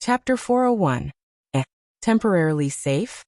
Chapter 401. Temporarily safe?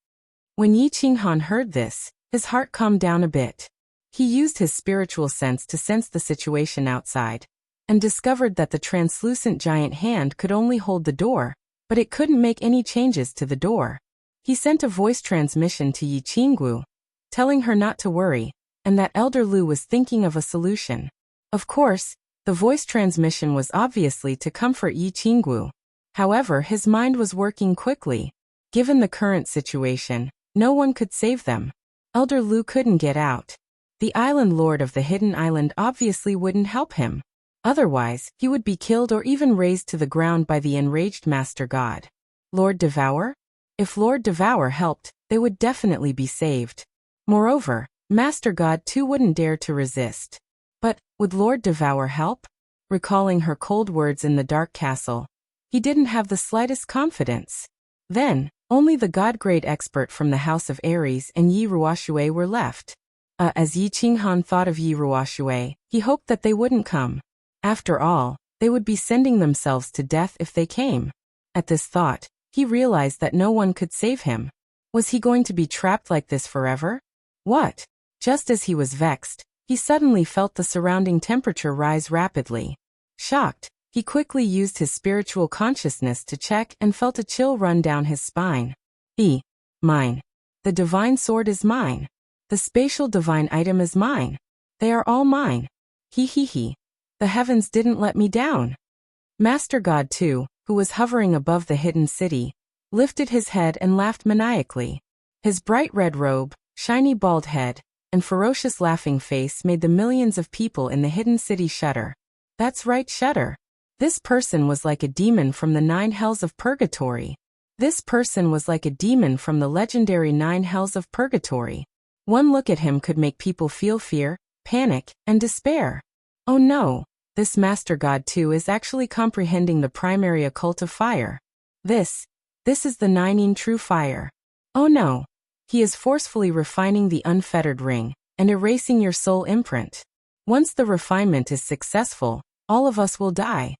When Yi Qinghan heard this, his heart calmed down a bit. He used his spiritual sense to sense the situation outside, and discovered that the translucent giant hand could only hold the door, but it couldn't make any changes to the door. He sent a voice transmission to Yi Qinggu, telling her not to worry, and that Elder Lu was thinking of a solution. Of course, the voice transmission was obviously to comfort Yi Qinggu. However, his mind was working quickly. Given the current situation, no one could save them. Elder Lu couldn't get out. The island lord of the hidden island obviously wouldn't help him. Otherwise, he would be killed or even razed to the ground by the enraged Master God. Lord Devour? If Lord Devour helped, they would definitely be saved. Moreover, Master God too wouldn't dare to resist. But, would Lord Devour help? Recalling her cold words in the dark castle, he didn't have the slightest confidence. Then, only the God-grade expert from the House of Aries and Yi Ruoxue were left. As Yi Qinghan thought of Yi Ruoxue, he hoped that they wouldn't come. After all, they would be sending themselves to death if they came. At this thought, he realized that no one could save him. Was he going to be trapped like this forever? What? Just as he was vexed, he suddenly felt the surrounding temperature rise rapidly. Shocked, he quickly used his spiritual consciousness to check and felt a chill run down his spine. Mine. The divine sword is mine. The spatial divine item is mine. They are all mine. He. The heavens didn't let me down. Master God too, who was hovering above the hidden city, lifted his head and laughed maniacally. His bright red robe, shiny bald head, and ferocious laughing face made the millions of people in the hidden city shudder. That's right, shudder. This person was like a demon from the 9 hells of purgatory. This person was like a demon from the legendary 9 hells of purgatory. One look at him could make people feel fear, panic, and despair. Oh no, this Master God too is actually comprehending the primary occult of fire. This is the 9 true fire. Oh no, he is forcefully refining the unfettered ring, and erasing your soul imprint. Once the refinement is successful, all of us will die.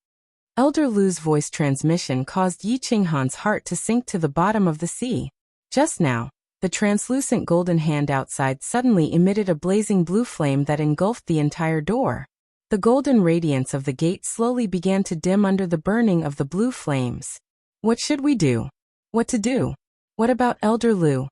Elder Lu's voice transmission caused Yi Qinghan's heart to sink to the bottom of the sea. Just now, the translucent golden hand outside suddenly emitted a blazing blue flame that engulfed the entire door. The golden radiance of the gate slowly began to dim under the burning of the blue flames. What should we do? What to do? What about Elder Lu?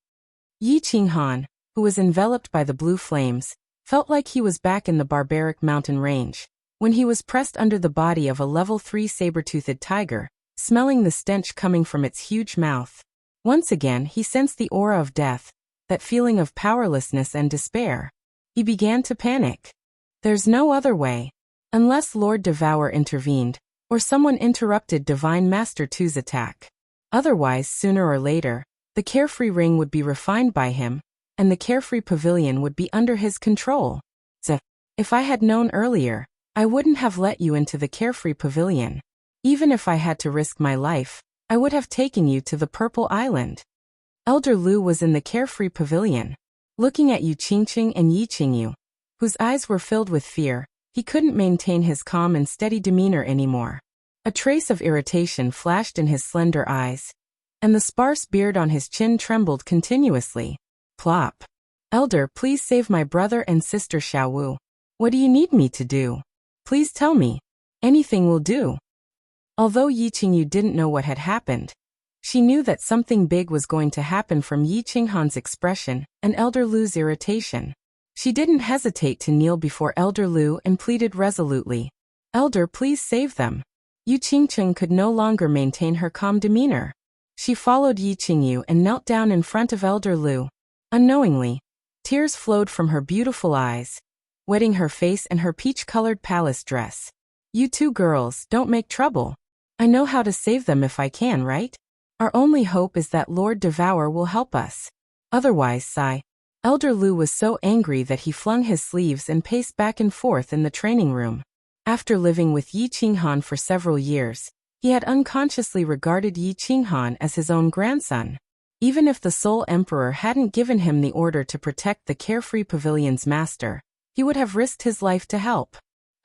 Yi Qinghan, who was enveloped by the blue flames, felt like he was back in the barbaric mountain range, when he was pressed under the body of a level 3 saber-toothed tiger, smelling the stench coming from its huge mouth. Once again he sensed the aura of death, that feeling of powerlessness and despair. He began to panic. There's no other way. Unless Lord Devour intervened, or someone interrupted Divine Master Tu's attack. Otherwise, sooner or later, the Carefree Ring would be refined by him, and the Carefree Pavilion would be under his control. If I had known earlier, I wouldn't have let you into the Carefree Pavilion. Even if I had to risk my life, I would have taken you to the Purple Island. Elder Lu was in the Carefree Pavilion, looking at Yu Qingqing and Yi Qingyu, whose eyes were filled with fear. He couldn't maintain his calm and steady demeanor anymore. A trace of irritation flashed in his slender eyes, and the sparse beard on his chin trembled continuously. Plop. Elder, please save my brother and sister Xiaowu. What do you need me to do? Please tell me. Anything will do. Although Yi Qingyu didn't know what had happened, she knew that something big was going to happen from Yi Qinghan's expression and Elder Lu's irritation. She didn't hesitate to kneel before Elder Lu and pleaded resolutely. Elder, please save them. Yu Qingqing could no longer maintain her calm demeanor. She followed Yi Qingyu and knelt down in front of Elder Lu. Unknowingly, tears flowed from her beautiful eyes, wetting her face and her peach-colored palace dress. You two girls, don't make trouble. I know how to save them if I can, right? Our only hope is that Lord Devour will help us. Otherwise, sigh. Elder Lu was so angry that he flung his sleeves and paced back and forth in the training room. After living with Yi Qinghan for several years, he had unconsciously regarded Yi Qinghan as his own grandson. Even if the Soul Emperor hadn't given him the order to protect the Carefree Pavilion's master, he would have risked his life to help.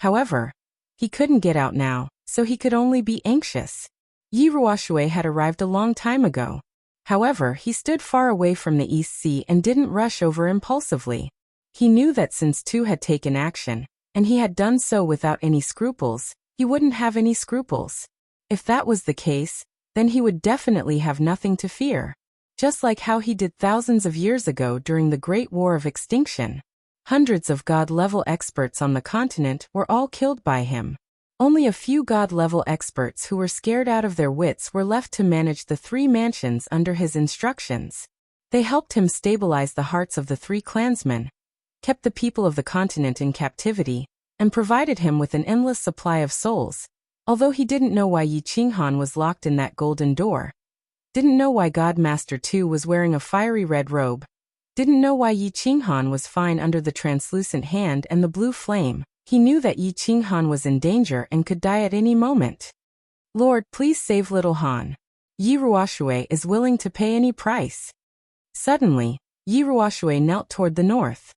However, he couldn't get out now, so he could only be anxious. Yi Ruoxue had arrived a long time ago. However, he stood far away from the East Sea and didn't rush over impulsively. He knew that since Tu had taken action, and he had done so without any scruples, he wouldn't have any scruples. If that was the case, then he would definitely have nothing to fear. Just like how he did thousands of years ago during the Great War of Extinction. Hundreds of God-level experts on the continent were all killed by him. Only a few God-level experts who were scared out of their wits were left to manage the 3 mansions under his instructions. They helped him stabilize the hearts of the 3 clansmen, kept the people of the continent in captivity, and provided him with an endless supply of souls. Although he didn't know why Yi Qinghan was locked in that golden door, didn't know why Godmaster Tu was wearing a fiery red robe, didn't know why Yi Qinghan was fine under the translucent hand and the blue flame, he knew that Yi Qinghan was in danger and could die at any moment. Lord, please save little Han. Yi Ruoxue is willing to pay any price. Suddenly, Yi Ruoxue knelt toward the north.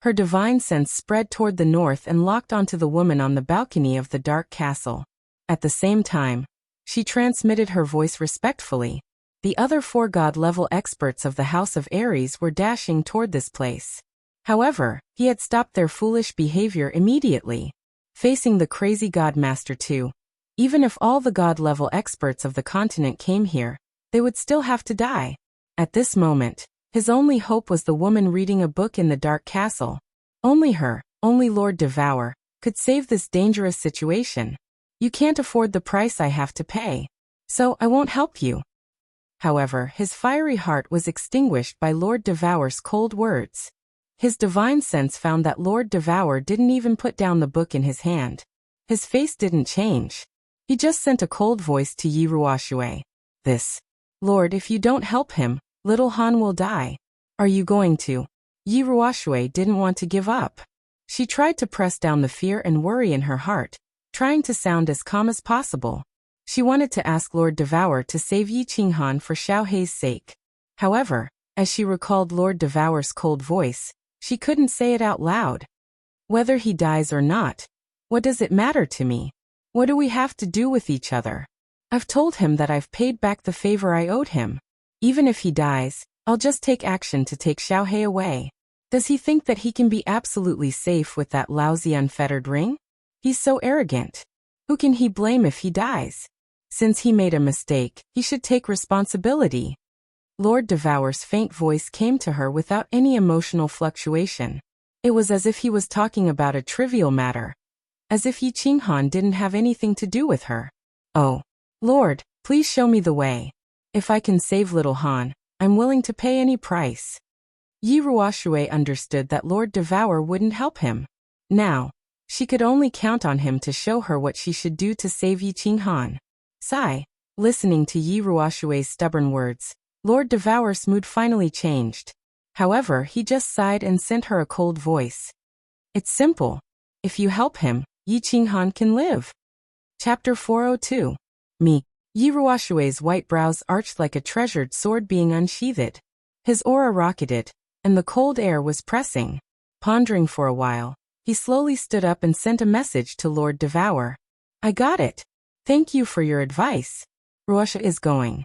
Her divine sense spread toward the north and locked onto the woman on the balcony of the dark castle. At the same time, she transmitted her voice respectfully. The other 4 God-level experts of the House of Aries were dashing toward this place. However, he had stopped their foolish behavior immediately. Facing the crazy Godmaster Tu, even if all the God-level experts of the continent came here, they would still have to die. At this moment, his only hope was the woman reading a book in the dark castle. Only her, only Lord Devour, could save this dangerous situation. You can't afford the price I have to pay. So I won't help you. However, his fiery heart was extinguished by Lord Devour's cold words. His divine sense found that Lord Devour didn't even put down the book in his hand. His face didn't change. He just sent a cold voice to Yi Ruoxue. Lord, if you don't help him, little Han will die. Are you going to? Yi Ruoxue didn't want to give up. She tried to press down the fear and worry in her heart, trying to sound as calm as possible. She wanted to ask Lord Devour to save Yi Qinghan for Xiao Hei's sake. However, as she recalled Lord Devour's cold voice, she couldn't say it out loud. Whether he dies or not, what does it matter to me? What do we have to do with each other? I've told him that I've paid back the favor I owed him. Even if he dies, I'll just take action to take Xiao Hei away. Does he think that he can be absolutely safe with that lousy unfettered ring? He's so arrogant. Who can he blame if he dies? Since he made a mistake, he should take responsibility. Lord Devour's faint voice came to her without any emotional fluctuation. It was as if he was talking about a trivial matter. As if Yi Qinghan didn't have anything to do with her. Oh, Lord, please show me the way. If I can save little Han, I'm willing to pay any price. Yi Ruoxue understood that Lord Devour wouldn't help him. Now, she could only count on him to show her what she should do to save Yi Qinghan. Sigh. Listening to Yi Ruoxue's stubborn words, Lord Devour's mood finally changed. However, he just sighed and sent her a cold voice. It's simple. If you help him, Yi Qinghan can live. Chapter 402. Me. Yi Ruoxue's white brows arched like a treasured sword being unsheathed. His aura rocketed, and the cold air was pressing. Pondering for a while, he slowly stood up and sent a message to Lord Devour. I got it. Thank you for your advice. Ruoxue is going.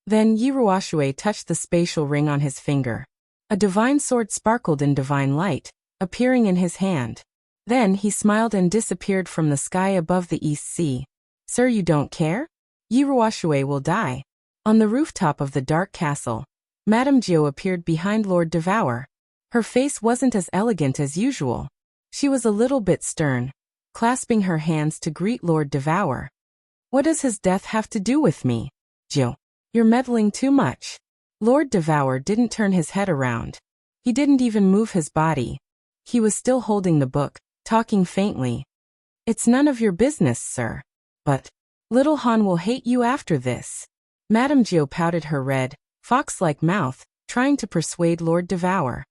Then Yi Ruoxue touched the spatial ring on his finger. A divine sword sparkled in divine light, appearing in his hand. Then he smiled and disappeared from the sky above the East Sea. Sir, you don't care? Yi Ruoxue will die. On the rooftop of the dark castle, Madame Jiu appeared behind Lord Devour. Her face wasn't as elegant as usual. She was a little bit stern, clasping her hands to greet Lord Devour. What does his death have to do with me? Jiu, you're meddling too much. Lord Devour didn't turn his head around. He didn't even move his body. He was still holding the book, talking faintly. It's none of your business, sir. But little Han will hate you after this. Madame Jiu pouted her red, fox-like mouth, trying to persuade Lord Devour.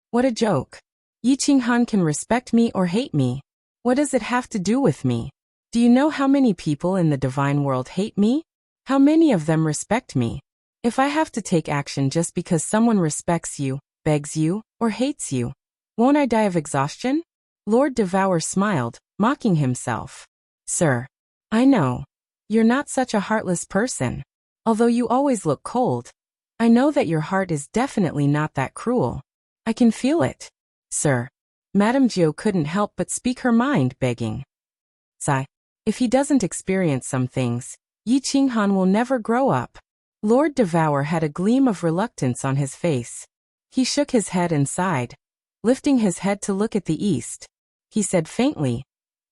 What a joke. Yi Qinghan can respect me or hate me. What does it have to do with me? Do you know how many people in the divine world hate me? How many of them respect me? If I have to take action just because someone respects you, begs you, or hates you, won't I die of exhaustion? Lord Devour smiled, mocking himself. Sir, I know. You're not such a heartless person. Although you always look cold, I know that your heart is definitely not that cruel. I can feel it. Sir. Madame Gio couldn't help but speak her mind, begging. Sigh. If he doesn't experience some things, Yi Qinghan will never grow up. Lord Devour had a gleam of reluctance on his face. He shook his head and sighed. Lifting his head to look at the east, he said faintly,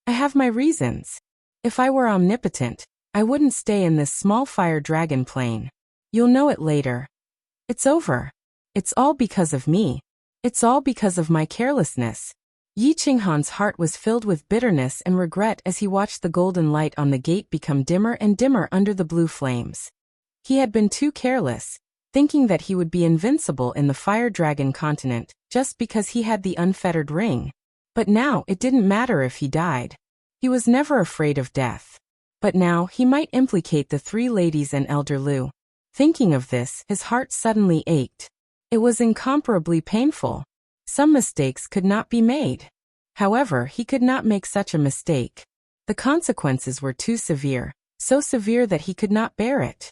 I have my reasons. If I were omnipotent, I wouldn't stay in this small fire dragon plane. You'll know it later. It's over. It's all because of me. It's all because of my carelessness. Yi Qinghan's heart was filled with bitterness and regret as he watched the golden light on the gate become dimmer and dimmer under the blue flames. He had been too careless, thinking that he would be invincible in the fire dragon continent just because he had the unfettered ring. But now it didn't matter if he died. He was never afraid of death. But now he might implicate the three ladies and Elder Lu. Thinking of this, his heart suddenly ached. It was incomparably painful. Some mistakes could not be made. However, he could not make such a mistake. The consequences were too severe, so severe that he could not bear it.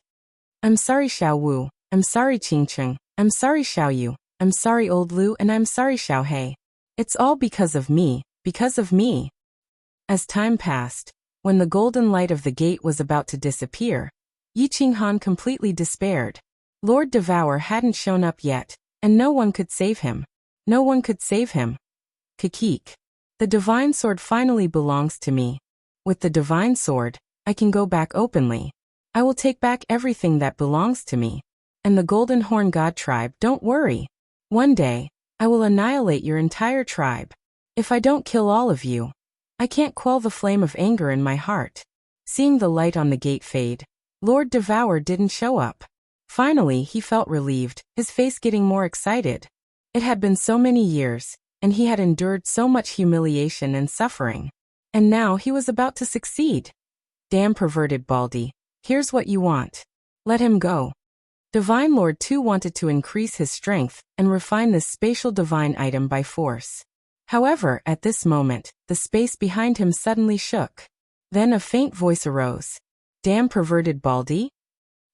I'm sorry Xiao Wu, I'm sorry Qing Cheng, I'm sorry Xiao Yu, I'm sorry Old Lu, and I'm sorry Xiao Hei. It's all because of me, because of me. As time passed, when the golden light of the gate was about to disappear, Yi Qinghan completely despaired. Lord Devour hadn't shown up yet, and no one could save him. No one could save him. Kakik. The divine sword finally belongs to me. With the divine sword, I can go back openly. I will take back everything that belongs to me. And the Golden Horn God tribe, don't worry. One day, I will annihilate your entire tribe. If I don't kill all of you, I can't quell the flame of anger in my heart. Seeing the light on the gate fade, Lord Devour didn't show up. Finally, he felt relieved, his face getting more excited. It had been so many years, and he had endured so much humiliation and suffering. And now he was about to succeed. Damn perverted Baldy, here's what you want. Let him go. Divine Lord too wanted to increase his strength and refine this spatial divine item by force. However, at this moment, the space behind him suddenly shook. Then a faint voice arose. Damn perverted Baldy?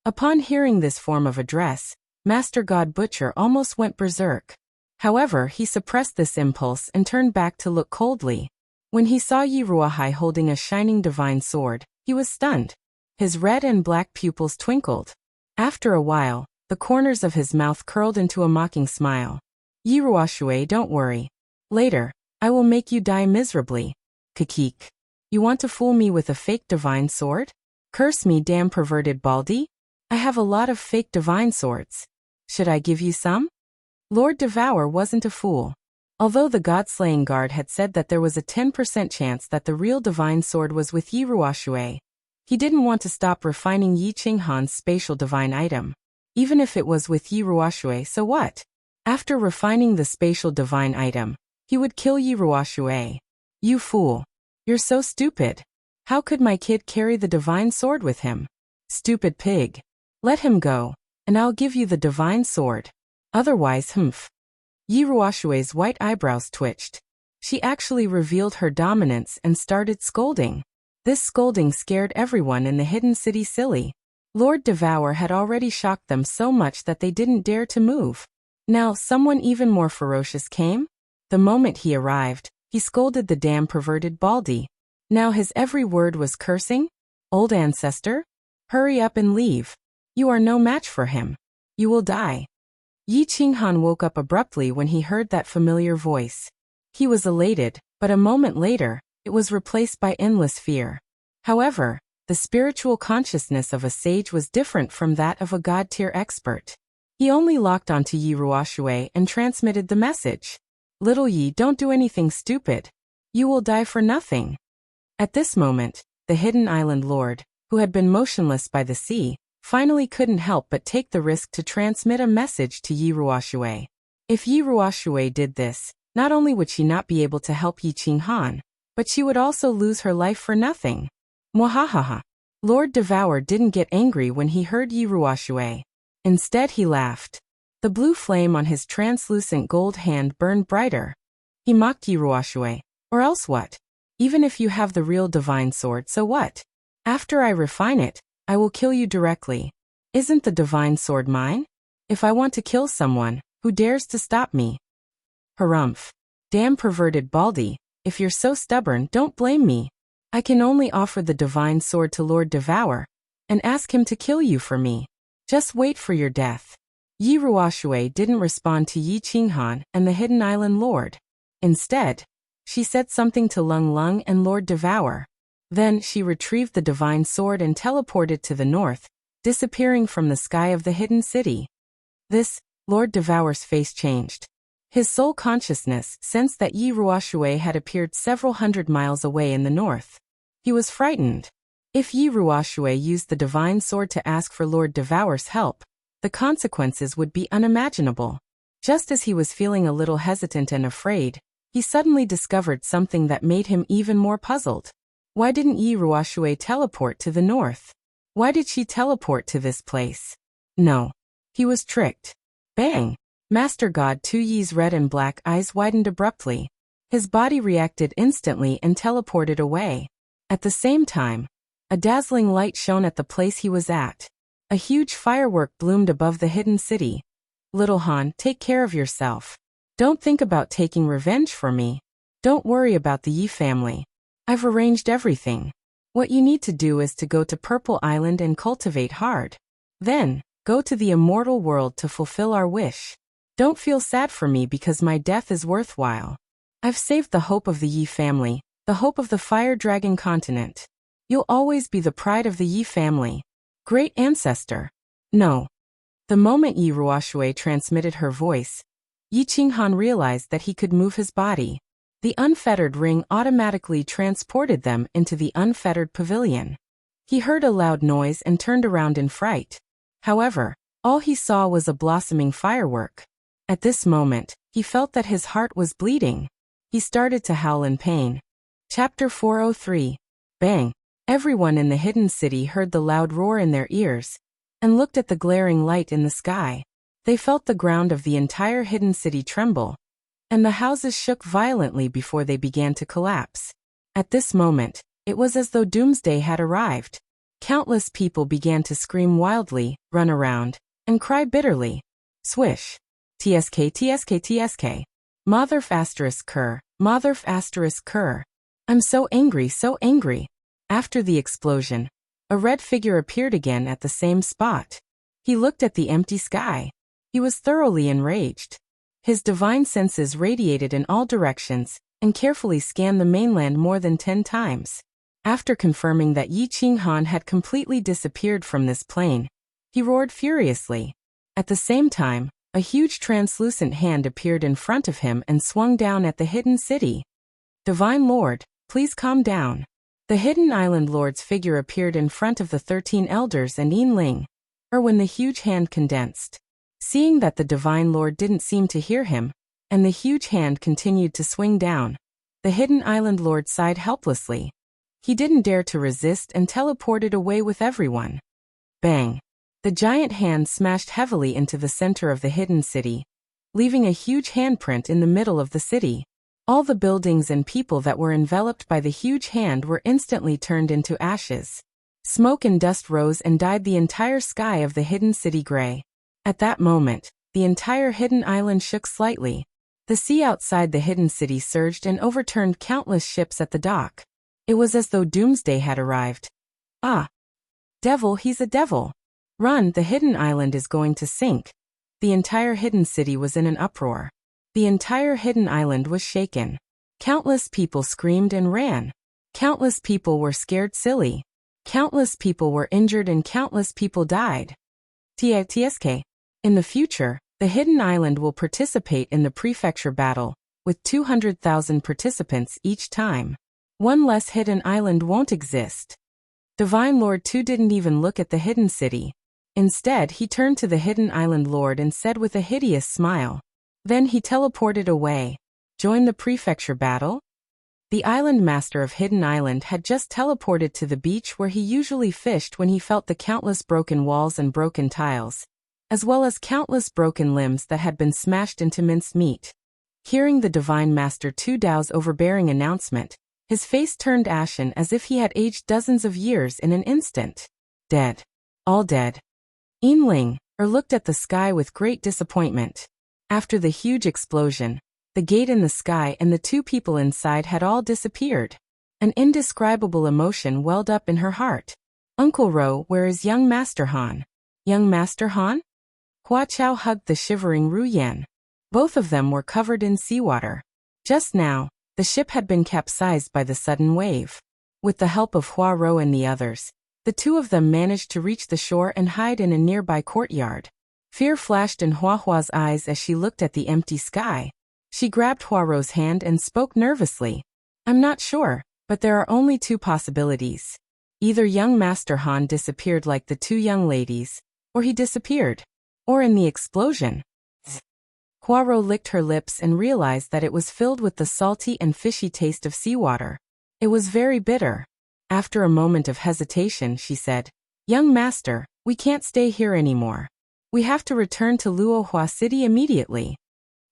Upon hearing this form of address, Master God Butcher almost went berserk. However, he suppressed this impulse and turned back to look coldly. When he saw Yi Ruahai holding a shining divine sword, he was stunned. His red and black pupils twinkled. After a while, the corners of his mouth curled into a mocking smile. Yi Ruashui, don't worry. Later, I will make you die miserably. Kakik. You want to fool me with a fake divine sword? Curse me, damn perverted Baldy? I have a lot of fake divine swords. Should I give you some? Lord Devour wasn't a fool. Although the God-slaying guard had said that there was a 10% chance that the real divine sword was with Yi Ruashui, he didn't want to stop refining Yi Qinghan's spatial divine item. Even if it was with Yi Ruashui, so what? After refining the spatial divine item, he would kill Yi Ruashui. You fool. You're so stupid. How could my kid carry the divine sword with him? Stupid pig. Let him go, and I'll give you the divine sword. Otherwise, humph. Yi Ruashui's white eyebrows twitched. She actually revealed her dominance and started scolding. This scolding scared everyone in the hidden city silly. Lord Devour had already shocked them so much that they didn't dare to move. Now someone even more ferocious came? The moment he arrived, he scolded the damn perverted Baldy. Now his every word was cursing. Old ancestor? Hurry up and leave. You are no match for him. You will die. Yi Qinghan woke up abruptly when he heard that familiar voice. He was elated, but a moment later, it was replaced by endless fear. However, the spiritual consciousness of a sage was different from that of a god-tier expert. He only locked onto Yi Ruashui and transmitted the message. Little Yi, don't do anything stupid. You will die for nothing. At this moment, the hidden island lord, who had been motionless by the sea, finally couldn't help but take the risk to transmit a message to Yi Ruashui. If Yi Ruashui did this, not only would she not be able to help Yi Qinghan, but she would also lose her life for nothing. Mwahahaha. Lord Devour didn't get angry when he heard Yi Ruashui. Instead he laughed. The blue flame on his translucent gold hand burned brighter. He mocked Yi Ruashui. Or else what? Even if you have the real divine sword, so what? After I refine it, I will kill you directly. Isn't the divine sword mine? If I want to kill someone, who dares to stop me? Harumph. Damn perverted Baldy, if you're so stubborn, don't blame me. I can only offer the divine sword to Lord Devour, and ask him to kill you for me. Just wait for your death. Yi Ruoshui didn't respond to Yi Qinghan and the Hidden Island Lord. Instead, she said something to Lung Lung and Lord Devour. Then she retrieved the divine sword and teleported to the north, disappearing from the sky of the hidden city. This, Lord Devour's face changed. His soul consciousness sensed that Yi Ruoshui had appeared several hundred miles away in the north. He was frightened. If Yi Ruoshui used the divine sword to ask for Lord Devour's help, the consequences would be unimaginable. Just as he was feeling a little hesitant and afraid, he suddenly discovered something that made him even more puzzled. Why didn't Yi Ruoshui teleport to the north? Why did she teleport to this place? No. He was tricked. Bang! Master God Tu Yi's red and black eyes widened abruptly. His body reacted instantly and teleported away. At the same time, a dazzling light shone at the place he was at. A huge firework bloomed above the hidden city. Little Han, take care of yourself. Don't think about taking revenge for me. Don't worry about the Yi family. I've arranged everything. What you need to do is to go to Purple Island and cultivate hard. Then, go to the immortal world to fulfill our wish. Don't feel sad for me because my death is worthwhile. I've saved the hope of the Yi family, the hope of the Fire Dragon continent. You'll always be the pride of the Yi family. Great ancestor. No. The moment Yi Ruoshui transmitted her voice, Yi Qinghan realized that he could move his body. The unfettered ring automatically transported them into the unfettered pavilion. He heard a loud noise and turned around in fright. However, all he saw was a blossoming firework. At this moment, he felt that his heart was bleeding. He started to howl in pain. Chapter 403. Bang! Everyone in the hidden city heard the loud roar in their ears, and looked at the glaring light in the sky. They felt the ground of the entire hidden city tremble, and the houses shook violently before they began to collapse. At this moment, it was as though doomsday had arrived. Countless people began to scream wildly, run around, and cry bitterly. Swish. TSK TSK TSK. Motherf asterisk cur, Motherf asterisk cur. I'm so angry, so angry. After the explosion, a red figure appeared again at the same spot. He looked at the empty sky. He was thoroughly enraged. His divine senses radiated in all directions and carefully scanned the mainland more than 10 times. After confirming that Yi Qinghan had completely disappeared from this plane, he roared furiously. At the same time, a huge translucent hand appeared in front of him and swung down at the hidden city. Divine Lord, please calm down. The Hidden Island Lord's figure appeared in front of the 13 elders and Yinling, when the huge hand condensed. Seeing that the Divine Lord didn't seem to hear him, and the huge hand continued to swing down, the Hidden Island Lord sighed helplessly. He didn't dare to resist and teleported away with everyone. Bang! The giant hand smashed heavily into the center of the hidden city, leaving a huge handprint in the middle of the city. All the buildings and people that were enveloped by the huge hand were instantly turned into ashes. Smoke and dust rose and dyed the entire sky of the hidden city gray. At that moment, the entire hidden island shook slightly. The sea outside the hidden city surged and overturned countless ships at the dock. It was as though doomsday had arrived. Ah! Devil, he's a devil! Run, the hidden island is going to sink. The entire hidden city was in an uproar. The entire hidden island was shaken. Countless people screamed and ran. Countless people were scared silly. Countless people were injured and countless people died. TSK. In the future, the hidden island will participate in the prefecture battle, with 200,000 participants each time. One less hidden island won't exist. Divine Lord 2 didn't even look at the hidden city. Instead, he turned to the Hidden Island Lord and said with a hideous smile. Then he teleported away. Join the prefecture battle? The island master of Hidden Island had just teleported to the beach where he usually fished when he felt the countless broken walls and broken tiles, as well as countless broken limbs that had been smashed into minced meat. Hearing the Divine Master Tu Dao's overbearing announcement, His face turned ashen as if he had aged dozens of years in an instant. Dead. All dead. Yinling looked at the sky with great disappointment. After the huge explosion, the gate in the sky and the two people inside had all disappeared. An indescribable emotion welled up in her heart. Uncle Ro, where is young Master Han? Young Master Han? Hua Chao hugged the shivering Ru Yan. Both of them were covered in seawater. Just now, the ship had been capsized by the sudden wave. With the help of Hua Ro and the others, the two of them managed to reach the shore and hide in a nearby courtyard. Fear flashed in Hua Hua's eyes as she looked at the empty sky. She grabbed Hua Ro's hand and spoke nervously. I'm not sure, but there are only two possibilities. Either young Master Han disappeared like the two young ladies, or he disappeared. Or in the explosion. Hua Ro licked her lips and realized that it was filled with the salty and fishy taste of seawater. It was very bitter. After a moment of hesitation, she said, Young Master, we can't stay here anymore. We have to return to Luohua City immediately.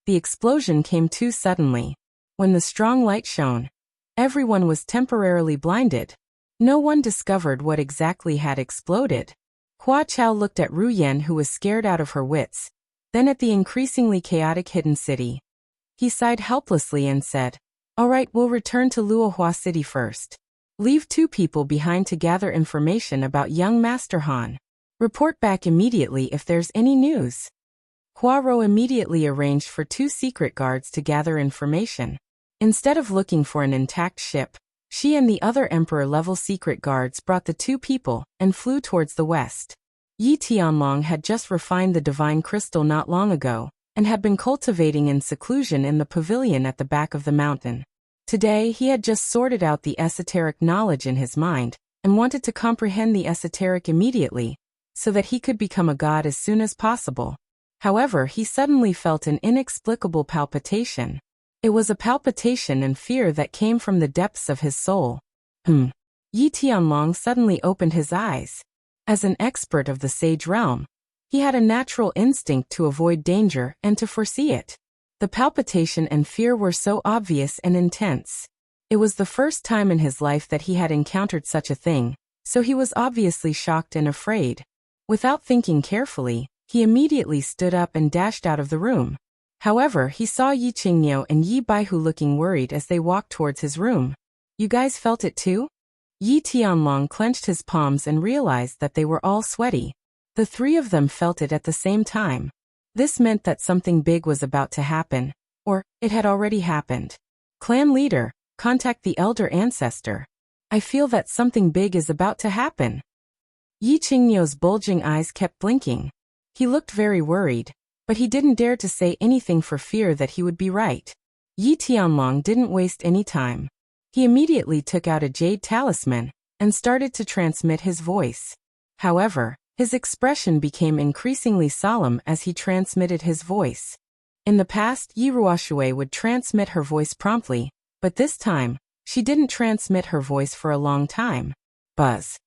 The explosion came too suddenly. When the strong light shone, everyone was temporarily blinded. No one discovered what exactly had exploded. Hua Chao looked at Ru Yan, who was scared out of her wits, then at the increasingly chaotic hidden city. He sighed helplessly and said, All right, we'll return to Luohua City first. Leave two people behind to gather information about young Master Han. Report back immediately if there's any news. Hua Ro immediately arranged for two secret guards to gather information. Instead of looking for an intact ship, she and the other Emperor-level secret guards brought the two people and flew towards the west. Yi Tianlong had just refined the divine crystal not long ago, and had been cultivating in seclusion in the pavilion at the back of the mountain. Today he had just sorted out the esoteric knowledge in his mind, and wanted to comprehend the esoteric immediately, so that he could become a god as soon as possible. However, he suddenly felt an inexplicable palpitation. It was a palpitation and fear that came from the depths of his soul. Yi Tianlong suddenly opened his eyes. As an expert of the sage realm, he had a natural instinct to avoid danger and to foresee it. The palpitation and fear were so obvious and intense. It was the first time in his life that he had encountered such a thing, so he was obviously shocked and afraid. Without thinking carefully, he immediately stood up and dashed out of the room. However, he saw Yi Qingniu and Yi Baihu looking worried as they walked towards his room. You guys felt it too? Yi Tianlong clenched his palms and realized that they were all sweaty. The three of them felt it at the same time. This meant that something big was about to happen, or it had already happened. Clan leader, contact the elder ancestor. I feel that something big is about to happen. Yi Qingniu's bulging eyes kept blinking. He looked very worried, but he didn't dare to say anything for fear that he would be right. Yi Tianlong didn't waste any time. He immediately took out a jade talisman and started to transmit his voice. However, his expression became increasingly solemn as he transmitted his voice. In the past, Yi Ruoshui would transmit her voice promptly, but this time, she didn't transmit her voice for a long time. Buzz.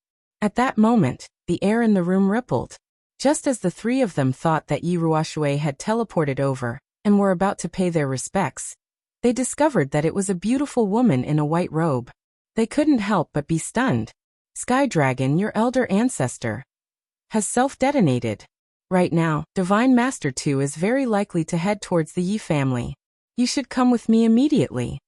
At that moment, the air in the room rippled. Just as the three of them thought that Yi Ruoshui had teleported over and were about to pay their respects, they discovered that it was a beautiful woman in a white robe. They couldn't help but be stunned. Sky Dragon, your elder ancestor, has self-detonated. Right now, Divine Master 2 is very likely to head towards the Yi family. You should come with me immediately.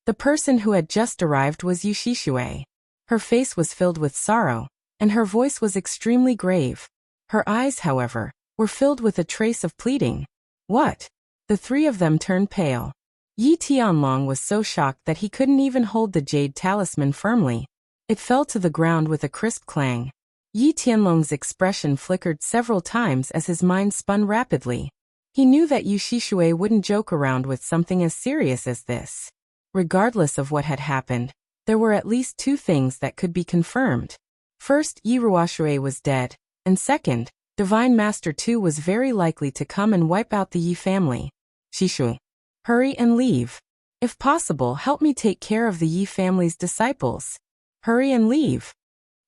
The person who had just arrived was Yu Shishui. Her face was filled with sorrow, and her voice was extremely grave. Her eyes, however, were filled with a trace of pleading. What? The three of them turned pale. Yi Tianlong was so shocked that he couldn't even hold the jade talisman firmly. It fell to the ground with a crisp clang. Yi Tianlong's expression flickered several times as his mind spun rapidly. He knew that Yu Shishui wouldn't joke around with something as serious as this. Regardless of what had happened, there were at least two things that could be confirmed. First, Yi Ruoshui was dead, and second, Divine Master 2 was very likely to come and wipe out the Yi family. Shishui, hurry and leave. If possible, help me take care of the Yi family's disciples. Hurry and leave.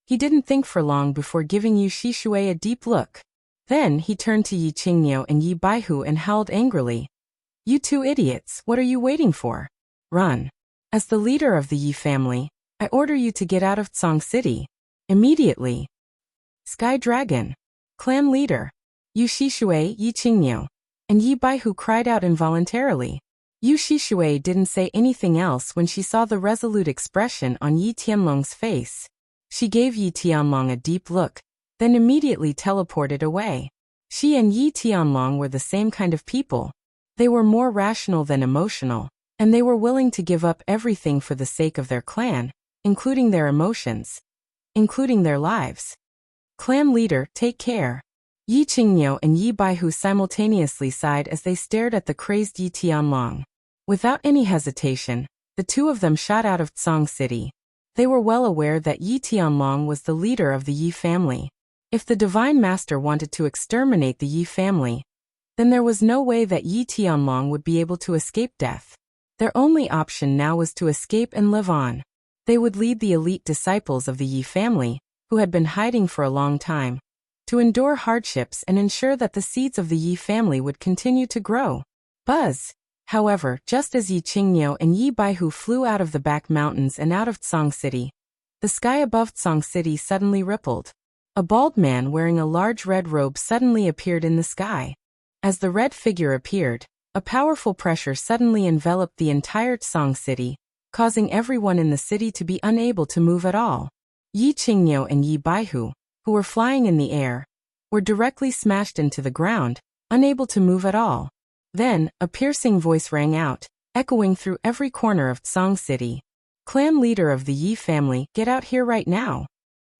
He didn't think for long before giving Yu Shishui a deep look. Then he turned to Yi Qingniu and Yi Baihu and howled angrily. You two idiots, what are you waiting for? Run. As the leader of the Yi family, I order you to get out of Tsang City. Immediately. Sky Dragon. Clan leader. Yu Shishue, Yi Qingniu, and Yi Baihu cried out involuntarily. Yu Shishue didn't say anything else when she saw the resolute expression on Yi Tianlong's face. She gave Yi Tianlong a deep look, then immediately teleported away. She and Yi Tianlong were the same kind of people. They were more rational than emotional, and they were willing to give up everything for the sake of their clan, including their emotions, including their lives. Clan leader, take care. Yi Qingniu and Yi Baihu simultaneously sighed as they stared at the crazed Yi Tianlong. Without any hesitation, the two of them shot out of Tsang City. They were well aware that Yi Tianlong was the leader of the Yi family. If the Divine Master wanted to exterminate the Yi family, then there was no way that Yi Tianlong would be able to escape death. Their only option now was to escape and live on. They would lead the elite disciples of the Yi family, who had been hiding for a long time, to endure hardships and ensure that the seeds of the Yi family would continue to grow. Buzz! However, just as Yi Qingniu and Yi Baihu flew out of the back mountains and out of Tsang City, the sky above Tsang City suddenly rippled. A bald man wearing a large red robe suddenly appeared in the sky. As the red figure appeared, a powerful pressure suddenly enveloped the entire Tsang City, causing everyone in the city to be unable to move at all. Yi Qingniu and Yi Baihu, who were flying in the air, were directly smashed into the ground, unable to move at all. Then, a piercing voice rang out, echoing through every corner of Tsang City. Clan leader of the Yi family, get out here right now.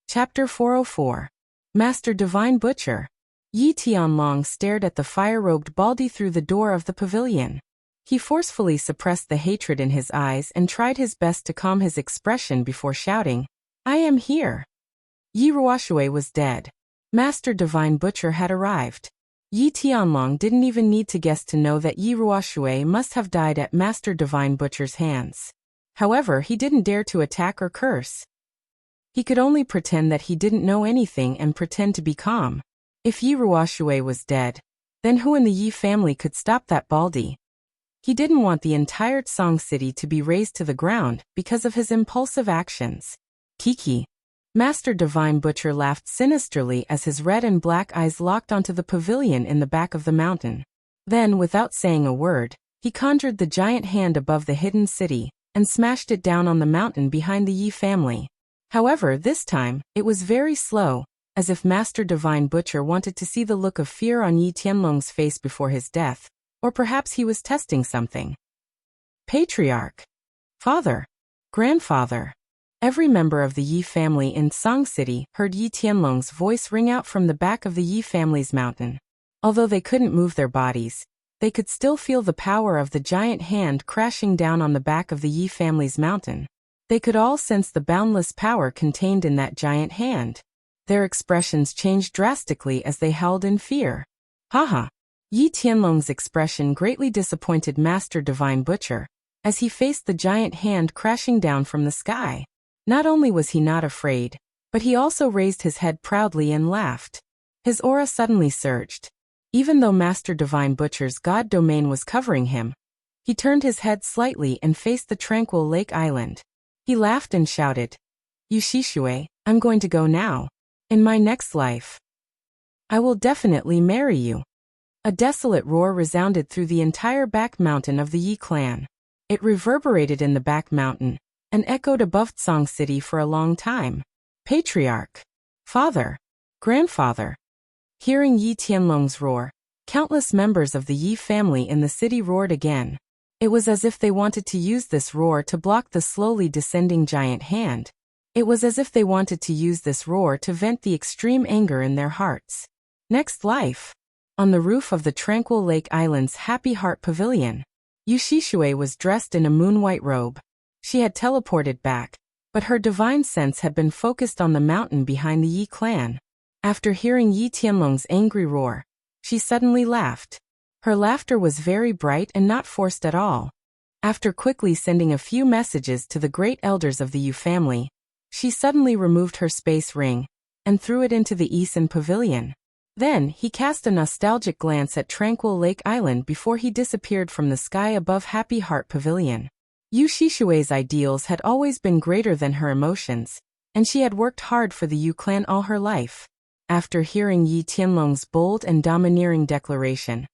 Chapter 404. Master Divine Butcher. Yi Tianlong stared at the fire-robed baldy through the door of the pavilion. He forcefully suppressed the hatred in his eyes and tried his best to calm his expression before shouting, I am here. Yi Ruoxue was dead. Master Divine Butcher had arrived. Yi Tianlong didn't even need to guess to know that Yi Ruoxue must have died at Master Divine Butcher's hands. However, he didn't dare to attack or curse. He could only pretend that he didn't know anything and pretend to be calm. If Yi Ruoxue was dead, then who in the Yi family could stop that baldy? He didn't want the entire Tsang City to be razed to the ground because of his impulsive actions. Kiki. Master Divine Butcher laughed sinisterly as his red and black eyes locked onto the pavilion in the back of the mountain. Then, without saying a word, he conjured the giant hand above the hidden city and smashed it down on the mountain behind the Yi family. However, this time, it was very slow, as if Master Divine Butcher wanted to see the look of fear on Yi Tianlong's face before his death, or perhaps he was testing something. Patriarch. Father. Grandfather. Every member of the Yi family in Tsang City heard Yi Tianlong's voice ring out from the back of the Yi family's mountain. Although they couldn't move their bodies, they could still feel the power of the giant hand crashing down on the back of the Yi family's mountain. They could all sense the boundless power contained in that giant hand. Their expressions changed drastically as they howled in fear. Haha! Yi Tianlong's expression greatly disappointed Master Divine Butcher, as he faced the giant hand crashing down from the sky. Not only was he not afraid, but he also raised his head proudly and laughed. His aura suddenly surged. Even though Master Divine Butcher's god domain was covering him, he turned his head slightly and faced the tranquil lake island. He laughed and shouted, Yu Shishue, I'm going to go now. In my next life, I will definitely marry you. A desolate roar resounded through the entire back mountain of the Yi clan. It reverberated in the back mountain and echoed above Tsang City for a long time. Patriarch. Father. Grandfather. Hearing Yi Tianlong's roar, countless members of the Yi family in the city roared again. It was as if they wanted to use this roar to block the slowly descending giant hand. It was as if they wanted to use this roar to vent the extreme anger in their hearts. Next life. On the roof of the tranquil lake island's Happy Heart Pavilion, Yu Shishue was dressed in a moon-white robe. She had teleported back, but her divine sense had been focused on the mountain behind the Yi clan. After hearing Yi Tianlong's angry roar, she suddenly laughed. Her laughter was very bright and not forced at all. After quickly sending a few messages to the great elders of the Yu family, she suddenly removed her space ring and threw it into the Eason Pavilion. Then, he cast a nostalgic glance at Tranquil Lake Island before he disappeared from the sky above Happy Heart Pavilion. Yu Shishue's ideals had always been greater than her emotions, and she had worked hard for the Yu clan all her life. After hearing Yi Tianlong's bold and domineering declaration,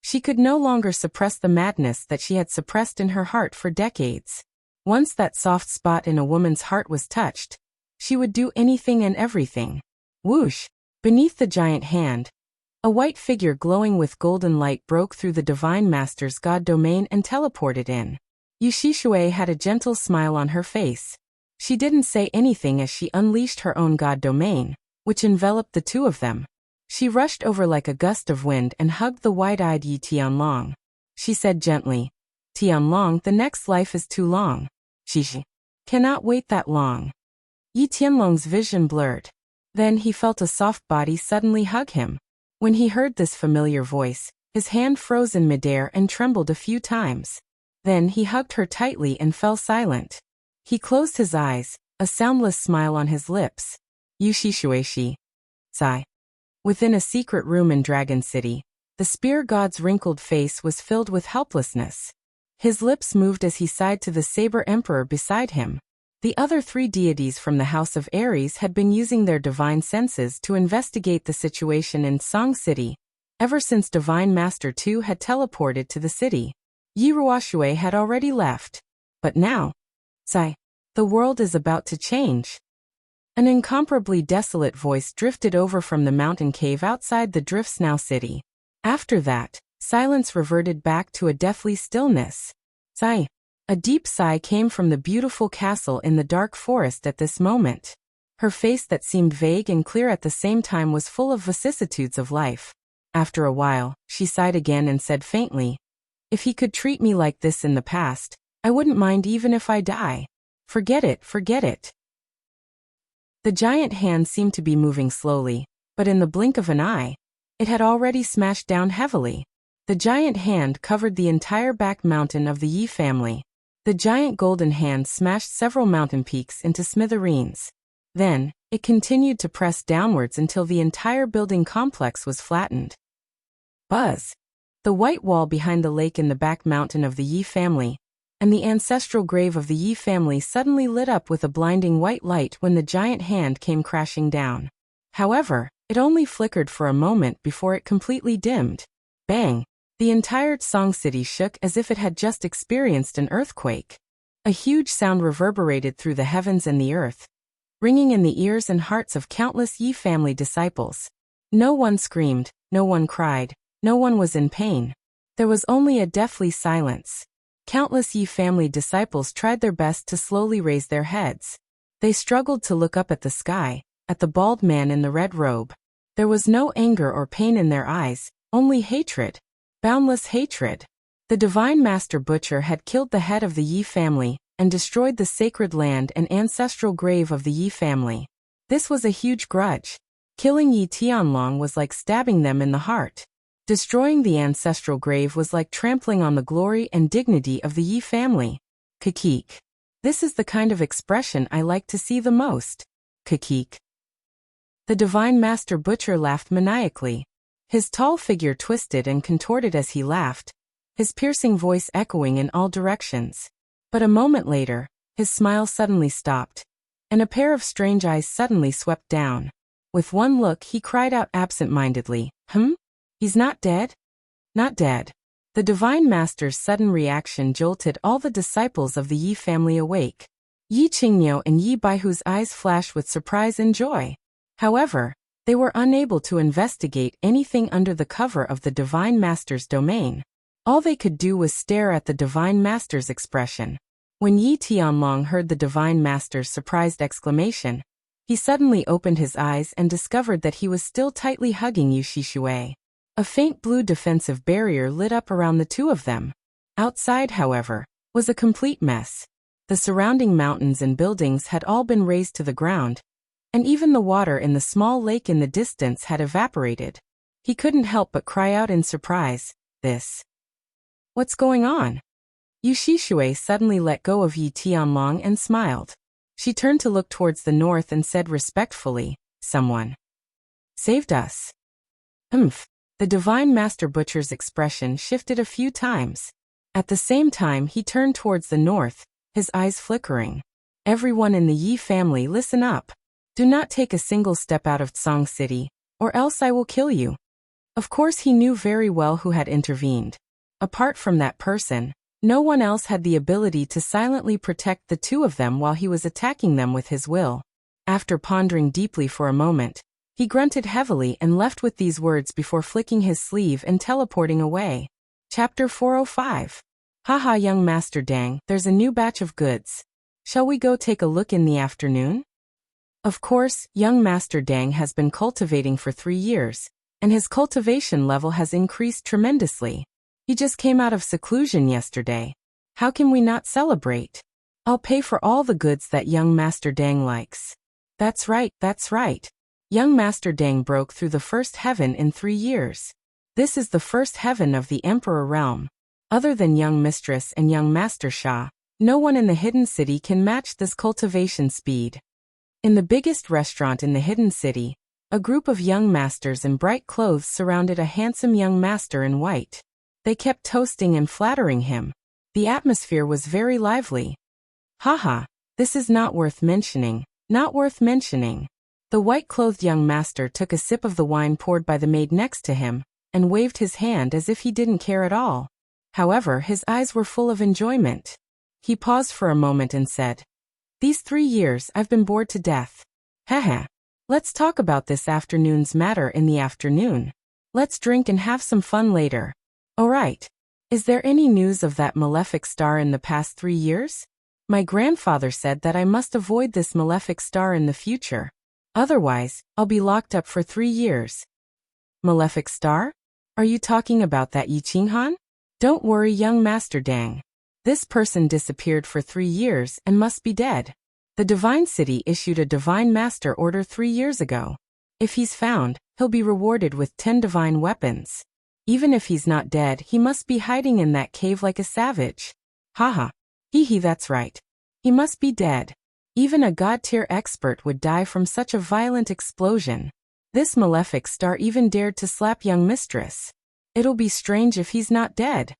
she could no longer suppress the madness that she had suppressed in her heart for decades. Once that soft spot in a woman's heart was touched, she would do anything and everything. Whoosh! Beneath the giant hand, a white figure glowing with golden light broke through the Divine Master's God domain and teleported in. Yu Shishue had a gentle smile on her face. She didn't say anything as she unleashed her own God domain, which enveloped the two of them. She rushed over like a gust of wind and hugged the wide-eyed Yi Tianlong. She said gently, "Tianlong, the next life is too long. She cannot wait that long." Yi Tianlong's vision blurred. Then he felt a soft body suddenly hug him. When he heard this familiar voice, his hand froze in midair and trembled a few times. Then he hugged her tightly and fell silent. He closed his eyes, a soundless smile on his lips. Yu Shishueshi. Sigh. Within a secret room in Dragon City, the spear god's wrinkled face was filled with helplessness. His lips moved as he sighed to the Saber Emperor beside him. The other three deities from the House of Ares had been using their divine senses to investigate the situation in Song City, ever since Divine Master 2 had teleported to the city. Yi Ruoxue had already left. But now, sigh, the world is about to change. An incomparably desolate voice drifted over from the mountain cave outside the Driftsnow city. After that, silence reverted back to a deathly stillness. Sigh. A deep sigh came from the beautiful castle in the dark forest at this moment. Her face that seemed vague and clear at the same time was full of vicissitudes of life. After a while, she sighed again and said faintly, "If he could treat me like this in the past, I wouldn't mind even if I die. Forget it, forget it." The giant hand seemed to be moving slowly, but in the blink of an eye, it had already smashed down heavily. The giant hand covered the entire back mountain of the Yi family. The giant golden hand smashed several mountain peaks into smithereens. Then, it continued to press downwards until the entire building complex was flattened. Buzz! The white wall behind the lake in the back mountain of the Yi family, and the ancestral grave of the Yi family suddenly lit up with a blinding white light when the giant hand came crashing down. However, it only flickered for a moment before it completely dimmed. Bang! The entire Song City shook as if it had just experienced an earthquake. A huge sound reverberated through the heavens and the earth, ringing in the ears and hearts of countless Yi family disciples. No one screamed, no one cried, no one was in pain. There was only a deathly silence. Countless Yi family disciples tried their best to slowly raise their heads. They struggled to look up at the sky, at the bald man in the red robe. There was no anger or pain in their eyes, only hatred. Boundless hatred. The Divine Master Butcher had killed the head of the Yi family and destroyed the sacred land and ancestral grave of the Yi family. This was a huge grudge. Killing Yi Tianlong was like stabbing them in the heart. Destroying the ancestral grave was like trampling on the glory and dignity of the Yi family. Kikik. This is the kind of expression I like to see the most. Kikik. The Divine Master Butcher laughed maniacally. His tall figure twisted and contorted as he laughed, his piercing voice echoing in all directions. But a moment later, his smile suddenly stopped, and a pair of strange eyes suddenly swept down. With one look he cried out absent-mindedly, He's not dead? Not dead. The Divine Master's sudden reaction jolted all the disciples of the Yi family awake. Yi Qingniu and Yi Baihu's eyes flashed with surprise and joy. However, they were unable to investigate anything under the cover of the Divine Master's domain. All they could do was stare at the Divine Master's expression. When Yi Tianlong heard the Divine Master's surprised exclamation, he suddenly opened his eyes and discovered that he was still tightly hugging Yu Shishue. A faint blue defensive barrier lit up around the two of them. Outside, however, was a complete mess. The surrounding mountains and buildings had all been razed to the ground, and even the water in the small lake in the distance had evaporated. He couldn't help but cry out in surprise, What's going on? Yu Shishue suddenly let go of Yi Tianlong and smiled. She turned to look towards the north and said respectfully, "Someone saved us." The Divine Master Butcher's expression shifted a few times. At the same time he turned towards the north, his eyes flickering. Everyone in the Yi family, listen up. Do not take a single step out of Tsang City, or else I will kill you. Of course he knew very well who had intervened. Apart from that person, no one else had the ability to silently protect the two of them while he was attacking them with his will. After pondering deeply for a moment, he grunted heavily and left with these words before flicking his sleeve and teleporting away. Chapter 405. Haha, young Master Dang, there's a new batch of goods. Shall we go take a look in the afternoon? Of course, young Master Dang has been cultivating for 3 years, and his cultivation level has increased tremendously. He just came out of seclusion yesterday. How can we not celebrate? I'll pay for all the goods that young Master Dang likes. That's right, that's right. Young Master Dang broke through the first heaven in 3 years. This is the first heaven of the Emperor realm. Other than young Mistress and young Master Sha, no one in the Hidden City can match this cultivation speed. In the biggest restaurant in the Hidden City, a group of young masters in bright clothes surrounded a handsome young master in white. They kept toasting and flattering him. The atmosphere was very lively. Haha, this is not worth mentioning, not worth mentioning. The white-clothed young master took a sip of the wine poured by the maid next to him, and waved his hand as if he didn't care at all. However, his eyes were full of enjoyment. He paused for a moment and said, "These 3 years I've been bored to death. Haha. Let's talk about this afternoon's matter in the afternoon. Let's drink and have some fun later. Alright. Is there any news of that malefic star in the past 3 years? My grandfather said that I must avoid this malefic star in the future. Otherwise, I'll be locked up for 3 years. Malefic star? Are you talking about that Yi Qinghan? Don't worry, young Master Dang. This person disappeared for 3 years and must be dead. The Divine City issued a Divine Master Order 3 years ago. If he's found, he'll be rewarded with 10 divine weapons. Even if he's not dead, he must be hiding in that cave like a savage. Haha. Hee, that's right. He must be dead. Even a god-tier expert would die from such a violent explosion. This malefic star even dared to slap young Mistress. It'll be strange if he's not dead.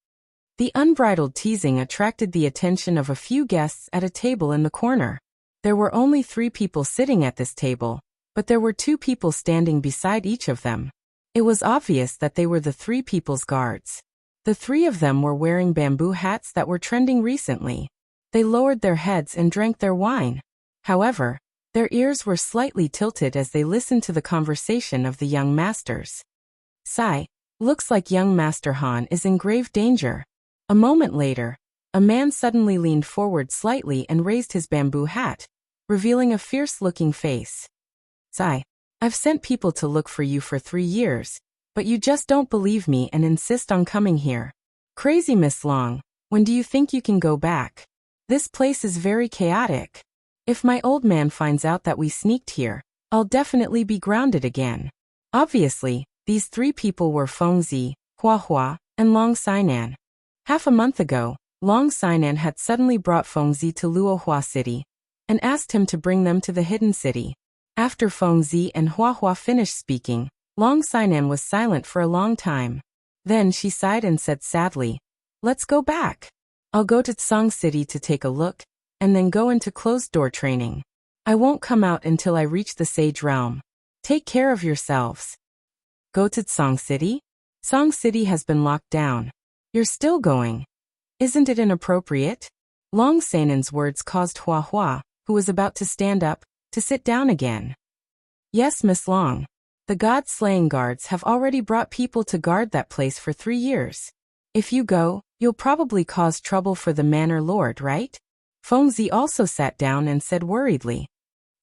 The unbridled teasing attracted the attention of a few guests at a table in the corner. There were only 3 people sitting at this table, but there were 2 people standing beside each of them. It was obvious that they were the 3 people's guards. The 3 of them were wearing bamboo hats that were trending recently. They lowered their heads and drank their wine. However, their ears were slightly tilted as they listened to the conversation of the young masters. Sigh. Looks like young Master Han is in grave danger. A moment later, a man suddenly leaned forward slightly and raised his bamboo hat, revealing a fierce-looking face. Sigh. I've sent people to look for you for 3 years, but you just don't believe me and insist on coming here. Crazy Miss Long, when do you think you can go back? This place is very chaotic. If my old man finds out that we sneaked here, I'll definitely be grounded again. Obviously, these 3 people were Fengzi, Hua Hua, and Long Sainan. Half a month ago, Long Sainan had suddenly brought Fengzi to Luohua City, and asked him to bring them to the Hidden City. After Fengzi and Hua Hua finished speaking, Long Sainan was silent for a long time. Then she sighed and said sadly, "Let's go back. I'll go to Tsang City to take a look, and then go into closed-door training. I won't come out until I reach the Sage Realm. Take care of yourselves." Go to Tsang City? Tsang City has been locked down. You're still going. Isn't it inappropriate? Long Sainan's words caused Hua Hua, who was about to stand up, to sit down again. Yes, Miss Long. The god-slaying guards have already brought people to guard that place for 3 years. If you go, you'll probably cause trouble for the Manor Lord, right? Fengzi also sat down and said worriedly.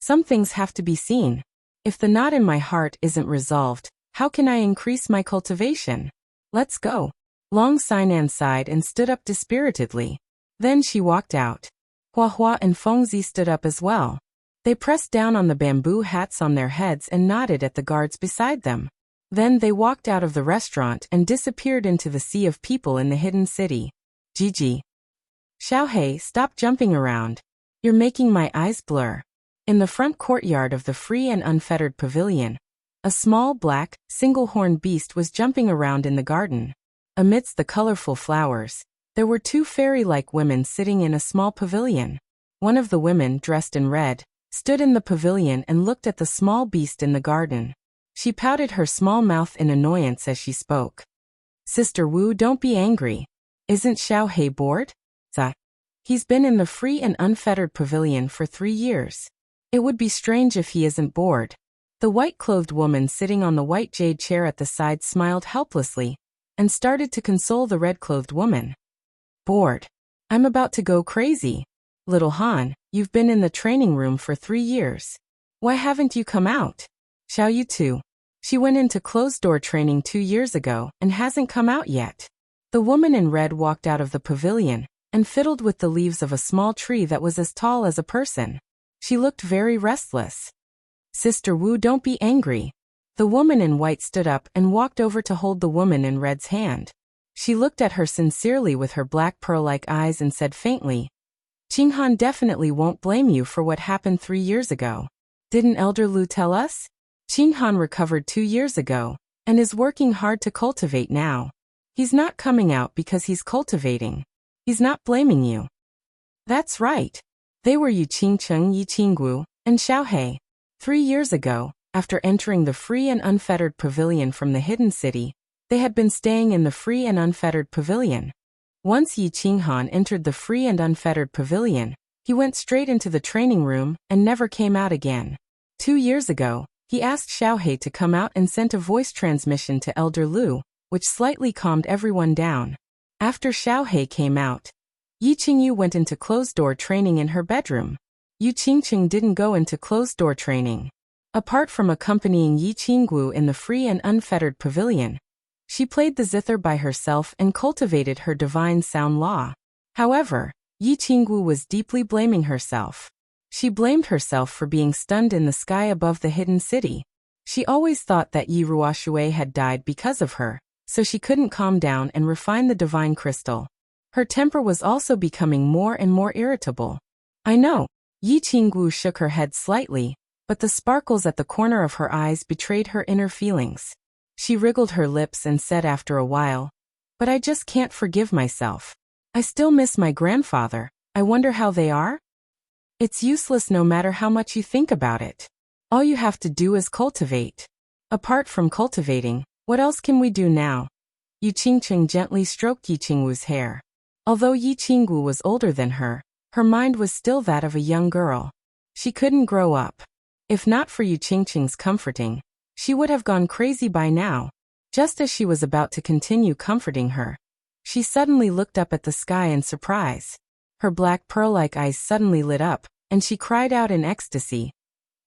Some things have to be seen. If the knot in my heart isn't resolved, how can I increase my cultivation? Let's go. Long Sainan sighed and stood up dispiritedly. Then she walked out. Hua Hua and Fengzi stood up as well. They pressed down on the bamboo hats on their heads and nodded at the guards beside them. Then they walked out of the restaurant and disappeared into the sea of people in the Hidden City. Gigi. Xiaohei, stop jumping around. You're making my eyes blur. In the front courtyard of the free and unfettered pavilion, a small black, single-horned beast was jumping around in the garden. Amidst the colorful flowers, There were two fairy-like women sitting in a small pavilion. One of the women, dressed in red, stood in the pavilion and looked at the small beast in the garden. She pouted her small mouth in annoyance as she spoke. Sister Wu, don't be angry. Isn't Xiaohei bored? He's been in the free and unfettered pavilion for 3 years. It would be strange if he isn't bored. The white-clothed woman sitting on the white jade chair at the side smiled helplessly and started to console the red-clothed woman. Bored? I'm about to go crazy. Little Han, you've been in the training room for 3 years. Why haven't you come out? Xiao Yu too. She went into closed-door training 2 years ago and hasn't come out yet. The woman in red walked out of the pavilion and fiddled with the leaves of a small tree that was as tall as a person. She looked very restless. Sister Wu, don't be angry. The woman in white stood up and walked over to hold the woman in red's hand. She looked at her sincerely with her black pearl-like eyes and said faintly, Qinghan definitely won't blame you for what happened 3 years ago. Didn't Elder Lu tell us? Qinghan recovered 2 years ago and is working hard to cultivate now. He's not coming out because he's cultivating. He's not blaming you. That's right. They were Yu Qingcheng, Yi Qinggu, and Xiaohei. 3 years ago, after entering the free and unfettered pavilion from the hidden city, they had been staying in the free and unfettered pavilion. Once Yi Qinghan entered the free and unfettered pavilion, he went straight into the training room and never came out again. 2 years ago, he asked Xiaohei to come out and sent a voice transmission to Elder Lu, which slightly calmed everyone down. After Xiaohei came out, Yi Qingyu went into closed-door training in her bedroom. Yu Qingqing didn't go into closed-door training. Apart from accompanying Yi Qinggu in the free and unfettered pavilion, she played the zither by herself and cultivated her divine sound law. However, Yi Qinggu was deeply blaming herself. She blamed herself for being stunned in the sky above the hidden city. She always thought that Yi Ruoshui had died because of her, so she couldn't calm down and refine the divine crystal. Her temper was also becoming more and more irritable. I know. Yi Qinggu shook her head slightly, but the sparkles at the corner of her eyes betrayed her inner feelings. She wriggled her lips and said after a while, but I just can't forgive myself. I still miss my grandfather. I wonder how they are? It's useless no matter how much you think about it. All you have to do is cultivate. Apart from cultivating, what else can we do now? Yu Qingqing gently stroked Yi Qinggu's hair. Although Yi Qinggu was older than her mind was still that of a young girl. She couldn't grow up. If not for Yu Qingqing's comforting, she would have gone crazy by now. Just as she was about to continue comforting her, she suddenly looked up at the sky in surprise. Her black pearl-like eyes suddenly lit up, and she cried out in ecstasy.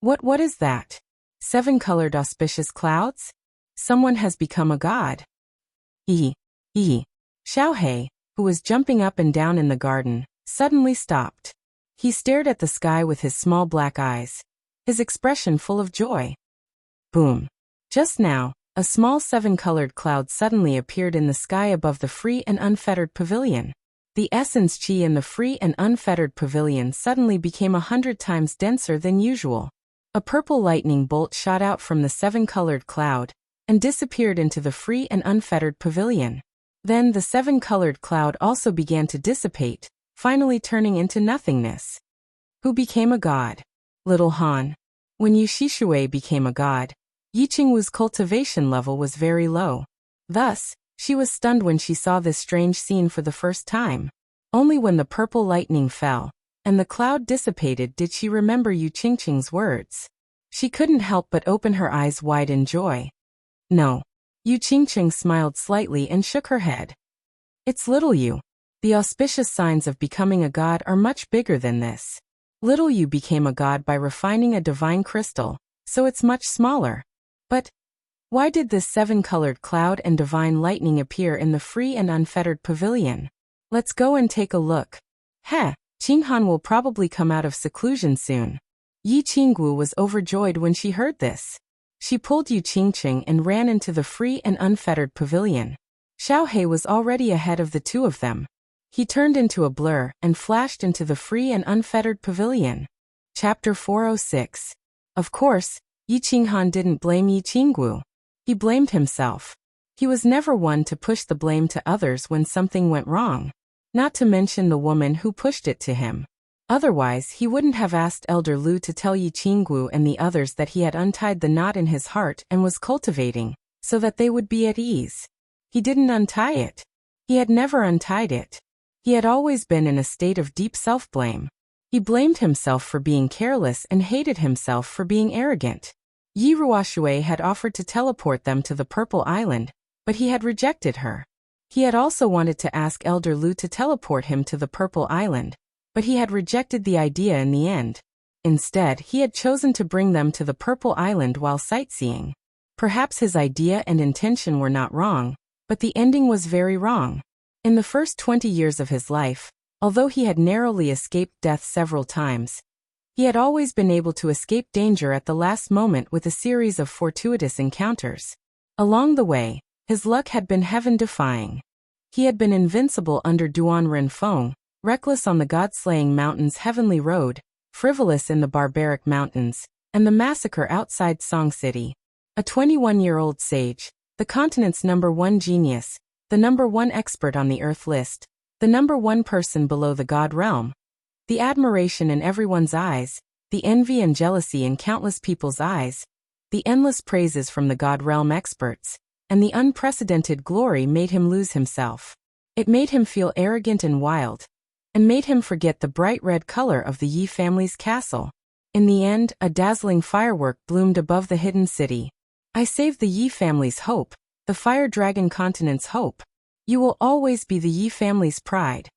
What is that? 7-colored auspicious clouds? Someone has become a god. Xiaohei, who was jumping up and down in the garden, suddenly stopped. He stared at the sky with his small black eyes, his expression full of joy. Boom. Just now, a small 7-colored cloud suddenly appeared in the sky above the free and unfettered pavilion. The essence chi in the free and unfettered pavilion suddenly became 100 times denser than usual. A purple lightning bolt shot out from the 7-colored cloud and disappeared into the free and unfettered pavilion. Then the 7-colored cloud also began to dissipate, finally turning into nothingness. Who became a god? Little Han. When Yu Shishui became a god, Yi Qingwu's cultivation level was very low. Thus, she was stunned when she saw this strange scene for the first time. Only when the purple lightning fell and the cloud dissipated did she remember Yu Qingqing's words. She couldn't help but open her eyes wide in joy. No. Yu Qingqing smiled slightly and shook her head. It's little Yu. The auspicious signs of becoming a god are much bigger than this. Little Yu became a god by refining a divine crystal, so it's much smaller. But why did this 7-colored cloud and divine lightning appear in the free and unfettered pavilion? Let's go and take a look. Qinghan will probably come out of seclusion soon. Yi Qinggu was overjoyed when she heard this. She pulled Yu Qingqing and ran into the free and unfettered pavilion. Xiaohei was already ahead of the two of them. He turned into a blur and flashed into the free and unfettered pavilion. Chapter 406. Of course, Yi Qinghan didn't blame Yi Qinggu. He blamed himself. He was never one to push the blame to others when something went wrong. not to mention the woman who pushed it to him. Otherwise, he wouldn't have asked Elder Lu to tell Yi Qinggu and the others that he had untied the knot in his heart and was cultivating, so that they would be at ease. He didn't untie it. He had never untied it. He had always been in a state of deep self-blame. He blamed himself for being careless and hated himself for being arrogant. Yi Ruoshui had offered to teleport them to the Purple Island, but he had rejected her. He had also wanted to ask Elder Lu to teleport him to the Purple Island, but he had rejected the idea in the end. Instead, he had chosen to bring them to the Purple Island while sightseeing. Perhaps his idea and intention were not wrong, but the ending was very wrong. In the first 20 years of his life, although he had narrowly escaped death several times, he had always been able to escape danger at the last moment with a series of fortuitous encounters. Along the way, his luck had been heaven-defying. He had been invincible under Duan Renfeng, reckless on the God-slaying mountains Heavenly Road, frivolous in the barbaric mountains, and the massacre outside Song City. A 21-year-old sage, the continent's #1 genius, the #1 expert on the Earth list, the #1 person below the God realm. The admiration in everyone's eyes, the envy and jealousy in countless people's eyes, the endless praises from the God realm experts, and the unprecedented glory made him lose himself. It made him feel arrogant and wild, and made him forget the bright red color of the Yi family's castle. In the end, a dazzling firework bloomed above the hidden city. I saved the Yi family's hope, the Fire Dragon Continent's hope. You will always be the Yi family's pride.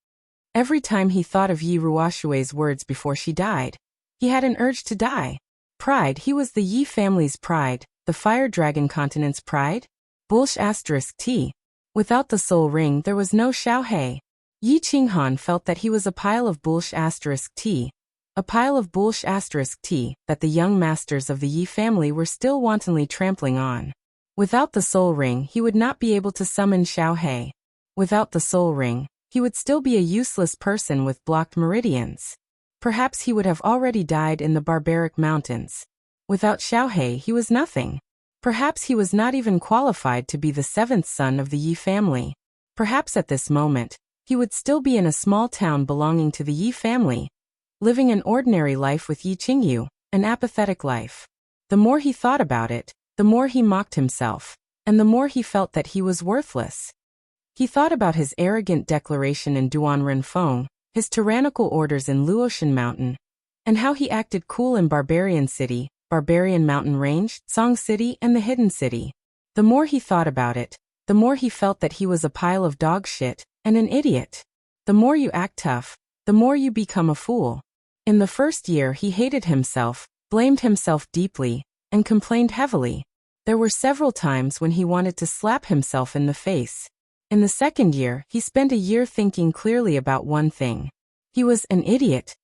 Every time he thought of Yi Ruoshui's words before she died, he had an urge to die. Pride, he was the Yi family's pride, the Fire Dragon Continent's pride? T. Without the soul ring there was no Xiaohei. Yi Qinghan felt that he was a pile of T. A pile of T that the young masters of the Yi family were still wantonly trampling on. Without the soul ring he would not be able to summon Xiaohei. Without the soul ring, he would still be a useless person with blocked meridians. Perhaps he would have already died in the barbaric mountains. Without Xiaohei he was nothing. Perhaps he was not even qualified to be the 7th son of the Yi family. Perhaps at this moment, he would still be in a small town belonging to the Yi family, living an ordinary life with Yi Qingyu, an apathetic life. The more he thought about it, the more he mocked himself, and the more he felt that he was worthless. He thought about his arrogant declaration in Duan Renfeng, his tyrannical orders in Luotian Mountain, and how he acted cool in Barbarian City, Barbarian Mountain Range, Song City, and the Hidden City. The more he thought about it, the more he felt that he was a pile of dog shit and an idiot. The more you act tough, the more you become a fool. In the first year he hated himself, blamed himself deeply, and complained heavily. There were several times when he wanted to slap himself in the face. In the second year, he spent a year thinking clearly about one thing. He was an idiot,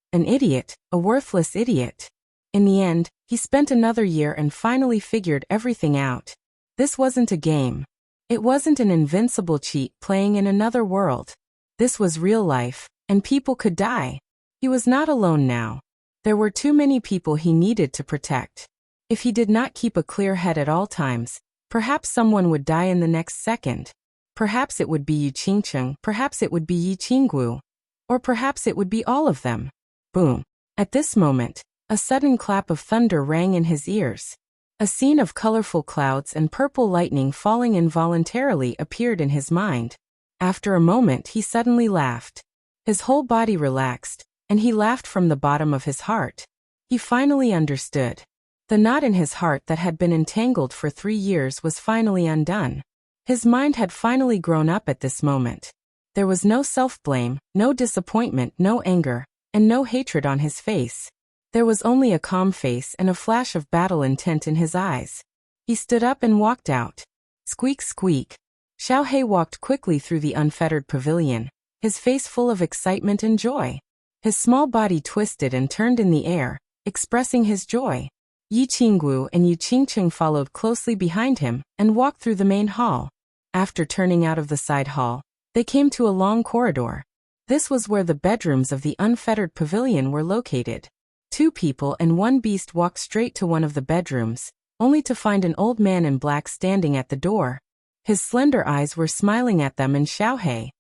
a worthless idiot. In the end, he spent another year and finally figured everything out. This wasn't a game. It wasn't an invincible cheat playing in another world. This was real life, and people could die. He was not alone now. There were too many people he needed to protect. If he did not keep a clear head at all times, perhaps someone would die in the next second. Perhaps it would be Yu Qingcheng, perhaps it would be Yi Qinggu, or perhaps it would be all of them. Boom. At this moment, a sudden clap of thunder rang in his ears. A scene of colorful clouds and purple lightning falling involuntarily appeared in his mind. After a moment he suddenly laughed. His whole body relaxed, and he laughed from the bottom of his heart. He finally understood. The knot in his heart that had been entangled for 3 years was finally undone. His mind had finally grown up at this moment. There was no self-blame, no disappointment, no anger, and no hatred on his face. There was only a calm face and a flash of battle intent in his eyes. He stood up and walked out. Squeak, squeak. Xiaohei walked quickly through the unfettered pavilion, his face full of excitement and joy. His small body twisted and turned in the air, expressing his joy. Yi Qinggu and Yu Qingcheng followed closely behind him and walked through the main hall. After turning out of the side hall, they came to a long corridor. This was where the bedrooms of the unfettered pavilion were located. 2 people and 1 beast walked straight to one of the bedrooms, only to find an old man in black standing at the door. His slender eyes were smiling at them and Xiaohei.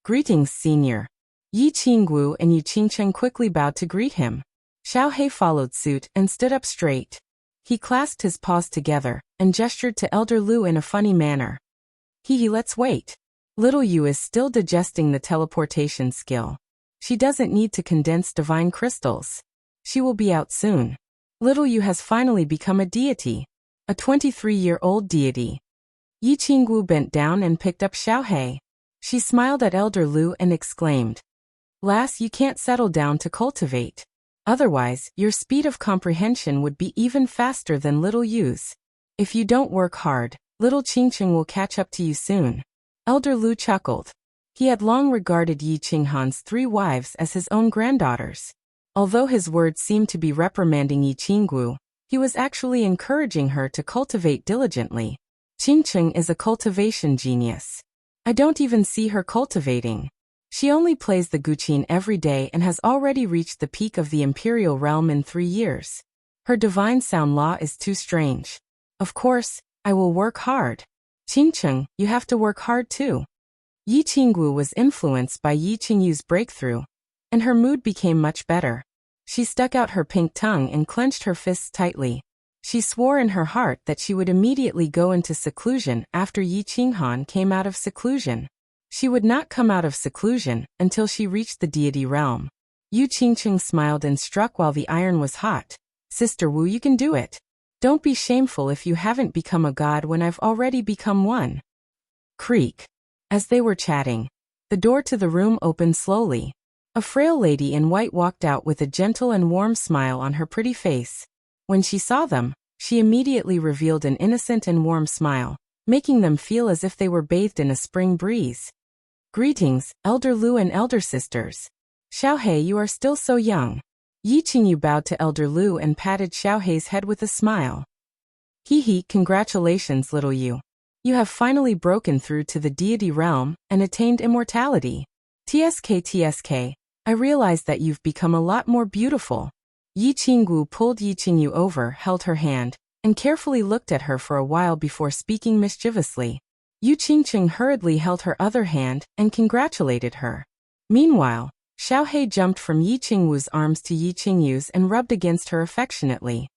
"Greetings, senior," Yi Qinggu and Yu Qingcheng quickly bowed to greet him. Xiaohei followed suit and stood up straight. He clasped his paws together and gestured to Elder Lu in a funny manner. Let's wait. Little Yu is still digesting the teleportation skill. She doesn't need to condense divine crystals. She will be out soon. Little Yu has finally become a deity. A 23-year-old deity. Yi Qinggu bent down and picked up Xiaohei. She smiled at Elder Lu and exclaimed, "Lass, you can't settle down to cultivate. Otherwise, your speed of comprehension would be even faster than little Yu's. If you don't work hard, little Qingcheng will catch up to you soon." Elder Lu chuckled. He had long regarded Yi Qinghan's 3 wives as his own granddaughters. Although his words seemed to be reprimanding Yi Qinggu, he was actually encouraging her to cultivate diligently. Qingcheng is a cultivation genius. I don't even see her cultivating. She only plays the guqin every day and has already reached the peak of the imperial realm in 3 years. Her divine sound law is too strange. Of course, I will work hard. Qingcheng, you have to work hard too. Yi Qinggu was influenced by Yi Qingyu's breakthrough, and her mood became much better. She stuck out her pink tongue and clenched her fists tightly. She swore in her heart that she would immediately go into seclusion after Yi Qinghan came out of seclusion. She would not come out of seclusion until she reached the deity realm. Yu Qingcheng smiled and struck while the iron was hot. "Sister Wu, you can do it. Don't be shameful if you haven't become a god when I've already become one." Creak. As they were chatting, the door to the room opened slowly. A frail lady in white walked out with a gentle and warm smile on her pretty face. When she saw them, she immediately revealed an innocent and warm smile, making them feel as if they were bathed in a spring breeze. "Greetings, Elder Lu and Elder Sisters. Xiaohei, you are still so young." Yi Qingyu bowed to Elder Lu and patted Xiaohei's head with a smile. Congratulations, little Yu. You have finally broken through to the deity realm and attained immortality. TSK, I realize that you've become a lot more beautiful." Yi Qinggu pulled Yi Qingyu over, held her hand, and carefully looked at her for a while before speaking mischievously. Yu Qingcheng hurriedly held her other hand and congratulated her. Meanwhile, Xiaohei jumped from Yi Qingwu's arms to Yi Qingyu's and rubbed against her affectionately.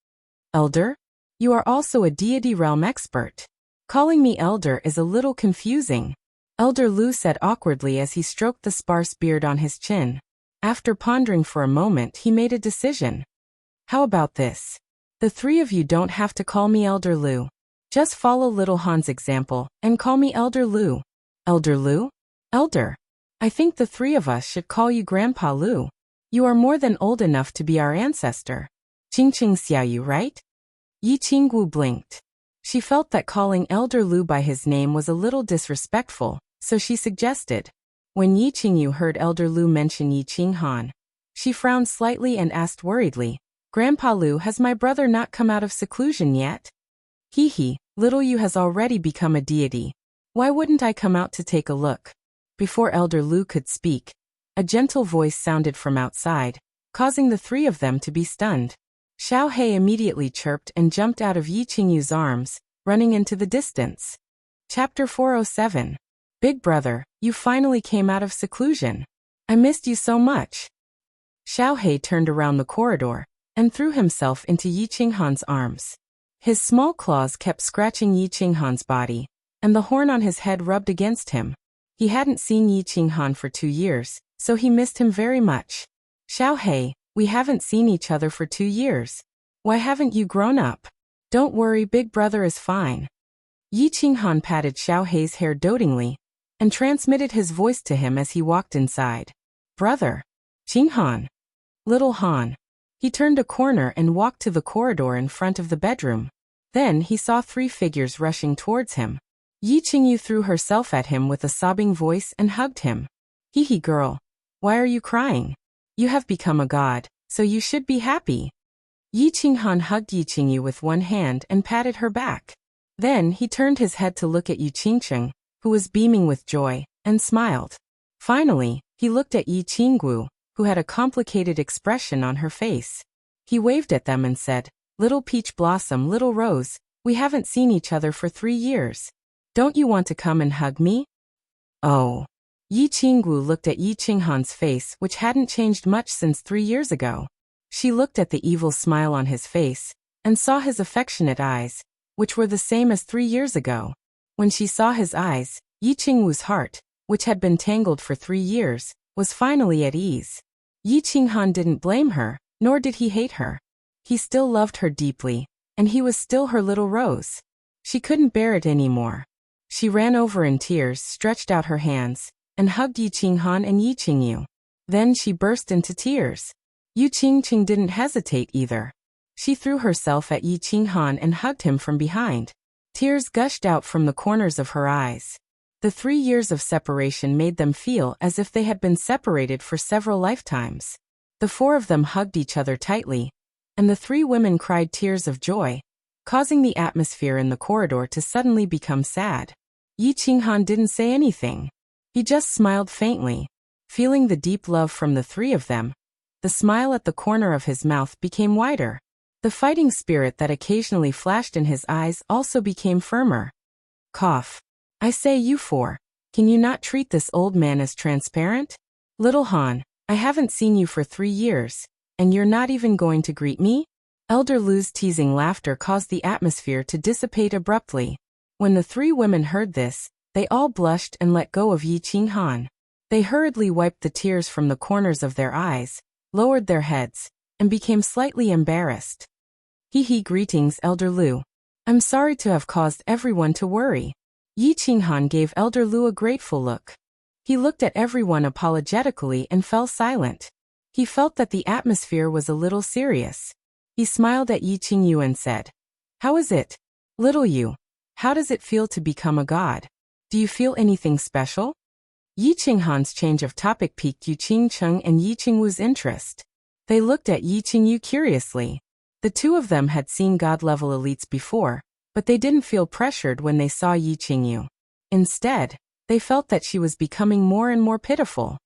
"Elder? You are also a deity realm expert. Calling me elder is a little confusing," Elder Lu said awkwardly as he stroked the sparse beard on his chin. After pondering for a moment, he made a decision. "How about this? The 3 of you don't have to call me Elder Lu. Just follow little Han's example and call me Elder Lu." "Elder Lu? Elder? I think the 3 of us should call you Grandpa Lu. You are more than old enough to be our ancestor. Qingcheng Xiaoyu, right?" Yi Qinggu blinked. She felt that calling Elder Lu by his name was a little disrespectful, so she suggested. When Yi Qingyu heard Elder Lu mention Yi Qinghan, she frowned slightly and asked worriedly, "Grandpa Lu, has my brother not come out of seclusion yet?" Little Yu has already become a deity. Why wouldn't I come out to take a look?" Before Elder Lu could speak, a gentle voice sounded from outside, causing the 3 of them to be stunned. Xiaohei immediately chirped and jumped out of Yi Qingyu's arms, running into the distance. Chapter 407. "Big brother, you finally came out of seclusion. I missed you so much." Xiaohei turned around the corridor and threw himself into Yi Qinghan's arms. His small claws kept scratching Yi Qinghan's body, and the horn on his head rubbed against him. He hadn't seen Yi Qinghan for 2 years, so he missed him very much. "Xiaohei, we haven't seen each other for 2 years. Why haven't you grown up?" "Don't worry, big brother is fine." Yi Qinghan patted Xiaohei's hair dotingly and transmitted his voice to him as he walked inside. "Brother. Qinghan. Little Han." He turned a corner and walked to the corridor in front of the bedroom. Then he saw 3 figures rushing towards him. Yi Qingyu threw herself at him with a sobbing voice and hugged him. Girl. Why are you crying? You have become a god, so you should be happy." Yi Qinghan hugged Yi Qingyu with one hand and patted her back. Then he turned his head to look at Yu Qingcheng, who was beaming with joy, and smiled. Finally, he looked at Yi Qinggu, who had a complicated expression on her face. He waved at them and said, "Little peach blossom, little rose, we haven't seen each other for 3 years. Don't you want to come and hug me?" "Oh." Yi Qingwu looked at Yi Qinghan's face, which hadn't changed much since 3 years ago. She looked at the evil smile on his face, and saw his affectionate eyes, which were the same as 3 years ago. When she saw his eyes, Yi Qingwu's heart, which had been tangled for 3 years, was finally at ease. Yi Qinghan didn't blame her, nor did he hate her. He still loved her deeply, and he was still her little rose. She couldn't bear it anymore. She ran over in tears, stretched out her hands, and hugged Yi Qinghan and Yi Qingyu. Then she burst into tears. Yu Qingqing didn't hesitate either. She threw herself at Yi Qinghan and hugged him from behind. Tears gushed out from the corners of her eyes. The 3 years of separation made them feel as if they had been separated for several lifetimes. The 4 of them hugged each other tightly, and the 3 women cried tears of joy, causing the atmosphere in the corridor to suddenly become sad. Yi Qinghan didn't say anything. He just smiled faintly. Feeling the deep love from the 3 of them, the smile at the corner of his mouth became wider. The fighting spirit that occasionally flashed in his eyes also became firmer. Cough. I say, you 4, can you not treat this old man as transparent? Little Han, I haven't seen you for 3 years, and you're not even going to greet me? Elder Lu's teasing laughter caused the atmosphere to dissipate abruptly. When the 3 women heard this, they all blushed and let go of Yi Qinghan. They hurriedly wiped the tears from the corners of their eyes, lowered their heads, and became slightly embarrassed. Hee, greetings, Elder Lu. I'm sorry to have caused everyone to worry. Yi Qinghan gave Elder Lu a grateful look. He looked at everyone apologetically and fell silent. He felt that the atmosphere was a little serious. He smiled at Yi Qingyu and said, "How is it, little Yu? How does it feel to become a god? Do you feel anything special?" Yi Qinghan's change of topic piqued Yu Qingcheng and Yi Qingwu's interest. They looked at Yi Qingyu curiously. The 2 of them had seen god-level elites before, but they didn't feel pressured when they saw Yi Qingyu. Instead, they felt that she was becoming more and more pitiful.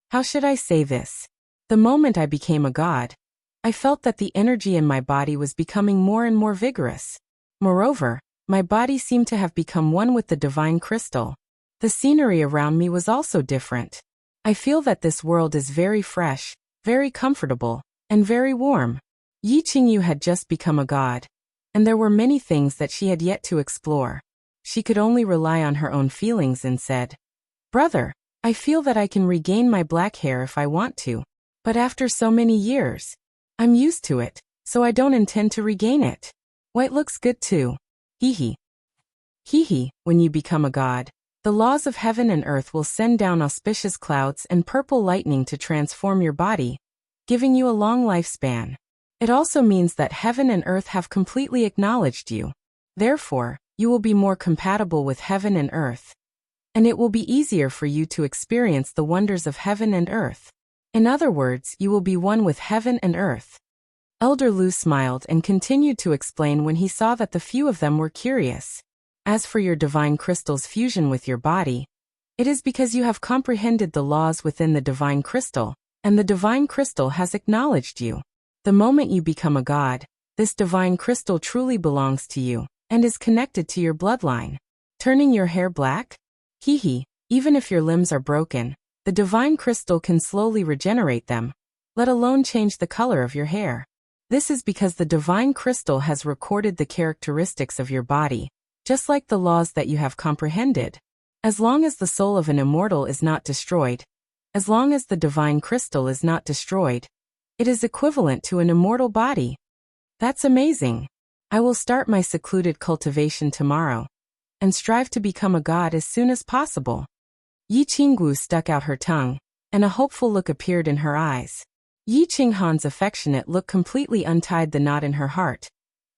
How should I say this? The moment I became a god, I felt that the energy in my body was becoming more and more vigorous. Moreover, my body seemed to have become one with the divine crystal. The scenery around me was also different. I feel that this world is very fresh, very comfortable, and very warm. Yi Qingyu had just become a god, and there were many things that she had yet to explore. She could only rely on her own feelings and said, "Brother, I feel that I can regain my black hair if I want to, but after so many years, I'm used to it, so I don't intend to regain it. White looks good too. Hee hee, when you become a god, the laws of heaven and earth will send down auspicious clouds and purple lightning to transform your body, giving you a long lifespan. It also means that heaven and earth have completely acknowledged you. Therefore, you will be more compatible with heaven and earth, and it will be easier for you to experience the wonders of heaven and earth. In other words, you will be one with heaven and earth." Elder Lu smiled and continued to explain when he saw that the few of them were curious. "As for your divine crystal's fusion with your body, it is because you have comprehended the laws within the divine crystal, and the divine crystal has acknowledged you. The moment you become a god, this divine crystal truly belongs to you, and is connected to your bloodline. Turning your hair black? Hee, even if your limbs are broken, the divine crystal can slowly regenerate them, let alone change the color of your hair. This is because the divine crystal has recorded the characteristics of your body, just like the laws that you have comprehended. As long as the soul of an immortal is not destroyed, as long as the divine crystal is not destroyed, it is equivalent to an immortal body. That's amazing. I will start my secluded cultivation tomorrow, and strive to become a god as soon as possible." Yi Qingwu stuck out her tongue, and a hopeful look appeared in her eyes. Yi Qinghan's affectionate look completely untied the knot in her heart,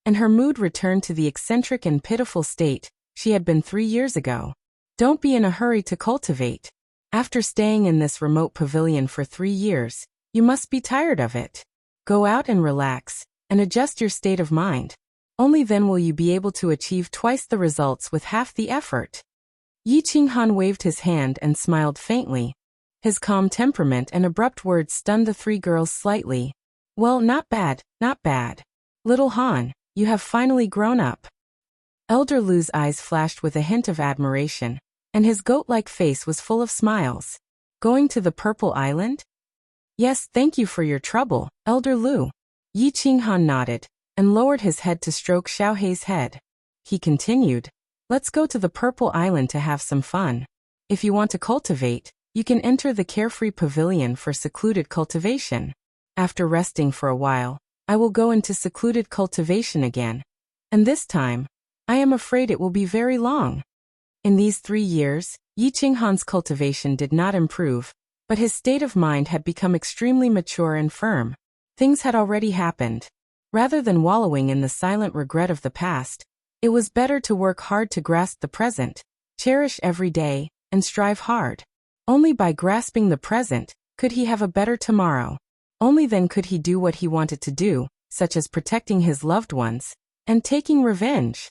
and her mood returned to the eccentric and pitiful state she had been 3 years ago. Don't be in a hurry to cultivate. After staying in this remote pavilion for 3 years, you must be tired of it. Go out and relax, and adjust your state of mind. Only then will you be able to achieve twice the results with half the effort." Yi Qinghan waved his hand and smiled faintly. His calm temperament and abrupt words stunned the 3 girls slightly. "Well, not bad, not bad. Little Han, you have finally grown up." Elder Lu's eyes flashed with a hint of admiration, and his goat-like face was full of smiles. Going to the Purple Island? Yes, thank you for your trouble, Elder Lu. Yi Qinghan nodded, and lowered his head to stroke Xiaohei's head. He continued, let's go to the Purple Island to have some fun. If you want to cultivate, you can enter the carefree pavilion for secluded cultivation. After resting for a while, I will go into secluded cultivation again. And this time, I am afraid it will be very long. In these 3 years, Yi Qinghan's cultivation did not improve, but his state of mind had become extremely mature and firm. Things had already happened. Rather than wallowing in the silent regret of the past, it was better to work hard to grasp the present, cherish every day, and strive hard. Only by grasping the present could he have a better tomorrow. Only then could he do what he wanted to do, such as protecting his loved ones and taking revenge.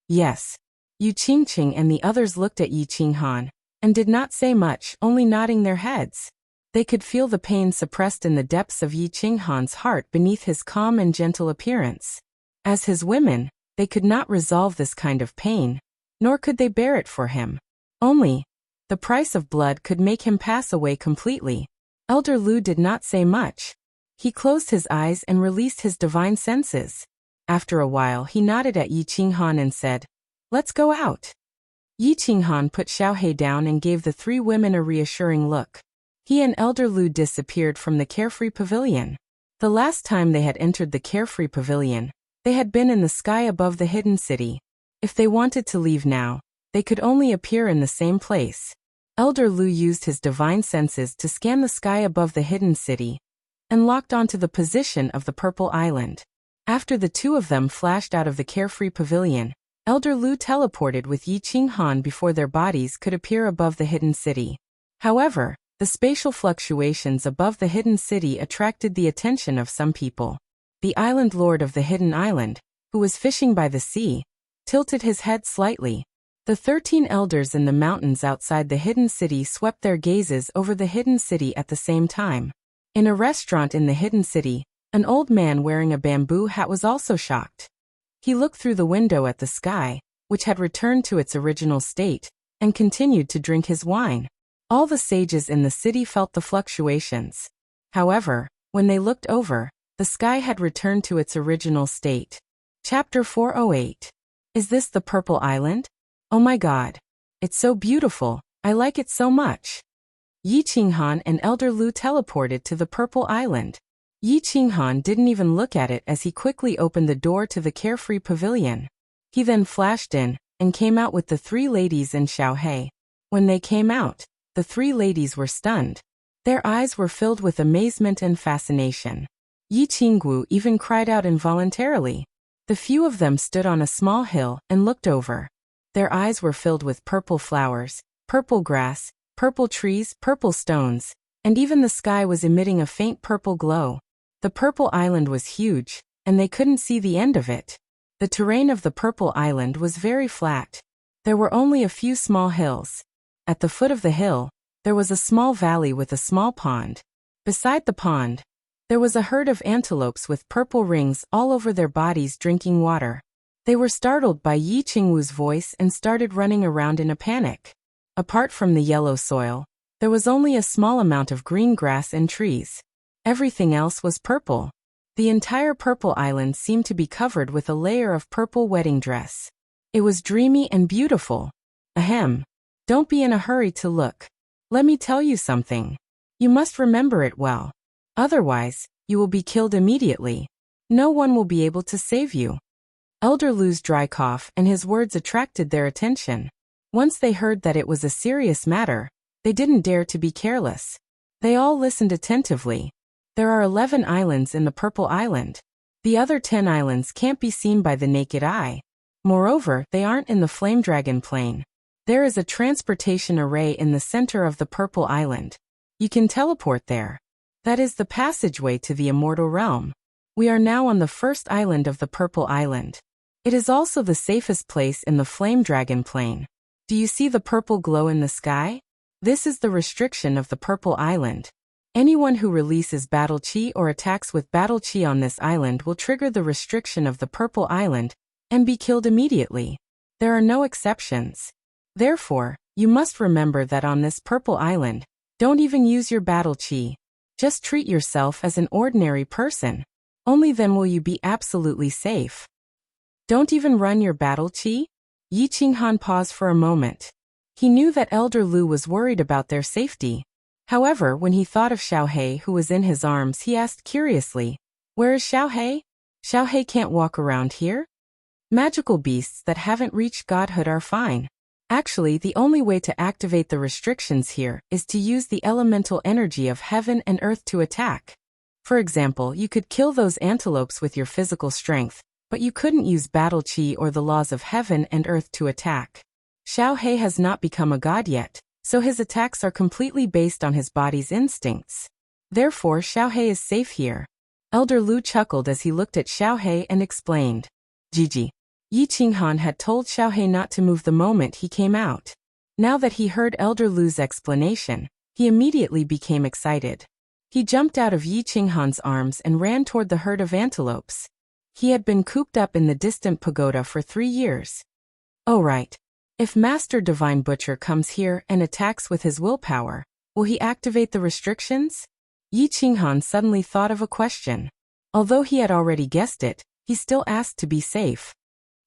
Yes. Yu Qingqing and the others looked at Yi Qinghan and did not say much, only nodding their heads. They could feel the pain suppressed in the depths of Yi Qinghan's heart beneath his calm and gentle appearance. As his women, they could not resolve this kind of pain, nor could they bear it for him. Only the price of blood could make him pass away completely. Elder Lu did not say much. He closed his eyes and released his divine senses. After a while he nodded at Yi Qinghan and said, let's go out. Yi Qinghan put Xiaohei down and gave the 3 women a reassuring look. He and Elder Lu disappeared from the carefree pavilion. The last time they had entered the carefree pavilion, they had been in the sky above the hidden city. If they wanted to leave now, they could only appear in the same place. Elder Lu used his divine senses to scan the sky above the hidden city and locked onto the position of the Purple Island. After the 2 of them flashed out of the carefree pavilion, Elder Lu teleported with Yi Qinghan before their bodies could appear above the hidden city. However, the spatial fluctuations above the hidden city attracted the attention of some people. The island lord of the hidden island, who was fishing by the sea, tilted his head slightly. The 13 elders in the mountains outside the hidden city swept their gazes over the hidden city at the same time. In a restaurant in the hidden city, an old man wearing a bamboo hat was also shocked. He looked through the window at the sky, which had returned to its original state, and continued to drink his wine. All the sages in the city felt the fluctuations. However, when they looked over, the sky had returned to its original state. Chapter 408. Is this the Purple Island? Oh my God. It's so beautiful, I like it so much. Yi Qinghan and Elder Lu teleported to the Purple Island. Yi Qinghan didn't even look at it as he quickly opened the door to the carefree pavilion. He then flashed in and came out with the 3 ladies and Xiaohei. When they came out, the 3 ladies were stunned. Their eyes were filled with amazement and fascination. Yi Qinggu even cried out involuntarily. The few of them stood on a small hill and looked over. Their eyes were filled with purple flowers, purple grass, purple trees, purple stones, and even the sky was emitting a faint purple glow. The Purple Island was huge, and they couldn't see the end of it. The terrain of the Purple Island was very flat. There were only a few small hills. At the foot of the hill, there was a small valley with a small pond. Beside the pond, there was a herd of antelopes with purple rings all over their bodies drinking water. They were startled by Yi Qingwu's voice and started running around in a panic. Apart from the yellow soil, there was only a small amount of green grass and trees. Everything else was purple. The entire Purple Island seemed to be covered with a layer of purple wedding dress. It was dreamy and beautiful. Ahem. Don't be in a hurry to look. Let me tell you something. You must remember it well. Otherwise, you will be killed immediately. No one will be able to save you. Elder Lu's dry cough and his words attracted their attention. Once they heard that it was a serious matter, they didn't dare to be careless. They all listened attentively. There are 11 islands in the Purple Island. The other 10 islands can't be seen by the naked eye. Moreover, they aren't in the Flame Dragon Plain. There is a transportation array in the center of the Purple Island. You can teleport there. That is the passageway to the Immortal Realm. We are now on the first island of the Purple Island. It is also the safest place in the Flame Dragon Plain. Do you see the purple glow in the sky? This is the restriction of the Purple Island. Anyone who releases battle chi or attacks with battle chi on this island will trigger the restriction of the Purple Island and be killed immediately. There are no exceptions. Therefore, You must remember that on this purple island, don't even use your battle chi. Just treat yourself as an ordinary person. Only then will you be absolutely safe. Don't even run your battle chi? Yi Qinghan paused for a moment. He knew that Elder Lu was worried about their safety. However, when he thought of Xiaohei who was in his arms, he asked curiously, "Where is Xiaohei? Xiaohei can't walk around here?" Magical beasts that haven't reached godhood are fine. Actually, the only way to activate the restrictions here is to use the elemental energy of heaven and earth to attack. For example, you could kill those antelopes with your physical strength, but you couldn't use battle chi or the laws of heaven and earth to attack. Xiaohei has not become a god yet, so his attacks are completely based on his body's instincts. Therefore, Xiaohei is safe here. Elder Lu chuckled as he looked at Xiaohei and explained. Gigi. Yi Qinghan had told Xiaohei not to move the moment he came out. Now that he heard Elder Lu's explanation, he immediately became excited. He jumped out of Yi Qinghan's arms and ran toward the herd of antelopes. He had been cooped up in the distant pagoda for 3 years. Oh right. If Master Divine Butcher comes here and attacks with his willpower, will he activate the restrictions? Yi Qinghan suddenly thought of a question. Although he had already guessed it, he still asked to be safe.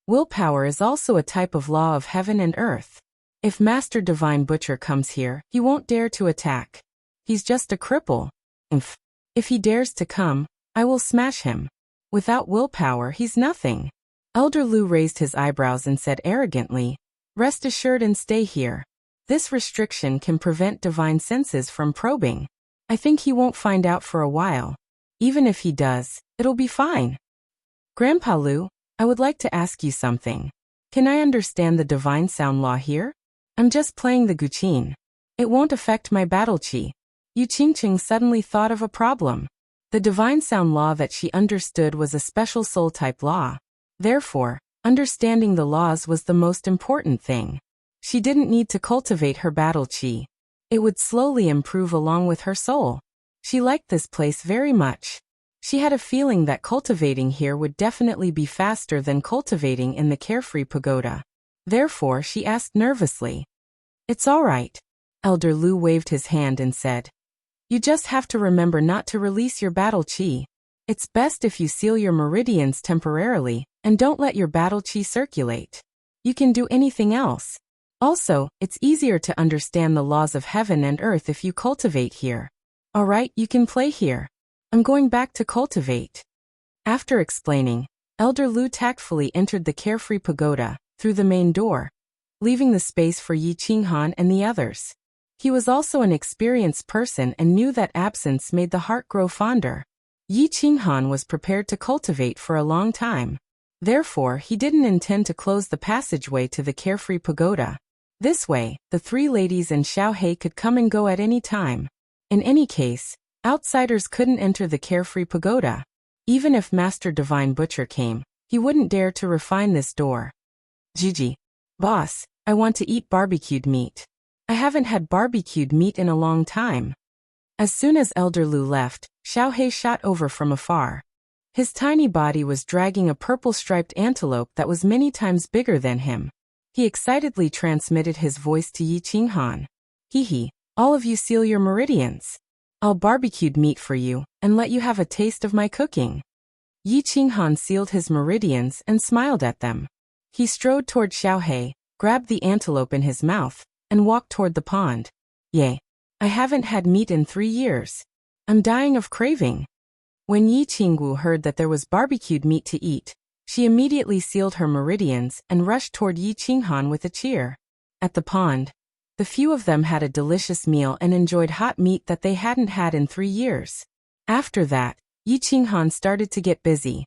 Willpower is also a type of law of heaven and earth. If Master Divine Butcher comes here, he won't dare to attack. He's just a cripple. If he dares to come, I will smash him. Without willpower, he's nothing. Elder Lu raised his eyebrows and said arrogantly, "Rest assured and stay here. This restriction can prevent divine senses from probing. I think he won't find out for a while. Even if he does, it'll be fine." Grandpa Lu, I would like to ask you something. Can I understand the divine sound law here? I'm just playing the guqin. It won't affect my battle chi. Yu Qingqing suddenly thought of a problem. The divine sound law that she understood was a special soul-type law. Therefore, understanding the laws was the most important thing. She didn't need to cultivate her battle chi. It would slowly improve along with her soul. She liked this place very much. She had a feeling that cultivating here would definitely be faster than cultivating in the Carefree Pagoda. Therefore, she asked nervously. "It's all right." Elder Lu waved his hand and said, "You just have to remember not to release your battle chi. It's best if you seal your meridians temporarily, and don't let your battle chi circulate. You can do anything else. Also, it's easier to understand the laws of heaven and earth if you cultivate here. Alright, you can play here. I'm going back to cultivate." After explaining, Elder Lu tactfully entered the Carefree Pagoda, through the main door, leaving the space for Yi Qinghan and the others. He was also an experienced person and knew that absence made the heart grow fonder. Yi Qinghan was prepared to cultivate for a long time. Therefore, he didn't intend to close the passageway to the Carefree Pagoda. This way, the 3 ladies and Xiaohei could come and go at any time. In any case, outsiders couldn't enter the Carefree Pagoda. Even if Master Divine Butcher came, he wouldn't dare to refine this door. Gigi. Boss, I want to eat barbecued meat. I haven't had barbecued meat in a long time. As soon as Elder Lu left, Xiaohei shot over from afar. His tiny body was dragging a purple-striped antelope that was many times bigger than him. He excitedly transmitted his voice to Yi Qinghan. "Hee, all of you seal your meridians. I'll barbecued meat for you, and let you have a taste of my cooking." Yi Qinghan sealed his meridians and smiled at them. He strode toward Xiaohei, grabbed the antelope in his mouth, and walked toward the pond. "Yay. I haven't had meat in 3 years. I'm dying of craving." When Yi Qingwu heard that there was barbecued meat to eat, she immediately sealed her meridians and rushed toward Yi Qinghan with a cheer. At the pond, the few of them had a delicious meal and enjoyed hot meat that they hadn't had in 3 years. After that, Yi Qinghan started to get busy.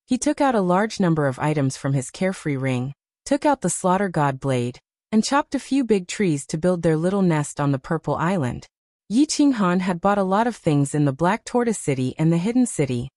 He took out a large number of items from his carefree ring, took out the slaughter god blade, and chopped a few big trees to build their little nest on the Purple Island. Yi Qinghan had bought a lot of things in the Black Tortoise City and the Hidden City.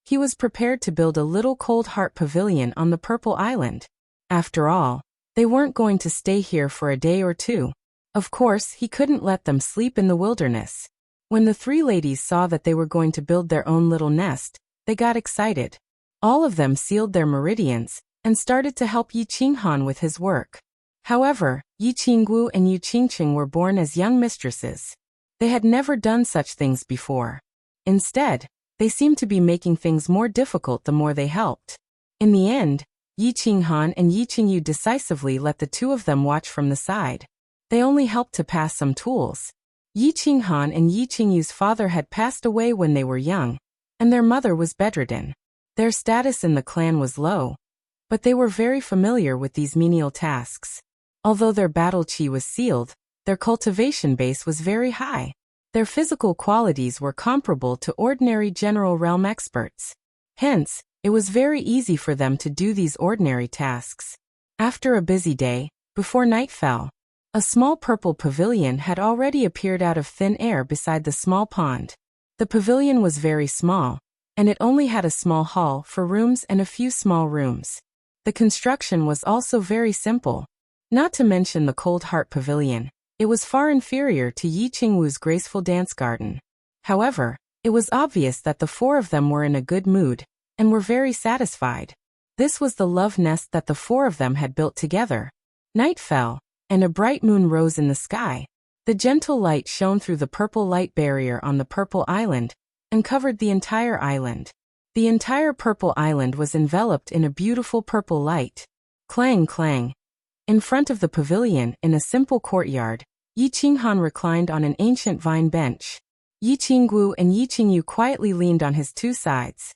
He was prepared to build a little cold heart pavilion on the Purple Island. After all, they weren't going to stay here for a day or two. Of course, he couldn't let them sleep in the wilderness. When the 3 ladies saw that they were going to build their own little nest, they got excited. All of them sealed their meridians and started to help Yi Qinghan with his work. However, Yi Qinggu and Yu Qingqing were born as young mistresses. They had never done such things before. Instead, they seemed to be making things more difficult the more they helped. In the end, Yi Qinghan and Yi Qingyu decisively let the two of them watch from the side. They only helped to pass some tools. Yi Qinghan and Yi Qingyu's father had passed away when they were young, and their mother was bedridden. Their status in the clan was low, but they were very familiar with these menial tasks. Although their battle chi was sealed, their cultivation base was very high. Their physical qualities were comparable to ordinary general realm experts. Hence, it was very easy for them to do these ordinary tasks. After a busy day, before night fell, a small purple pavilion had already appeared out of thin air beside the small pond. The pavilion was very small, and it only had a small hall for rooms and a few small rooms. The construction was also very simple. Not to mention the Cold Heart Pavilion, it was far inferior to Yi Qingwu's graceful dance garden. However, it was obvious that the four of them were in a good mood, and were very satisfied. This was the love nest that the four of them had built together. Night fell, and a bright moon rose in the sky. The gentle light shone through the purple light barrier on the purple island, and covered the entire island. The entire purple island was enveloped in a beautiful purple light. Clang clang. In front of the pavilion, in a simple courtyard, Yi Qinghan reclined on an ancient vine bench. Yi Qinggu and Yi Qingyu quietly leaned on his two sides.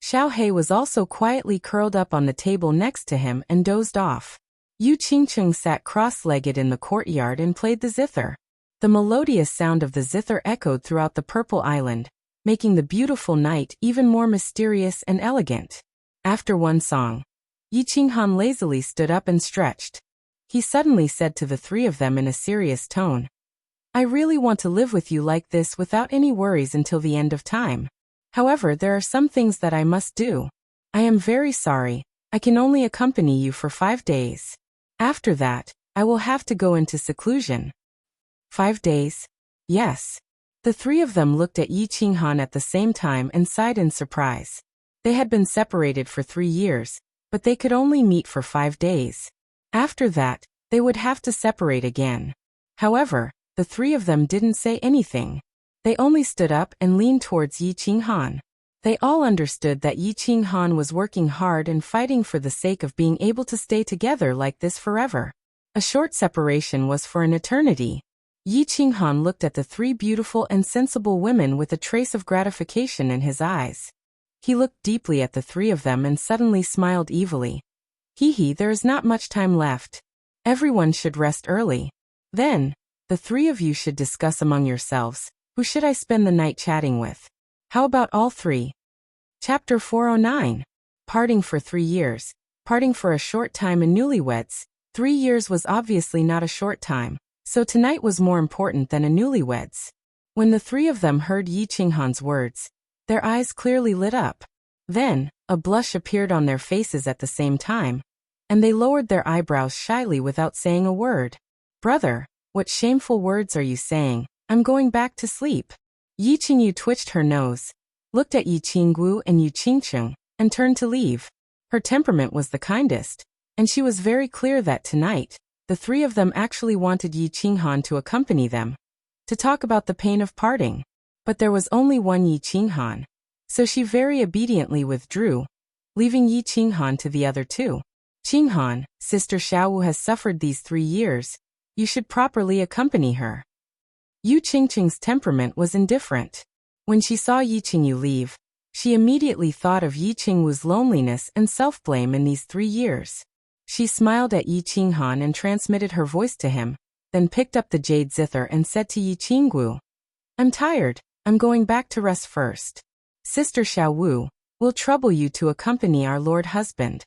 Xiao He was also quietly curled up on the table next to him and dozed off. Yu Qingqing sat cross-legged in the courtyard and played the zither. The melodious sound of the zither echoed throughout the purple island, making the beautiful night even more mysterious and elegant. After one song, Yi Qinghan lazily stood up and stretched. He suddenly said to the three of them in a serious tone, "I really want to live with you like this without any worries until the end of time. However, there are some things that I must do. I am very sorry, I can only accompany you for 5 days. After that, I will have to go into seclusion." 5 days? Yes. The three of them looked at Yi Qinghan at the same time and sighed in surprise. They had been separated for 3 years, but they could only meet for 5 days. After that, they would have to separate again. However, the three of them didn't say anything. They only stood up and leaned towards Yi Qinghan. They all understood that Yi Qinghan was working hard and fighting for the sake of being able to stay together like this forever. A short separation was for an eternity. Yi Qinghan looked at the three beautiful and sensible women with a trace of gratification in his eyes. He looked deeply at the three of them and suddenly smiled evilly. Hee, there is not much time left. Everyone should rest early. Then, the three of you should discuss among yourselves, who should I spend the night chatting with? How about all three? Chapter 409. Parting for 3 years. Parting for a short time in newlyweds. 3 years was obviously not a short time, so tonight was more important than a newlyweds. When the three of them heard Yi Qinghan's words, their eyes clearly lit up. Then, a blush appeared on their faces at the same time, and they lowered their eyebrows shyly without saying a word. "Brother, what shameful words are you saying? I'm going back to sleep." Yi Qingyu twitched her nose, looked at Yi Qinggu and Yu Qingqing, and turned to leave. Her temperament was the kindest, and she was very clear that tonight, the three of them actually wanted Yi Qinghan to accompany them, to talk about the pain of parting. But there was only one Yi Qinghan, so she very obediently withdrew, leaving Yi Qinghan to the other two. "Qinghan, Sister Xiaowu has suffered these 3 years. You should properly accompany her." Yu Qingqing's temperament was indifferent. When she saw Yi Qingyu leave, she immediately thought of Yi Qingwu's loneliness and self-blame in these 3 years. She smiled at Yi Qinghan and transmitted her voice to him, then picked up the jade zither and said to Yi Qinggu, "I'm tired, I'm going back to rest first. Sister Xiaowu, we'll trouble you to accompany our lord husband."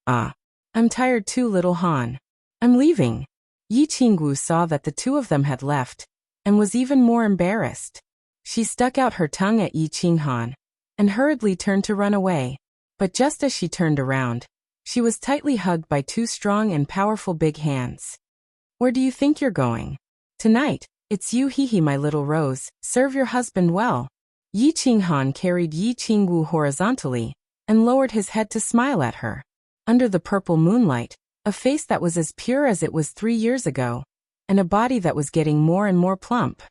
"Ah, I'm tired too, little Han. I'm leaving." Yi Qinggu saw that the two of them had left, and was even more embarrassed. She stuck out her tongue at Yi Qinghan, and hurriedly turned to run away. But just as she turned around, she was tightly hugged by 2 strong and powerful big hands. "Where do you think you're going? Tonight, it's you, hee, my little rose, serve your husband well." Yi Qinghan carried Yi Qinggu horizontally, and lowered his head to smile at her. Under the purple moonlight, a face that was as pure as it was 3 years ago, and a body that was getting more and more plump.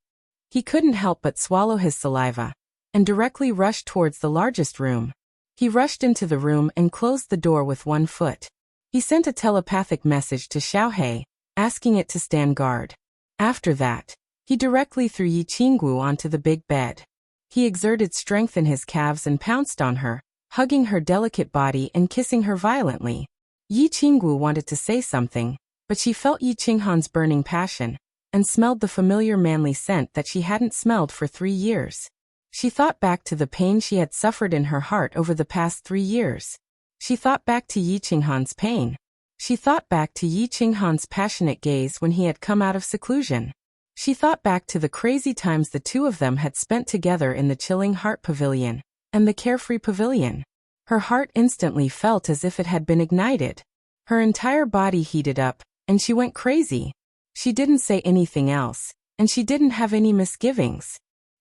He couldn't help but swallow his saliva, and directly rushed towards the largest room. He rushed into the room and closed the door with one foot. He sent a telepathic message to Xiaohei, asking it to stand guard. After that, he directly threw Yi Qinggu onto the big bed. He exerted strength in his calves and pounced on her, hugging her delicate body and kissing her violently. Yi Qinggu wanted to say something, but she felt Yi Qinghan's burning passion, and smelled the familiar manly scent that she hadn't smelled for 3 years. She thought back to the pain she had suffered in her heart over the past 3 years. She thought back to Yi Qinghan's pain. She thought back to Yi Qinghan's passionate gaze when he had come out of seclusion. She thought back to the crazy times the two of them had spent together in the chilling Heart Pavilion and the Carefree Pavilion. Her heart instantly felt as if it had been ignited. Her entire body heated up, and she went crazy. She didn't say anything else, and she didn't have any misgivings.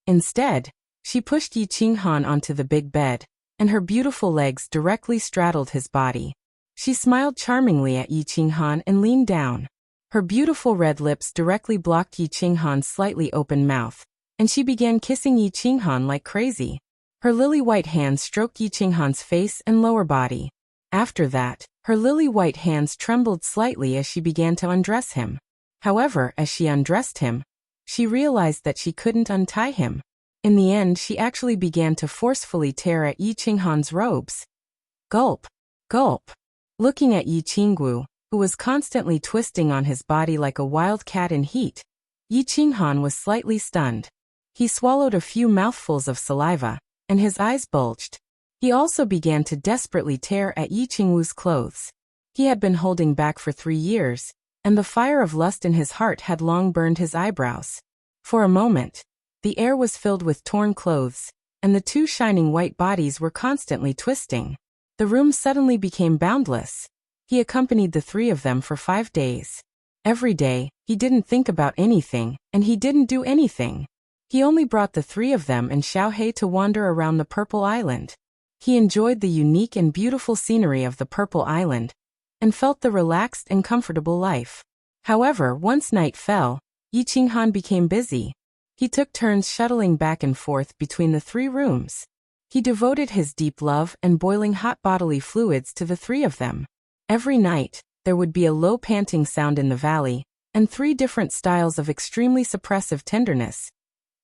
Instead, she pushed Yi Qinghan onto the big bed, and her beautiful legs directly straddled his body. She smiled charmingly at Yi Qinghan and leaned down. Her beautiful red lips directly blocked Yi Qinghan's slightly open mouth, and she began kissing Yi Qinghan like crazy. Her lily-white hands stroked Yi Qinghan's face and lower body. After that, her lily-white hands trembled slightly as she began to undress him. However, as she undressed him, she realized that she couldn't untie him. In the end, she actually began to forcefully tear at Yi Qinghan's robes. Gulp! Gulp! Looking at Yi Qinggu, who was constantly twisting on his body like a wild cat in heat, Yi Qinghan was slightly stunned. He swallowed a few mouthfuls of saliva, and his eyes bulged. He also began to desperately tear at Yi Qinggu's clothes. He had been holding back for 3 years, and the fire of lust in his heart had long burned his eyebrows. For a moment, the air was filled with torn clothes, and the two shining white bodies were constantly twisting. The room suddenly became boundless. He accompanied the 3 of them for 5 days. Every day, he didn't think about anything, and he didn't do anything. He only brought the 3 of them and Xiaohei to wander around the Purple Island. He enjoyed the unique and beautiful scenery of the Purple Island, and felt the relaxed and comfortable life. However, once night fell, Yi Qinghan became busy. He took turns shuttling back and forth between the 3 rooms. He devoted his deep love and boiling hot bodily fluids to the 3 of them. Every night, there would be a low panting sound in the valley, and 3 different styles of extremely suppressive tenderness.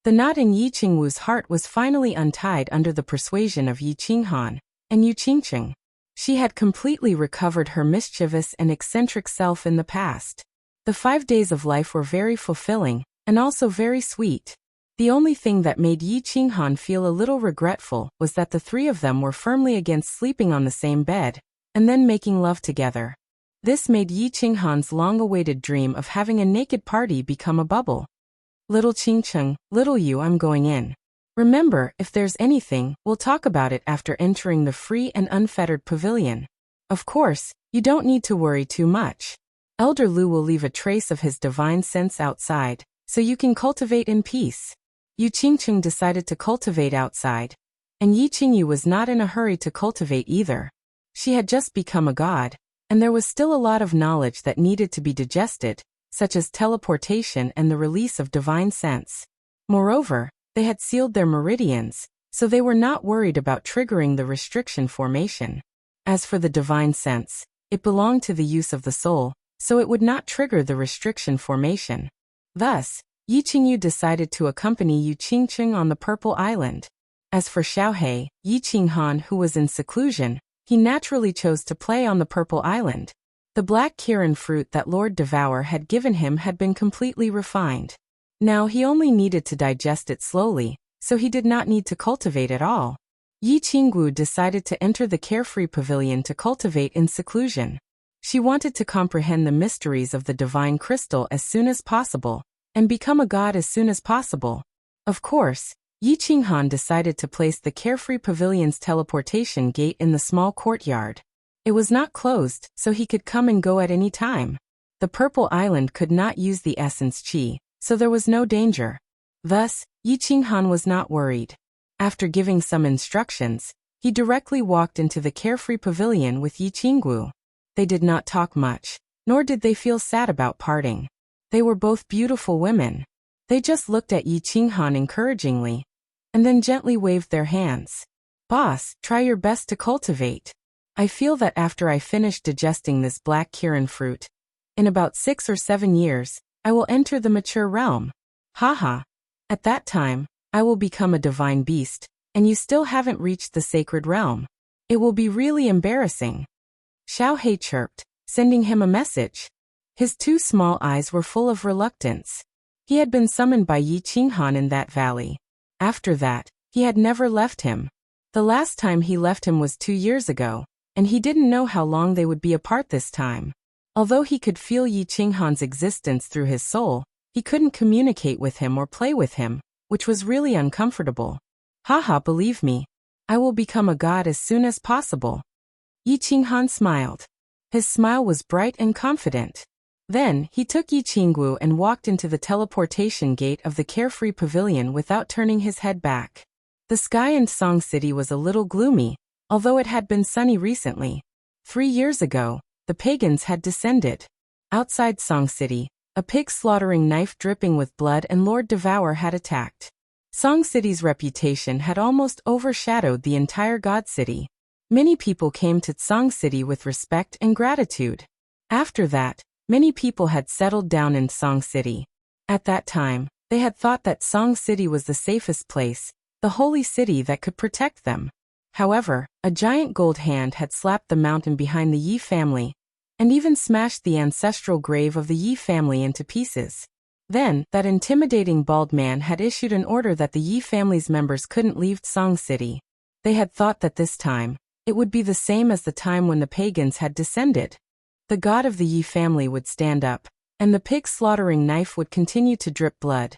The knot in Yi Qingwu's heart was finally untied under the persuasion of Yi Qinghan and Yu Qingqing. She had completely recovered her mischievous and eccentric self in the past. The 5 days of life were very fulfilling, and also very sweet. The only thing that made Yi Qinghan feel a little regretful was that the 3 of them were firmly against sleeping on the same bed, and then making love together. This made Yi Qinghan's long-awaited dream of having a naked party become a bubble. Little Qingqing, little you, I'm going in. Remember, if there's anything, we'll talk about it after entering the free and unfettered pavilion. Of course, you don't need to worry too much. Elder Lu will leave a trace of his divine sense outside, so you can cultivate in peace. Yu Qingqing decided to cultivate outside, and Yi Qingyu was not in a hurry to cultivate either. She had just become a god, and there was still a lot of knowledge that needed to be digested, such as teleportation and the release of divine sense. Moreover, they had sealed their meridians, so they were not worried about triggering the restriction formation. As for the divine sense, it belonged to the use of the soul, so it would not trigger the restriction formation. Thus, Yi Qingyu decided to accompany Yu Qingqing on the Purple Island. As for Xiaohei, Yi Qinghan, who was in seclusion, he naturally chose to play on the Purple Island. The black Kirin fruit that Lord Devour had given him had been completely refined. Now he only needed to digest it slowly, so he did not need to cultivate at all. Yi Qinggu decided to enter the Carefree Pavilion to cultivate in seclusion. She wanted to comprehend the mysteries of the divine crystal as soon as possible, and become a god as soon as possible. Of course, Yi Qinghan decided to place the Carefree Pavilion's teleportation gate in the small courtyard. It was not closed, so he could come and go at any time. The Purple Island could not use the essence qi, so there was no danger. Thus, Yi Qinghan was not worried. After giving some instructions, he directly walked into the Carefree Pavilion with Yi Qinggu. They did not talk much, nor did they feel sad about parting. They were both beautiful women. They just looked at Yi Qinghan encouragingly, and then gently waved their hands. Boss, try your best to cultivate. I feel that after I finish digesting this black Kirin fruit, in about 6 or 7 years, I will enter the mature realm. Haha. At that time, I will become a divine beast, and you still haven't reached the sacred realm. It will be really embarrassing. Xiao He chirped, sending him a message. His 2 small eyes were full of reluctance. He had been summoned by Yi Qinghan in that valley. After that, he had never left him. The last time he left him was 2 years ago, and he didn't know how long they would be apart this time. Although he could feel Yi Qinghan's existence through his soul, he couldn't communicate with him or play with him, which was really uncomfortable. Haha, believe me, I will become a god as soon as possible. Yi Qinghan smiled. His smile was bright and confident. Then, he took Yi Qinggu and walked into the teleportation gate of the carefree pavilion without turning his head back. The sky in Song City was a little gloomy, although it had been sunny recently. 3 years ago, the pagans had descended. Outside Song City, a pig slaughtering knife dripping with blood and Lord Devour had attacked. Song City's reputation had almost overshadowed the entire God City. Many people came to Song City with respect and gratitude. After that, many people had settled down in Song City. At that time, they had thought that Song City was the safest place, the holy city that could protect them. However, a giant gold hand had slapped the mountain behind the Yi family, and even smashed the ancestral grave of the Yi family into pieces. Then, that intimidating bald man had issued an order that the Yi family's members couldn't leave Song City. They had thought that this time, it would be the same as the time when the pagans had descended. The god of the Yi family would stand up, and the pig slaughtering knife would continue to drip blood,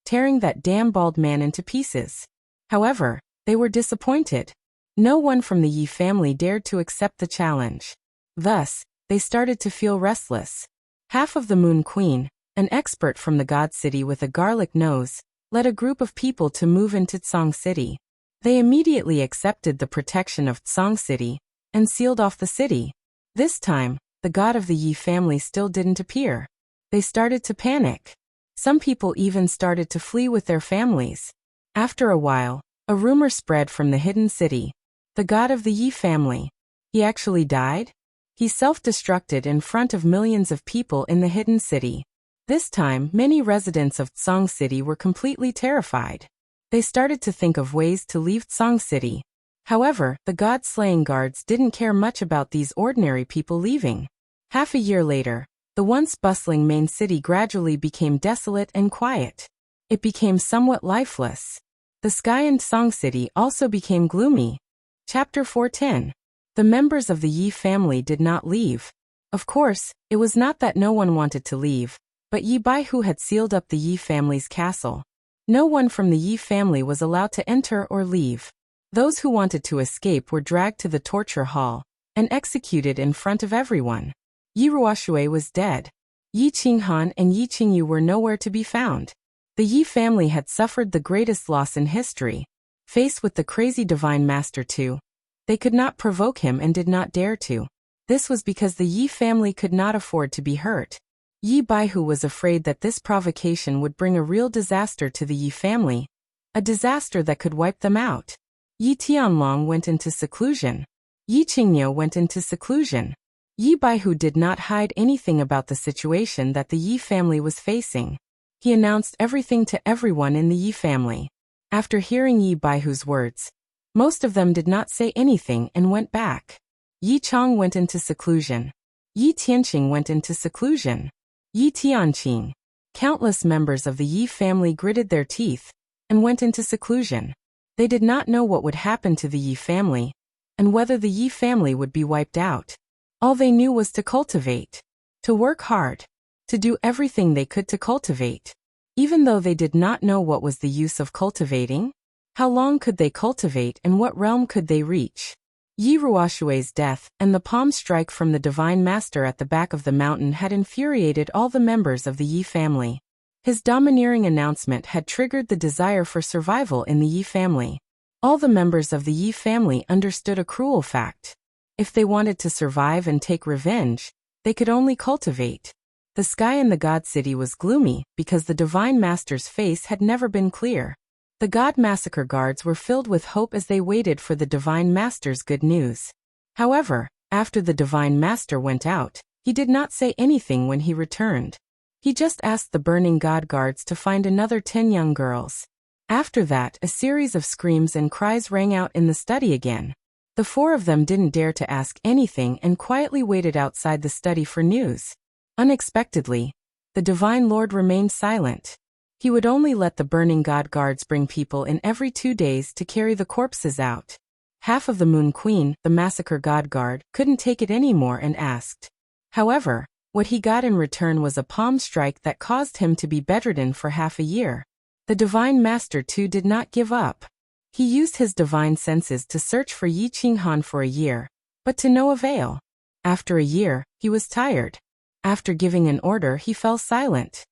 tearing that damn bald man into pieces. However, they were disappointed. No one from the Yi family dared to accept the challenge. Thus, they started to feel restless. Half of the Moon Queen, an expert from the God City with a garlic nose, led a group of people to move into Tsong City. They immediately accepted the protection of Tsong City and sealed off the city. This time, the god of the Yi family still didn't appear. They started to panic. Some people even started to flee with their families. After a while, a rumor spread from the hidden city. The god of the Yi family. He actually died? He self-destructed in front of millions of people in the hidden city. This time, many residents of Tsong City were completely terrified. They started to think of ways to leave Tsong City. However, the god-slaying guards didn't care much about these ordinary people leaving. Half a year later, the once bustling main city gradually became desolate and quiet. It became somewhat lifeless. The sky in Tsong City also became gloomy. Chapter 410. The members of the Yi family did not leave. Of course, it was not that no one wanted to leave, but Yi Baihu had sealed up the Yi family's castle. No one from the Yi family was allowed to enter or leave. Those who wanted to escape were dragged to the torture hall and executed in front of everyone. Yi Ruoshui was dead. Yi Qinghan and Yi Qingyu were nowhere to be found. The Yi family had suffered the greatest loss in history. Faced with the crazy divine master too, they could not provoke him and did not dare to. This was because the Yi family could not afford to be hurt. Yi Baihu was afraid that this provocation would bring a real disaster to the Yi family, a disaster that could wipe them out. Yi Tianlong went into seclusion. Yi Qingyu went into seclusion. Yi Baihu did not hide anything about the situation that the Yi family was facing. He announced everything to everyone in the Yi family. After hearing Yi Baihu's words, most of them did not say anything and went back. Yi Chong went into seclusion. Yi Tianqing went into seclusion. Yi Tianqing. Countless members of the Yi family gritted their teeth and went into seclusion. They did not know what would happen to the Yi family and whether the Yi family would be wiped out. All they knew was to cultivate, to work hard, to do everything they could to cultivate. Even though they did not know what was the use of cultivating, how long could they cultivate and what realm could they reach. Yi Ruoshui's death and the palm strike from the divine master at the back of the mountain had infuriated all the members of the Yi family. His domineering announcement had triggered the desire for survival in the Yi family. All the members of the Yi family understood a cruel fact. If they wanted to survive and take revenge, they could only cultivate. The sky in the God City was gloomy because the Divine Master's face had never been clear. The God Massacre guards were filled with hope as they waited for the Divine Master's good news. However, after the Divine Master went out, he did not say anything when he returned. He just asked the burning God guards to find another 10 young girls. After that, a series of screams and cries rang out in the study again. The 4 of them didn't dare to ask anything and quietly waited outside the study for news. Unexpectedly, the Divine Lord remained silent. He would only let the burning God guards bring people in every 2 days to carry the corpses out. Half of the Moon Queen, the Massacre God Guard, couldn't take it anymore and asked. However, what he got in return was a palm strike that caused him to be bedridden for half a year. The Divine Master too did not give up. He used his divine senses to search for Yi Qinghan for a year, but to no avail. After a year, he was tired. After giving an order, he fell silent.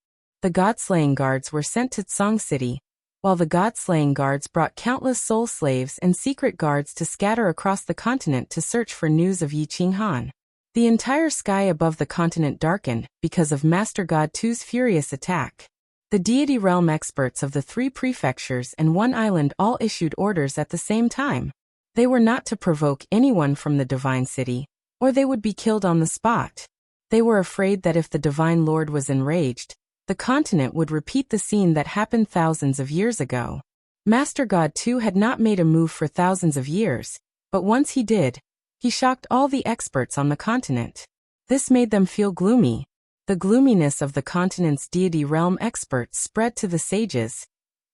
The God-slaying guards were sent to Tsang City, while the God-slaying guards brought countless soul slaves and secret guards to scatter across the continent to search for news of Yi Qinghan. The entire sky above the continent darkened because of Master God Tu's furious attack. The deity realm experts of the 3 prefectures and 1 island all issued orders at the same time. They were not to provoke anyone from the Divine City, or they would be killed on the spot. They were afraid that if the Divine Lord was enraged, the continent would repeat the scene that happened thousands of years ago. Master God Tu had not made a move for thousands of years, but once he did, he shocked all the experts on the continent. This made them feel gloomy. The gloominess of the continent's deity realm experts spread to the sages,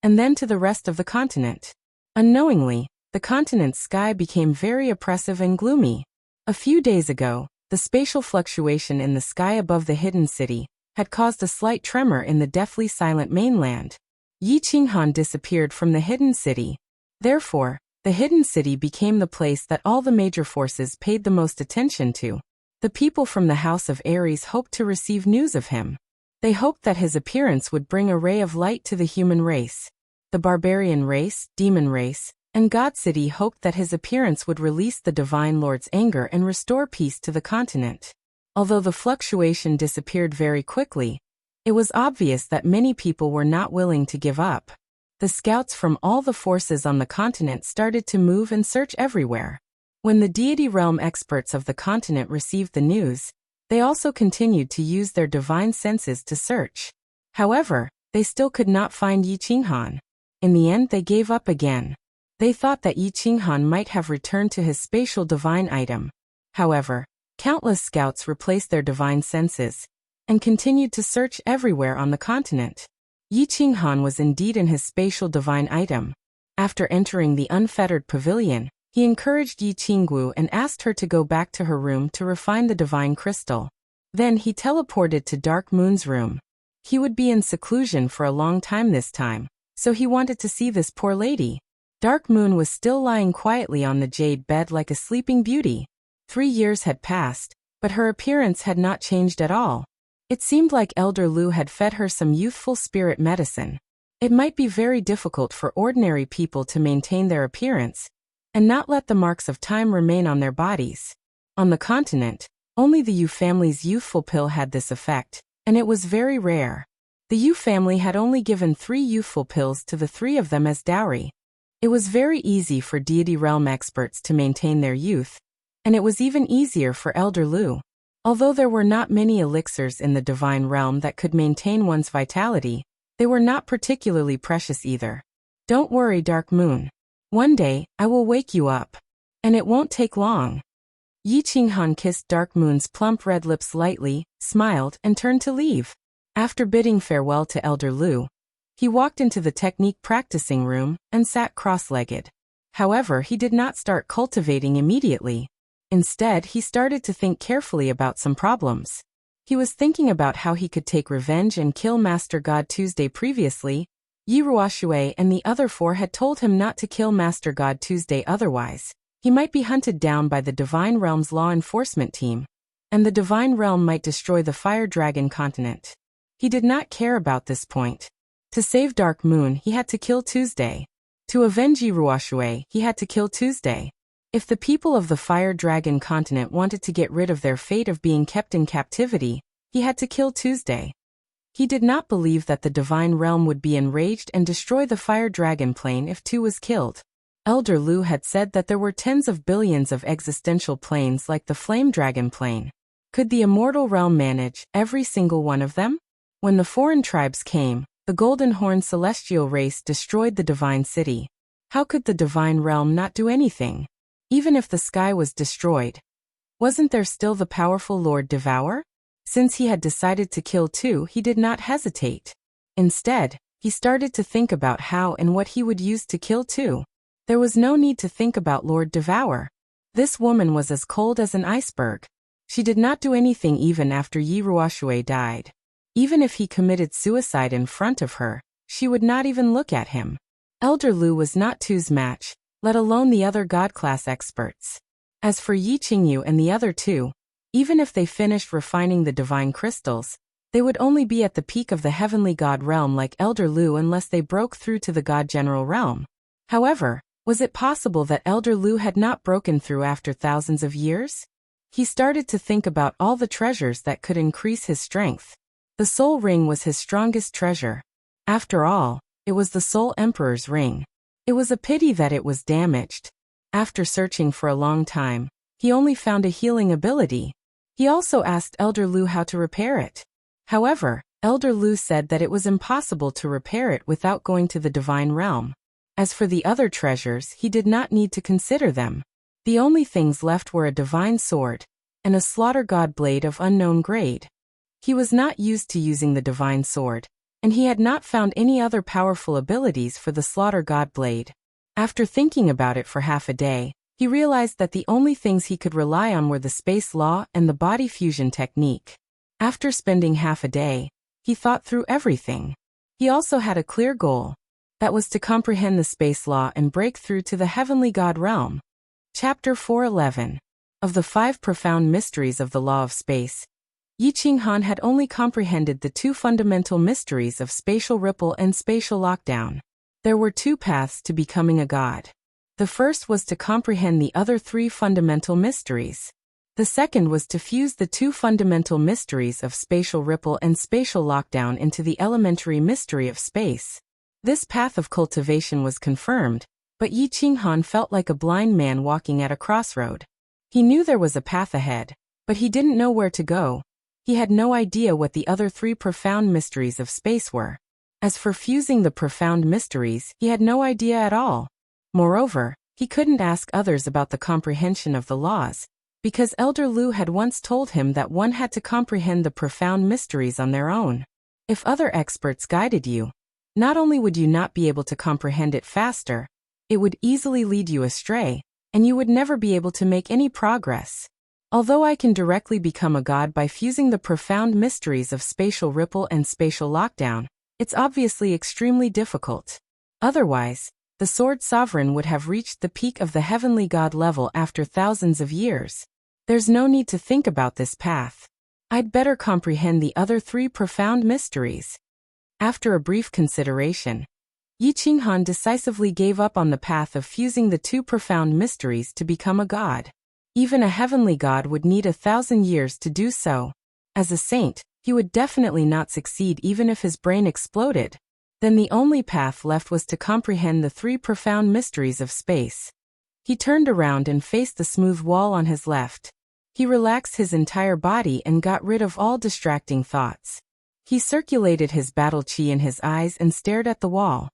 and then to the rest of the continent. Unknowingly, the continent's sky became very oppressive and gloomy. A few days ago, the spatial fluctuation in the sky above the hidden city had caused a slight tremor in the deathly silent mainland. Yi Qinghan disappeared from the hidden city. Therefore, the hidden city became the place that all the major forces paid the most attention to. The people from the House of Aries hoped to receive news of him. They hoped that his appearance would bring a ray of light to the human race. The barbarian race, demon race, and God City hoped that his appearance would release the Divine Lord's anger and restore peace to the continent. Although the fluctuation disappeared very quickly, it was obvious that many people were not willing to give up. The scouts from all the forces on the continent started to move and search everywhere. When the deity realm experts of the continent received the news, they also continued to use their divine senses to search. However, they still could not find Yi Qinghan. In the end, they gave up again. They thought that Yi Qinghan might have returned to his spatial divine item. However, countless scouts replaced their divine senses and continued to search everywhere on the continent. Yi Qinghan was indeed in his spatial divine item. After entering the unfettered pavilion, he encouraged Yi Qinggu and asked her to go back to her room to refine the divine crystal. Then he teleported to Dark Moon's room. He would be in seclusion for a long time this time, so he wanted to see this poor lady. Dark Moon was still lying quietly on the jade bed like a sleeping beauty. 3 years had passed, but her appearance had not changed at all. It seemed like Elder Lu had fed her some youthful spirit medicine. It might be very difficult for ordinary people to maintain their appearance and not let the marks of time remain on their bodies. On the continent, only the Yu family's youthful pill had this effect, and it was very rare. The Yu family had only given 3 youthful pills to the 3 of them as dowry. It was very easy for deity realm experts to maintain their youth, and it was even easier for Elder Lu. Although there were not many elixirs in the divine realm that could maintain one's vitality, they were not particularly precious either. Don't worry, Dark Moon. One day, I will wake you up. And it won't take long. Yi Qinghan kissed Dark Moon's plump red lips lightly, smiled, and turned to leave. After bidding farewell to Elder Lu, he walked into the technique practicing room and sat cross-legged. However, he did not start cultivating immediately. Instead, he started to think carefully about some problems. He was thinking about how he could take revenge and kill Master God Tuesday previously. Yi Ruoshui and the other 4 had told him not to kill Master God Tuesday, otherwise he might be hunted down by the Divine Realm's law enforcement team, and the Divine Realm might destroy the Fire Dragon continent. He did not care about this point. To save Dark Moon, he had to kill Tuesday. To avenge Yi Ruoshui, he had to kill Tuesday. If the people of the Fire Dragon continent wanted to get rid of their fate of being kept in captivity, he had to kill Tuesday. He did not believe that the divine realm would be enraged and destroy the Fire Dragon plane if Tu was killed. Elder Lu had said that there were tens of billions of existential planes like the Flame Dragon plane. Could the immortal realm manage every single one of them? When the foreign tribes came, the Golden Horn celestial race destroyed the divine city. How could the divine realm not do anything? Even if the sky was destroyed, wasn't there still the powerful Lord Devour? Since he had decided to kill Tu, he did not hesitate. Instead, he started to think about how and what he would use to kill Tu. There was no need to think about Lord Devour. This woman was as cold as an iceberg. She did not do anything even after Yi Ruoshui died. Even if he committed suicide in front of her, she would not even look at him. Elder Lu was not Tu's match, let alone the other God-class experts. As for Yi Qingyu and the other two, even if they finished refining the divine crystals, they would only be at the peak of the heavenly God realm like Elder Lu unless they broke through to the God General realm. However, was it possible that Elder Lu had not broken through after thousands of years? He started to think about all the treasures that could increase his strength. The Soul Ring was his strongest treasure. After all, it was the Soul Emperor's ring. It was a pity that it was damaged. After searching for a long time, he only found a healing ability. He also asked Elder Lu how to repair it. However, Elder Lu said that it was impossible to repair it without going to the divine realm. As for the other treasures, he did not need to consider them. The only things left were a divine sword and a slaughter god blade of unknown grade. He was not used to using the divine sword, and he had not found any other powerful abilities for the slaughter god blade. After thinking about it for half a day, he realized that the only things he could rely on were the space law and the body fusion technique. After spending half a day, he thought through everything. He also had a clear goal. That was to comprehend the space law and break through to the heavenly God realm. Chapter 411. Of the 5 profound mysteries of the law of space, Yi Qinghan had only comprehended the 2 fundamental mysteries of spatial ripple and spatial lockdown. There were 2 paths to becoming a god. The first was to comprehend the other 3 fundamental mysteries. The second was to fuse the 2 fundamental mysteries of spatial ripple and spatial lockdown into the elementary mystery of space. This path of cultivation was confirmed, but Yi Qinghan felt like a blind man walking at a crossroad. He knew there was a path ahead, but he didn't know where to go. He had no idea what the other 3 profound mysteries of space were. As for fusing the profound mysteries, he had no idea at all. Moreover, he couldn't ask others about the comprehension of the laws, because Elder Lu had once told him that one had to comprehend the profound mysteries on their own. If other experts guided you, not only would you not be able to comprehend it faster, it would easily lead you astray, and you would never be able to make any progress. Although I can directly become a god by fusing the profound mysteries of spatial ripple and spatial lockdown, it's obviously extremely difficult. Otherwise, the Sword Sovereign would have reached the peak of the heavenly god level after thousands of years. There's no need to think about this path. I'd better comprehend the other 3 profound mysteries. After a brief consideration, Yi Qinghan decisively gave up on the path of fusing the 2 profound mysteries to become a god. Even a heavenly god would need 1,000 years to do so. As a saint, he would definitely not succeed even if his brain exploded. Then the only path left was to comprehend the 3 profound mysteries of space. He turned around and faced the smooth wall on his left. He relaxed his entire body and got rid of all distracting thoughts. He circulated his battle chi in his eyes and stared at the wall.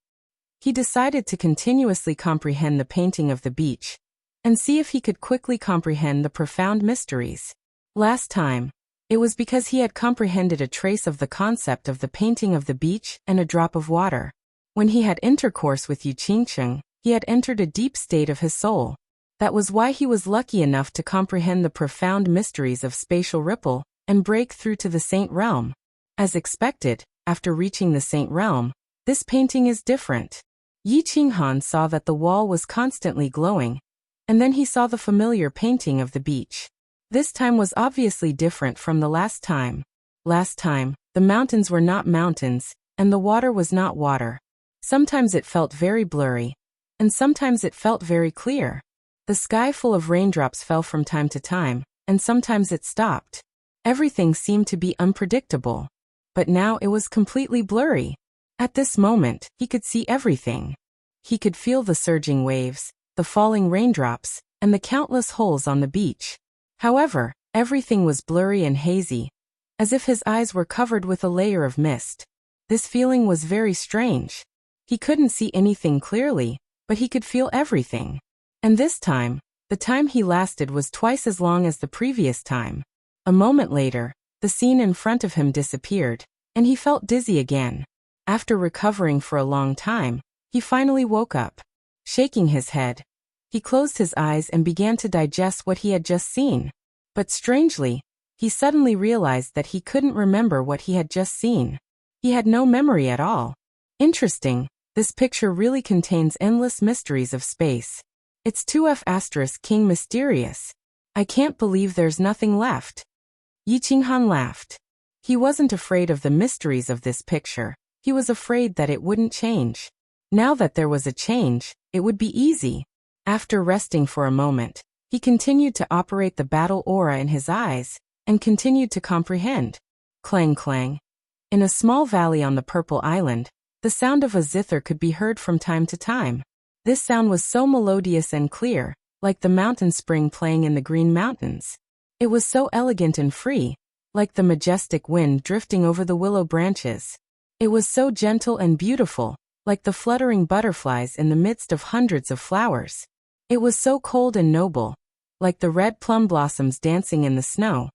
He decided to continuously comprehend the painting of the beach, and see if he could quickly comprehend the profound mysteries. Last time, it was because he had comprehended a trace of the concept of the painting of the beach and a drop of water. When he had intercourse with Yu Qingcheng, he had entered a deep state of his soul. That was why he was lucky enough to comprehend the profound mysteries of spatial ripple and break through to the Saint Realm. As expected, after reaching the Saint Realm, this painting is different. Yi Qinghan saw that the wall was constantly glowing, and then he saw the familiar painting of the beach. This time was obviously different from the last time. Last time, the mountains were not mountains, and the water was not water. Sometimes it felt very blurry, and sometimes it felt very clear. The sky full of raindrops fell from time to time, and sometimes it stopped. Everything seemed to be unpredictable. But now it was completely blurry. At this moment, he could see everything. He could feel the surging waves, the falling raindrops, and the countless holes on the beach. However, everything was blurry and hazy, as if his eyes were covered with a layer of mist. This feeling was very strange. He couldn't see anything clearly, but he could feel everything. And this time, the time he lasted was twice as long as the previous time. A moment later, the scene in front of him disappeared, and he felt dizzy again. After recovering for a long time, he finally woke up. Shaking his head, he closed his eyes and began to digest what he had just seen. But strangely, he suddenly realized that he couldn't remember what he had just seen. He had no memory at all. Interesting, this picture really contains endless mysteries of space. It's 2F** King mysterious. I can't believe there's nothing left. Yi Qinghan laughed. He wasn't afraid of the mysteries of this picture. He was afraid that it wouldn't change. Now that there was a change, it would be easy. After resting for a moment, he continued to operate the battle aura in his eyes, and continued to comprehend. Clang clang. In a small valley on the Purple Island, the sound of a zither could be heard from time to time. This sound was so melodious and clear, like the mountain spring playing in the Green Mountains. It was so elegant and free, like the majestic wind drifting over the willow branches. It was so gentle and beautiful, like the fluttering butterflies in the midst of hundreds of flowers. It was so cold and noble, like the red plum blossoms dancing in the snow.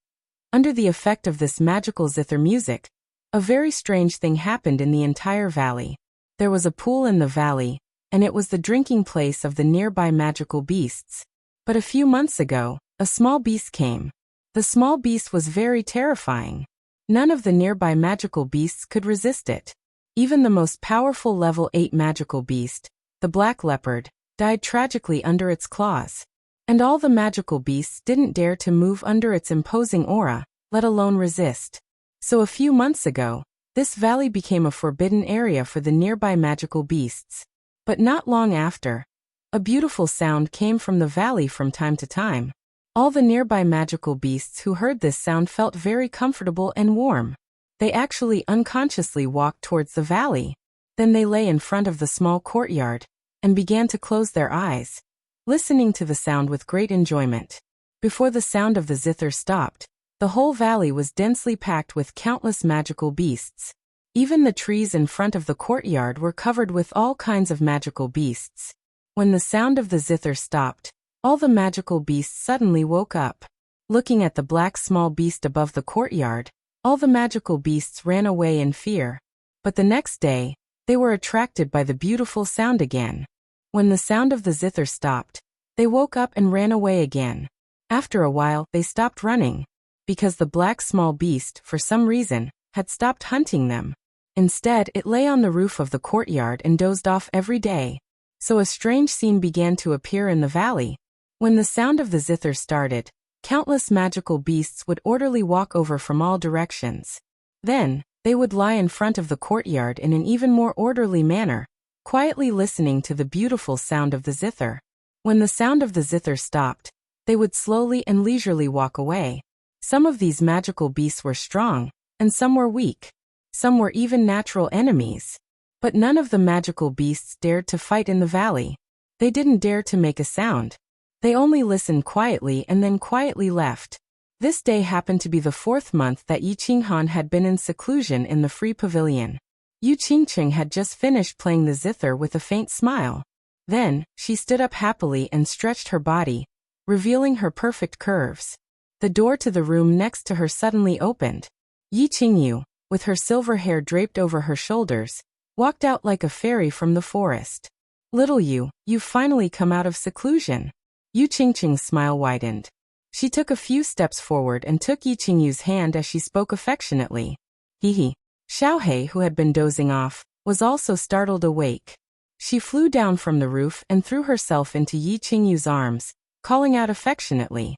Under the effect of this magical zither music, a very strange thing happened in the entire valley. There was a pool in the valley, and it was the drinking place of the nearby magical beasts. But a few months ago, a small beast came. The small beast was very terrifying. None of the nearby magical beasts could resist it. Even the most powerful level 8 magical beast, the black leopard, died tragically under its claws. And all the magical beasts didn't dare to move under its imposing aura, let alone resist. So a few months ago, this valley became a forbidden area for the nearby magical beasts. But not long after, a beautiful sound came from the valley from time to time. All the nearby magical beasts who heard this sound felt very comfortable and warm. They actually unconsciously walked towards the valley. Then they lay in front of the small courtyard, and began to close their eyes, listening to the sound with great enjoyment. Before the sound of the zither stopped, the whole valley was densely packed with countless magical beasts. Even the trees in front of the courtyard were covered with all kinds of magical beasts. When the sound of the zither stopped, all the magical beasts suddenly woke up. Looking at the black small beast above the courtyard, all the magical beasts ran away in fear. But the next day, they were attracted by the beautiful sound again. When the sound of the zither stopped, they woke up and ran away again. After a while, they stopped running, because the black small beast, for some reason, had stopped hunting them. Instead, it lay on the roof of the courtyard and dozed off every day. So a strange scene began to appear in the valley. When the sound of the zither started, countless magical beasts would orderly walk over from all directions. Then, they would lie in front of the courtyard in an even more orderly manner, quietly listening to the beautiful sound of the zither. When the sound of the zither stopped, they would slowly and leisurely walk away. Some of these magical beasts were strong, and some were weak. Some were even natural enemies. But none of the magical beasts dared to fight in the valley. They didn't dare to make a sound. They only listened quietly and then quietly left. This day happened to be the 4th month that Yi Qinghan had been in seclusion in the free pavilion. Yu Qingqing had just finished playing the zither with a faint smile. Then, she stood up happily and stretched her body, revealing her perfect curves. The door to the room next to her suddenly opened. Yi Qingyu, with her silver hair draped over her shoulders, walked out like a fairy from the forest. "Little you, you've finally come out of seclusion." Yu Qingqing's smile widened. She took a few steps forward and took Yi Qingyu's hand as she spoke affectionately. Hee. Xiaohei, who had been dozing off, was also startled awake. She flew down from the roof and threw herself into Yi Qingyu's arms, calling out affectionately,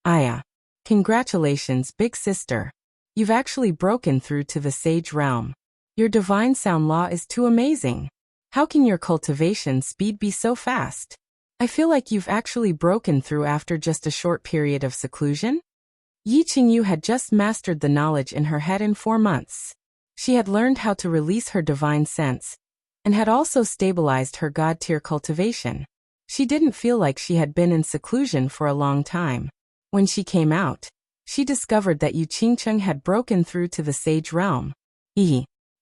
Aya. Congratulations, big sister. You've actually broken through to the sage realm. Your divine sound law is too amazing. How can your cultivation speed be so fast?" I feel like you've actually broken through after just a short period of seclusion? Yi Qingyu had just mastered the knowledge in her head in 4 months. She had learned how to release her divine sense, and had also stabilized her god-tier cultivation. She didn't feel like she had been in seclusion for a long time. When she came out, she discovered that Yu Qingcheng had broken through to the sage realm.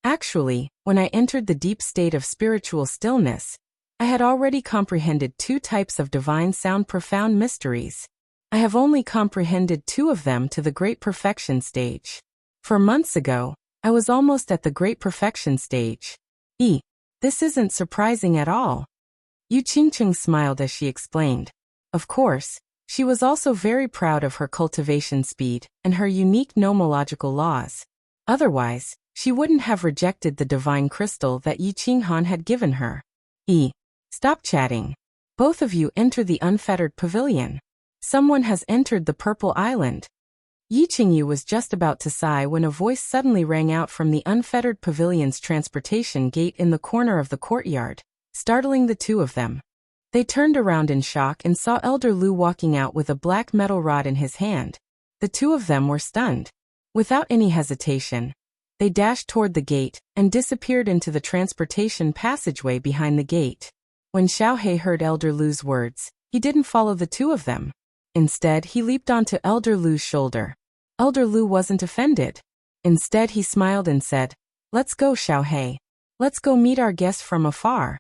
Actually, when I entered the deep state of spiritual stillness, I had already comprehended 2 types of divine sound profound mysteries. I have only comprehended 2 of them to the great perfection stage. 4 months ago, I was almost at the great perfection stage. This isn't surprising at all. Yu Qingcheng smiled as she explained. Of course, she was also very proud of her cultivation speed and her unique nomological laws. Otherwise, she wouldn't have rejected the divine crystal that Yi Qinghan had given her. Stop chatting. Both of you enter the unfettered pavilion. Someone has entered the Purple Island. Yi Qingyu was just about to sigh when a voice suddenly rang out from the unfettered pavilion's transportation gate in the corner of the courtyard, startling the 2 of them. They turned around in shock and saw Elder Lu walking out with a black metal rod in his hand. The 2 of them were stunned. Without any hesitation, they dashed toward the gate and disappeared into the transportation passageway behind the gate. When Xiaohe heard Elder Lu's words, he didn't follow the 2 of them. Instead, he leaped onto Elder Lu's shoulder. Elder Lu wasn't offended. Instead, he smiled and said, "Let's go, Xiaohe. Let's go meet our guests from afar."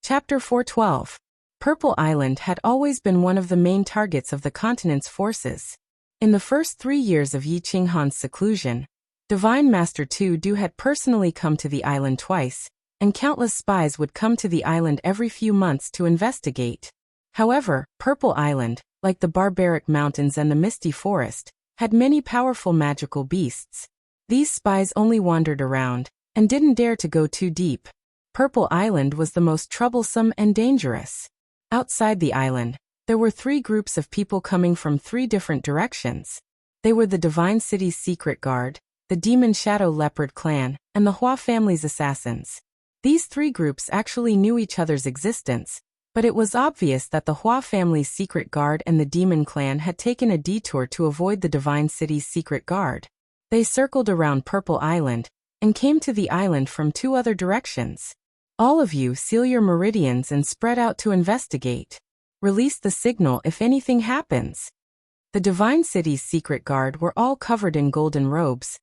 Chapter 412. Purple Island had always been one of the main targets of the continent's forces. In the first 3 years of Yi Qinghan's seclusion, Divine Master Tu Du had personally come to the island twice, and countless spies would come to the island every few months to investigate. However, Purple Island, like the barbaric mountains and the misty forest, had many powerful magical beasts. These spies only wandered around, and didn't dare to go too deep. Purple Island was the most troublesome and dangerous. Outside the island, there were 3 groups of people coming from 3 different directions. They were the Divine City's secret guard, the Demon Shadow Leopard clan, and the Hua family's assassins. These 3 groups actually knew each other's existence, but it was obvious that the Hua family's secret guard and the Demon clan had taken a detour to avoid the Divine City's secret guard. They circled around Purple Island, and came to the island from 2 other directions. All of you seal your meridians and spread out to investigate. Release the signal if anything happens. The Divine City's secret guard were all covered in golden robes,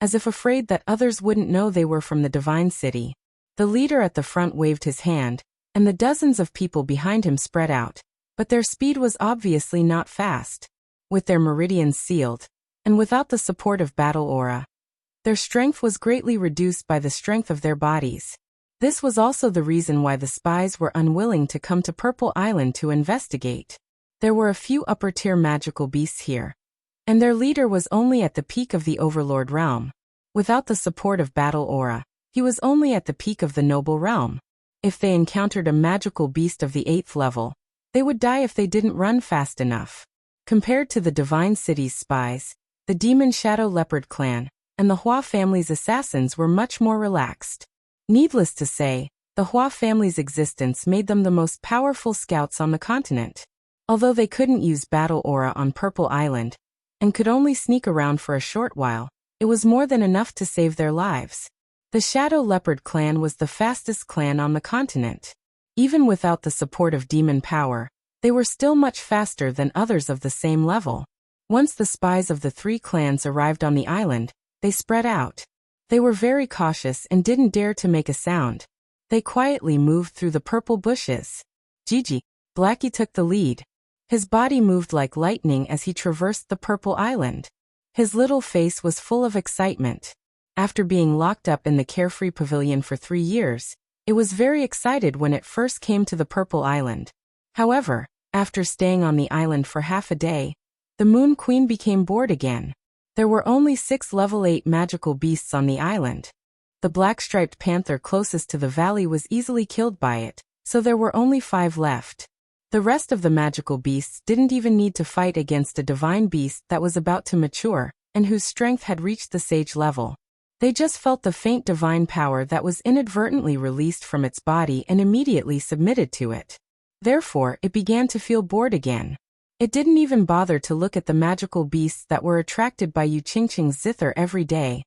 as if afraid that others wouldn't know they were from the Divine City. The leader at the front waved his hand, and the dozens of people behind him spread out, but their speed was obviously not fast. With their meridians sealed, and without the support of battle aura, their strength was greatly reduced by the strength of their bodies. This was also the reason why the spies were unwilling to come to Purple Island to investigate. There were a few upper-tier magical beasts here, and their leader was only at the peak of the Overlord realm. Without the support of battle aura, he was only at the peak of the noble realm. If they encountered a magical beast of the 8th level, they would die if they didn't run fast enough. Compared to the Divine City's spies, the Demon Shadow Leopard clan, and the Hua family's assassins were much more relaxed. Needless to say, the Hua family's existence made them the most powerful scouts on the continent. Although they couldn't use battle aura on Purple Island, and could only sneak around for a short while, it was more than enough to save their lives. The Shadow Leopard clan was the fastest clan on the continent. Even without the support of demon power, they were still much faster than others of the same level. Once the spies of the 3 clans arrived on the island, they spread out. They were very cautious and didn't dare to make a sound. They quietly moved through the purple bushes. Gigi, Blackie took the lead. His body moved like lightning as he traversed the Purple Island. His little face was full of excitement. After being locked up in the Carefree Pavilion for 3 years, it was very excited when it first came to the Purple Island. However, after staying on the island for half a day, the Moon Queen became bored again. There were only 6 level 8 magical beasts on the island. The black-striped panther closest to the valley was easily killed by it, so there were only 5 left. The rest of the magical beasts didn't even need to fight against a divine beast that was about to mature, and whose strength had reached the sage level. They just felt the faint divine power that was inadvertently released from its body and immediately submitted to it. Therefore, it began to feel bored again. It didn't even bother to look at the magical beasts that were attracted by Yu Qingqing's zither every day,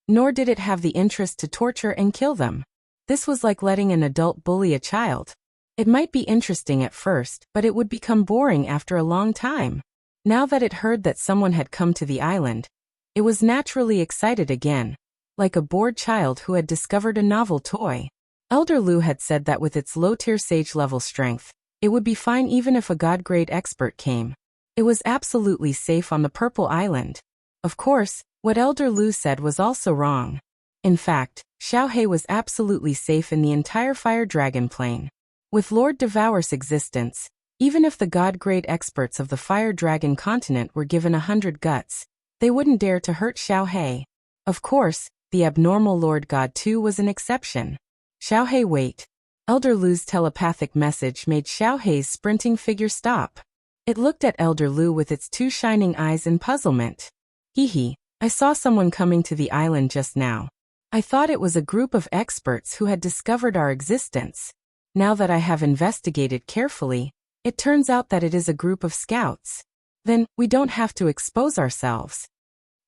nor did it have the interest to torture and kill them. This was like letting an adult bully a child. It might be interesting at first, but it would become boring after a long time. Now that it heard that someone had come to the island, it was naturally excited again, like a bored child who had discovered a novel toy. Elder Lu had said that with its low-tier sage-level strength, it would be fine even if a god-grade expert came. It was absolutely safe on the Purple Island. Of course, what Elder Lu said was also wrong. In fact, Xiaohe was absolutely safe in the entire Fire Dragon Plain. With Lord Devour's existence, even if the god-grade experts of the Fire Dragon continent were given 100 guts, they wouldn't dare to hurt Xiaohe. Of course, the abnormal Lord God too was an exception. Xiaohe, wait. Elder Lu's telepathic message made Xiaohe's sprinting figure stop. It looked at Elder Lu with its two shining eyes in puzzlement. Hee, I saw someone coming to the island just now. I thought it was a group of experts who had discovered our existence. Now that I have investigated carefully, it turns out that it is a group of scouts. Then, we don't have to expose ourselves.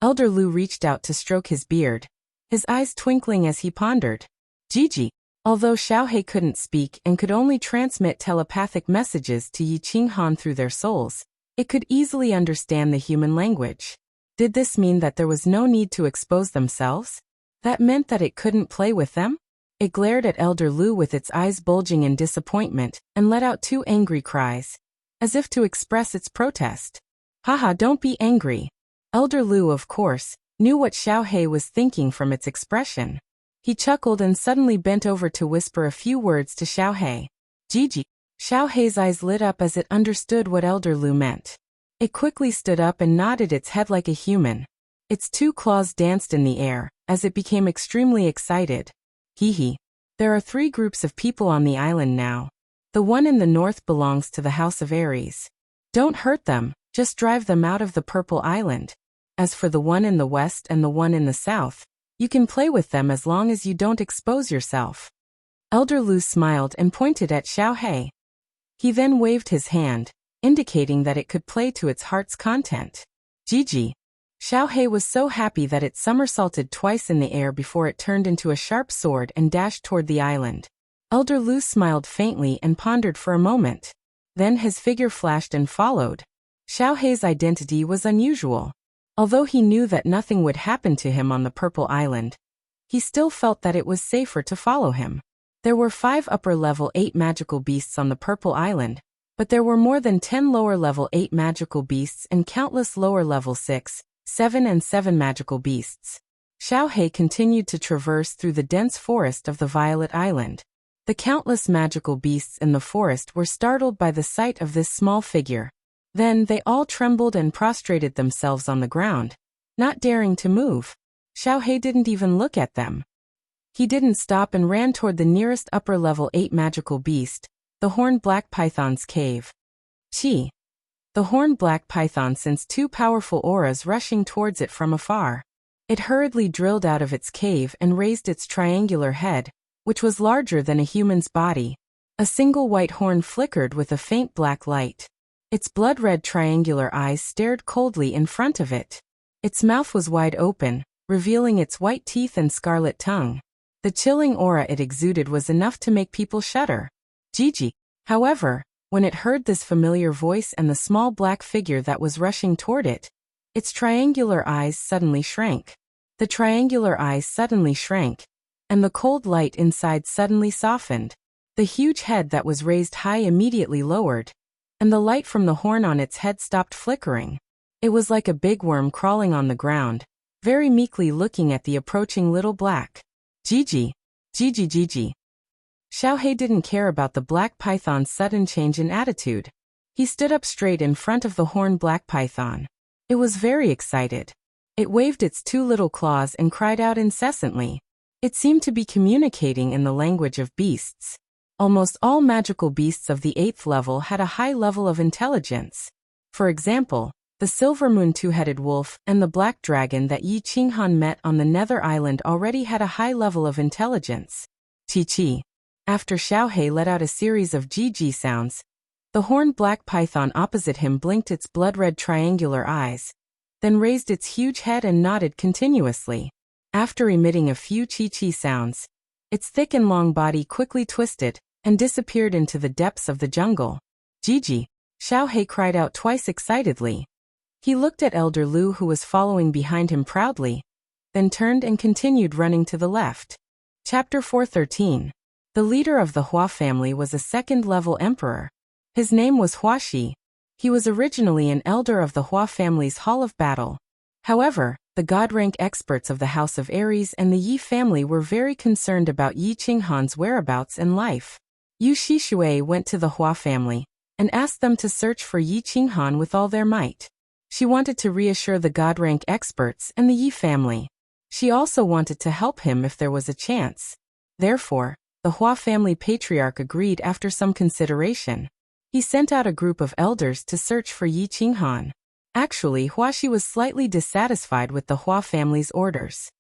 Elder Lu reached out to stroke his beard, his eyes twinkling as he pondered. Gigi. Although Xiaohe couldn't speak and could only transmit telepathic messages to Yi Qinghan through their souls, it could easily understand the human language. Did this mean that there was no need to expose themselves? That meant that it couldn't play with them? It glared at Elder Lu with its eyes bulging in disappointment and let out two angry cries, as if to express its protest. Haha, don't be angry. Elder Lu, of course, knew what Xiaohe was thinking from its expression. He chuckled and suddenly bent over to whisper a few words to Xiaohe. Gigi. Xiaohe's eyes lit up as it understood what Elder Lu meant. It quickly stood up and nodded its head like a human. Its two claws danced in the air, as it became extremely excited. Hee. There are 3 groups of people on the island now. The one in the north belongs to the House of Aries. Don't hurt them, just drive them out of the Purple Island. As for the one in the west and the one in the south, you can play with them as long as you don't expose yourself. Elder Lu smiled and pointed at Xiaohe. He then waved his hand, indicating that it could play to its heart's content. Gigi. Xiaohe was so happy that it somersaulted twice in the air before it turned into a sharp sword and dashed toward the island. Elder Lu smiled faintly and pondered for a moment. Then his figure flashed and followed. Xiaohe's identity was unusual. Although he knew that nothing would happen to him on the Purple Island, he still felt that it was safer to follow him. There were 5 upper-level 8 magical beasts on the Purple Island, but there were more than 10 lower-level 8 magical beasts and countless lower-level 6, 7 and 7 magical beasts. Xiaohe continued to traverse through the dense forest of the Violet Island. The countless magical beasts in the forest were startled by the sight of this small figure. Then they all trembled and prostrated themselves on the ground, not daring to move. Xiaohe didn't even look at them. He didn't stop and ran toward the nearest upper-level 8 magical beast, the horned black python's cave. Chi. The horned black python sensed 2 powerful auras rushing towards it from afar. It hurriedly drilled out of its cave and raised its triangular head, which was larger than a human's body. A single white horn flickered with a faint black light. Its blood-red triangular eyes stared coldly in front of it. Its mouth was wide open, revealing its white teeth and scarlet tongue. The chilling aura it exuded was enough to make people shudder. Gigi. However, when it heard this familiar voice and the small black figure that was rushing toward it, its triangular eyes suddenly shrank. The triangular eyes suddenly shrank, and the cold light inside suddenly softened. The huge head that was raised high immediately lowered, and the light from the horn on its head stopped flickering. It was like a big worm crawling on the ground, very meekly looking at the approaching little black. Gigi. Gigi. Xiaohe didn't care about the black python's sudden change in attitude. He stood up straight in front of the horned black python. It was very excited. It waved its 2 little claws and cried out incessantly. It seemed to be communicating in the language of beasts. Almost all magical beasts of the 8th level had a high level of intelligence. For example, the silver moon 2-headed wolf and the black dragon that Yi Qinghan met on the Nether Island already had a high level of intelligence. Chi. After Xiaohe let out a series of Gigi sounds, The horned black python opposite him blinked its blood-red triangular eyes, then raised its huge head and nodded continuously. After emitting a few chi-chi sounds, its thick and long body quickly twisted and disappeared into the depths of the jungle. Gigi, Xiao He cried out twice excitedly. He looked at Elder Lu, who was following behind him proudly, then turned and continued running to the left. Chapter 413. The leader of the Hua family was a second-level emperor. His name was Huaxi. He was originally an elder of the Hua family's Hall of Battle. However, the god-rank experts of the House of Aries and the Yi family were very concerned about Yi Qinghan's whereabouts and life. Yu Shishui went to the Hua family and asked them to search for Yi Qinghan with all their might. She wanted to reassure the god-rank experts and the Yi family. She also wanted to help him if there was a chance. Therefore, the Hua family patriarch agreed after some consideration. He sent out a group of elders to search for Yi Qinghan. Actually, Huaxi was slightly dissatisfied with the Hua family's orders.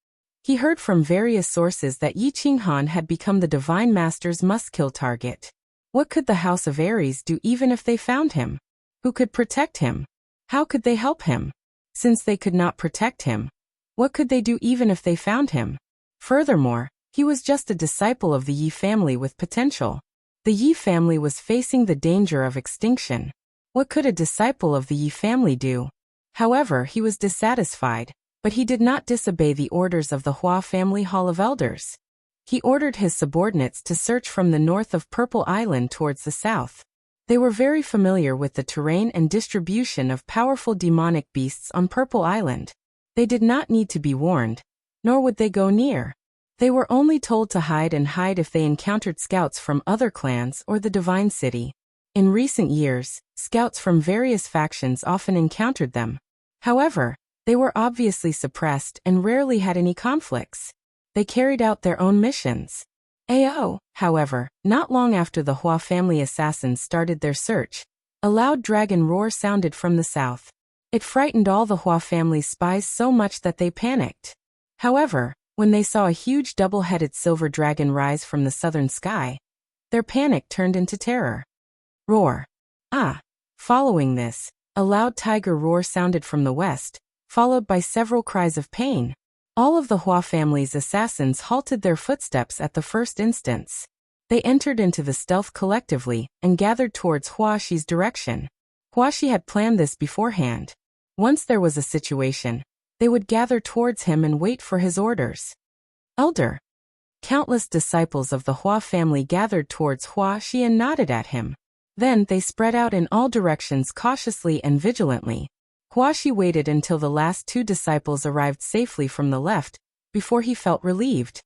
He heard from various sources that Yi Qinghan had become the Divine Master's must-kill target. What could the House of Aries do even if they found him? Who could protect him? How could they help him? Since they could not protect him, what could they do even if they found him? Furthermore, he was just a disciple of the Yi family with potential. The Yi family was facing the danger of extinction. What could a disciple of the Yi family do? However, he was dissatisfied, but he did not disobey the orders of the Hua family Hall of Elders. He ordered his subordinates to search from the north of Purple Island towards the south. They were very familiar with the terrain and distribution of powerful demonic beasts on Purple Island. They did not need to be warned, nor would they go near. They were only told to hide if they encountered scouts from other clans or the Divine City. In recent years, scouts from various factions often encountered them. However, they were obviously suppressed and rarely had any conflicts. They carried out their own missions. However, not long after the Hua family assassins started their search, a loud dragon roar sounded from the south. It frightened all the Hua family's spies so much that they panicked. However, when they saw a huge double-headed silver dragon rise from the southern sky, their panic turned into terror. Roar. Following this, a loud tiger roar sounded from the west, followed by several cries of pain. All of the Hua family's assassins halted their footsteps at the first instance. They entered into the stealth collectively and gathered towards Huaxi's direction. Huaxi had planned this beforehand. Once there was a situation, they would gather towards him and wait for his orders. Elder. Countless disciples of the Hua family gathered towards Huaxi and nodded at him. Then they spread out in all directions cautiously and vigilantly. Huaxi waited until the last two disciples arrived safely from the left, before he felt relieved.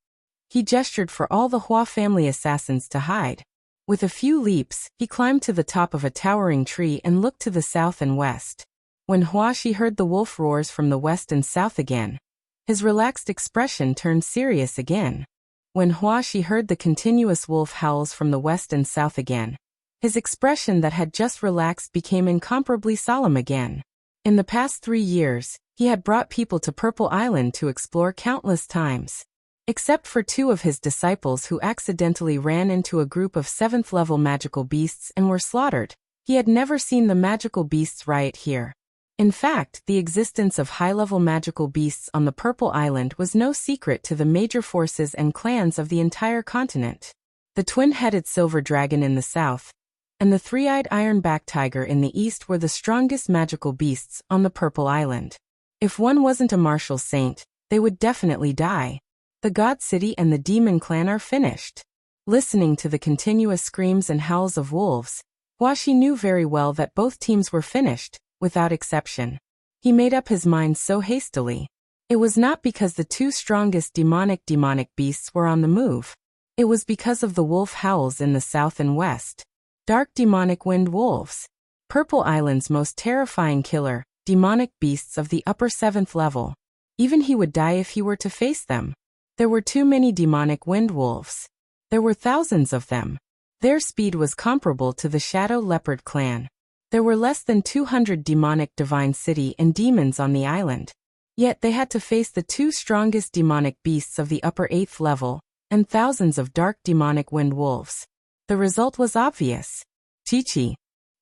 He gestured for all the Hua family assassins to hide. With a few leaps, he climbed to the top of a towering tree and looked to the south and west. When Huaxi heard the wolf roars from the west and south again, his relaxed expression turned serious again. When Huaxi heard the continuous wolf howls from the west and south again, his expression that had just relaxed became incomparably solemn again. In the past 3 years, he had brought people to Purple Island to explore countless times. Except for 2 of his disciples who accidentally ran into a group of 7th-level magical beasts and were slaughtered, he had never seen the magical beasts riot here. In fact, the existence of high-level magical beasts on the Purple Island was no secret to the major forces and clans of the entire continent. The twin-headed silver dragon in the south, and the 3-eyed ironback tiger in the east were the strongest magical beasts on the Purple Island. If one wasn't a martial saint, they would definitely die. The God City and the Demon Clan are finished. Listening to the continuous screams and howls of wolves, Huaxi knew very well that both teams were finished, without exception. He made up his mind so hastily. It was not because the 2 strongest demonic beasts were on the move. It was because of the wolf howls in the south and west. Dark demonic wind wolves. Purple Island's most terrifying killer, demonic beasts of the upper 7th level. Even he would die if he were to face them. There were too many demonic wind wolves. There were thousands of them. Their speed was comparable to the Shadow Leopard clan. There were less than 200 demonic Divine City and demons on the island. Yet they had to face the 2 strongest demonic beasts of the upper 8th level, and thousands of dark demonic wind wolves. The result was obvious. Chi-Chi.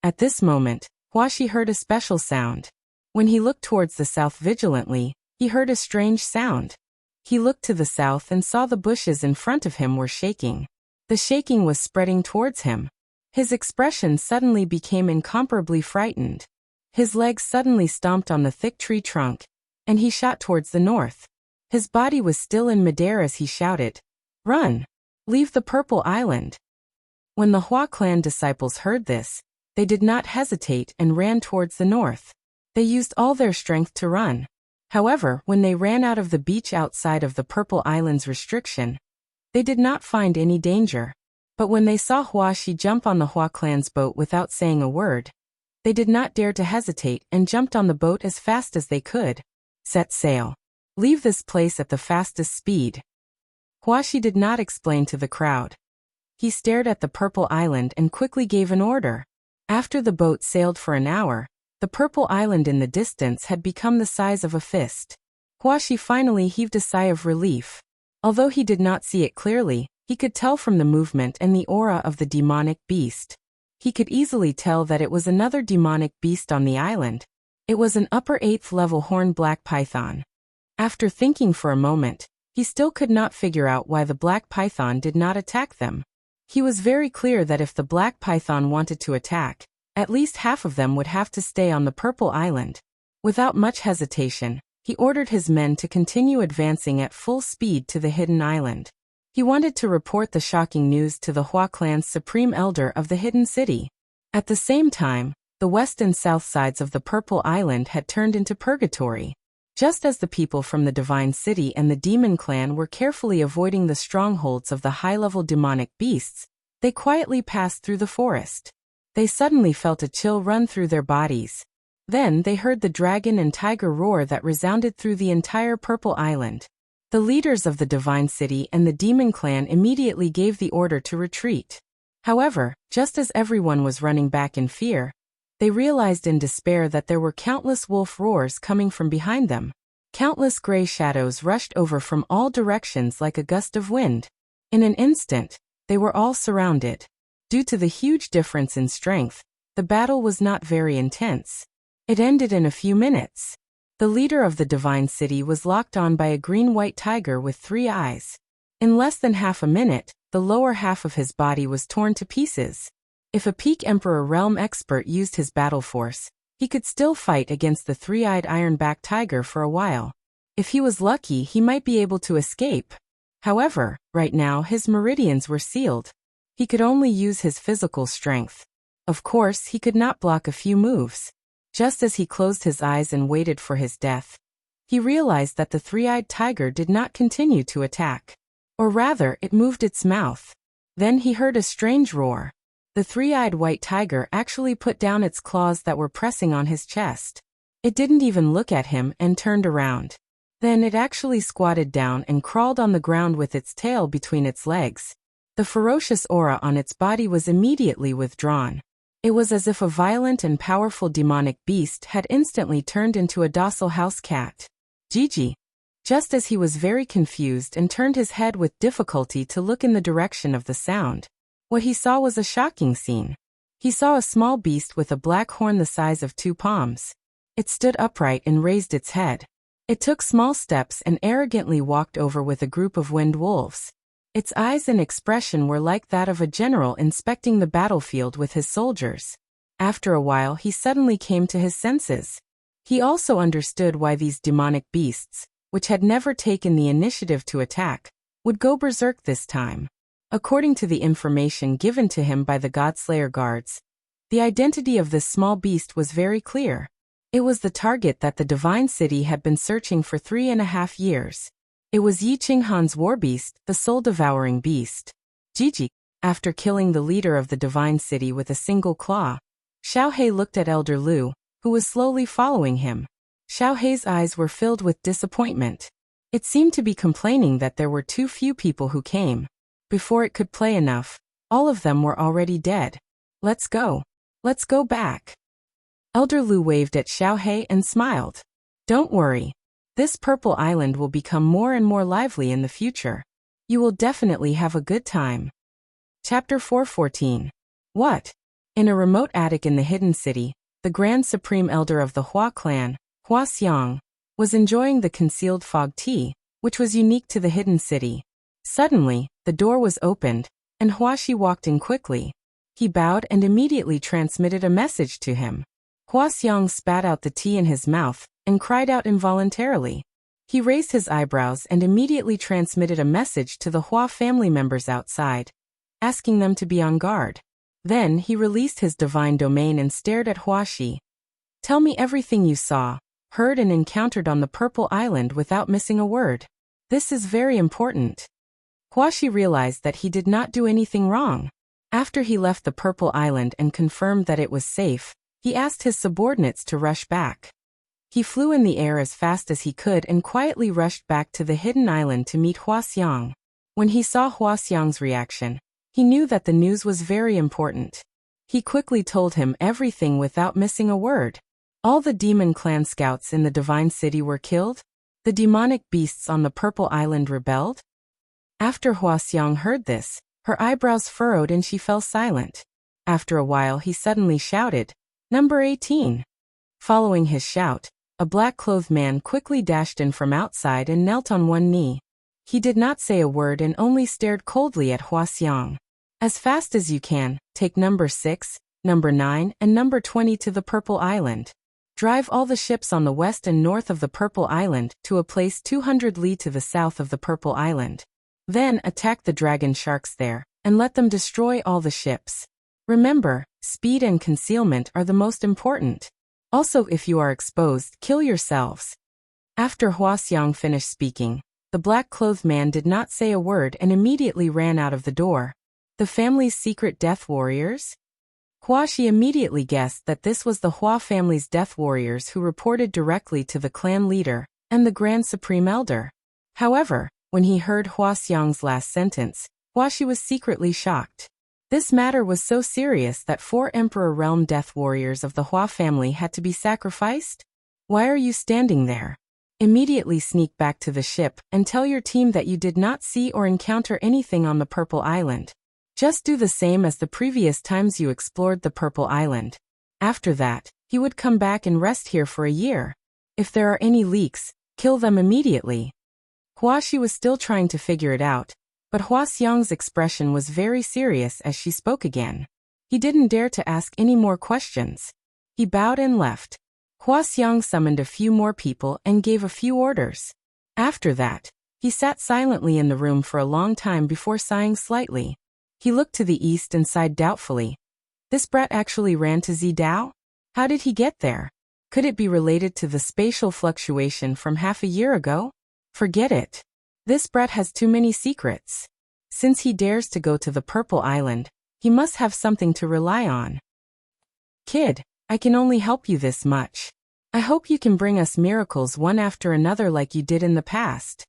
At this moment, Huashi heard a special sound. When he looked towards the south vigilantly, he heard a strange sound. He looked to the south and saw the bushes in front of him were shaking. The shaking was spreading towards him. His expression suddenly became incomparably frightened. His legs suddenly stomped on the thick tree trunk, and he shot towards the north. His body was still in midair as he shouted, "Run! Leave the Purple Island!" When the Hua clan disciples heard this, they did not hesitate and ran towards the north. They used all their strength to run. However, when they ran out of the beach outside of the Purple Island's restriction, they did not find any danger. But when they saw Huashi jump on the Hua clan's boat without saying a word, they did not dare to hesitate and jumped on the boat as fast as they could. Set sail. Leave this place at the fastest speed. Huashi did not explain to the crowd. He stared at the Purple Island and quickly gave an order. After the boat sailed for an hour, the Purple Island in the distance had become the size of a fist. Huashi finally heaved a sigh of relief. Although he did not see it clearly, he could tell from the movement and the aura of the demonic beast. He could easily tell that it was another demonic beast on the island. It was an upper 8th level horned black python. After thinking for a moment, he still could not figure out why the black python did not attack them. He was very clear that if the black python wanted to attack, at least half of them would have to stay on the Purple Island. Without much hesitation, he ordered his men to continue advancing at full speed to the hidden island. He wanted to report the shocking news to the Hua clan's supreme elder of the hidden city. At the same time, the west and south sides of the Purple Island had turned into purgatory. Just as the people from the Divine City and the Demon Clan were carefully avoiding the strongholds of the high-level demonic beasts, they quietly passed through the forest. They suddenly felt a chill run through their bodies. Then they heard the dragon and tiger roar that resounded through the entire Purple Island. The leaders of the Divine City and the Demon Clan immediately gave the order to retreat. However, just as everyone was running back in fear, they realized in despair that there were countless wolf roars coming from behind them. Countless gray shadows rushed over from all directions like a gust of wind. In an instant, they were all surrounded. Due to the huge difference in strength, the battle was not very intense. It ended in a few minutes. The leader of the Divine City was locked on by a green-white tiger with 3 eyes. In less than half a minute, the lower half of his body was torn to pieces. If a Peak Emperor realm expert used his battle force, he could still fight against the 3-eyed ironback tiger for a while. If he was lucky, he might be able to escape. However, right now his meridians were sealed. He could only use his physical strength. Of course, he could not block a few moves. Just as he closed his eyes and waited for his death, he realized that the 3-eyed tiger did not continue to attack. Or rather, it moved its mouth. Then he heard a strange roar. The 3-eyed white tiger actually put down its claws that were pressing on his chest. It didn't even look at him and turned around. Then it actually squatted down and crawled on the ground with its tail between its legs. The ferocious aura on its body was immediately withdrawn. It was as if a violent and powerful demonic beast had instantly turned into a docile house cat. Gigi. Just as he was very confused and turned his head with difficulty to look in the direction of the sound, what he saw was a shocking scene. He saw a small beast with a black horn the size of 2 palms. It stood upright and raised its head. It took small steps and arrogantly walked over with a group of wind wolves. Its eyes and expression were like that of a general inspecting the battlefield with his soldiers. After a while, he suddenly came to his senses. He also understood why these demonic beasts, which had never taken the initiative to attack, would go berserk this time. According to the information given to him by the Godslayer guards, the identity of this small beast was very clear. It was the target that the Divine City had been searching for 3.5 years. It was Yi Qinghan's warbeast, the soul-devouring beast. Gigi. After killing the leader of the Divine City with a single claw, Xiao He looked at Elder Lu, who was slowly following him. Xiao He's eyes were filled with disappointment. It seemed to be complaining that there were too few people who came. Before it could play enough, all of them were already dead. Let's go. Let's go back. Elder Lu waved at Xiao He and smiled. Don't worry. This Purple Island will become more and more lively in the future. You will definitely have a good time. Chapter 414. What? In a remote attic in the hidden city, the Grand Supreme Elder of the Hua clan, Hua Xiang, was enjoying the concealed fog tea, which was unique to the hidden city. Suddenly, the door was opened, and Huaxi walked in quickly. He bowed and immediately transmitted a message to him. Hua Xiang spat out the tea in his mouth and cried out involuntarily. He raised his eyebrows and immediately transmitted a message to the Hua family members outside, asking them to be on guard. Then he released his divine domain and stared at Huaxi. Tell me everything you saw, heard and encountered on the Purple Island without missing a word. This is very important. Huaxi realized that he did not do anything wrong. After he left the Purple Island and confirmed that it was safe, he asked his subordinates to rush back. He flew in the air as fast as he could and quietly rushed back to the hidden island to meet Hua Xiang. When he saw Hua Xiang's reaction, he knew that the news was very important. He quickly told him everything without missing a word. All the demon clan scouts in the Divine City were killed? The demonic beasts on the Purple Island rebelled? After Hua Xiang heard this, her eyebrows furrowed and she fell silent. After a while he suddenly shouted, "Number 18. Following his shout, a black-clothed man quickly dashed in from outside and knelt on one knee. He did not say a word and only stared coldly at Hua Xiang. As fast as you can, take number 6, number 9 and number 20 to the Purple Island. Drive all the ships on the west and north of the Purple Island to a place 200 li to the south of the Purple Island. Then attack the dragon sharks there, and let them destroy all the ships. Remember, speed and concealment are the most important. Also, if you are exposed, kill yourselves." After Hua Xiang finished speaking, the black-clothed man did not say a word and immediately ran out of the door. The family's secret death warriors? Huaxi immediately guessed that this was the Hua family's death warriors who reported directly to the clan leader and the Grand Supreme Elder. However, when he heard Hua Xiang's last sentence, Huaxi was secretly shocked. This matter was so serious that 4 Emperor Realm death warriors of the Hua family had to be sacrificed? Why are you standing there? Immediately sneak back to the ship and tell your team that you did not see or encounter anything on the Purple Island. Just do the same as the previous times you explored the Purple Island. After that, he would come back and rest here for a year. If there are any leaks, kill them immediately. Huaxi was still trying to figure it out, but Hua Xiang's expression was very serious as she spoke again. He didn't dare to ask any more questions. He bowed and left. Hua Xiang summoned a few more people and gave a few orders. After that, he sat silently in the room for a long time before sighing slightly. He looked to the east and sighed doubtfully. This brat actually ran to Zidao? How did he get there? Could it be related to the spatial fluctuation from half a year ago? Forget it. This brat has too many secrets. Since he dares to go to the Purple Island, he must have something to rely on. Kid, I can only help you this much. I hope you can bring us miracles one after another like you did in the past.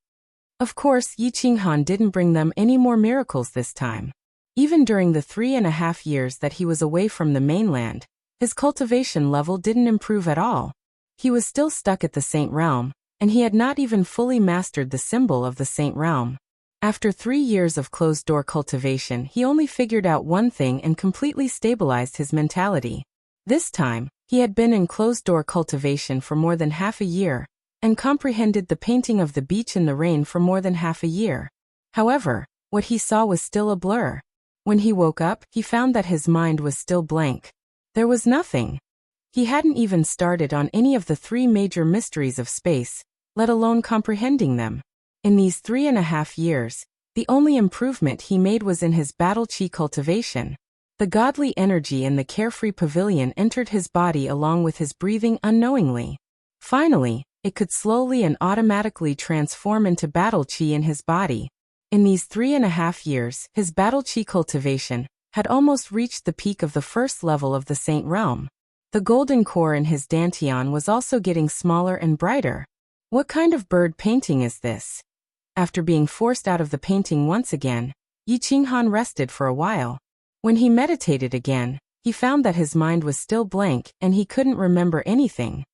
Of course, Yi Qinghan didn't bring them any more miracles this time. Even during the 3.5 years that he was away from the mainland, his cultivation level didn't improve at all. He was still stuck at the Saint Realm, and he had not even fully mastered the symbol of the Saint Realm. After 3 years of closed-door cultivation, he only figured out one thing and completely stabilized his mentality. This time, he had been in closed-door cultivation for more than half a year, and comprehended the painting of the beach in the rain for more than half a year. However, what he saw was still a blur. When he woke up, he found that his mind was still blank. There was nothing. He hadn't even started on any of the 3 major mysteries of space, let alone comprehending them. In these 3.5 years, the only improvement he made was in his battle chi cultivation. The godly energy in the carefree pavilion entered his body along with his breathing unknowingly. Finally, it could slowly and automatically transform into battle chi in his body. In these 3.5 years, his battle chi cultivation had almost reached the peak of the first level of the Saint Realm. The golden core in his dantian was also getting smaller and brighter. What kind of bird painting is this? After being forced out of the painting once again, Yi Qinghan rested for a while. When he meditated again, he found that his mind was still blank and he couldn't remember anything.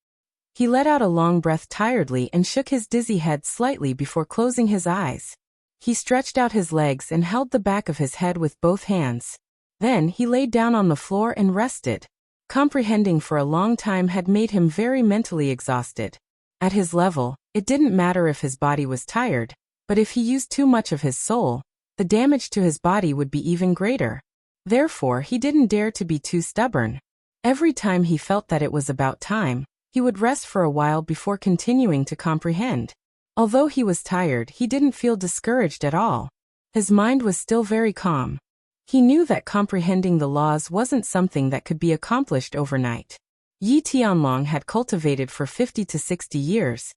He let out a long breath tiredly and shook his dizzy head slightly before closing his eyes. He stretched out his legs and held the back of his head with both hands. Then he laid down on the floor and rested. Comprehending for a long time had made him very mentally exhausted. At his level, it didn't matter if his body was tired, but if he used too much of his soul, the damage to his body would be even greater. Therefore, he didn't dare to be too stubborn. Every time he felt that it was about time, he would rest for a while before continuing to comprehend. Although he was tired, he didn't feel discouraged at all. His mind was still very calm. He knew that comprehending the laws wasn't something that could be accomplished overnight. Yi Tianlong had cultivated for 50 to 60 years,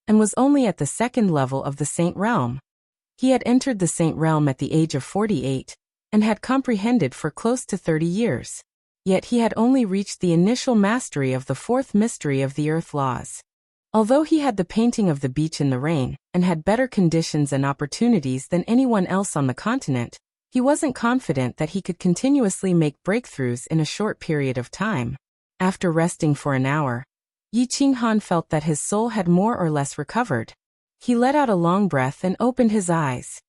and was only at the second level of the Saint Realm. He had entered the Saint Realm at the age of 48, and had comprehended for close to 30 years. Yet he had only reached the initial mastery of the fourth mystery of the earth laws. Although he had the painting of the beach in the rain, and had better conditions and opportunities than anyone else on the continent, he wasn't confident that he could continuously make breakthroughs in a short period of time. After resting for an hour, Yi Qinghan felt that his soul had more or less recovered. He let out a long breath and opened his eyes.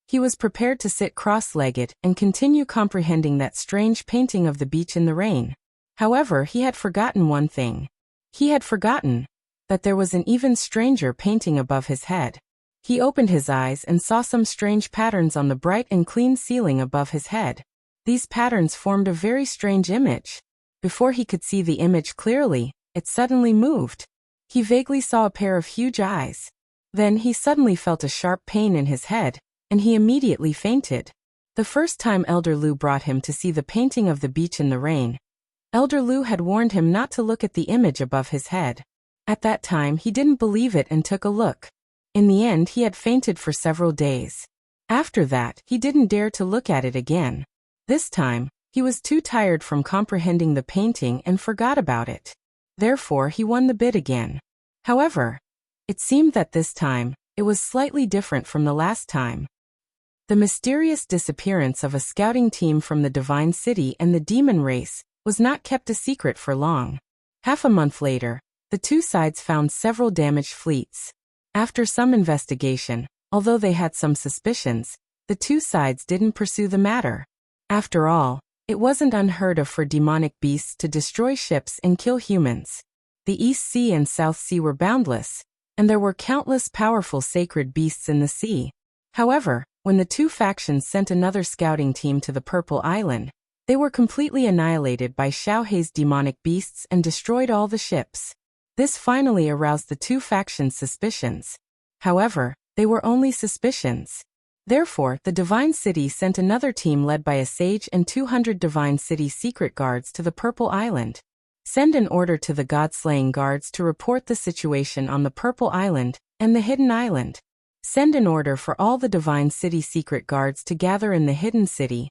He was prepared to sit cross-legged and continue comprehending that strange painting of the beach in the rain. However, he had forgotten one thing. He had forgotten that there was an even stranger painting above his head. He opened his eyes and saw some strange patterns on the bright and clean ceiling above his head. These patterns formed a very strange image. Before he could see the image clearly, it suddenly moved. He vaguely saw a pair of huge eyes. Then he suddenly felt a sharp pain in his head, and he immediately fainted. The first time Elder Lu brought him to see the painting of the beach in the rain, Elder Lu had warned him not to look at the image above his head. At that time he didn't believe it and took a look. In the end he had fainted for several days. After that, he didn't dare to look at it again. This time, he was too tired from comprehending the painting and forgot about it. Therefore he won the bid again. However, it seemed that this time, it was slightly different from the last time. The mysterious disappearance of a scouting team from the Divine City and the demon race was not kept a secret for long. Half a month later, the two sides found several damaged fleets. After some investigation, although they had some suspicions, the two sides didn't pursue the matter. After all, it wasn't unheard of for demonic beasts to destroy ships and kill humans. The East Sea and South Sea were boundless, and there were countless powerful sacred beasts in the sea. However, when the two factions sent another scouting team to the Purple Island, they were completely annihilated by Xiaohei's demonic beasts and destroyed all the ships. This finally aroused the two factions' suspicions. However, they were only suspicions. Therefore, the Divine City sent another team led by a sage and 200 Divine City secret guards to the Purple Island. Send an order to the God-slaying guards to report the situation on the Purple Island and the Hidden Island. Send an order for all the Divine City secret guards to gather in the Hidden City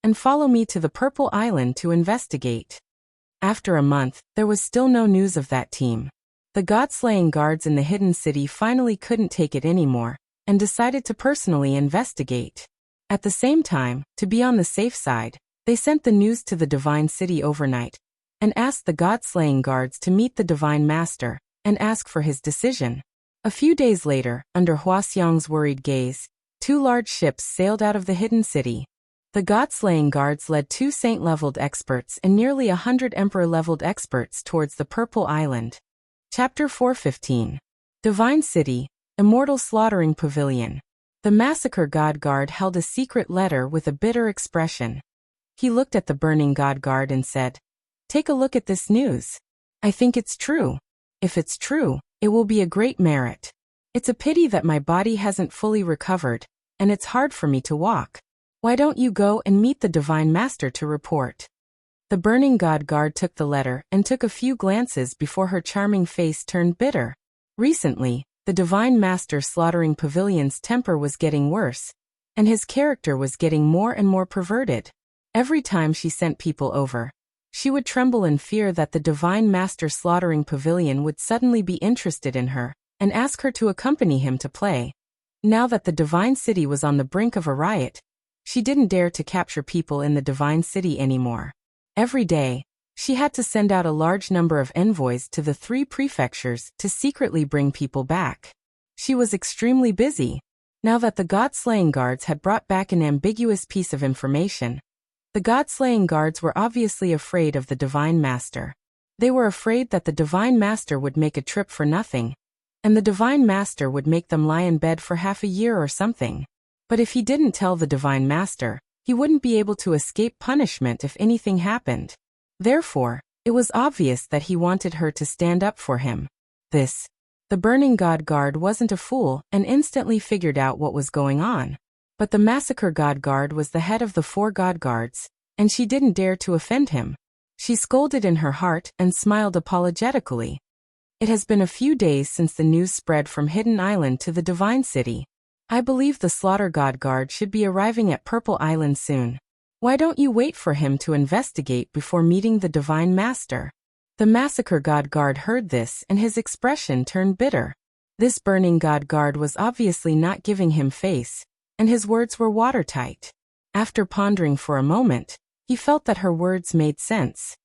and follow me to the Purple Island to investigate. After a month, there was still no news of that team. The God-slaying guards in the Hidden City finally couldn't take it anymore and decided to personally investigate. At the same time, to be on the safe side, they sent the news to the Divine City overnight and asked the God-slaying guards to meet the Divine Master and ask for his decision. A few days later, under Huaxiang's worried gaze, two large ships sailed out of the Hidden City. The God-slaying guards led 2 saint-leveled experts and nearly 100 emperor-leveled experts towards the Purple Island. Chapter 415. Divine City, Immortal Slaughtering Pavilion. The Massacre God Guard held a secret letter with a bitter expression. He looked at the burning God Guard and said, "Take a look at this news. I think it's true. If it's true, it will be a great merit. It's a pity that my body hasn't fully recovered, and it's hard for me to walk. Why don't you go and meet the Divine Master to report?" The burning God Guard took the letter and took a few glances before her charming face turned bitter. Recently, the Divine Master Slaughtering Pavilion's temper was getting worse, and his character was getting more and more perverted. Every time she sent people over, she would tremble in fear that the Divine Master Slaughtering Pavilion would suddenly be interested in her and ask her to accompany him to play. Now that the Divine City was on the brink of a riot, she didn't dare to capture people in the Divine City anymore. Every day, she had to send out a large number of envoys to the 3 prefectures to secretly bring people back. She was extremely busy. Now that the God-slaying guards had brought back an ambiguous piece of information, The god-slaying guards were obviously afraid of the Divine Master. They were afraid that the Divine Master would make a trip for nothing, and the Divine Master would make them lie in bed for half a year or something. But if he didn't tell the Divine Master, he wouldn't be able to escape punishment if anything happened. Therefore, it was obvious that he wanted her to stand up for him. The Burning God Guard wasn't a fool and instantly figured out what was going on. But the Massacre God Guard was the head of the 4 God Guards, and she didn't dare to offend him. She scolded in her heart and smiled apologetically. It has been a few days since the news spread from Hidden Island to the Divine City. I believe the Slaughter God Guard should be arriving at Purple Island soon. Why don't you wait for him to investigate before meeting the Divine Master? The Massacre God Guard heard this and his expression turned bitter. This Burning God Guard was obviously not giving him face, and his words were watertight. After pondering for a moment, he felt that her words made sense.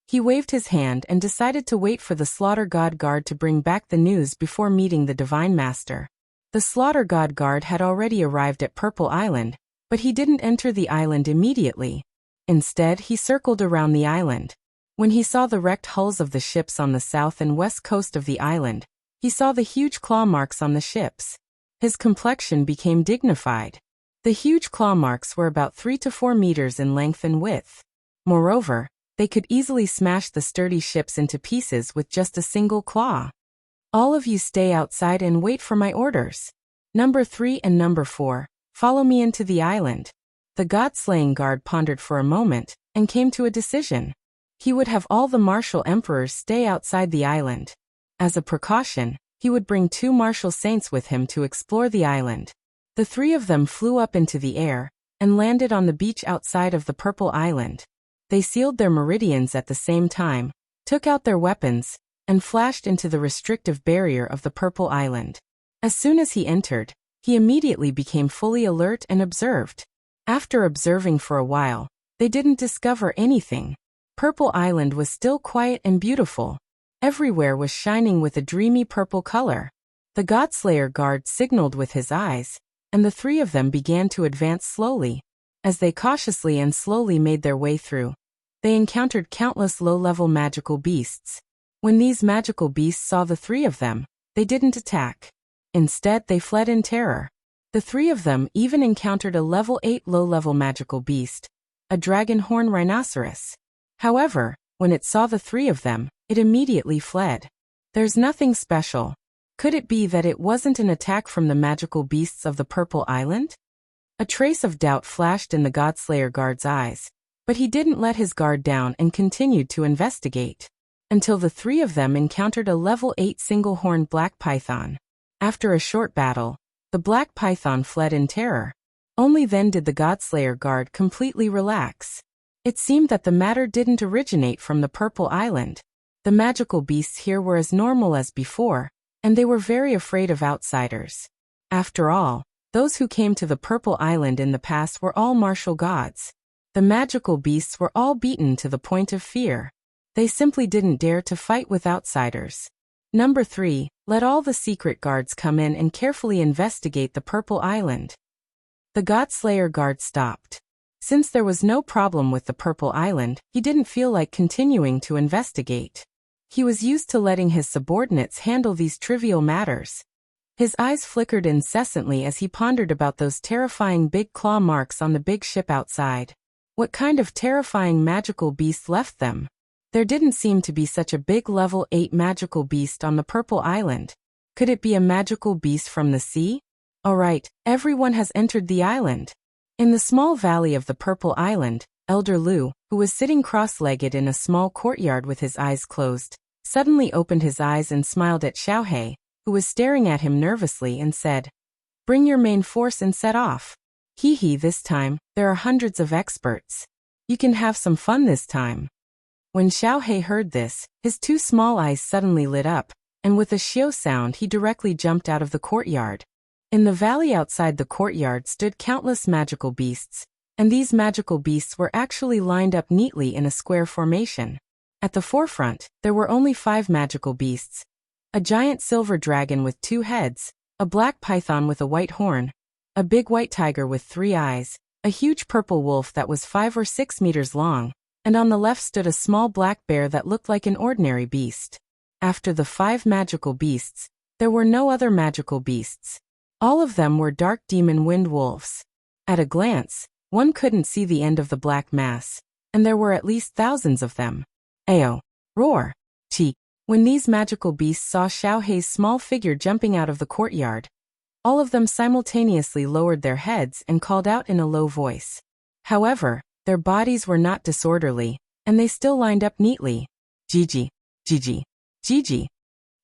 He waved his hand and decided to wait for the Slaughter God Guard to bring back the news before meeting the Divine Master. The Slaughter God Guard had already arrived at Purple Island, but he didn't enter the island immediately. Instead, he circled around the island. When he saw the wrecked hulls of the ships on the south and west coast of the island, he saw the huge claw marks on the ships. His complexion became dignified. The huge claw marks were about 3 to 4 meters in length and width. Moreover, they could easily smash the sturdy ships into pieces with just a single claw. All of you stay outside and wait for my orders. Number 3 and Number 4, follow me into the island. The god-slaying guard pondered for a moment and came to a decision. He would have all the martial emperors stay outside the island. As a precaution, he would bring 2 martial saints with him to explore the island. The 3 of them flew up into the air and landed on the beach outside of the Purple Island. They sealed their meridians at the same time, took out their weapons, and flashed into the restrictive barrier of the Purple Island. As soon as he entered, he immediately became fully alert and observed. After observing for a while, they didn't discover anything. Purple Island was still quiet and beautiful. Everywhere was shining with a dreamy purple color. The Godslayer guard signaled with his eyes, and the 3 of them began to advance slowly. As they cautiously and slowly made their way through, they encountered countless low-level magical beasts. When these magical beasts saw the 3 of them, they didn't attack. Instead, they fled in terror. The 3 of them even encountered a level 8 low-level magical beast, a dragon horn rhinoceros. However, when it saw the 3 of them, it immediately fled. There's nothing special. Could it be that it wasn't an attack from the magical beasts of the Purple Island? A trace of doubt flashed in the Godslayer guard's eyes, but he didn't let his guard down and continued to investigate, until the 3 of them encountered a level 8 single-horned black python. After a short battle, the black python fled in terror. Only then did the Godslayer guard completely relax. It seemed that the matter didn't originate from the Purple Island. The magical beasts here were as normal as before, and they were very afraid of outsiders. After all, those who came to the Purple Island in the past were all martial gods. The magical beasts were all beaten to the point of fear. They simply didn't dare to fight with outsiders. Number 3, let all the secret guards come in and carefully investigate the Purple Island. The Godslayer guard stopped. Since there was no problem with the Purple Island, he didn't feel like continuing to investigate. He was used to letting his subordinates handle these trivial matters. His eyes flickered incessantly as he pondered about those terrifying big claw marks on the big ship outside. What kind of terrifying magical beast left them? There didn't seem to be such a big level 8 magical beast on the Purple Island. Could it be a magical beast from the sea? Alright, everyone has entered the island. In the small valley of the Purple Island, Elder Lu, who was sitting cross-legged in a small courtyard with his eyes closed, suddenly opened his eyes and smiled at Xiaohei, who was staring at him nervously, and said, "Bring your main force and set off. Hee, this time, there are hundreds of experts. You can have some fun this time." When Xiaohei heard this, his 2 small eyes suddenly lit up, and with a xiao sound he directly jumped out of the courtyard. In the valley outside the courtyard stood countless magical beasts, and these magical beasts were actually lined up neatly in a square formation. At the forefront, there were only 5 magical beasts: a giant silver dragon with 2 heads, a black python with a white horn, a big white tiger with 3 eyes, a huge purple wolf that was 5 or 6 meters long, and on the left stood a small black bear that looked like an ordinary beast. After the 5 magical beasts, there were no other magical beasts. All of them were dark demon wind wolves. At a glance, one couldn't see the end of the black mass, and there were at least thousands of them. Ayo! Roar! Chi! When these magical beasts saw Xiao Hei's small figure jumping out of the courtyard, all of them simultaneously lowered their heads and called out in a low voice. However, their bodies were not disorderly, and they still lined up neatly. Gigi! Gigi! Gigi!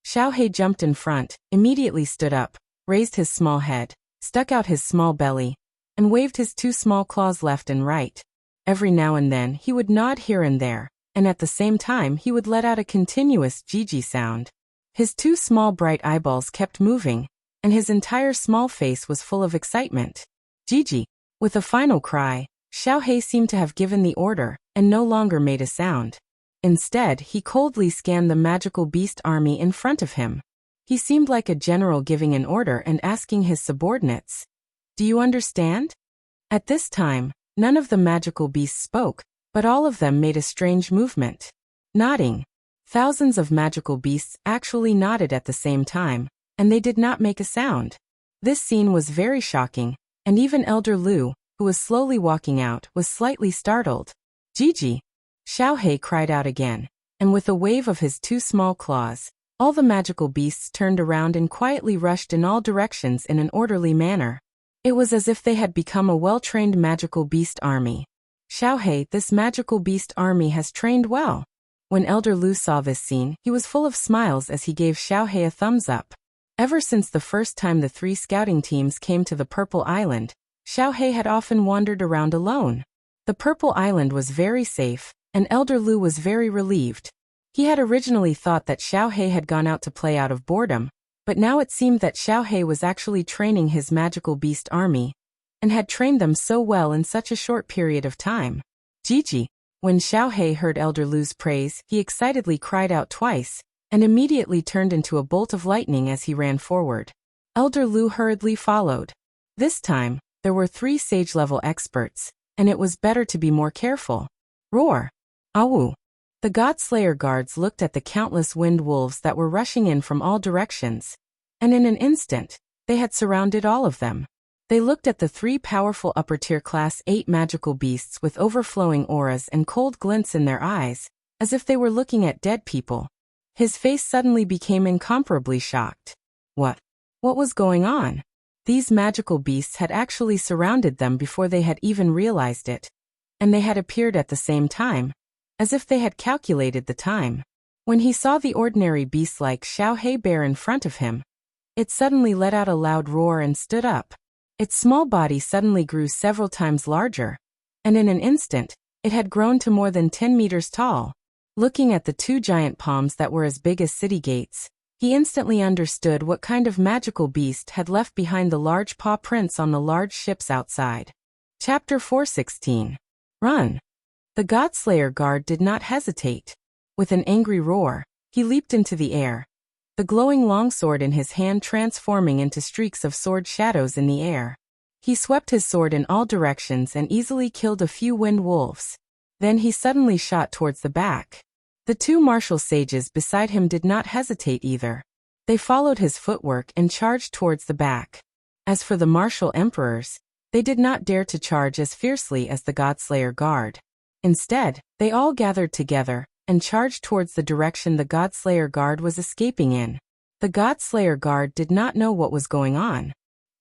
Xiao Hei jumped in front, immediately stood up, raised his small head, stuck out his small belly, and waved his 2 small claws left and right. Every now and then he would nod here and there, and at the same time he would let out a continuous Gigi sound. His 2 small bright eyeballs kept moving, and his entire small face was full of excitement. Gigi! With a final cry, Xiao Hei seemed to have given the order, and no longer made a sound. Instead, he coldly scanned the magical beast army in front of him. He seemed like a general giving an order and asking his subordinates, "Do you understand?" At this time, none of the magical beasts spoke, but all of them made a strange movement. Nodding. Thousands of magical beasts actually nodded at the same time, and they did not make a sound. This scene was very shocking, and even Elder Lu, who was slowly walking out, was slightly startled. "Gigi!" Xiao Hei cried out again, and with a wave of his 2 small claws, all the magical beasts turned around and quietly rushed in all directions in an orderly manner. It was as if they had become a well-trained magical beast army. "Xiao Hei, this magical beast army has trained well." When Elder Lu saw this scene, he was full of smiles as he gave Xiao Hei a thumbs up. Ever since the first time the 3 scouting teams came to the Purple Island, Xiao Hei had often wandered around alone. The Purple Island was very safe, and Elder Lu was very relieved. He had originally thought that Xiao Hei had gone out to play out of boredom, but now it seemed that Xiao Hei was actually training his magical beast army, and had trained them so well in such a short period of time. Gigi! When Xiao Hei heard Elder Lu's praise, he excitedly cried out twice, and immediately turned into a bolt of lightning as he ran forward. Elder Lu hurriedly followed. This time, there were 3 sage-level experts, and it was better to be more careful. Roar! Awu! The God-Slayer guards looked at the countless wind wolves that were rushing in from all directions, and in an instant, they had surrounded all of them. They looked at the 3 powerful upper-tier Class 8 magical beasts with overflowing auras and cold glints in their eyes, as if they were looking at dead people. His face suddenly became incomparably shocked. What was going on? These magical beasts had actually surrounded them before they had even realized it, and they had appeared at the same time, as if they had calculated the time. When he saw the ordinary beast like Xiao Hei bear in front of him, it suddenly let out a loud roar and stood up. Its small body suddenly grew several times larger, and in an instant, it had grown to more than 10 meters tall. Looking at the 2 giant palms that were as big as city gates, he instantly understood what kind of magical beast had left behind the large paw prints on the large ships outside. Chapter 416. Run! The Godslayer guard did not hesitate. With an angry roar, he leaped into the air, the glowing longsword in his hand transforming into streaks of sword shadows in the air. He swept his sword in all directions and easily killed a few wind wolves. Then he suddenly shot towards the back. The 2 martial sages beside him did not hesitate either. They followed his footwork and charged towards the back. As for the martial emperors, they did not dare to charge as fiercely as the Godslayer guard. Instead, they all gathered together and charged towards the direction the Godslayer guard was escaping in. The Godslayer guard did not know what was going on.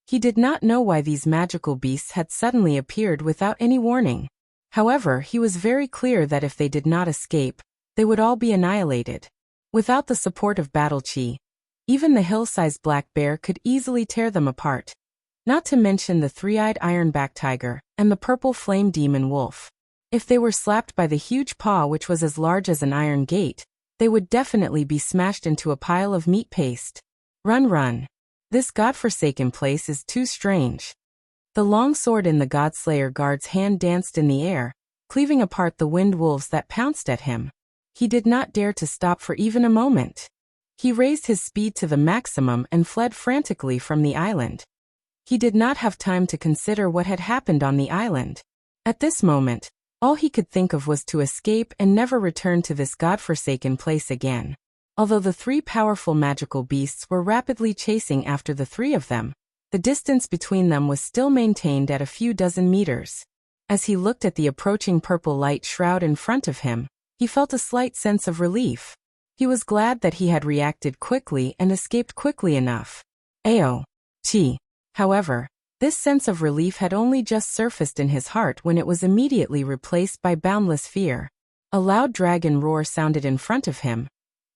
He did not know why these magical beasts had suddenly appeared without any warning. However, he was very clear that if they did not escape, they would all be annihilated. Without the support of battle chi, even the hill-sized black bear could easily tear them apart. Not to mention the 3-eyed ironback tiger and the purple flame demon wolf. If they were slapped by the huge paw which was as large as an iron gate, they would definitely be smashed into a pile of meat paste. Run, run! This godforsaken place is too strange. The long sword in the Godslayer guard's hand danced in the air, cleaving apart the wind wolves that pounced at him. He did not dare to stop for even a moment. He raised his speed to the maximum and fled frantically from the island. He did not have time to consider what had happened on the island. At this moment, all he could think of was to escape and never return to this godforsaken place again. Although the three powerful magical beasts were rapidly chasing after the three of them, the distance between them was still maintained at a few dozen meters. As he looked at the approaching purple light shroud in front of him, he felt a slight sense of relief. He was glad that he had reacted quickly and escaped quickly enough. T. However, this sense of relief had only just surfaced in his heart when it was immediately replaced by boundless fear. A loud dragon roar sounded in front of him,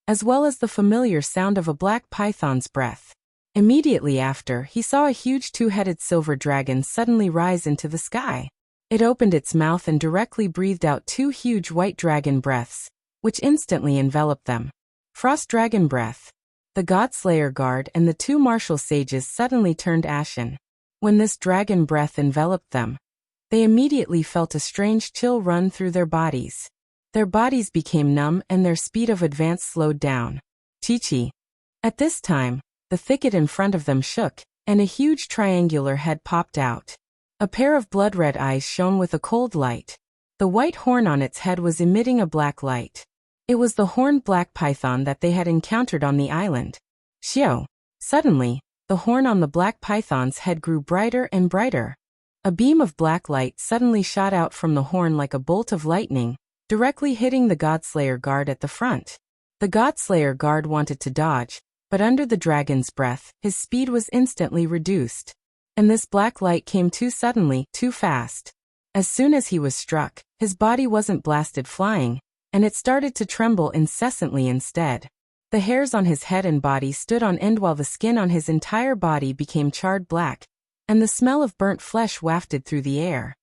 as well as the familiar sound of a black python's breath. Immediately after, he saw a huge two-headed silver dragon suddenly rise into the sky. It opened its mouth and directly breathed out two huge white dragon breaths, which instantly enveloped them. Frost dragon breath. The Godslayer guard and the two martial sages suddenly turned ashen. When this dragon breath enveloped them, they immediately felt a strange chill run through their bodies. Their bodies became numb and their speed of advance slowed down. Chi-Chi. At this time, the thicket in front of them shook, and a huge triangular head popped out. A pair of blood-red eyes shone with a cold light. The white horn on its head was emitting a black light. It was the horned black python that they had encountered on the island. Xiao. Suddenly, the horn on the black python's head grew brighter and brighter. A beam of black light suddenly shot out from the horn like a bolt of lightning, directly hitting the Godslayer guard at the front. The Godslayer guard wanted to dodge, but under the dragon's breath, his speed was instantly reduced. And this black light came too suddenly, too fast. As soon as he was struck, his body wasn't blasted flying, and it started to tremble incessantly instead. The hairs on his head and body stood on end while the skin on his entire body became charred black, and the smell of burnt flesh wafted through the air.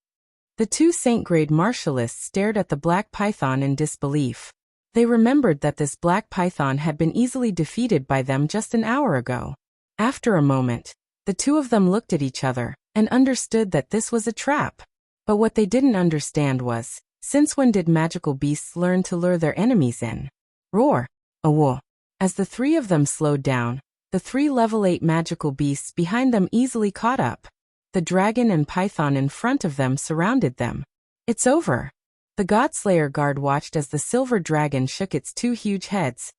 The two Saint-grade martialists stared at the black python in disbelief. They remembered that this black python had been easily defeated by them just an hour ago. After a moment, the two of them looked at each other and understood that this was a trap. But what they didn't understand was, since when did magical beasts learn to lure their enemies in? Roar! Awo! As the three of them slowed down, the three level 8 magical beasts behind them easily caught up. The dragon and python in front of them surrounded them. It's over. The Godslayer guard watched as the silver dragon shook its two huge heads,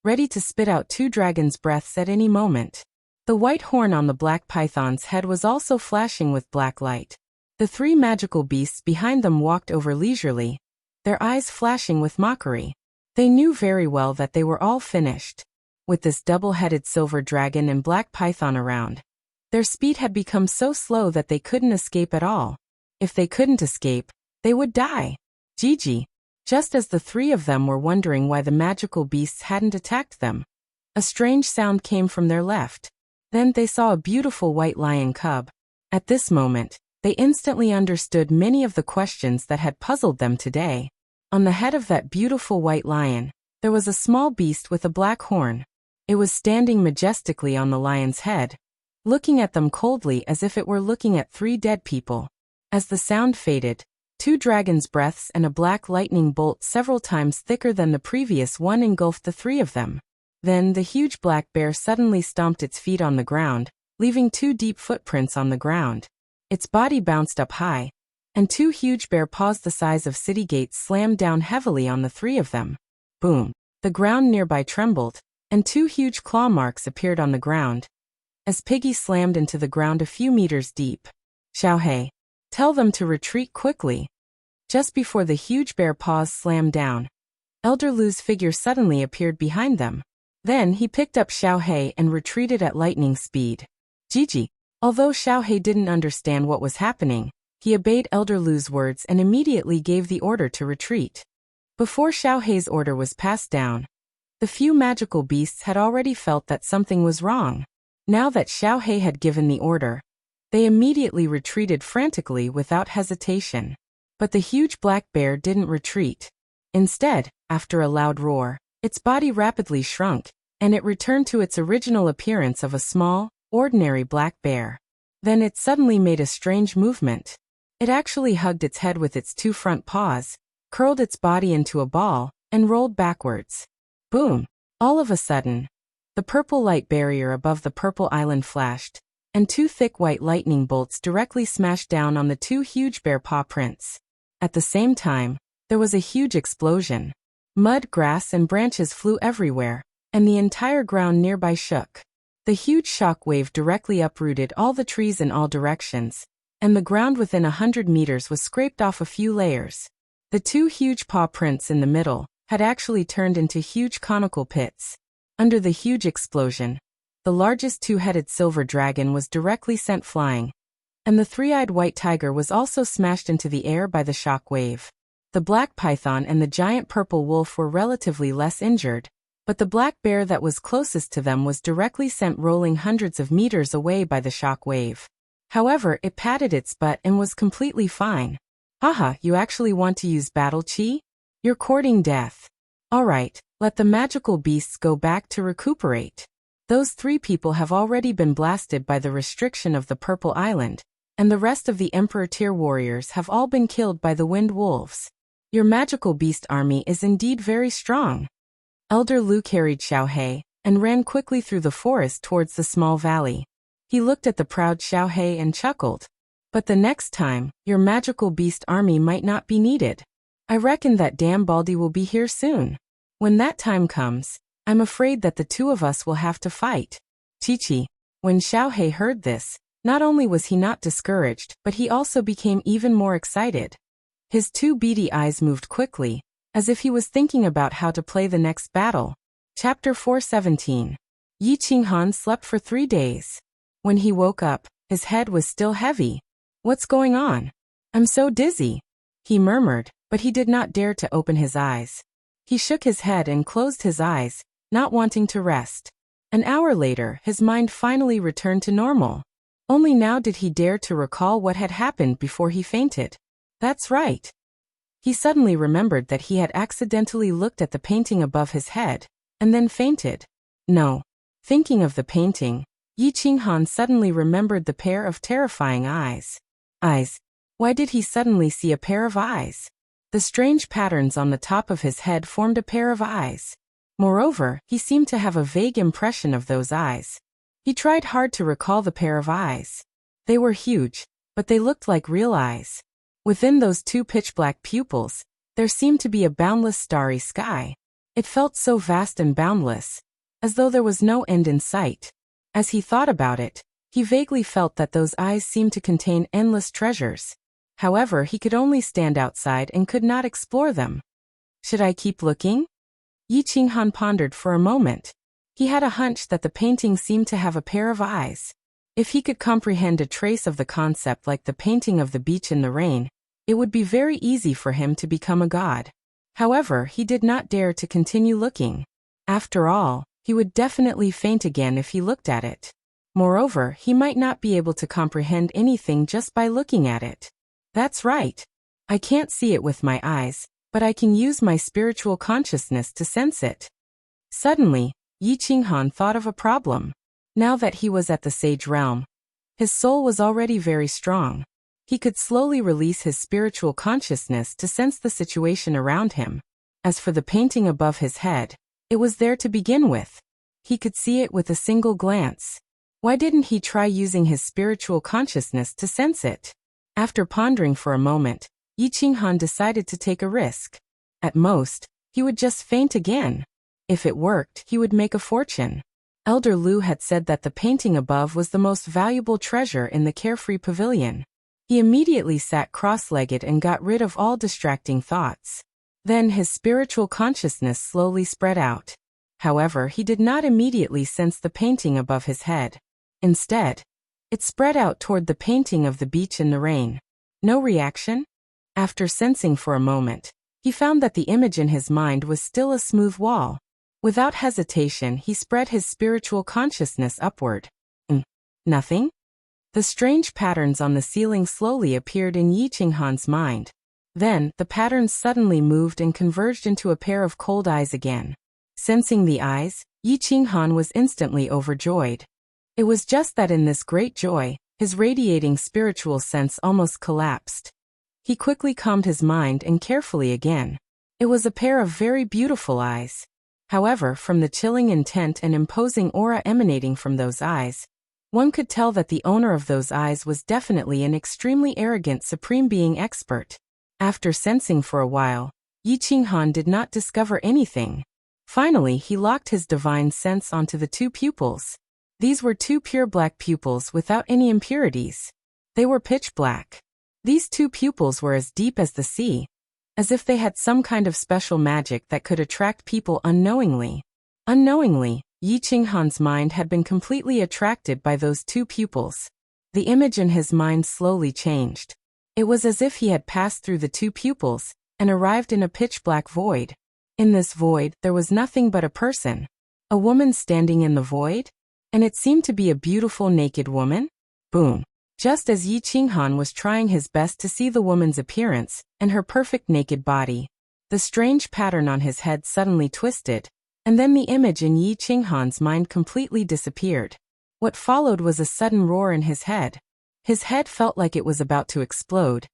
ready to spit out two dragon's breaths at any moment. The white horn on the black python's head was also flashing with black light. The three magical beasts behind them walked over leisurely, their eyes flashing with mockery. They knew very well that they were all finished. With this double-headed silver dragon and black python around, their speed had become so slow that they couldn't escape at all. If they couldn't escape, they would die. Gigi. Just as the three of them were wondering why the magical beasts hadn't attacked them, a strange sound came from their left. Then they saw a beautiful white lion cub. At this moment, they instantly understood many of the questions that had puzzled them today. On the head of that beautiful white lion, there was a small beast with a black horn. It was standing majestically on the lion's head, looking at them coldly as if it were looking at three dead people. As the sound faded, two dragon's breaths and a black lightning bolt several times thicker than the previous one engulfed the three of them. Then the huge black bear suddenly stomped its feet on the ground, leaving two deep footprints on the ground. Its body bounced up high, and two huge bear paws the size of city gates slammed down heavily on the threi of them. Boom! The ground nearby trembled, and two huge claw marks appeared on the ground, as Piggy slammed into the ground a few meters deep. Xiaohei, tell them to retreat quickly. Just before the huge bear paws slammed down, Elder Lu's figure suddenly appeared behind them. Then he picked up Xiaohei and retreated at lightning speed. Gigi. Although Xiaohei didn't understand what was happening, he obeyed Elder Lu's words and immediately gave the order to retreat. Before Xiaohei's order was passed down, the few magical beasts had already felt that something was wrong. Now that Xiaohei had given the order, they immediately retreated frantically without hesitation. But the huge black bear didn't retreat. Instead, after a loud roar, its body rapidly shrunk, and it returned to its original appearance of a small, ordinary black bear. Then it suddenly made a strange movement. It actually hugged its head with its two front paws, curled its body into a ball, and rolled backwards. Boom! All of a sudden, the purple light barrier above the purple island flashed, and two thick white lightning bolts directly smashed down on the two huge bear paw prints. At the same time, there was a huge explosion. Mud, grass, and branches flew everywhere, and the entire ground nearby shook. The huge shock wave directly uprooted all the trees in all directions, and the ground within 100 meters was scraped off a few layers. The two huge paw prints in the middle had actually turned into huge conical pits. Under the huge explosion, the largest two-headed silver dragon was directly sent flying, and the three-eyed white tiger was also smashed into the air by the shock wave. The black python and the giant purple wolf were relatively less injured, but the black bear that was closest to them was directly sent rolling hundreds of meters away by the shock wave. However, it patted its butt and was completely fine. Haha, you actually want to use battle chi? You're courting death. Alright, let the magical beasts go back to recuperate. Those three people have already been blasted by the restriction of the Purple Island, and the rest of the Emperor tier warriors have all been killed by the wind wolves. Your magical beast army is indeed very strong. Elder Lu carried Xiaohei and ran quickly through the forest towards the small valley. He looked at the proud Xiaohei and chuckled. But the next time, your magical beast army might not be needed. I reckon that damn Baldy will be here soon. When that time comes, I'm afraid that the two of us will have to fight. Chi-Chi. When Xiaohei heard this, not only was he not discouraged, but he also became even more excited. His two beady eyes moved quickly, as if he was thinking about how to play the next battle. Chapter 417. Yi Qinghan slept for 3 days. When he woke up, his head was still heavy. What's going on? I'm so dizzy, he murmured, but he did not dare to open his eyes. He shook his head and closed his eyes, not wanting to rest. An hour later, his mind finally returned to normal. Only now did he dare to recall what had happened before he fainted. That's right. He suddenly remembered that he had accidentally looked at the painting above his head, and then fainted. No. Thinking of the painting, Yi Qinghan suddenly remembered the pair of terrifying eyes. Eyes. Why did he suddenly see a pair of eyes? The strange patterns on the top of his head formed a pair of eyes. Moreover, he seemed to have a vague impression of those eyes. He tried hard to recall the pair of eyes. They were huge, but they looked like real eyes. Within those two pitch-black pupils, there seemed to be a boundless starry sky. It felt so vast and boundless, as though there was no end in sight. As he thought about it, he vaguely felt that those eyes seemed to contain endless treasures. However, he could only stand outside and could not explore them. Should I keep looking? Yi Qinghan pondered for a moment. He had a hunch that the painting seemed to have a pair of eyes. If he could comprehend a trace of the concept like the painting of the beach in the rain, it would be very easy for him to become a god. However, he did not dare to continue looking. After all, he would definitely faint again if he looked at it. Moreover, he might not be able to comprehend anything just by looking at it. That's right. I can't see it with my eyes, but I can use my spiritual consciousness to sense it. Suddenly, Yi Qinghan thought of a problem. Now that he was at the sage realm, his soul was already very strong. He could slowly release his spiritual consciousness to sense the situation around him. As for the painting above his head, it was there to begin with. He could see it with a single glance. Why didn't he try using his spiritual consciousness to sense it? After pondering for a moment, Yi Qinghan decided to take a risk. At most, he would just faint again. If it worked, he would make a fortune. Elder Lu had said that the painting above was the most valuable treasure in the Carefree Pavilion. He immediately sat cross-legged and got rid of all distracting thoughts. Then his spiritual consciousness slowly spread out. However, he did not immediately sense the painting above his head. Instead, it spread out toward the painting of the beach in the rain. No reaction? After sensing for a moment, he found that the image in his mind was still a smooth wall. Without hesitation, he spread his spiritual consciousness upward. Nothing? The strange patterns on the ceiling slowly appeared in Yi Qinghan's mind. Then, the patterns suddenly moved and converged into a pair of cold eyes again. Sensing the eyes, Yi Qinghan was instantly overjoyed. It was just that in this great joy, his radiating spiritual sense almost collapsed. He quickly calmed his mind and carefully again. It was a pair of very beautiful eyes. However, from the chilling intent and imposing aura emanating from those eyes, One could tell that the owner of those eyes was definitely an extremely arrogant supreme being expert. After sensing for a while, Yi Qinghan did not discover anything. Finally, he locked his divine sense onto the two pupils. These were two pure black pupils without any impurities. They were pitch black. These two pupils were as deep as the sea, as if they had some kind of special magic that could attract people unknowingly. Unknowingly, Yi Qinghan's mind had been completely attracted by those two pupils. The image in his mind slowly changed. It was as if he had passed through the two pupils and arrived in a pitch-black void. In this void, there was nothing but a person. A woman standing in the void? And it seemed to be a beautiful naked woman? Boom. Just as Yi Qinghan was trying his best to see the woman's appearance and her perfect naked body, the strange pattern on his head suddenly twisted, and then the image in Yi Qinghan's mind completely disappeared. What followed was a sudden roar in his head. His head felt like it was about to explode,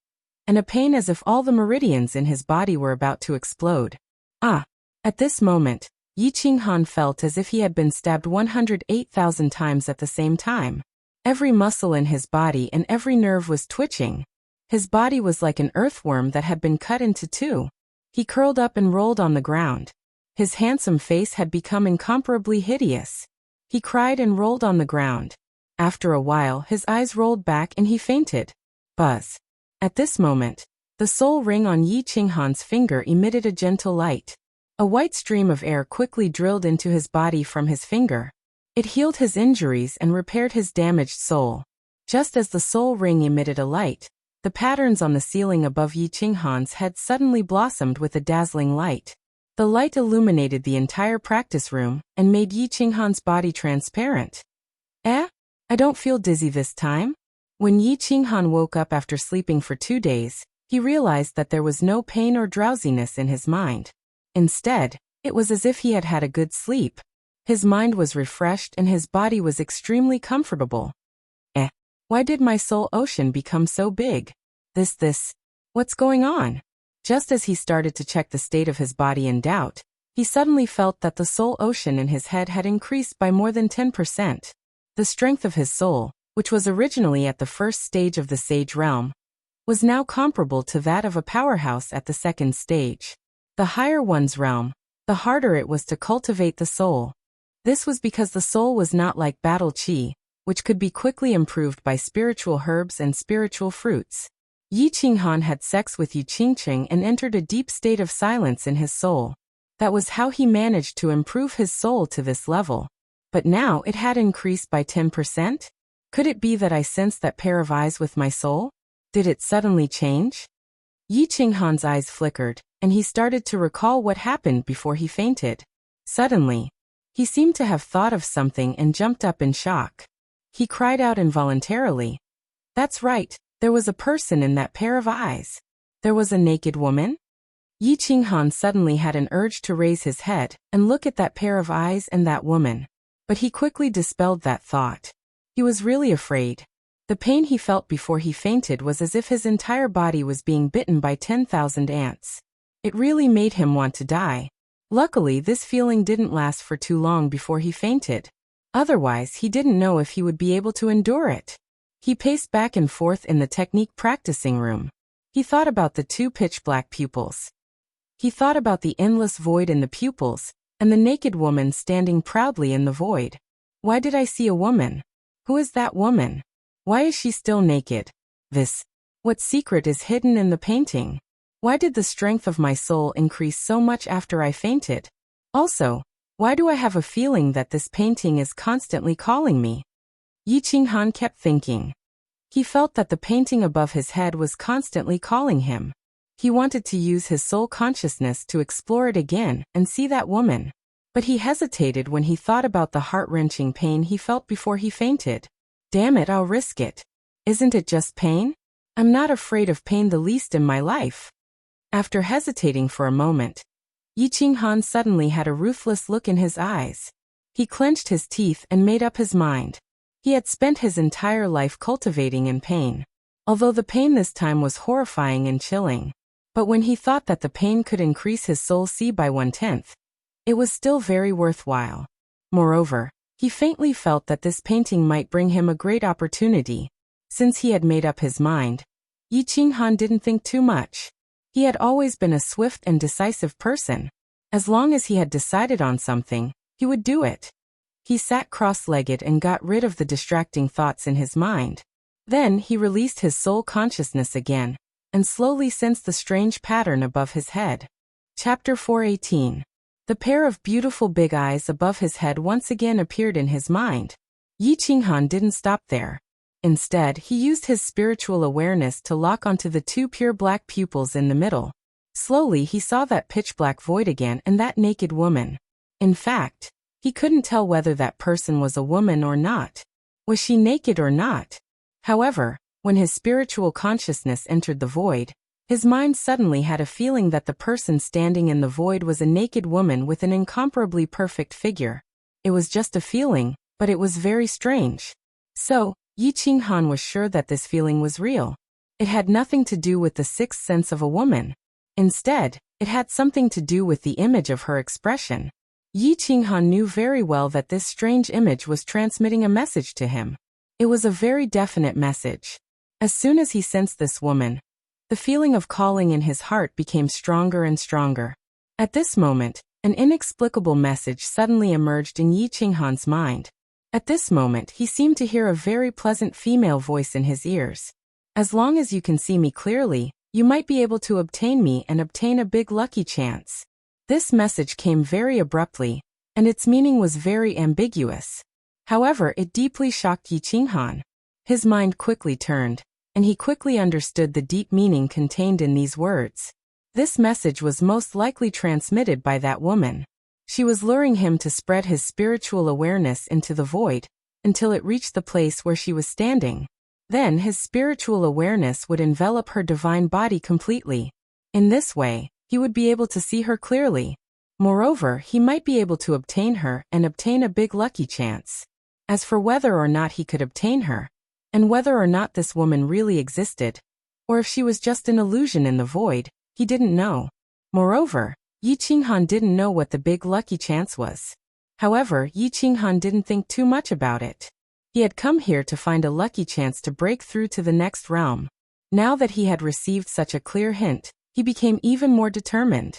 and a pain as if all the meridians in his body were about to explode. Ah! At this moment, Yi Qinghan felt as if he had been stabbed 108,000 times at the same time. Every muscle in his body and every nerve was twitching. His body was like an earthworm that had been cut into two. He curled up and rolled on the ground. His handsome face had become incomparably hideous. He cried and rolled on the ground. After a while, his eyes rolled back and he fainted. Buzz. At this moment, the soul ring on Yi Qinghan's finger emitted a gentle light. A white stream of air quickly drilled into his body from his finger. It healed his injuries and repaired his damaged soul. Just as the soul ring emitted a light, the patterns on the ceiling above Yi Qinghan's head suddenly blossomed with a dazzling light. The light illuminated the entire practice room and made Yi Qinghan's body transparent. I don't feel dizzy this time. When Yi Qinghan woke up after sleeping for 2 days, he realized that there was no pain or drowsiness in his mind. Instead, it was as if he had had a good sleep. His mind was refreshed and his body was extremely comfortable. Why did my soul ocean become so big? What's going on? Just as he started to check the state of his body in doubt, he suddenly felt that the soul ocean in his head had increased by more than 10%. The strength of his soul, which was originally at the first stage of the sage realm, was now comparable to that of a powerhouse at the second stage. The higher one's realm, the harder it was to cultivate the soul. This was because the soul was not like battle chi, which could be quickly improved by spiritual herbs and spiritual fruits. Yi Qinghan had sex with Yi Qingqing and entered a deep state of silence in his soul. That was how he managed to improve his soul to this level. But now it had increased by 10%? Could it be that I sensed that pair of eyes with my soul? Did it suddenly change? Yi Qinghan's eyes flickered, and he started to recall what happened before he fainted. Suddenly, he seemed to have thought of something and jumped up in shock. He cried out involuntarily. That's right, there was a person in that pair of eyes. There was a naked woman? Yi Qinghan suddenly had an urge to raise his head and look at that pair of eyes and that woman. But he quickly dispelled that thought. He was really afraid. The pain he felt before he fainted was as if his entire body was being bitten by 10,000 ants. It really made him want to die. Luckily, this feeling didn't last for too long before he fainted. Otherwise, he didn't know if he would be able to endure it. He paced back and forth in the technique practicing room. He thought about the two pitch-black pupils. He thought about the endless void in the pupils, and the naked woman standing proudly in the void. Why did I see a woman? Who is that woman? Why is she still naked? What secret is hidden in the painting? Why did the strength of my soul increase so much after I fainted? Also, why do I have a feeling that this painting is constantly calling me? Yi Qinghan kept thinking. He felt that the painting above his head was constantly calling him. He wanted to use his soul consciousness to explore it again and see that woman. But he hesitated when he thought about the heart-wrenching pain he felt before he fainted. Damn it, I'll risk it. Isn't it just pain? I'm not afraid of pain the least in my life. After hesitating for a moment, Yi Qinghan suddenly had a ruthless look in his eyes. He clenched his teeth and made up his mind. He had spent his entire life cultivating in pain, although the pain this time was horrifying and chilling. But when he thought that the pain could increase his soul C by 1/10, it was still very worthwhile. Moreover, He faintly felt that this painting might bring him a great opportunity. Since he had made up his mind, Yi Qinghan didn't think too much. He had always been a swift and decisive person. As long as he had decided on something, he would do it. He sat cross-legged and got rid of the distracting thoughts in his mind. Then he released his soul consciousness again, and slowly sensed the strange pattern above his head. Chapter 418. The pair of beautiful big eyes above his head once again appeared in his mind. Yi Qinghan didn't stop there. Instead, he used his spiritual awareness to lock onto the two pure black pupils in the middle. Slowly he saw that pitch-black void again and that naked woman. In fact, he couldn't tell whether that person was a woman or not. Was she naked or not? However, when his spiritual consciousness entered the void, his mind suddenly had a feeling that the person standing in the void was a naked woman with an incomparably perfect figure. It was just a feeling, but it was very strange. So, Yi Qinghan was sure that this feeling was real. It had nothing to do with the sixth sense of a woman. Instead, it had something to do with the image of her expression. Yi Qinghan knew very well that this strange image was transmitting a message to him. It was a very definite message. As soon as he sensed this woman, the feeling of calling in his heart became stronger and stronger. At this moment, an inexplicable message suddenly emerged in Yi Qinghan's mind. At this moment, he seemed to hear a very pleasant female voice in his ears. As long as you can see me clearly, you might be able to obtain me and obtain a big lucky chance. This message came very abruptly, and its meaning was very ambiguous. However, it deeply shocked Yi Qinghan. His mind quickly turned, and he quickly understood the deep meaning contained in these words. This message was most likely transmitted by that woman. She was luring him to spread his spiritual awareness into the void, until it reached the place where she was standing. Then his spiritual awareness would envelop her divine body completely. In this way, he would be able to see her clearly. Moreover, he might be able to obtain her and obtain a big lucky chance. As for whether or not he could obtain her, and whether or not this woman really existed, or if she was just an illusion in the void, he didn't know. Moreover, Yi Qinghan didn't know what the big lucky chance was. However, Yi Qinghan didn't think too much about it. He had come here to find a lucky chance to break through to the next realm. Now that he had received such a clear hint, he became even more determined.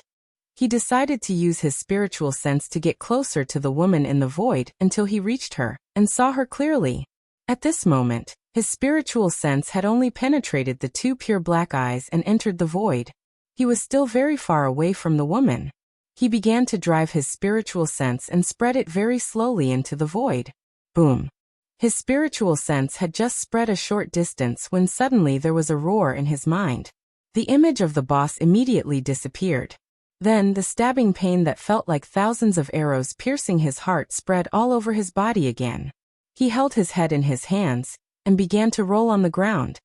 He decided to use his spiritual sense to get closer to the woman in the void until he reached her and saw her clearly. At this moment, his spiritual sense had only penetrated the two pure black eyes and entered the void. He was still very far away from the woman. He began to drive his spiritual sense and spread it very slowly into the void. Boom. His spiritual sense had just spread a short distance when suddenly there was a roar in his mind. The image of the boss immediately disappeared. Then the stabbing pain that felt like thousands of arrows piercing his heart spread all over his body again. He held his head in his hands and began to roll on the ground.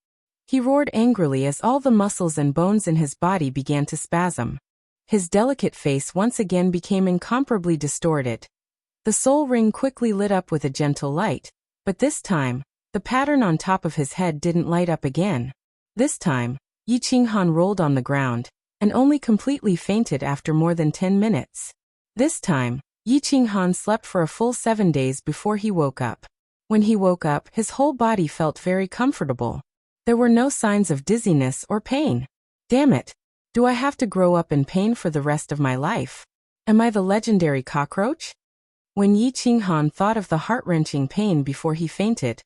He roared angrily as all the muscles and bones in his body began to spasm. His delicate face once again became incomparably distorted. The soul ring quickly lit up with a gentle light, but this time, the pattern on top of his head didn't light up again. This time, Yi Qinghan rolled on the ground, and only completely fainted after more than 10 minutes. This time, Yi Qinghan slept for a full 7 days before he woke up. When he woke up, his whole body felt very comfortable. There were no signs of dizziness or pain. Damn it! Do I have to grow up in pain for the rest of my life? Am I the legendary cockroach? When Yi Qinghan thought of the heart-wrenching pain before he fainted,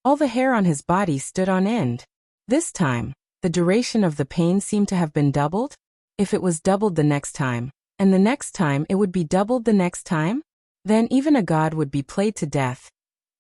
all the hair on his body stood on end. This time, the duration of the pain seemed to have been doubled. If it was doubled the next time, and the next time it would be doubled the next time, then even a god would be played to death.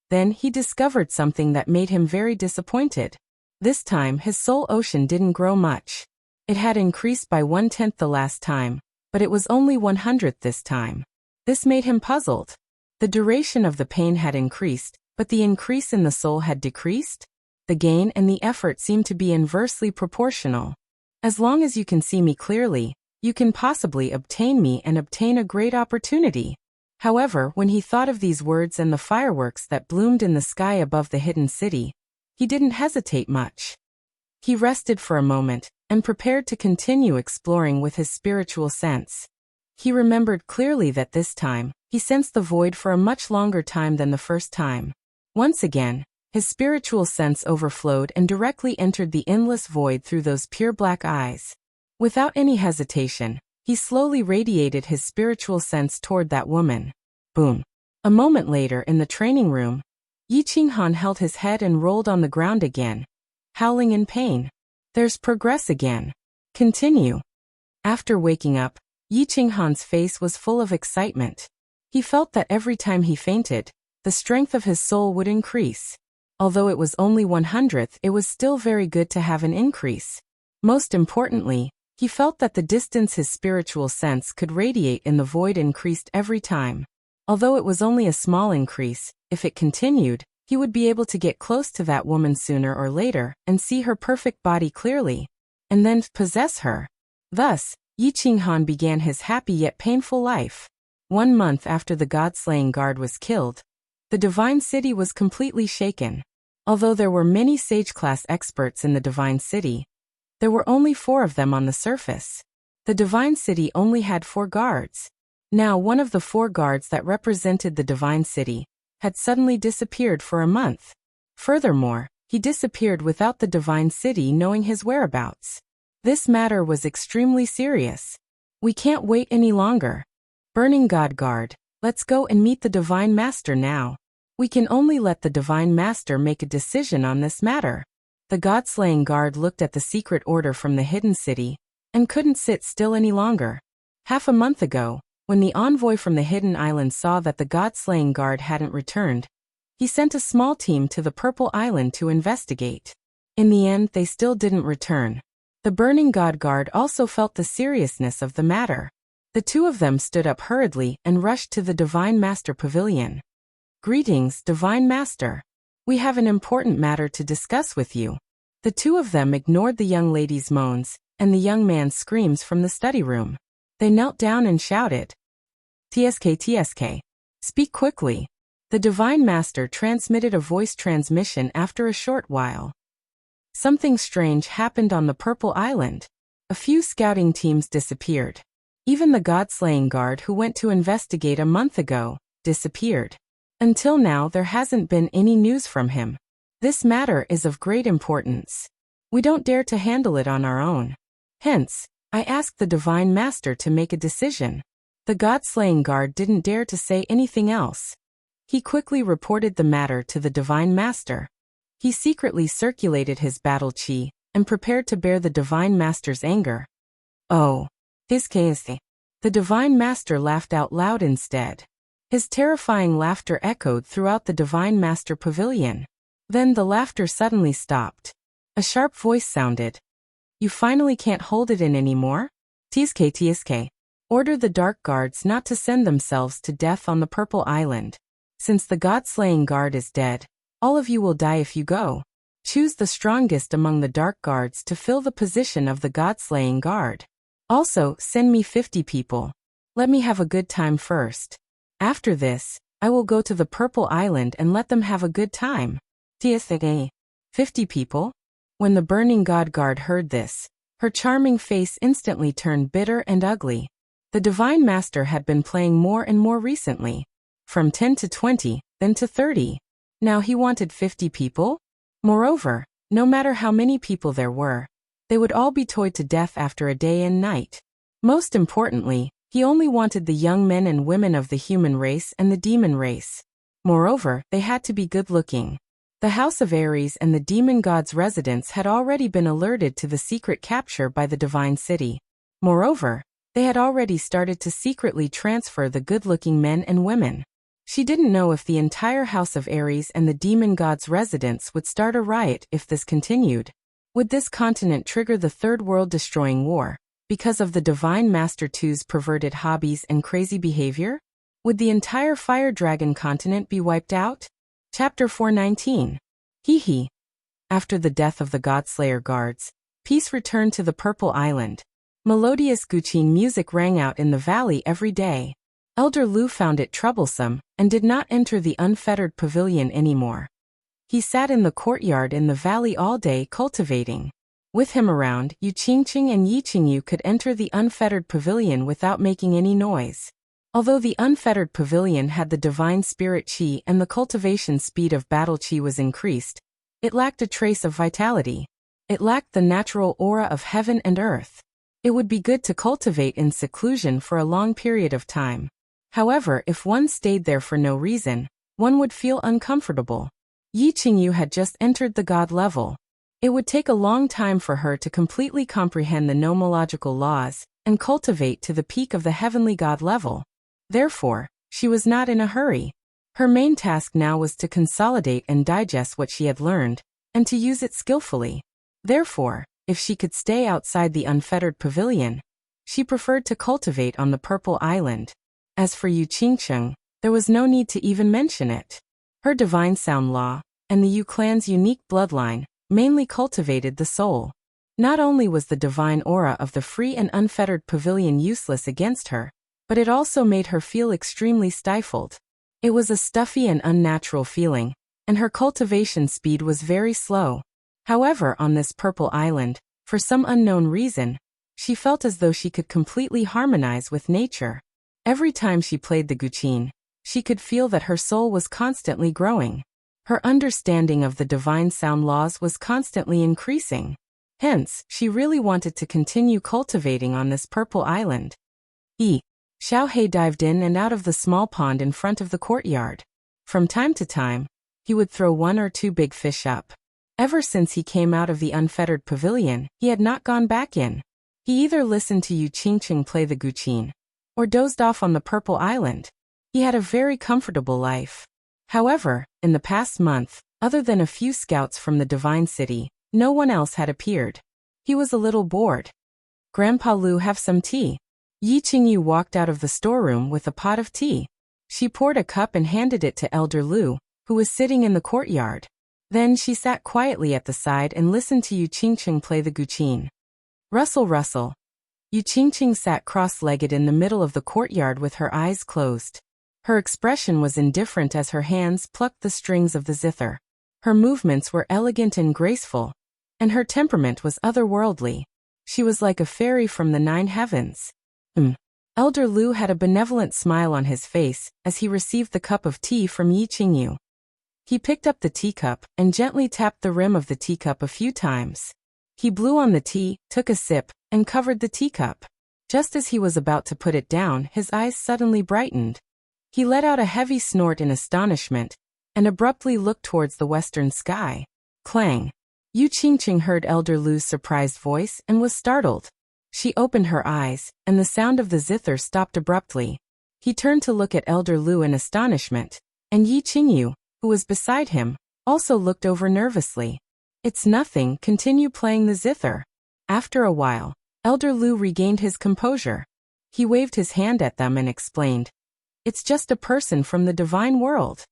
Then he discovered something that made him very disappointed. This time his soul ocean didn't grow much. It had increased by 1/10 the last time, but it was only 1/100th this time. This made him puzzled. The duration of the pain had increased, but the increase in the soul had decreased. The gain and the effort seemed to be inversely proportional. As long as you can see me clearly, you can possibly obtain me and obtain a great opportunity. However, when he thought of these words and the fireworks that bloomed in the sky above the hidden city, he didn't hesitate much. He rested for a moment and prepared to continue exploring with his spiritual sense. He remembered clearly that this time, he sensed the void for a much longer time than the first time. Once again, his spiritual sense overflowed and directly entered the endless void through those pure black eyes. Without any hesitation, he slowly radiated his spiritual sense toward that woman. Boom. A moment later in the training room, Yi Qinghan held his head and rolled on the ground again, howling in pain. There's progress again. Continue. After waking up, Yi Qinghan's face was full of excitement. He felt that every time he fainted, the strength of his soul would increase. Although it was only 100th, it was still very good to have an increase. Most importantly, he felt that the distance his spiritual sense could radiate in the void increased every time. Although it was only a small increase, if it continued, he would be able to get close to that woman sooner or later and see her perfect body clearly, and then possess her. Thus, Yi Qinghan began his happy yet painful life. 1 month after the god-slaying guard was killed, the Divine City was completely shaken. Although there were many sage-class experts in the Divine City, there were only 4 of them on the surface. The Divine City only had 4 guards. Now one of the 4 guards that represented the Divine City had suddenly disappeared for a month. Furthermore, he disappeared without the Divine City knowing his whereabouts. This matter was extremely serious. We can't wait any longer. Burning God Guard, let's go and meet the Divine Master now. We can only let the Divine Master make a decision on this matter. The God-slaying guard looked at the secret order from the hidden city and couldn't sit still any longer. Half a month ago, when the envoy from the hidden island saw that the god-slaying guard hadn't returned, he sent a small team to the Purple Island to investigate. In the end, they still didn't return. The burning god guard also felt the seriousness of the matter. The 2 of them stood up hurriedly and rushed to the Divine Master Pavilion. Greetings, Divine Master. We have an important matter to discuss with you. The 2 of them ignored the young lady's moans and the young man's screams from the study room. They knelt down and shouted, "TSK. Speak quickly." The Divine Master transmitted a voice transmission after a short while. Something strange happened on the Purple Island. A few scouting teams disappeared. Even the god-slaying guard who went to investigate a month ago disappeared. Until now there hasn't been any news from him. This matter is of great importance. We don't dare to handle it on our own. Hence, I asked the Divine Master to make a decision. The god-slaying guard didn't dare to say anything else. He quickly reported the matter to the Divine Master. He secretly circulated his battle chi and prepared to bear the Divine Master's anger. Oh, his case. The Divine Master laughed out loud instead. His terrifying laughter echoed throughout the Divine Master Pavilion. Then the laughter suddenly stopped. A sharp voice sounded. You finally can't hold it in anymore? TSK. Order the Dark Guards not to send themselves to death on the Purple Island. Since the god-slaying guard is dead, all of you will die if you go. Choose the strongest among the Dark Guards to fill the position of the god-slaying guard. Also, send me 50 people. Let me have a good time first. After this, I will go to the Purple Island and let them have a good time. TSK. 50 people? When the burning god guard heard this, her charming face instantly turned bitter and ugly. The Divine Master had been playing more and more recently. From 10 to 20, then to 30. Now he wanted 50 people? Moreover, no matter how many people there were, they would all be toyed to death after a day and night. Most importantly, he only wanted the young men and women of the human race and the demon race. Moreover, they had to be good-looking. The House of Ares and the demon god's residents had already been alerted to the secret capture by the Divine City. Moreover, they had already started to secretly transfer the good-looking men and women. She didn't know if the entire House of Ares and the demon god's residents would start a riot if this continued. Would this continent trigger the Third World-destroying war because of the Divine Master II's perverted hobbies and crazy behavior? Would the entire Fire Dragon continent be wiped out? Chapter 419. Hee. After the death of the Godslayer guards, peace returned to the Purple Island. Melodious Guqin music rang out in the valley every day. Elder Lu found it troublesome and did not enter the unfettered pavilion anymore. He sat in the courtyard in the valley all day cultivating. With him around, Yu Qingqing and Yi Qingyu could enter the unfettered pavilion without making any noise. Although the unfettered pavilion had the divine spirit qi and the cultivation speed of battle qi was increased, it lacked a trace of vitality. It lacked the natural aura of heaven and earth. It would be good to cultivate in seclusion for a long period of time. However, if one stayed there for no reason, one would feel uncomfortable. Yi Qingyu had just entered the god level. It would take a long time for her to completely comprehend the nomological laws and cultivate to the peak of the heavenly god level. Therefore, she was not in a hurry. Her main task now was to consolidate and digest what she had learned, and to use it skillfully. Therefore, if she could stay outside the unfettered pavilion, she preferred to cultivate on the Purple Island. As for Yu Qingqing, there was no need to even mention it. Her divine sound law, and the Yu clan's unique bloodline, mainly cultivated the soul. Not only was the divine aura of the free and unfettered pavilion useless against her, but it also made her feel extremely stifled. It was a stuffy and unnatural feeling, and her cultivation speed was very slow. However, on this Purple Island, for some unknown reason, she felt as though she could completely harmonize with nature. Every time she played the guqin, she could feel that her soul was constantly growing. Her understanding of the divine sound laws was constantly increasing. Hence, she really wanted to continue cultivating on this Purple Island. Xiaohei dived in and out of the small pond in front of the courtyard. From time to time, he would throw one or two big fish up. Ever since he came out of the unfettered pavilion, he had not gone back in. He either listened to Yu Qingqing play the guqin, or dozed off on the Purple Island. He had a very comfortable life. However, in the past month, other than a few scouts from the Divine City, no one else had appeared. He was a little bored. "Grandpa Lu, have some tea." Yi Qingyu walked out of the storeroom with a pot of tea. She poured a cup and handed it to Elder Lu, who was sitting in the courtyard. Then she sat quietly at the side and listened to Yu Qingqing play the guqin. Rustle, rustle. Yu Qingqing sat cross-legged in the middle of the courtyard with her eyes closed. Her expression was indifferent as her hands plucked the strings of the zither. Her movements were elegant and graceful, and her temperament was otherworldly. She was like a fairy from the 9 heavens. Elder Lu had a benevolent smile on his face as he received the cup of tea from Yi Qingyu. He picked up the teacup and gently tapped the rim of the teacup a few times. He blew on the tea, took a sip, and covered the teacup. Just as he was about to put it down, his eyes suddenly brightened. He let out a heavy snort in astonishment and abruptly looked towards the western sky. Clang! Yu Qingqing heard Elder Lu's surprised voice and was startled. She opened her eyes, and the sound of the zither stopped abruptly. He turned to look at Elder Lu in astonishment, and Yi Qingyu, who was beside him, also looked over nervously. "It's nothing, continue playing the zither." After a while, Elder Lu regained his composure. He waved his hand at them and explained, "It's just a person from the divine world."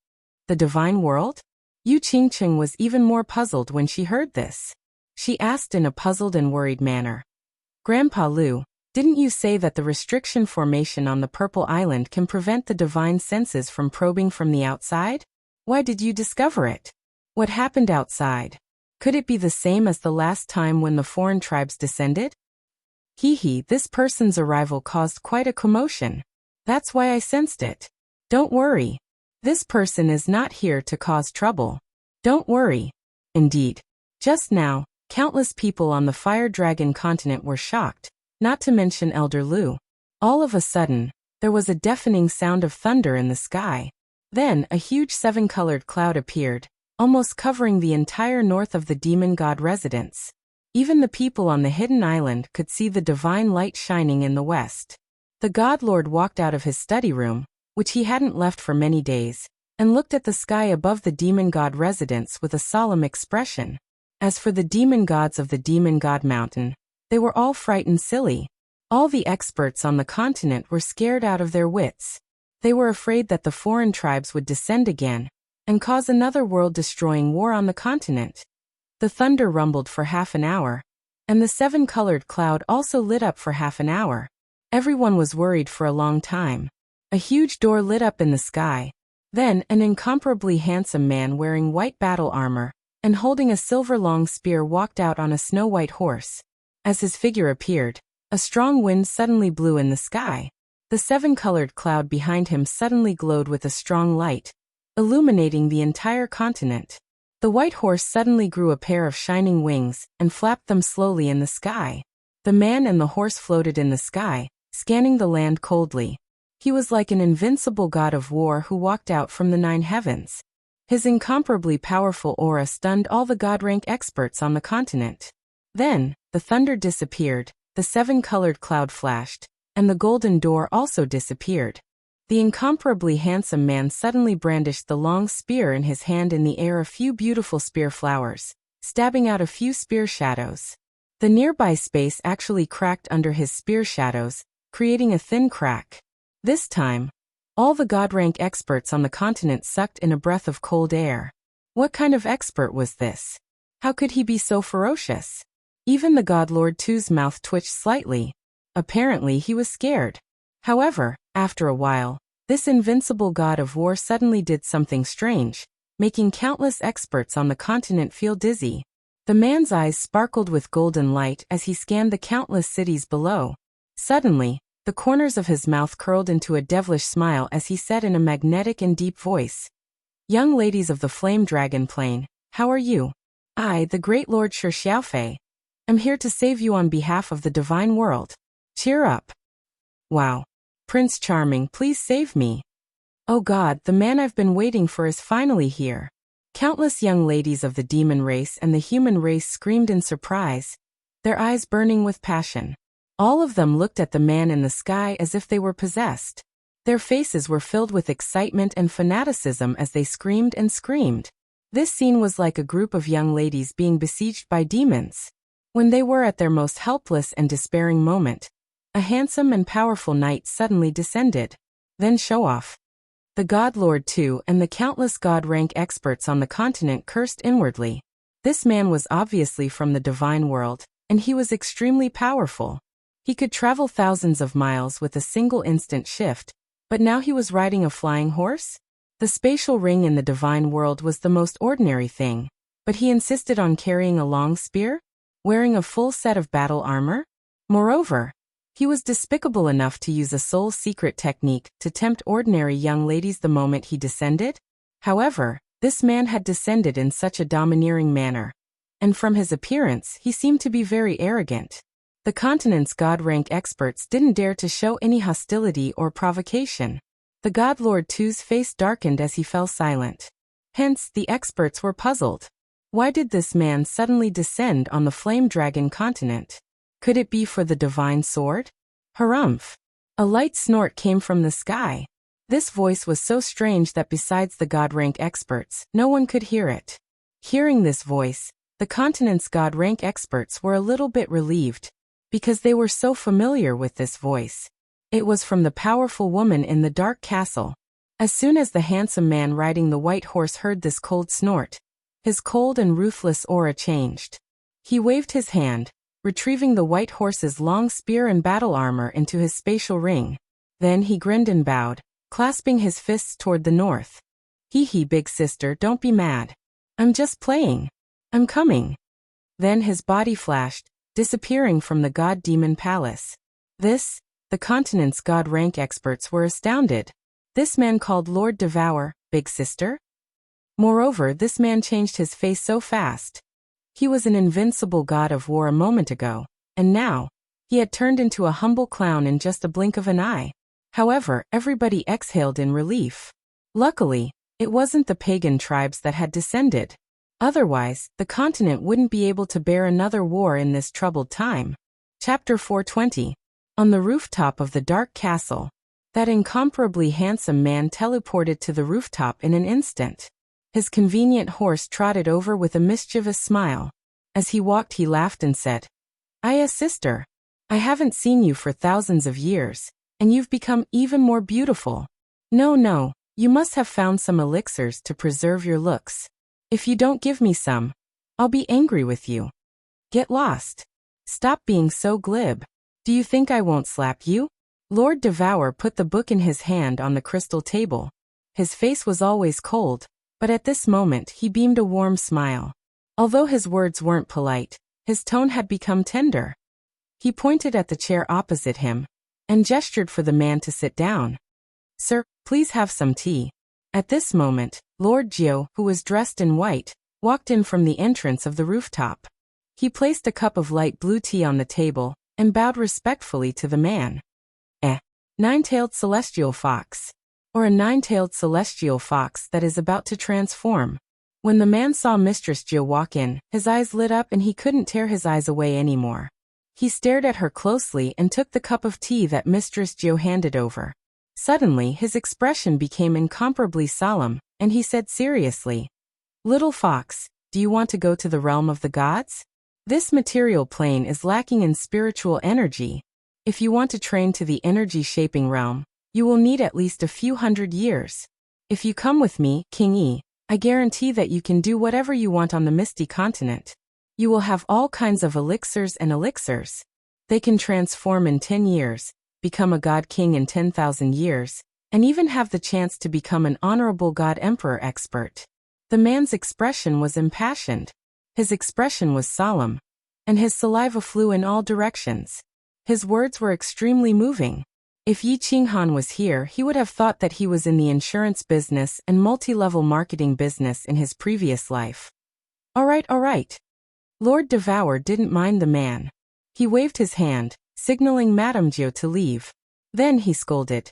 The divine world? Yu Qingqing was even more puzzled when she heard this. She asked in a puzzled and worried manner, "Grandpa Lu, didn't you say that the restriction formation on the Purple Island can prevent the divine senses from probing from the outside? Why did you discover it? What happened outside? Could it be the same as the last time when the foreign tribes descended?" This person's arrival caused quite a commotion. That's why I sensed it. Don't worry. This person is not here to cause trouble. Don't worry. Indeed. Just now, countless people on the Fire Dragon continent were shocked, not to mention Elder Lu. All of a sudden, there was a deafening sound of thunder in the sky. Then, a huge 7-colored cloud appeared, almost covering the entire north of the demon god residence. Even the people on the hidden island could see the divine light shining in the west. The god lord walked out of his study room, which he hadn't left for many days, and looked at the sky above the demon god residence with a solemn expression. As for the demon gods of the demon god mountain, they were all frightened silly. All the experts on the continent were scared out of their wits. They were afraid that the foreign tribes would descend again and cause another world-destroying war on the continent. The thunder rumbled for half an hour, and the 7-colored cloud also lit up for half an hour. Everyone was worried for a long time. A huge door lit up in the sky. Then an incomparably handsome man wearing white battle armor and holding a silver long spear walked out on a snow-white horse. As his figure appeared, a strong wind suddenly blew in the sky. The seven-colored cloud behind him suddenly glowed with a strong light, illuminating the entire continent. The white horse suddenly grew a pair of shining wings and flapped them slowly in the sky. The man and the horse floated in the sky, scanning the land coldly. He was like an invincible god of war who walked out from the 9 heavens. His incomparably powerful aura stunned all the god-rank experts on the continent. Then, the thunder disappeared, the seven-colored cloud flashed, and the golden door also disappeared. The incomparably handsome man suddenly brandished the long spear in his hand, in the air a few beautiful spear flowers, stabbing out a few spear shadows. The nearby space actually cracked under his spear shadows, creating a thin crack. This time, all the god-rank experts on the continent sucked in a breath of cold air. What kind of expert was this? How could he be so ferocious? Even the God Lord 2's mouth twitched slightly. Apparently he was scared. However, after a while, this invincible god of war suddenly did something strange, making countless experts on the continent feel dizzy. The man's eyes sparkled with golden light as he scanned the countless cities below. Suddenly, the corners of his mouth curled into a devilish smile as he said in a magnetic and deep voice, "Young ladies of the Flame Dragon Plain, how are you? I, the great Lord Shi Xiaofei, am here to save you on behalf of the divine world. Cheer up." Wow. Prince Charming, please save me. Oh God, the man I've been waiting for is finally here. Countless young ladies of the demon race and the human race screamed in surprise, their eyes burning with passion. All of them looked at the man in the sky as if they were possessed. Their faces were filled with excitement and fanaticism as they screamed and screamed. This scene was like a group of young ladies being besieged by demons. When they were at their most helpless and despairing moment, a handsome and powerful knight suddenly descended. Then show off. The God Lord 2 and the countless god-rank experts on the continent cursed inwardly. This man was obviously from the divine world, and he was extremely powerful. He could travel thousands of miles with a single instant shift, but now he was riding a flying horse? The spatial ring in the divine world was the most ordinary thing, but he insisted on carrying a long spear, wearing a full set of battle armor. Moreover, he was despicable enough to use a soul secret technique to tempt ordinary young ladies the moment he descended. However, this man had descended in such a domineering manner, and from his appearance he seemed to be very arrogant. The continent's god-rank experts didn't dare to show any hostility or provocation. The God Lord 2's face darkened as he fell silent. Hence, the experts were puzzled. Why did this man suddenly descend on the Flame Dragon continent? Could it be for the divine sword? Harumph! A light snort came from the sky. This voice was so strange that besides the god-rank experts, no one could hear it. Hearing this voice, the continent's god-rank experts were a little bit relieved, because they were so familiar with this voice. It was from the powerful woman in the dark castle. As soon as the handsome man riding the white horse heard this cold snort, his cold and ruthless aura changed. He waved his hand, retrieving the white horse's long spear and battle armor into his spatial ring. Then he grinned and bowed, clasping his fists toward the north. Hee hee, big sister, don't be mad. I'm just playing. I'm coming. Then his body flashed, disappearing from the god-demon palace. The continent's god-rank experts were astounded. This man called Lord Devour, big sister? Moreover, this man changed his face so fast. He was an invincible god of war a moment ago, and now, he had turned into a humble clown in just a blink of an eye. However, everybody exhaled in relief. Luckily, it wasn't the pagan tribes that had descended. Otherwise, the continent wouldn't be able to bear another war in this troubled time. Chapter 420. On the rooftop of the dark castle, that incomparably handsome man teleported to the rooftop in an instant. His convenient horse trotted over with a mischievous smile. As he walked, he laughed and said, "Aya, sister, I haven't seen you for thousands of years, and you've become even more beautiful. No, you must have found some elixirs to preserve your looks. If you don't give me some, I'll be angry with you. Get lost. Stop being so glib. Do you think I won't slap you?" Lord Devour put the book in his hand on the crystal table. His face was always cold, but at this moment he beamed a warm smile. Although his words weren't polite, his tone had become tender. He pointed at the chair opposite him and gestured for the man to sit down. "Sir, please have some tea." At this moment, Lord Jiu, who was dressed in white, walked in from the entrance of the rooftop. He placed a cup of light blue tea on the table and bowed respectfully to the man. Nine-tailed celestial fox. Or a nine-tailed celestial fox that is about to transform. When the man saw Mistress Jiu walk in, his eyes lit up and he couldn't tear his eyes away anymore. He stared at her closely and took the cup of tea that Mistress Jiu handed over. Suddenly, his expression became incomparably solemn, and he said seriously, "Little fox, do you want to go to the realm of the gods? This material plane is lacking in spiritual energy. If you want to train to the energy-shaping realm, you will need at least a few hundred years. If you come with me, King E, I guarantee that you can do whatever you want on the Misty Continent. You will have all kinds of elixirs and elixirs. They can transform in 10 years, become a god king in 10,000 years, and even have the chance to become an honorable god emperor expert." The man's expression was impassioned. His expression was solemn, and his saliva flew in all directions. His words were extremely moving. If Yi Qinghan was here, he would have thought that he was in the insurance business and multi-level marketing business in his previous life. All right. Lord Devour didn't mind the man. He waved his hand, signaling Madame Jiu to leave. Then he scolded,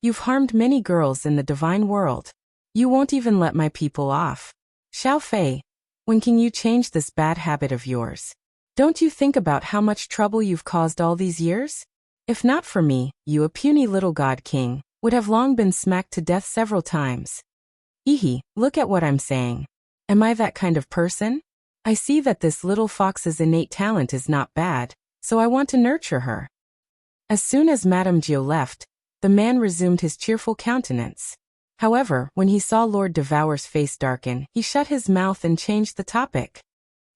"You've harmed many girls in the divine world. You won't even let my people off. Xiao Fei, when can you change this bad habit of yours? Don't you think about how much trouble you've caused all these years? If not for me, you, a puny little god king, would have long been smacked to death several times." "Ehe, look at what I'm saying. Am I that kind of person? I see that this little fox's innate talent is not bad, so I want to nurture her." As soon as Madame Jiu left, the man resumed his cheerful countenance. However, when he saw Lord Devour's face darken, he shut his mouth and changed the topic.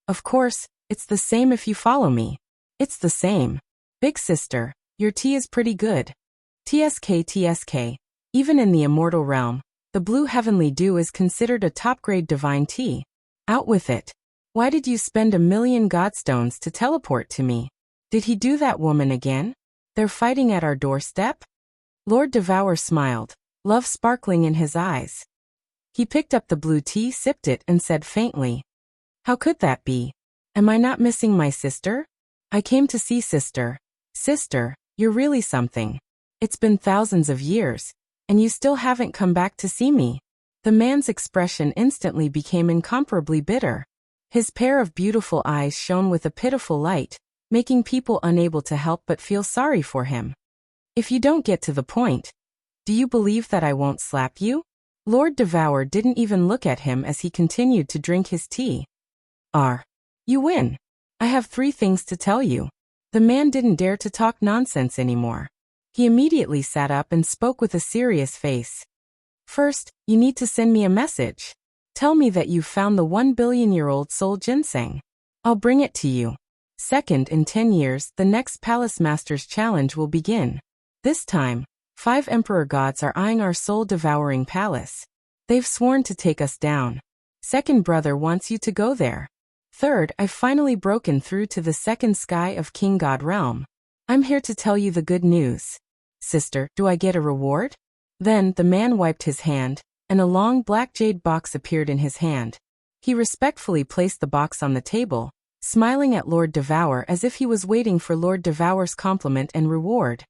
"Of course, it's the same if you follow me. It's the same. Big sister, your tea is pretty good. TSK. Even in the immortal realm, the blue heavenly dew is considered a top-grade divine tea. Out with it. Why did you spend 1,000,000 godstones to teleport to me? Did he do that woman again? They're fighting at our doorstep?" Lord Devour smiled, love sparkling in his eyes. He picked up the blue tea, sipped it, and said faintly, "How could that be? Am I not missing my sister? I came to see sister. Sister, you're really something. It's been thousands of years, and you still haven't come back to see me." The man's expression instantly became incomparably bitter. His pair of beautiful eyes shone with a pitiful light, making people unable to help but feel sorry for him. "If you don't get to the point, do you believe that I won't slap you?" Lord Devour didn't even look at him as he continued to drink his tea. You win. I have 3 things to tell you." The man didn't dare to talk nonsense anymore. He immediately sat up and spoke with a serious face. "First, you need to send me a message. Tell me that you've found the 1 billion-year-old soul ginseng. I'll bring it to you. Second, in 10 years, the next Palace Masters Challenge will begin. This time, 5 Emperor gods are eyeing our soul-devouring palace. They've sworn to take us down. Second brother wants you to go there. Third, I've finally broken through to the second sky of King God Realm. I'm here to tell you the good news. Sister, do I get a reward?" Then the man wiped his hand, and a long black jade box appeared in his hand. He respectfully placed the box on the table, smiling at Lord Devour as if he was waiting for Lord Devour's compliment and reward.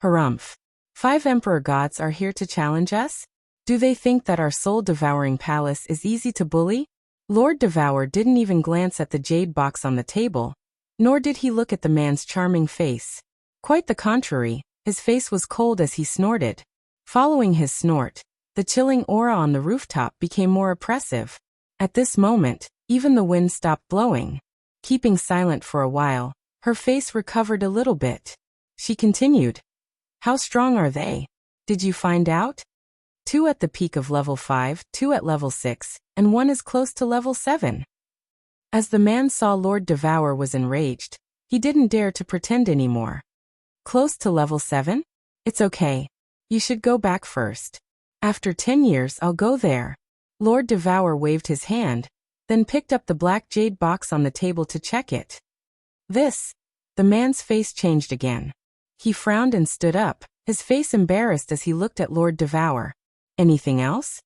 "Harumph. 5 Emperor gods are here to challenge us? Do they think that our soul-devouring palace is easy to bully?" Lord Devour didn't even glance at the jade box on the table, nor did he look at the man's charming face. Quite the contrary, his face was cold as he snorted. Following his snort, the chilling aura on the rooftop became more oppressive. At this moment, even the wind stopped blowing. Keeping silent for a while, her face recovered a little bit. She continued, "How strong are they? Did you find out? 2 at the peak of level 5, 2 at level 6, and 1 is close to level 7. As the man saw Lord Devour was enraged, he didn't dare to pretend anymore. "Close to level 7? It's okay. You should go back first. After 10 years I'll go there." Lord Devour waved his hand, then picked up the black jade box on the table to check it. The man's face changed again. He frowned and stood up, his face embarrassed as he looked at Lord Devour. Anything else?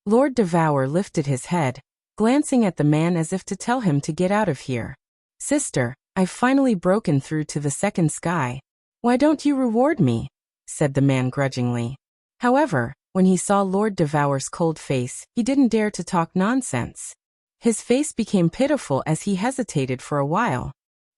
Lord Devour lifted his head, glancing at the man as if to tell him to get out of here. Sister, I've finally broken through to the second sky. Why don't you reward me? Said the man grudgingly. However, when he saw Lord Devour's cold face, he didn't dare to talk nonsense. His face became pitiful as he hesitated for a while.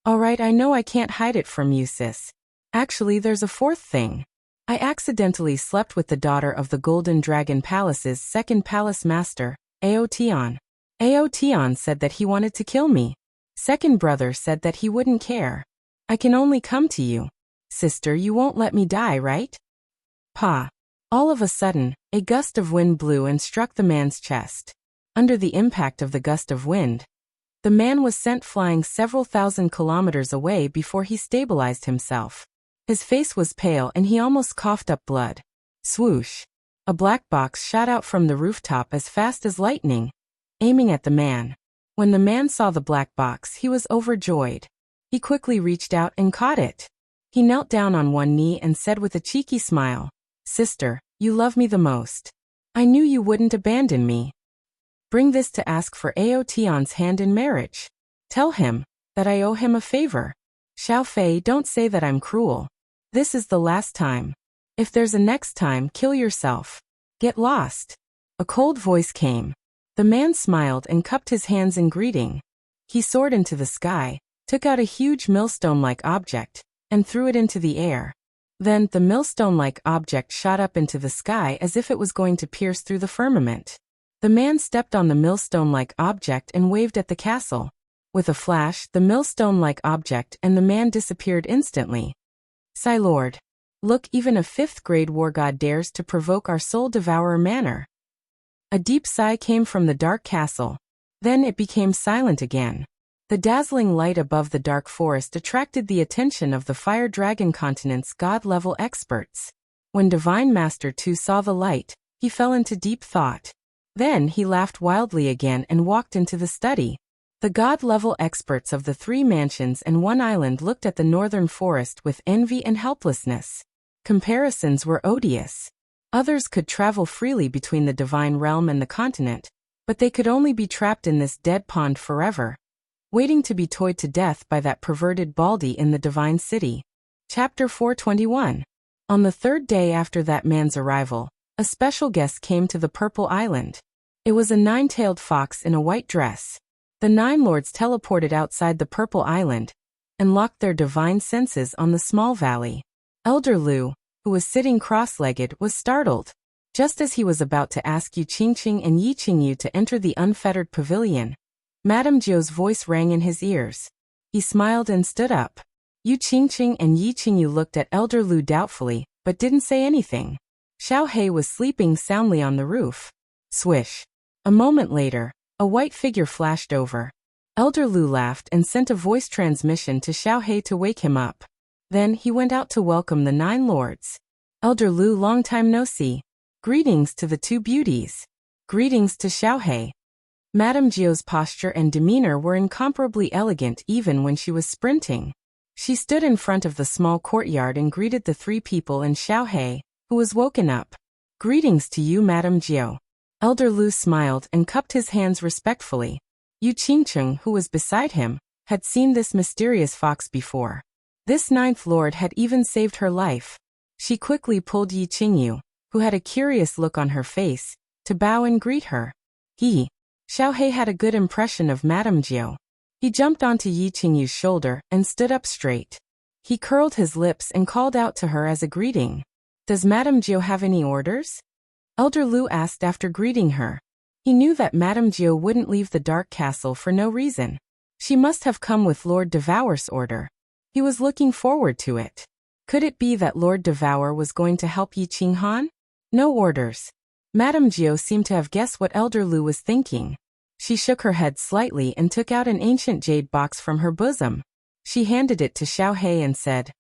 All right, I know I can't hide it from you, sis. Actually, there's a fourth thing. I accidentally slept with the daughter of the Golden Dragon Palace's second palace master, Aotion. Aotion said that he wanted to kill me. Second brother said that he wouldn't care. I can only come to you. Sister, you won't let me die, right? Pa. All of a sudden, a gust of wind blew and struck the man's chest. Under the impact of the gust of wind, the man was sent flying several thousand kilometers away before he stabilized himself. His face was pale and he almost coughed up blood. Swoosh! A black box shot out from the rooftop as fast as lightning, aiming at the man. When the man saw the black box, he was overjoyed. He quickly reached out and caught it. He knelt down on one knee and said with a cheeky smile, Sister, you love me the most. I knew you wouldn't abandon me. Bring this to ask for Aotion's hand in marriage. Tell him that I owe him a favor. Xiao Fei, don't say that I'm cruel. This is the last time. If there's a next time, kill yourself. Get lost. A cold voice came. The man smiled and cupped his hands in greeting. He soared into the sky, took out a huge millstone-like object, and threw it into the air. Then, the millstone-like object shot up into the sky as if it was going to pierce through the firmament. The man stepped on the millstone-like object and waved at the castle. With a flash, the millstone-like object and the man disappeared instantly. Sigh Lord. Look, even a 5th-grade war god dares to provoke our soul-devourer manner. A deep sigh came from the dark castle. Then it became silent again. The dazzling light above the dark forest attracted the attention of the Fire Dragon Continent's god-level experts. When Divine Master 2 saw the light, he fell into deep thought. Then he laughed wildly again and walked into the study. The god-level experts of the 3 mansions and 1 island looked at the northern forest with envy and helplessness. Comparisons were odious. Others could travel freely between the divine realm and the continent, but they could only be trapped in this dead pond forever, waiting to be toyed to death by that perverted Baldy in the divine city. Chapter 421. On the 3rd day after that man's arrival, a special guest came to the Purple Island. It was a 9-tailed fox in a white dress. The 9 lords teleported outside the Purple Island and locked their divine senses on the small valley. Elder Lu, who was sitting cross-legged, was startled. Just as he was about to ask Yu Qingqing and Yi Qingyu to enter the unfettered pavilion, Madame Jiu's voice rang in his ears. He smiled and stood up. Yu Qingqing and Yi Qingyu looked at Elder Lu doubtfully, but didn't say anything. Xiao He was sleeping soundly on the roof. Swish. A moment later, a white figure flashed over. Elder Lu laughed and sent a voice transmission to Xiao He to wake him up. Then he went out to welcome the 9 lords. Elder Lu, long time no see. Greetings to the 2 beauties. Greetings to Xiao He. Madame Jiu's posture and demeanor were incomparably elegant even when she was sprinting. She stood in front of the small courtyard and greeted the 3 people and Xiao He, who was woken up. Greetings to you, Madame Jiu. Elder Lu smiled and cupped his hands respectfully. Yu Qingqing, who was beside him, had seen this mysterious fox before. This 9th lord had even saved her life. She quickly pulled Yi Qingyu, who had a curious look on her face, to bow and greet her. Xiao He had a good impression of Madame Jiu. He jumped onto Yi Qingyu's shoulder and stood up straight. He curled his lips and called out to her as a greeting. Does Madame Jiu have any orders? Elder Lu asked after greeting her. He knew that Madame Jiu wouldn't leave the Dark Castle for no reason. She must have come with Lord Devour's order. He was looking forward to it. Could it be that Lord Devour was going to help Yi Qinghan? No orders. Madame Jiu seemed to have guessed what Elder Lu was thinking. She shook her head slightly and took out an ancient jade box from her bosom. She handed it to Xiao He and said,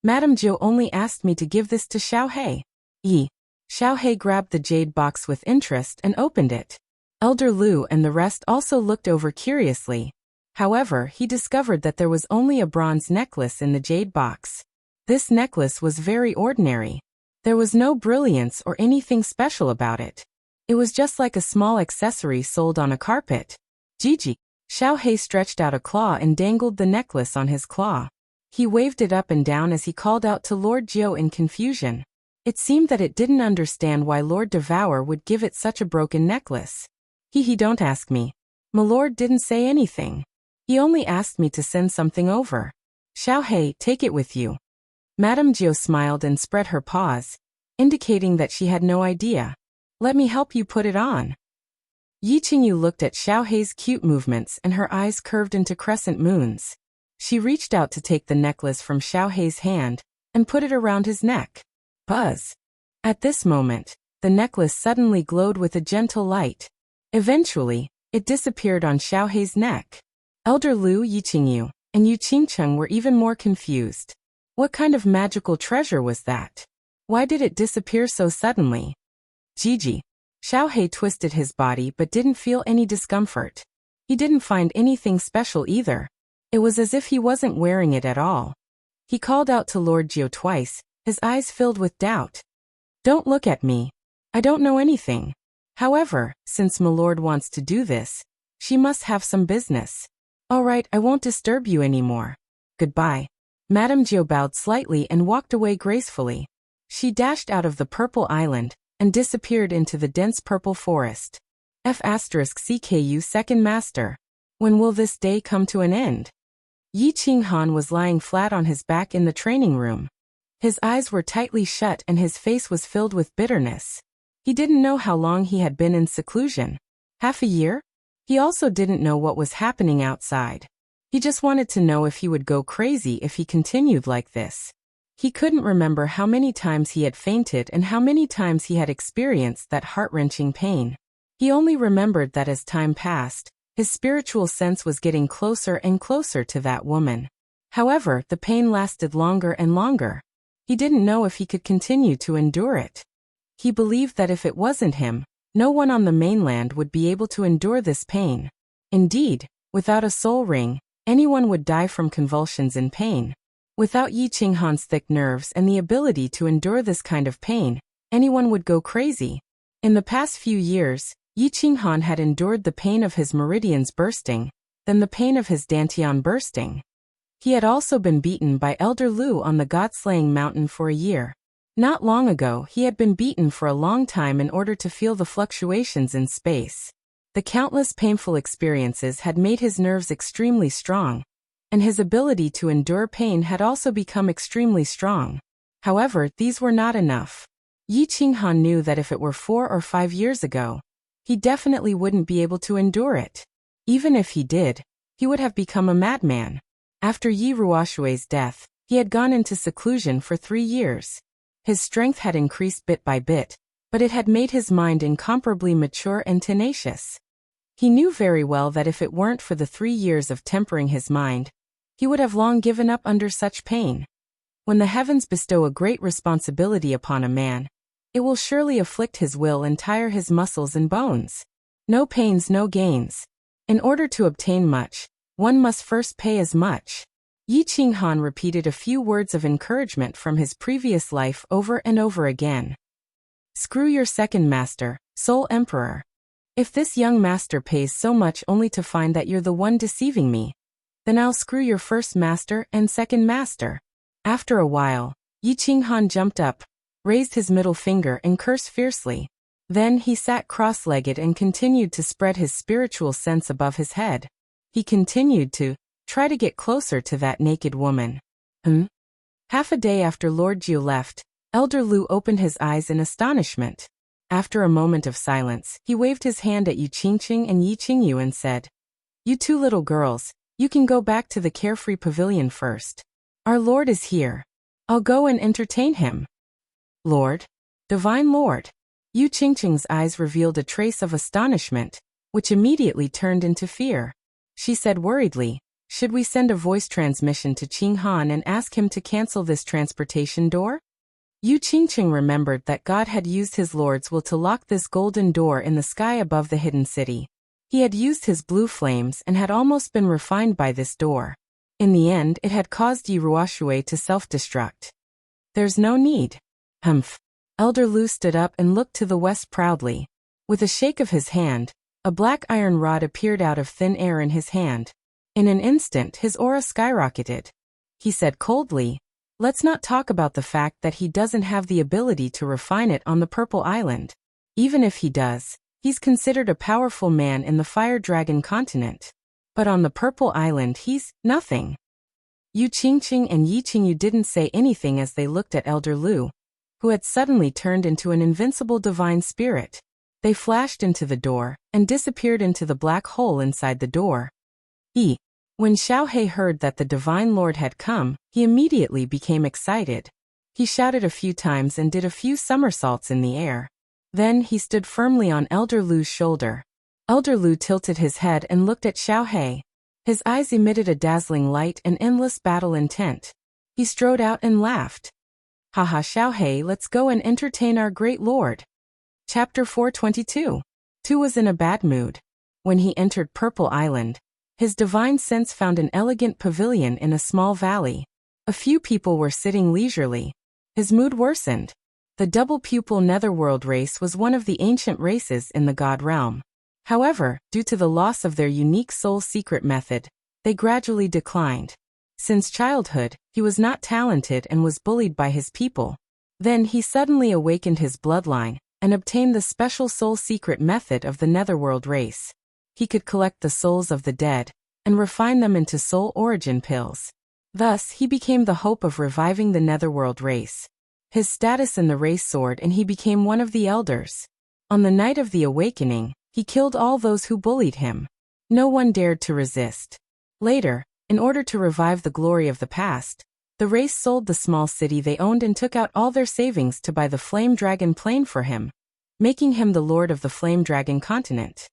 Madame Jiu only asked me to give this to Xiao He. Xiao He grabbed the jade box with interest and opened it. Elder Lu and the rest also looked over curiously. However, he discovered that there was only a bronze necklace in the jade box. This necklace was very ordinary. There was no brilliance or anything special about it. It was just like a small accessory sold on a carpet. Gigi. Xiao Hei stretched out a claw and dangled the necklace on his claw. He waved it up and down as he called out to Lord Jiu in confusion. It seemed that it didn't understand why Lord Devour would give it such a broken necklace. He don't ask me. Milord didn't say anything. He only asked me to send something over. Xiao Hei, take it with you. Madame Jiu smiled and spread her paws, indicating that she had no idea. Let me help you put it on. Yi Qingyu looked at Xiao Hei's cute movements and her eyes curved into crescent moons. She reached out to take the necklace from Xiao Hei's hand and put it around his neck. Buzz. At this moment, the necklace suddenly glowed with a gentle light. Eventually, it disappeared on Xiao Hei's neck. Elder Lu, Yi Qingyu, and Yu Qingcheng were even more confused. What kind of magical treasure was that? Why did it disappear so suddenly? Gigi. Xiao Hei twisted his body but didn't feel any discomfort. He didn't find anything special either. It was as if he wasn't wearing it at all. He called out to Lord Jiu twice, his eyes filled with doubt. Don't look at me. I don't know anything. However, since Milord wants to do this, she must have some business. All right, I won't disturb you anymore. Goodbye. Madame Jiu bowed slightly and walked away gracefully. She dashed out of the purple island and disappeared into the dense purple forest. F*CKU Second Master. When will this day come to an end? Yi Qinghan was lying flat on his back in the training room. His eyes were tightly shut and his face was filled with bitterness. He didn't know how long he had been in seclusion. Half a year? He also didn't know what was happening outside. He just wanted to know if he would go crazy if he continued like this. He couldn't remember how many times he had fainted and how many times he had experienced that heart-wrenching pain. He only remembered that as time passed, his spiritual sense was getting closer and closer to that woman. However, the pain lasted longer and longer. He didn't know if he could continue to endure it. He believed that if it wasn't him, no one on the mainland would be able to endure this pain. Indeed, without a soul ring, anyone would die from convulsions in pain. Without Yi Qinghan's thick nerves and the ability to endure this kind of pain, anyone would go crazy. In the past few years, Yi Qinghan had endured the pain of his meridians bursting, then the pain of his dantian bursting. He had also been beaten by Elder Lu on the God-slaying mountain for a year. Not long ago, he had been beaten for a long time in order to feel the fluctuations in space. The countless painful experiences had made his nerves extremely strong, and his ability to endure pain had also become extremely strong. However, these were not enough. Yi Qinghan knew that if it were 4 or 5 years ago, he definitely wouldn't be able to endure it. Even if he did, he would have become a madman. After Yi Ruoshui's death, he had gone into seclusion for 3 years. His strength had increased bit by bit, but it had made his mind incomparably mature and tenacious. He knew very well that if it weren't for the 3 years of tempering his mind, he would have long given up under such pain. When the heavens bestow a great responsibility upon a man, it will surely afflict his will and tire his muscles and bones. No pains, no gains. In order to obtain much, one must first pay as much. Yi Qinghan repeated a few words of encouragement from his previous life over and over again. Screw your second master, Soul Emperor. If this young master pays so much only to find that you're the one deceiving me, then I'll screw your first master and second master. After a while, Yi Qinghan jumped up, raised his middle finger and cursed fiercely. Then he sat cross-legged and continued to spread his spiritual sense above his head. He continued to try to get closer to that naked woman. Half a day after Lord Jiu left, Elder Lu opened his eyes in astonishment. After a moment of silence, he waved his hand at Yu Qingqing and Yi Qingyu and said, "You two little girls, you can go back to the carefree pavilion first. Our Lord is here. I'll go and entertain him." Lord? Divine Lord? Yu Qingqing's eyes revealed a trace of astonishment, which immediately turned into fear. She said worriedly, "Should we send a voice transmission to Qinghan and ask him to cancel this transportation door?" Yu Qingqing remembered that God had used his Lord's will to lock this golden door in the sky above the hidden city. He had used his blue flames and had almost been refined by this door. In the end, it had caused Yi Ruoshui to self-destruct. There's no need. Humph. Elder Lu stood up and looked to the west proudly. With a shake of his hand, a black iron rod appeared out of thin air in his hand. In an instant, his aura skyrocketed. He said coldly, "Let's not talk about the fact that he doesn't have the ability to refine it on the Purple Island. Even if he does, he's considered a powerful man in the Fire Dragon continent. But on the Purple Island he's nothing." Yu Qingqing and Yi Qingyu didn't say anything as they looked at Elder Lu, who had suddenly turned into an invincible divine spirit. They flashed into the door and disappeared into the black hole inside the door. When Xiaohe heard that the Divine Lord had come, he immediately became excited. He shouted a few times and did a few somersaults in the air. Then he stood firmly on Elder Lu's shoulder. Elder Lu tilted his head and looked at Xiaohe. His eyes emitted a dazzling light and endless battle intent. He strode out and laughed. "Haha Xiaohe, let's go and entertain our great lord." Chapter 422. Tu was in a bad mood. When he entered Purple Island, his divine sense found an elegant pavilion in a small valley. A few people were sitting leisurely. His mood worsened. The double-pupil netherworld race was one of the ancient races in the god realm. However, due to the loss of their unique soul secret method, they gradually declined. Since childhood, he was not talented and was bullied by his people. Then he suddenly awakened his bloodline and obtained the special soul secret method of the netherworld race. He could collect the souls of the dead and refine them into soul origin pills. Thus, he became the hope of reviving the netherworld race. His status in the race soared and he became one of the elders. On the night of the awakening, he killed all those who bullied him. No one dared to resist. Later, in order to revive the glory of the past, the race sold the small city they owned and took out all their savings to buy the Flame Dragon plane for him, making him the lord of the Flame Dragon continent.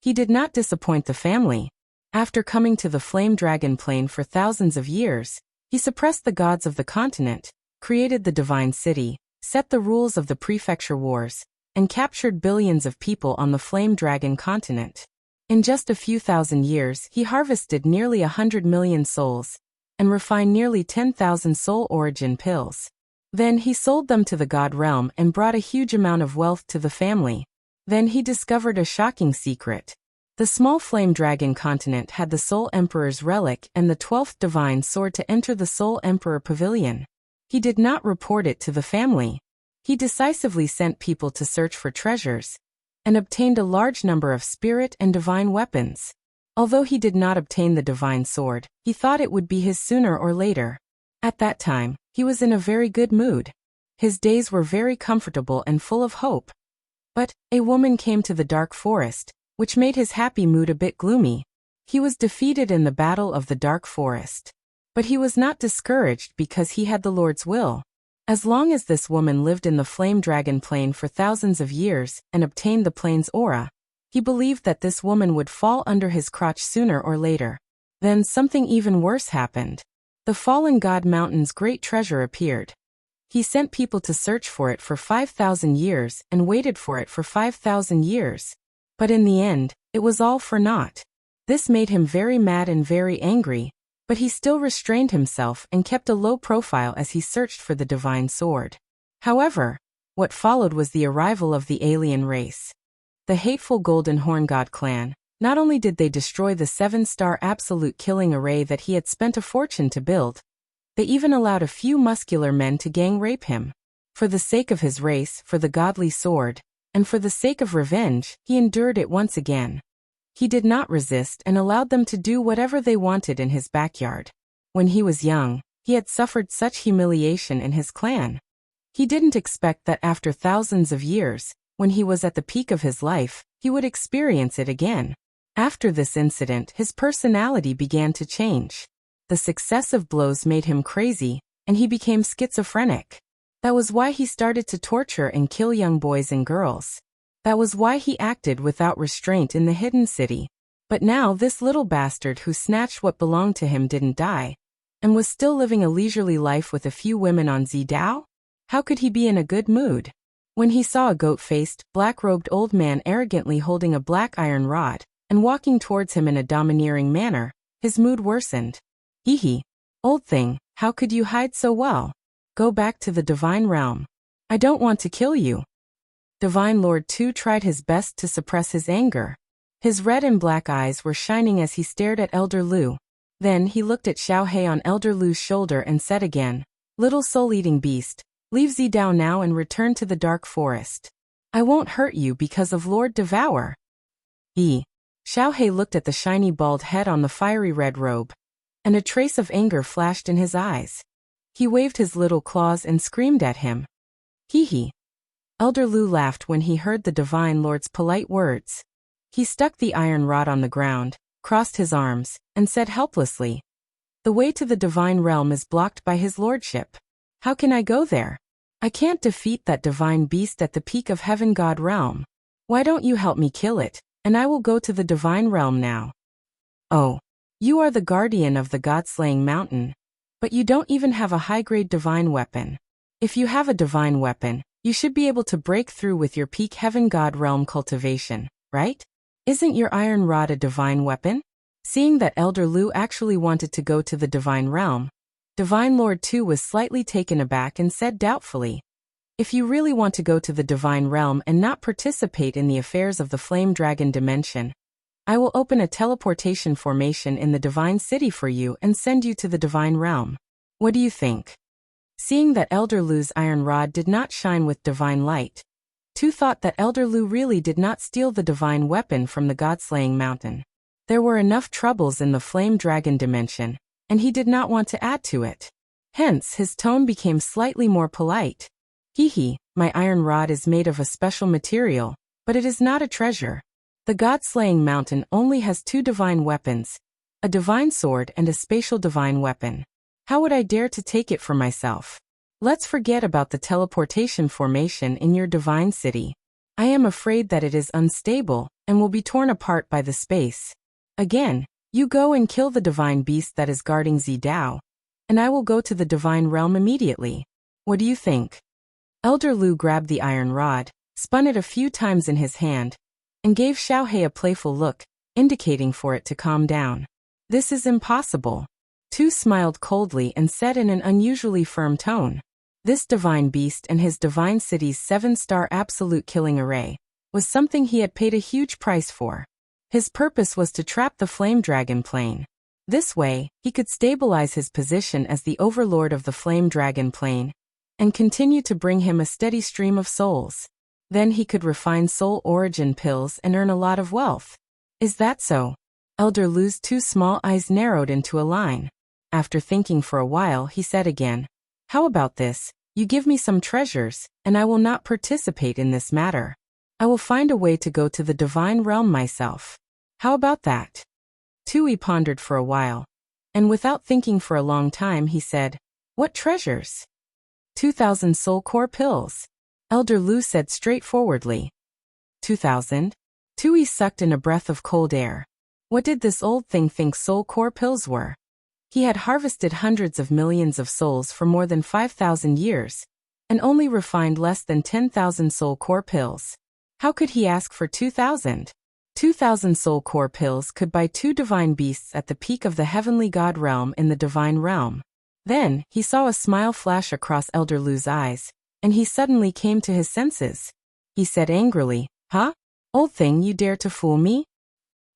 He did not disappoint the family. After coming to the Flame Dragon plane for thousands of years, he suppressed the gods of the continent, created the divine city, set the rules of the prefecture wars, and captured billions of people on the Flame Dragon continent. In just a few thousand years, he harvested nearly 100 million souls, and refined nearly 10,000 soul origin pills. Then he sold them to the god realm and brought a huge amount of wealth to the family. Then he discovered a shocking secret. The small Flame Dragon continent had the Soul Emperor's relic and the 12th divine sword to enter the Soul Emperor pavilion. He did not report it to the family. He decisively sent people to search for treasures, and obtained a large number of spirit and divine weapons. Although he did not obtain the divine sword, he thought it would be his sooner or later. At that time, he was in a very good mood. His days were very comfortable and full of hope. But a woman came to the dark forest, which made his happy mood a bit gloomy. He was defeated in the battle of the dark forest. But he was not discouraged because he had the Lord's will. As long as this woman lived in the Flame Dragon plane for thousands of years and obtained the plane's aura, he believed that this woman would fall under his crotch sooner or later. Then something even worse happened. The fallen god mountain's great treasure appeared. He sent people to search for it for 5,000 years and waited for it for 5,000 years. But in the end, it was all for naught. This made him very mad and very angry, but he still restrained himself and kept a low profile as he searched for the divine sword. However, what followed was the arrival of the alien race. The hateful Golden Horn God clan. Not only did they destroy the 7-star absolute killing array that he had spent a fortune to build, they even allowed a few muscular men to gang rape him. For the sake of his race, for the godly sword, and for the sake of revenge, he endured it once again. He did not resist and allowed them to do whatever they wanted in his backyard. When he was young, he had suffered such humiliation in his clan. He didn't expect that after thousands of years, when he was at the peak of his life, he would experience it again. After this incident, his personality began to change. The successive blows made him crazy, and he became schizophrenic. That was why he started to torture and kill young boys and girls. That was why he acted without restraint in the hidden city. But now this little bastard who snatched what belonged to him didn't die, and was still living a leisurely life with a few women on Zidao? How could he be in a good mood? When he saw a goat-faced, black-robed old man arrogantly holding a black iron rod and walking towards him in a domineering manner, his mood worsened. Hee. Old thing, how could you hide so well? Go back to the divine realm. I don't want to kill you. Divine Lord Tu tried his best to suppress his anger. His red and black eyes were shining as he stared at Elder Lu. Then he looked at Xiaohei on Elder Lu's shoulder and said again, Little soul-eating beast, leave Zidao now and return to the dark forest. I won't hurt you because of Lord Devour. Xiaohei looked at the shiny bald head on the fiery red robe, and a trace of anger flashed in his eyes. He waved his little claws and screamed at him. Hee. Elder Lu laughed when he heard the Divine Lord's polite words. He stuck the iron rod on the ground, crossed his arms, and said helplessly, The way to the divine realm is blocked by his lordship. How can I go there? I can't defeat that divine beast at the peak of Heaven God realm. Why don't you help me kill it, and I will go to the divine realm now. Oh, you are the guardian of the god-slaying mountain, but you don't even have a high-grade divine weapon. If you have a divine weapon, you should be able to break through with your peak Heaven God realm cultivation, right? Isn't your iron rod a divine weapon? Seeing that Elder Lu actually wanted to go to the divine realm, Divine Lord Tu was slightly taken aback and said doubtfully, If you really want to go to the divine realm and not participate in the affairs of the flame dragon dimension, I will open a teleportation formation in the divine city for you and send you to the divine realm. What do you think? Seeing that Elder Lu's iron rod did not shine with divine light, Tu thought that Elder Lu really did not steal the divine weapon from the god-slaying mountain. There were enough troubles in the flame dragon dimension, and he did not want to add to it. Hence, his tone became slightly more polite. Hee, my iron rod is made of a special material, but it is not a treasure. The god-slaying mountain only has 2 divine weapons, a divine sword and a spatial divine weapon. How would I dare to take it for myself? Let's forget about the teleportation formation in your divine city. I am afraid that it is unstable and will be torn apart by the space. Again, you go and kill the divine beast that is guarding Zidao, and I will go to the divine realm immediately. What do you think? Elder Lu grabbed the iron rod, spun it a few times in his hand, and gave Xiaohei a playful look, indicating for it to calm down. This is impossible. Tu smiled coldly and said in an unusually firm tone, This divine beast and his divine city's 7-star absolute killing array was something he had paid a huge price for. His purpose was to trap the flame dragon plane. This way, he could stabilize his position as the overlord of the flame dragon plane and continue to bring him a steady stream of souls. Then he could refine soul origin pills and earn a lot of wealth. Is that so? Elder Lu's 2 small eyes narrowed into a line. After thinking for a while, he said again, How about this? You give me some treasures, and I will not participate in this matter. I will find a way to go to the divine realm myself. How about that? Tui pondered for a while, and without thinking for a long time he said, What treasures? 2,000 soul core pills. Elder Lu said straightforwardly. 2,000? Tui sucked in a breath of cold air. What did this old thing think soul core pills were? He had harvested hundreds of millions of souls for more than 5,000 years, and only refined less than 10,000 soul core pills. How could he ask for 2,000? 2,000 soul core pills could buy 2 divine beasts at the peak of the heavenly god realm in the divine realm. Then, he saw a smile flash across Elder Lu's eyes, and he suddenly came to his senses. He said angrily, Huh? Old thing, you dare to fool me?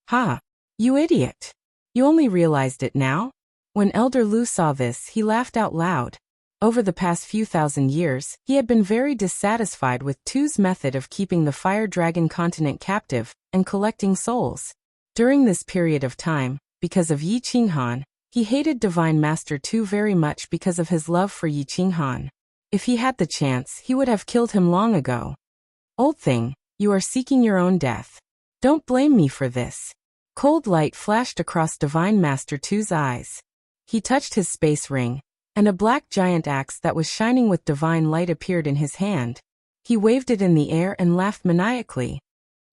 Ha! You idiot! You only realized it now? When Elder Lu saw this, he laughed out loud. Over the past few thousand years, he had been very dissatisfied with Tu's method of keeping the Fire Dragon continent captive and collecting souls. During this period of time, because of Yi Qinghan, he hated Divine Master Tu very much because of his love for Yi Qinghan. If he had the chance, he would have killed him long ago. Old thing, you are seeking your own death. Don't blame me for this. Cold light flashed across Divine Master Tu's eyes. He touched his space ring, and a black giant axe that was shining with divine light appeared in his hand. He waved it in the air and laughed maniacally.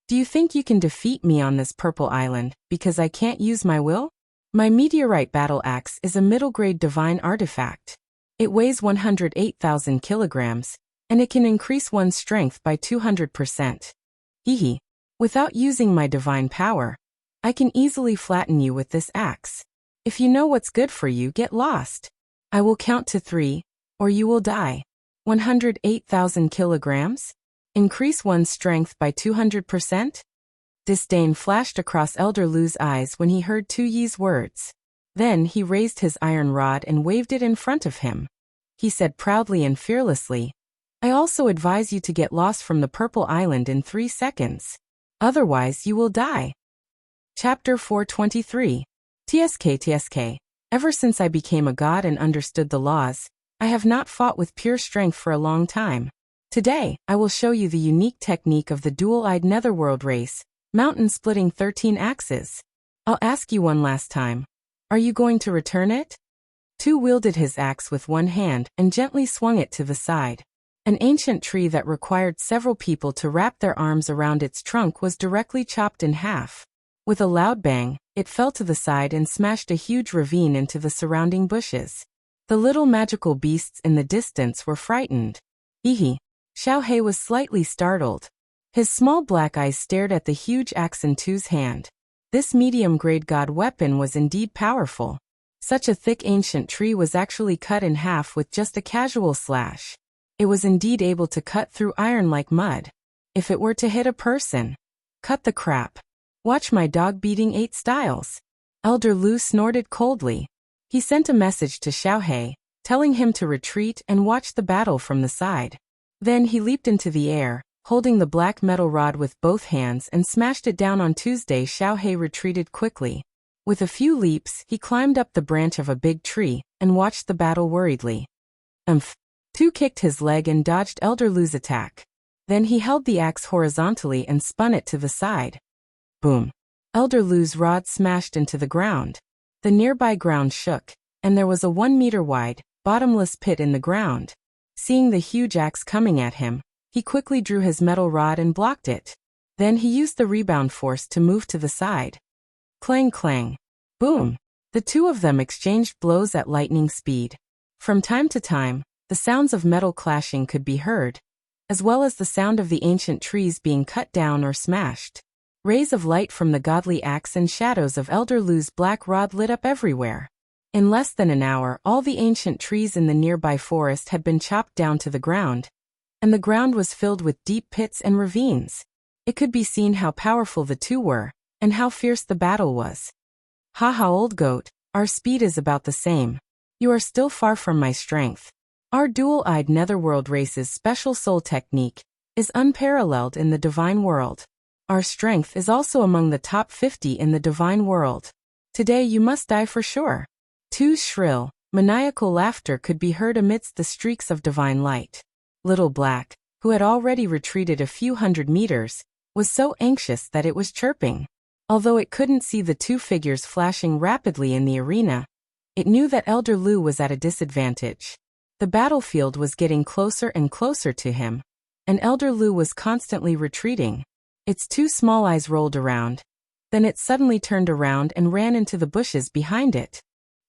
Do you think you can defeat me on this purple island, because I can't use my will? My meteorite battle axe is a middle-grade divine artifact. It weighs 108,000 kilograms, and it can increase one's strength by 200%. Hehe. Without using my divine power, I can easily flatten you with this axe. If you know what's good for you, get lost. I will count to 3, or you will die. 108,000 kilograms? Increase one's strength by 200%? Disdain flashed across Elder Lu's eyes when he heard Tu Yi's words. Then he raised his iron rod and waved it in front of him. He said proudly and fearlessly, I also advise you to get lost from the Purple Island in 3 seconds. Otherwise you will die. Chapter 423. TSK. Ever since I became a god and understood the laws, I have not fought with pure strength for a long time. Today, I will show you the unique technique of the dual-eyed netherworld race, mountain-splitting 13 axes. I'll ask you one last time. Are you going to return it? Tu wielded his axe with one hand and gently swung it to the side. An ancient tree that required several people to wrap their arms around its trunk was directly chopped in half. With a loud bang, it fell to the side and smashed a huge ravine into the surrounding bushes. The little magical beasts in the distance were frightened. Hehe. Xiao He was slightly startled. His small black eyes stared at the huge axe in Tu's hand. This medium-grade god weapon was indeed powerful. Such a thick ancient tree was actually cut in half with just a casual slash. It was indeed able to cut through iron like mud. If it were to hit a person. Cut the crap. Watch my dog beating 8 styles. Elder Lu snorted coldly. He sent a message to Xiao He, telling him to retreat and watch the battle from the side. Then he leaped into the air, holding the black metal rod with both hands and smashed it down on Tuesday. Xiao He retreated quickly. With a few leaps, he climbed up the branch of a big tree and watched the battle worriedly. Tu kicked his leg and dodged Elder Lu's attack. Then he held the axe horizontally and spun it to the side. Boom. Elder Lu's rod smashed into the ground. The nearby ground shook, and there was a 1-meter-wide, bottomless pit in the ground. Seeing the huge axe coming at him, he quickly drew his metal rod and blocked it. Then he used the rebound force to move to the side. Clang clang. Boom. The two of them exchanged blows at lightning speed. From time to time, the sounds of metal clashing could be heard, as well as the sound of the ancient trees being cut down or smashed. Rays of light from the godly axe and shadows of Elder Lu's black rod lit up everywhere. In less than an hour, all the ancient trees in the nearby forest had been chopped down to the ground, and the ground was filled with deep pits and ravines. It could be seen how powerful the two were, and how fierce the battle was. Haha, old goat, our speed is about the same. You are still far from my strength. Our dual-eyed netherworld race's special soul technique is unparalleled in the divine world. Our strength is also among the top 50 in the divine world. Today you must die for sure. Tu's shrill, maniacal laughter could be heard amidst the streaks of divine light. Little Black, who had already retreated a few hundred meters, was so anxious that it was chirping. Although it couldn't see the two figures flashing rapidly in the arena, it knew that Elder Lu was at a disadvantage. The battlefield was getting closer and closer to him, and Elder Lu was constantly retreating. Its two small eyes rolled around. Then it suddenly turned around and ran into the bushes behind it.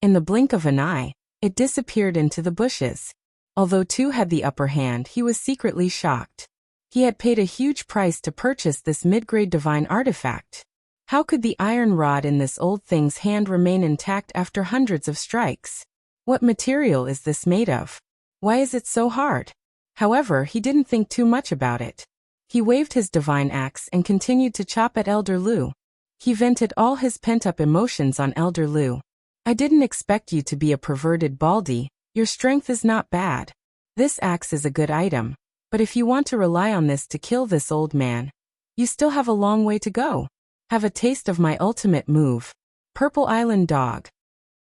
In the blink of an eye, it disappeared into the bushes. Although Tu had the upper hand, he was secretly shocked. He had paid a huge price to purchase this mid-grade divine artifact. How could the iron rod in this old thing's hand remain intact after hundreds of strikes? What material is this made of? Why is it so hard? However, he didn't think too much about it. He waved his divine axe and continued to chop at Elder Lu. He vented all his pent-up emotions on Elder Lu. I didn't expect you to be a perverted baldy. Your strength is not bad. This axe is a good item, but if you want to rely on this to kill this old man, you still have a long way to go. Have a taste of my ultimate move, Purple Island Dog.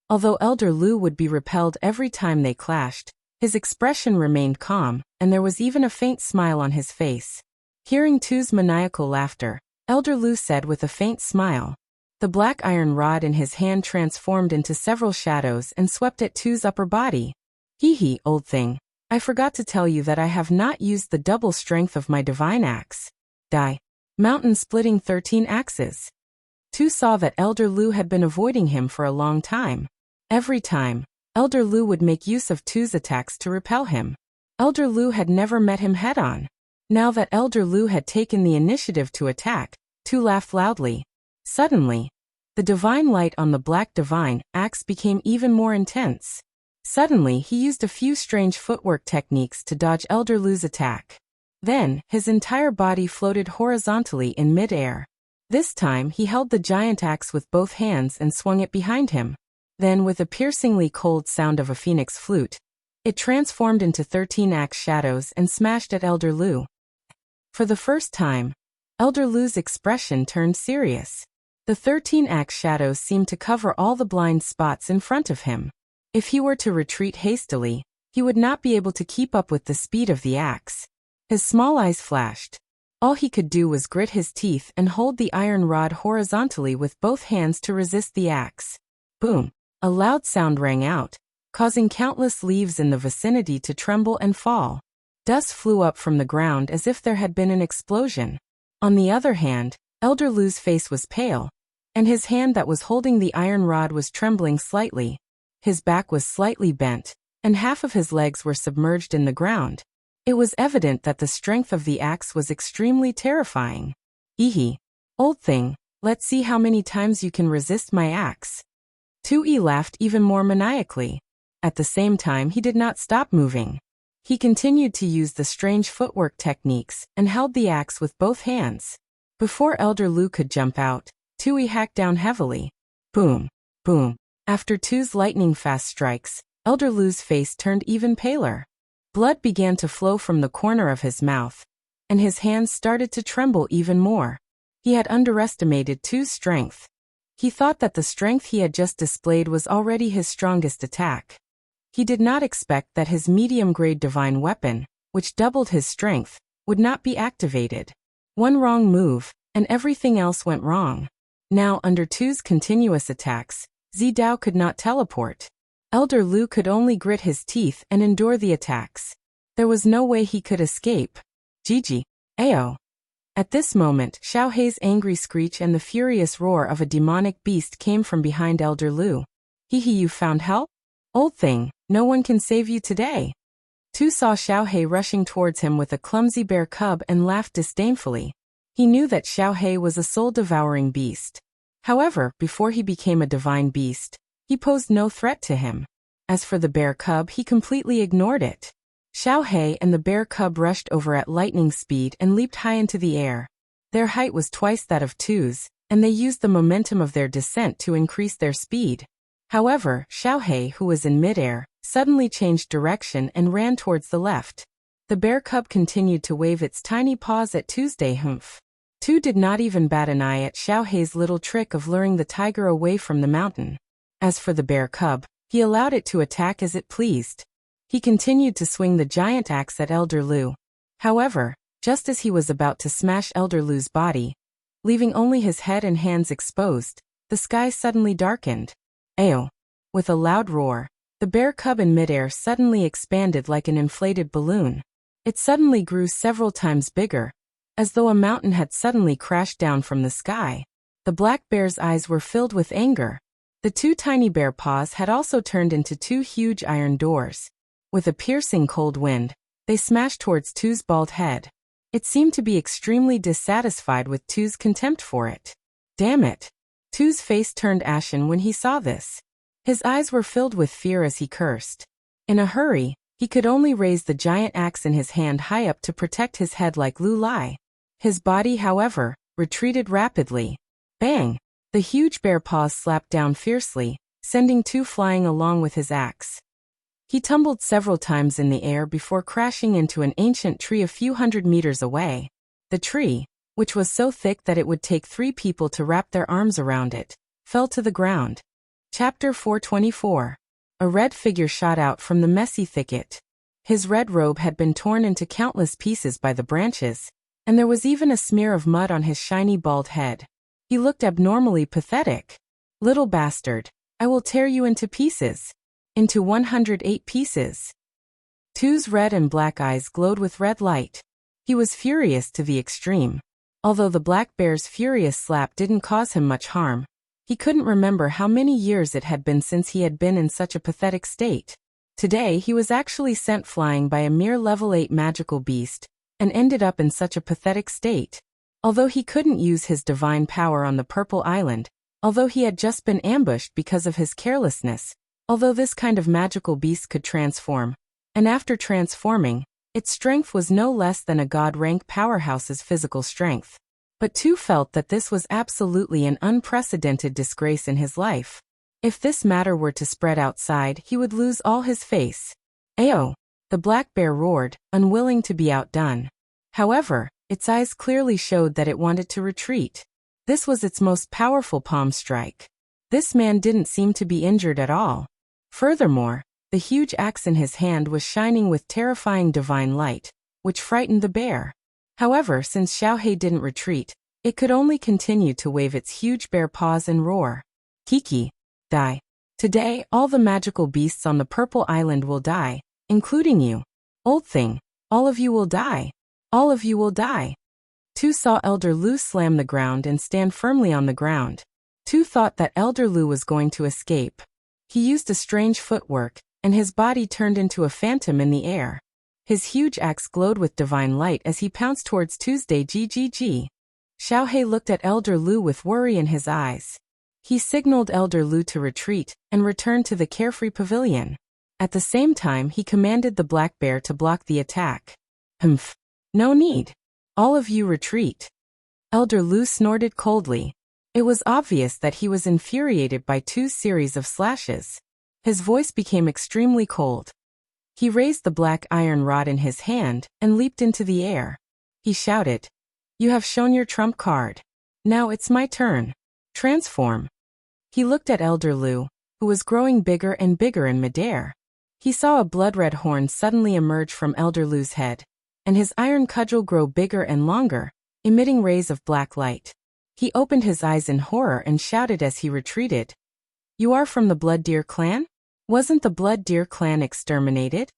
Although Elder Lu would be repelled every time they clashed, his expression remained calm, and there was even a faint smile on his face. Hearing Tu's maniacal laughter, Elder Lu said with a faint smile. The black iron rod in his hand transformed into several shadows and swept at Tu's upper body. Hee, old thing. I forgot to tell you that I have not used the double strength of my divine axe. Die. Mountain splitting 13 axes. Tu saw that Elder Lu had been avoiding him for a long time. Every time, Elder Lu would make use of Tu's attacks to repel him. Elder Lu had never met him head-on. Now that Elder Lu had taken the initiative to attack, Tu laughed loudly. Suddenly, the divine light on the black divine axe became even more intense. Suddenly, he used a few strange footwork techniques to dodge Elder Lu's attack. Then, his entire body floated horizontally in mid-air. This time, he held the giant axe with both hands and swung it behind him. Then, with a piercingly cold sound of a phoenix flute, it transformed into 13 axe shadows and smashed at Elder Lu. For the first time, Elder Lu's expression turned serious. The 13 axe shadows seemed to cover all the blind spots in front of him. If he were to retreat hastily, he would not be able to keep up with the speed of the axe. His small eyes flashed. All he could do was grit his teeth and hold the iron rod horizontally with both hands to resist the axe. Boom! A loud sound rang out, causing countless leaves in the vicinity to tremble and fall. Dust flew up from the ground as if there had been an explosion. On the other hand, Elder Lu's face was pale, and his hand that was holding the iron rod was trembling slightly. His back was slightly bent, and half of his legs were submerged in the ground. It was evident that the strength of the axe was extremely terrifying. Ehe. Old thing, let's see how many times you can resist my axe. Tui laughed even more maniacally. At the same time, he did not stop moving. He continued to use the strange footwork techniques and held the axe with both hands. Before Elder Lu could jump out, Tui hacked down heavily. Boom! Boom! After Tu's lightning-fast strikes, Elder Lu's face turned even paler. Blood began to flow from the corner of his mouth, and his hands started to tremble even more. He had underestimated Tu's strength. He thought that the strength he had just displayed was already his strongest attack. He did not expect that his medium-grade divine weapon, which doubled his strength, would not be activated. One wrong move, and everything else went wrong. Now, under Tu's continuous attacks, Zidao could not teleport. Elder Lu could only grit his teeth and endure the attacks. There was no way he could escape. Gigi. Ayo. At this moment, Xiaohei's angry screech and the furious roar of a demonic beast came from behind Elder Lu. Hehe, you found help? Old thing, no one can save you today. Tu saw Xiaohei rushing towards him with a clumsy bear cub and laughed disdainfully. He knew that Xiaohei was a soul-devouring beast. However, before he became a divine beast, he posed no threat to him. As for the bear cub, he completely ignored it. Xiaohei and the bear cub rushed over at lightning speed and leaped high into the air. Their height was twice that of Tu's, and they used the momentum of their descent to increase their speed. However, Xiaohei, who was in midair, suddenly changed direction and ran towards the left. The bear cub continued to wave its tiny paws at Tuesday humph. Tu did not even bat an eye at Xiaohei's little trick of luring the tiger away from the mountain. As for the bear cub, he allowed it to attack as it pleased. He continued to swing the giant axe at Elder Lu. However, just as he was about to smash Elder Lu's body, leaving only his head and hands exposed, the sky suddenly darkened. Ayo! With a loud roar, the bear cub in midair suddenly expanded like an inflated balloon. It suddenly grew several times bigger, as though a mountain had suddenly crashed down from the sky. The black bear's eyes were filled with anger. The two tiny bear paws had also turned into two huge iron doors. With a piercing cold wind, they smashed towards Tu's bald head. It seemed to be extremely dissatisfied with Tu's contempt for it. Damn it! Tu's face turned ashen when he saw this. His eyes were filled with fear as he cursed. In a hurry, he could only raise the giant axe in his hand high up to protect his head like Lu Lai. His body, however, retreated rapidly. Bang! The huge bear paws slapped down fiercely, sending Tu flying along with his axe. He tumbled several times in the air before crashing into an ancient tree a few hundred meters away. The tree, which was so thick that it would take 3 people to wrap their arms around it, fell to the ground. Chapter 424. A red figure shot out from the messy thicket. His red robe had been torn into countless pieces by the branches, and there was even a smear of mud on his shiny bald head. He looked abnormally pathetic. Little bastard, I will tear you into pieces. Into 108 pieces. Tu's red and black eyes glowed with red light. He was furious to the extreme. Although the black bear's furious slap didn't cause him much harm, He couldn't remember how many years it had been since he had been in such a pathetic state. Today he was actually sent flying by a mere level 8 magical beast, and ended up in such a pathetic state. Although he couldn't use his divine power on the Purple Island, although he had just been ambushed because of his carelessness, although this kind of magical beast could transform, and after transforming, its strength was no less than a god-rank powerhouse's physical strength. But Tu felt that this was absolutely an unprecedented disgrace in his life. If this matter were to spread outside, he would lose all his face. Ayo! The black bear roared, unwilling to be outdone. However, its eyes clearly showed that it wanted to retreat. This was its most powerful palm strike. This man didn't seem to be injured at all. Furthermore, the huge axe in his hand was shining with terrifying divine light, which frightened the bear. However, since Xiaohei didn't retreat, it could only continue to wave its huge bear paws and roar. Kiki, die. Today, all the magical beasts on the Purple Island will die, including you. Old thing, all of you will die. All of you will die. Tu saw Elder Lu slam the ground and stand firmly on the ground. Tu thought that Elder Lu was going to escape. He used a strange footwork, and his body turned into a phantom in the air. His huge axe glowed with divine light as he pounced towards Tuesday GGG. Xiaohei looked at Elder Lu with worry in his eyes. He signaled Elder Lu to retreat and returned to the carefree pavilion. At the same time, he commanded the black bear to block the attack. Humph. No need. All of you retreat. Elder Lu snorted coldly. It was obvious that he was infuriated by Tu's series of slashes. His voice became extremely cold. He raised the black iron rod in his hand and leaped into the air. He shouted, "You have shown your trump card. Now it's my turn. Transform." He looked at Elder Lu, who was growing bigger and bigger in midair. He saw a blood-red horn suddenly emerge from Elder Lu's head, and his iron cudgel grow bigger and longer, emitting rays of black light. He opened his eyes in horror and shouted as he retreated, "You are from the Blood Deer clan? Wasn't the Blood Deer clan exterminated?"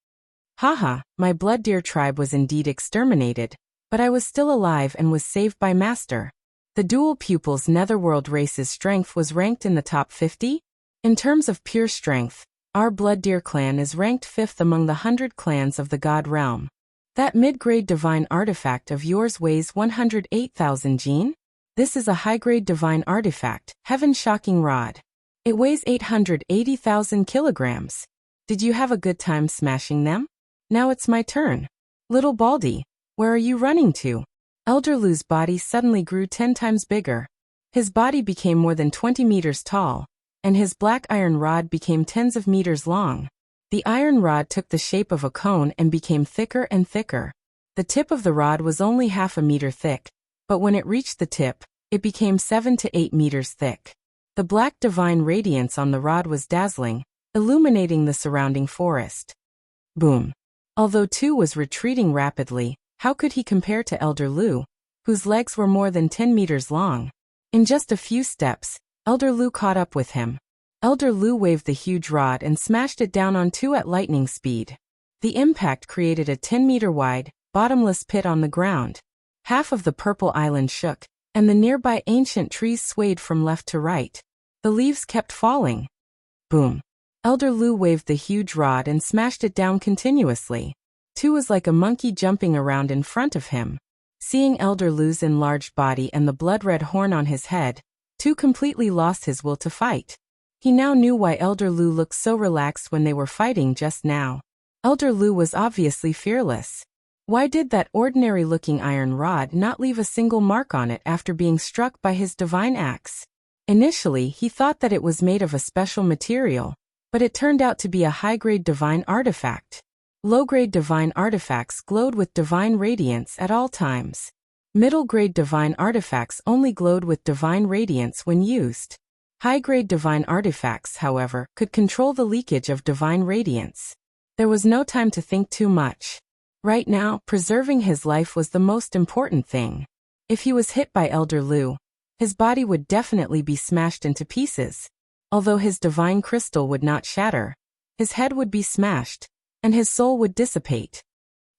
"Haha, my Blood Deer tribe was indeed exterminated, but I was still alive and was saved by Master." The dual pupils Netherworld race's strength was ranked in the top 50? In terms of pure strength, our Blood Deer clan is ranked 5th among the 100 clans of the God Realm. That mid-grade divine artifact of yours weighs 108,000 Gene? This is a high-grade divine artifact, Heaven Shocking Rod. It weighs 880,000 kilograms. Did you have a good time smashing them? Now it's my turn. Little Baldy, where are you running to? Elder Lu's body suddenly grew 10 times bigger. His body became more than 20 meters tall, and his black iron rod became tens of meters long. The iron rod took the shape of a cone and became thicker and thicker. The tip of the rod was only half a meter thick, but when it reached the tip, it became 7 to 8 meters thick. The black divine radiance on the rod was dazzling, illuminating the surrounding forest. Boom. Although Tu was retreating rapidly, how could he compare to Elder Lu, whose legs were more than 10 meters long? In just a few steps, Elder Lu caught up with him. Elder Lu waved the huge rod and smashed it down on Tu at lightning speed. The impact created a 10-meter-wide, bottomless pit on the ground. Half of the Purple Island shook, and the nearby ancient trees swayed from left to right. The leaves kept falling. Boom. Elder Lu waved the huge rod and smashed it down continuously. Tu was like a monkey jumping around in front of him. Seeing Elder Lu's enlarged body and the blood-red horn on his head, Tu completely lost his will to fight. He now knew why Elder Lu looked so relaxed when they were fighting just now. Elder Lu was obviously fearless. Why did that ordinary-looking iron rod not leave a single mark on it after being struck by his divine axe? Initially, he thought that it was made of a special material, but it turned out to be a high-grade divine artifact. Low-grade divine artifacts glowed with divine radiance at all times. Middle-grade divine artifacts only glowed with divine radiance when used. High-grade divine artifacts, however, could control the leakage of divine radiance. There was no time to think too much. Right now, preserving his life was the most important thing. If he was hit by Elder Lu, his body would definitely be smashed into pieces. Although his divine crystal would not shatter, his head would be smashed, and his soul would dissipate.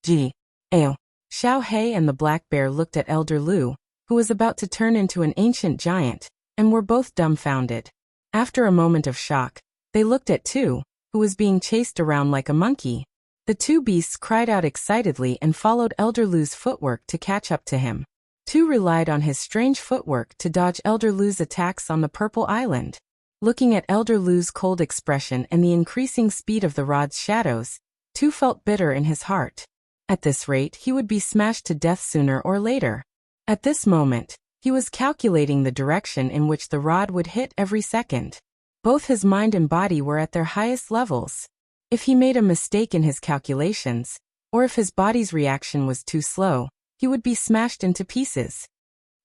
Gee. Ayo. Xiaohei and the black bear looked at Elder Lu, who was about to turn into an ancient giant, and were both dumbfounded. After a moment of shock, they looked at Tu, who was being chased around like a monkey. The two beasts cried out excitedly and followed Elder Lu's footwork to catch up to him. Tu relied on his strange footwork to dodge Elder Lu's attacks on the Purple Island. Looking at Elder Lu's cold expression and the increasing speed of the rod's shadows, Tu felt bitter in his heart. At this rate, he would be smashed to death sooner or later. At this moment, he was calculating the direction in which the rod would hit every second. Both his mind and body were at their highest levels. If he made a mistake in his calculations, or if his body's reaction was too slow, he would be smashed into pieces.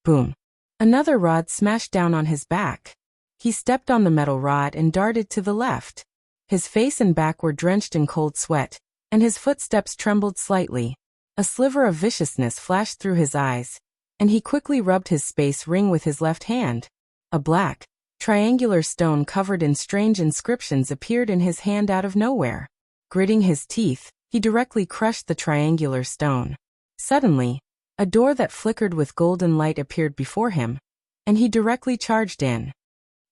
Boom! Another rod smashed down on his back. He stepped on the metal rod and darted to the left. His face and back were drenched in cold sweat, and his footsteps trembled slightly. A sliver of viciousness flashed through his eyes, and he quickly rubbed his space ring with his left hand. A black, triangular stone covered in strange inscriptions appeared in his hand out of nowhere. Gritting his teeth, he directly crushed the triangular stone. Suddenly, a door that flickered with golden light appeared before him, and he directly charged in.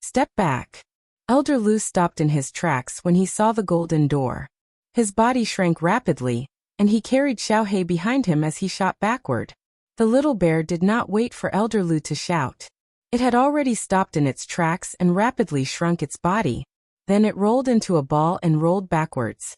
Step back. Elder Lu stopped in his tracks when he saw the golden door. His body shrank rapidly, and he carried Xiaohei behind him as he shot backward. The little bear did not wait for Elder Lu to shout. It had already stopped in its tracks and rapidly shrunk its body. Then it rolled into a ball and rolled backwards.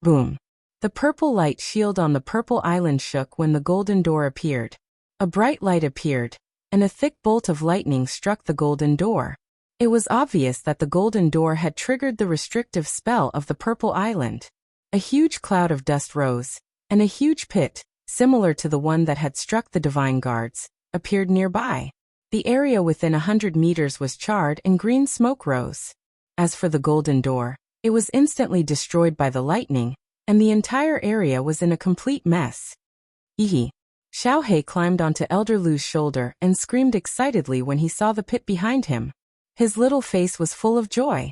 Boom! The purple light shield on the Purple Island shook when the golden door appeared. A bright light appeared, and a thick bolt of lightning struck the golden door. It was obvious that the golden door had triggered the restrictive spell of the Purple Island. A huge cloud of dust rose, and a huge pit, similar to the one that had struck the divine guards, appeared nearby. The area within 100 meters was charred and green smoke rose. As for the golden door, it was instantly destroyed by the lightning, and the entire area was in a complete mess. Ehe! Xiaohei climbed onto Elder Lu's shoulder and screamed excitedly when he saw the pit behind him. His little face was full of joy.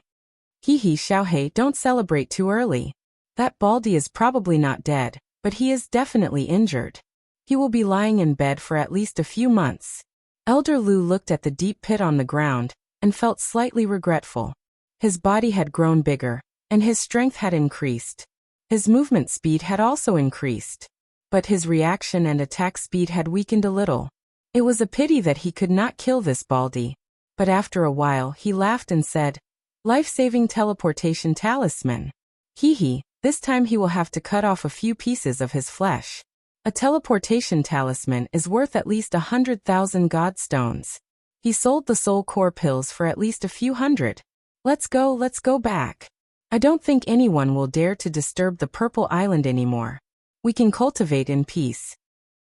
Hehe, Xiaohei, don't celebrate too early. That Baldy is probably not dead, but he is definitely injured. He will be lying in bed for at least a few months. Elder Lu looked at the deep pit on the ground and felt slightly regretful. His body had grown bigger, and his strength had increased. His movement speed had also increased, but his reaction and attack speed had weakened a little. It was a pity that he could not kill this Baldy. But after a while he laughed and said, "Life-saving teleportation talisman. Hehe, this time he will have to cut off a few pieces of his flesh. A teleportation talisman is worth at least 100,000 godstones. He sold the soul core pills for at least a few hundred. Let's go back. I don't think anyone will dare to disturb the Purple Island anymore. We can cultivate in peace."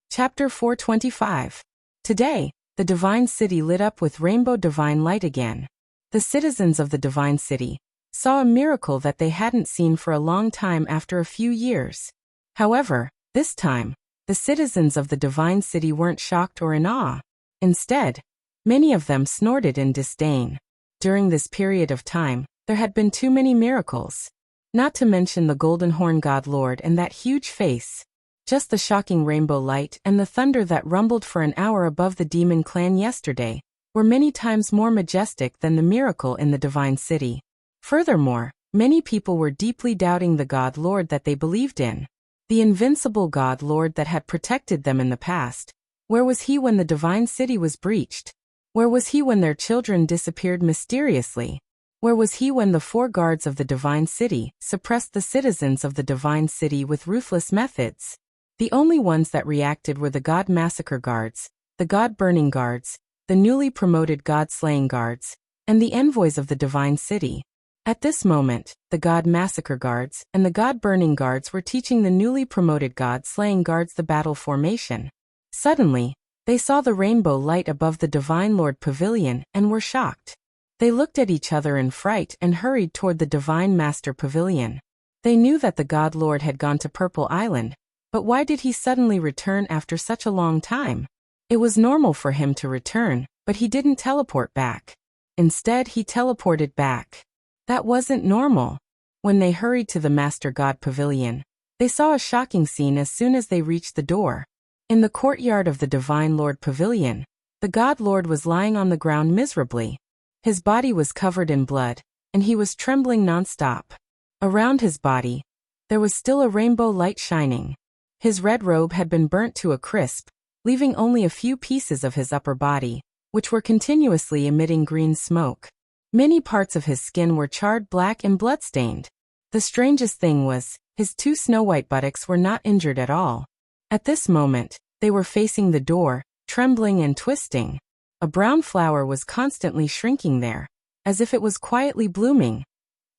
Chapter 425. Today, the Divine City lit up with rainbow divine light again. The citizens of the Divine City saw a miracle that they hadn't seen for a long time after a few years. However, this time, the citizens of the Divine City weren't shocked or in awe. Instead, many of them snorted in disdain. During this period of time, there had been too many miracles. Not to mention the Golden Horn God Lord and that huge face. Just the shocking rainbow light and the thunder that rumbled for an hour above the demon clan yesterday were many times more majestic than the miracle in the Divine City. Furthermore, many people were deeply doubting the God Lord that they believed in. The invincible God Lord that had protected them in the past. Where was he when the Divine City was breached? Where was he when their children disappeared mysteriously? Where was he when the 4 guards of the Divine City suppressed the citizens of the Divine City with ruthless methods? The only ones that reacted were the God Massacre Guards, the God Burning Guards, the newly promoted God Slaying Guards, and the envoys of the Divine City. At this moment, the God Massacre Guards and the God Burning Guards were teaching the newly promoted God Slaying Guards the battle formation. Suddenly, they saw the rainbow light above the Divine Lord Pavilion and were shocked. They looked at each other in fright and hurried toward the Divine Master Pavilion. They knew that the God Lord had gone to Purple Island, but why did he suddenly return after such a long time? It was normal for him to return, but he didn't teleport back. Instead, he teleported back. That wasn't normal. When they hurried to the Master God Pavilion, they saw a shocking scene as soon as they reached the door. In the courtyard of the Divine Lord Pavilion, The God Lord was lying on the ground miserably. His body was covered in blood, and he was trembling nonstop. Around his body, there was still a rainbow light shining. His red robe had been burnt to a crisp, leaving only a few pieces of his upper body, which were continuously emitting green smoke. Many parts of his skin were charred black and blood-stained. The strangest thing was, his two snow-white buttocks were not injured at all. At this moment, they were facing the door, trembling and twisting. A brown flower was constantly shrinking there, as if it was quietly blooming.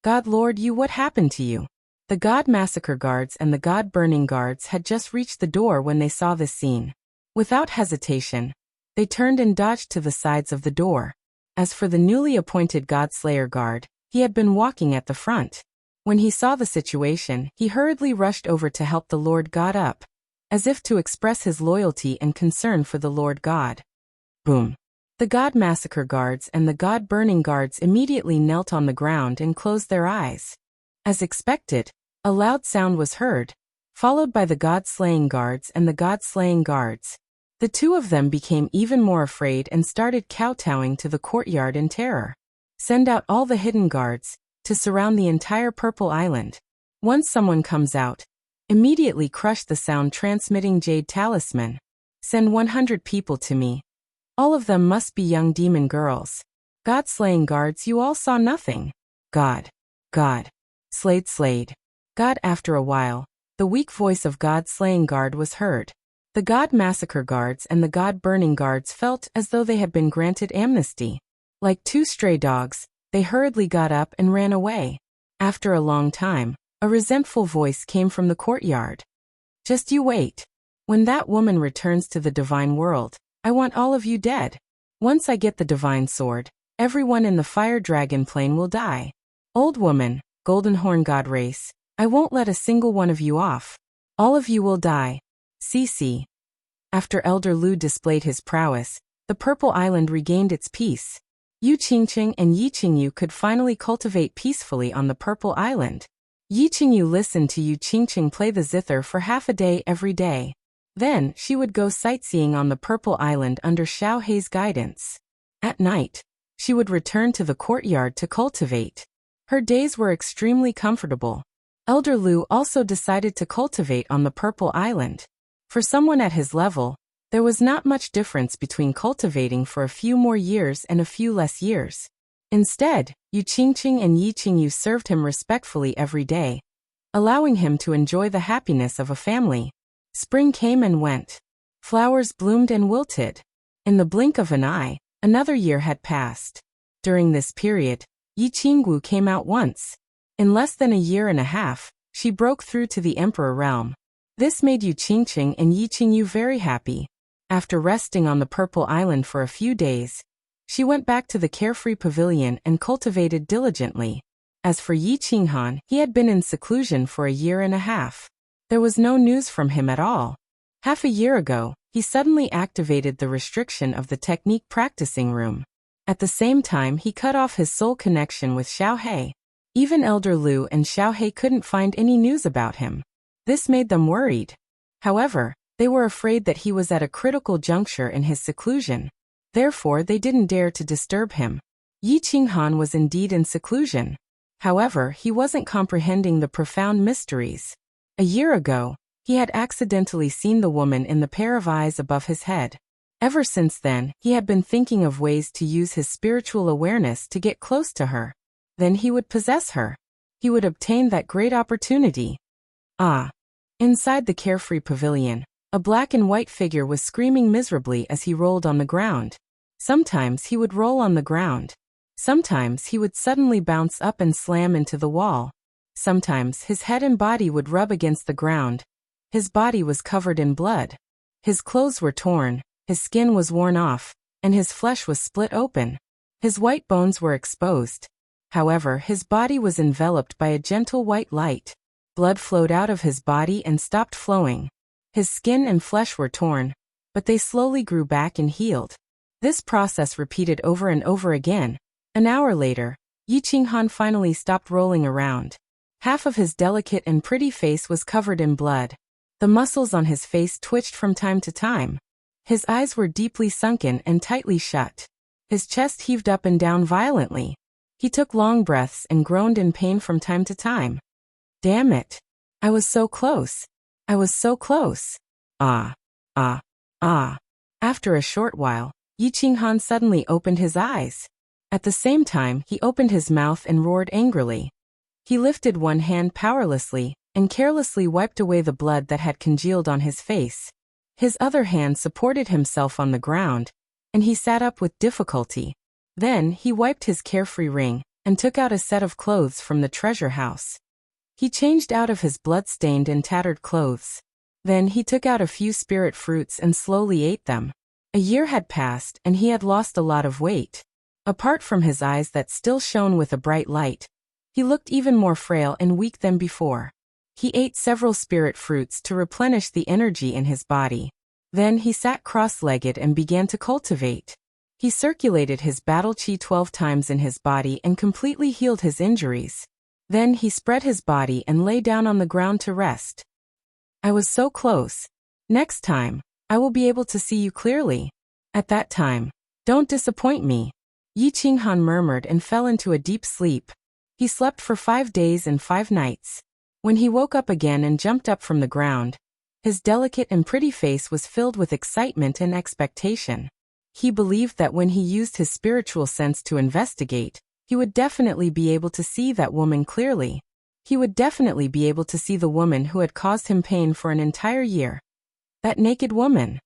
God Lord, what happened to you? The God Massacre Guards and the God Burning Guards had just reached the door when they saw this scene. Without hesitation, they turned and dodged to the sides of the door. As for the newly appointed God Slayer Guard, he had been walking at the front. When he saw the situation, he hurriedly rushed over to help the Lord God up, as if to express his loyalty and concern for the Lord God. Boom! The God Massacre Guards and the God Burning Guards immediately knelt on the ground and closed their eyes. As expected, a loud sound was heard, followed by the God Slaying Guards and the God Slaying Guards. The two of them became even more afraid and started kowtowing to the courtyard in terror. Send out all the hidden guards to surround the entire Purple Island. Once someone comes out, immediately crush the sound-transmitting Jade Talisman. Send 100 people to me. All of them must be young demon girls. God-slaying guards, you all saw nothing. God. Slayed. God. After a while, the weak voice of God-slaying guard was heard. The God Massacre Guards and the God Burning Guards felt as though they had been granted amnesty. Like two stray dogs, they hurriedly got up and ran away. After a long time, a resentful voice came from the courtyard. Just you wait. When that woman returns to the divine world, I want all of you dead. Once I get the divine sword, everyone in the fire dragon plane will die. Old woman, golden horn god race, I won't let a single one of you off. All of you will die. CC. After Elder Lu displayed his prowess, the Purple Island regained its peace. Yu Qingqing and Yi Qingyu could finally cultivate peacefully on the Purple Island. Yi Qingyu listened to Yu Qingqing play the zither for half a day every day. Then, she would go sightseeing on the Purple Island under Xiao Hei's guidance. At night, she would return to the courtyard to cultivate. Her days were extremely comfortable. Elder Lu also decided to cultivate on the Purple Island. For someone at his level, there was not much difference between cultivating for a few more years and a few less years. Instead, Yu Qingqing and Yi Qingyu served him respectfully every day, allowing him to enjoy the happiness of a family. Spring came and went. Flowers bloomed and wilted. In the blink of an eye, another year had passed. During this period, Yi Qingwu came out once. In less than a year and a half, she broke through to the Emperor realm. This made Yu Qingqing and Yi Qingyu very happy. After resting on the Purple Island for a few days, she went back to the carefree pavilion and cultivated diligently. As for Yi Qinghan, he had been in seclusion for a year and a half. There was no news from him at all. Half a year ago, he suddenly activated the restriction of the technique practicing room. At the same time, he cut off his soul connection with Xiao Hei. Even Elder Lu and Xiao Hei couldn't find any news about him. This made them worried. However, they were afraid that he was at a critical juncture in his seclusion. Therefore, they didn't dare to disturb him. Yi Qinghan was indeed in seclusion. However, he wasn't comprehending the profound mysteries. A year ago, he had accidentally seen the woman in the pair of eyes above his head. Ever since then, he had been thinking of ways to use his spiritual awareness to get close to her. Then he would possess her. He would obtain that great opportunity. Inside the carefree pavilion, a black and white figure was screaming miserably as he rolled on the ground. Sometimes he would roll on the ground. Sometimes he would suddenly bounce up and slam into the wall. Sometimes his head and body would rub against the ground. His body was covered in blood. His clothes were torn, his skin was worn off, and his flesh was split open. His white bones were exposed. However, his body was enveloped by a gentle white light. Blood flowed out of his body and stopped flowing. His skin and flesh were torn, but they slowly grew back and healed. This process repeated over and over again. An hour later, Yi Qinghan finally stopped rolling around. Half of his delicate and pretty face was covered in blood. The muscles on his face twitched from time to time. His eyes were deeply sunken and tightly shut. His chest heaved up and down violently. He took long breaths and groaned in pain from time to time. Damn it. I was so close. I was so close. Ah. Ah. Ah. After a short while, Yi Qinghan suddenly opened his eyes. At the same time, he opened his mouth and roared angrily. He lifted one hand powerlessly and carelessly wiped away the blood that had congealed on his face. His other hand supported himself on the ground, and he sat up with difficulty. Then he wiped his carefree ring and took out a set of clothes from the treasure house. He changed out of his blood-stained and tattered clothes. Then he took out a few spirit fruits and slowly ate them. A year had passed and he had lost a lot of weight. Apart from his eyes that still shone with a bright light, he looked even more frail and weak than before. He ate several spirit fruits to replenish the energy in his body. Then he sat cross-legged and began to cultivate. He circulated his battle chi 12 times in his body and completely healed his injuries. Then he spread his body and lay down on the ground to rest. I was so close. Next time, I will be able to see you clearly. At that time, don't disappoint me. Yi Qinghan murmured and fell into a deep sleep. He slept for 5 days and 5 nights. When he woke up again and jumped up from the ground, his delicate and pretty face was filled with excitement and expectation. He believed that when he used his spiritual sense to investigate, he would definitely be able to see that woman clearly. He would definitely be able to see the woman who had caused him pain for an entire year. That naked woman.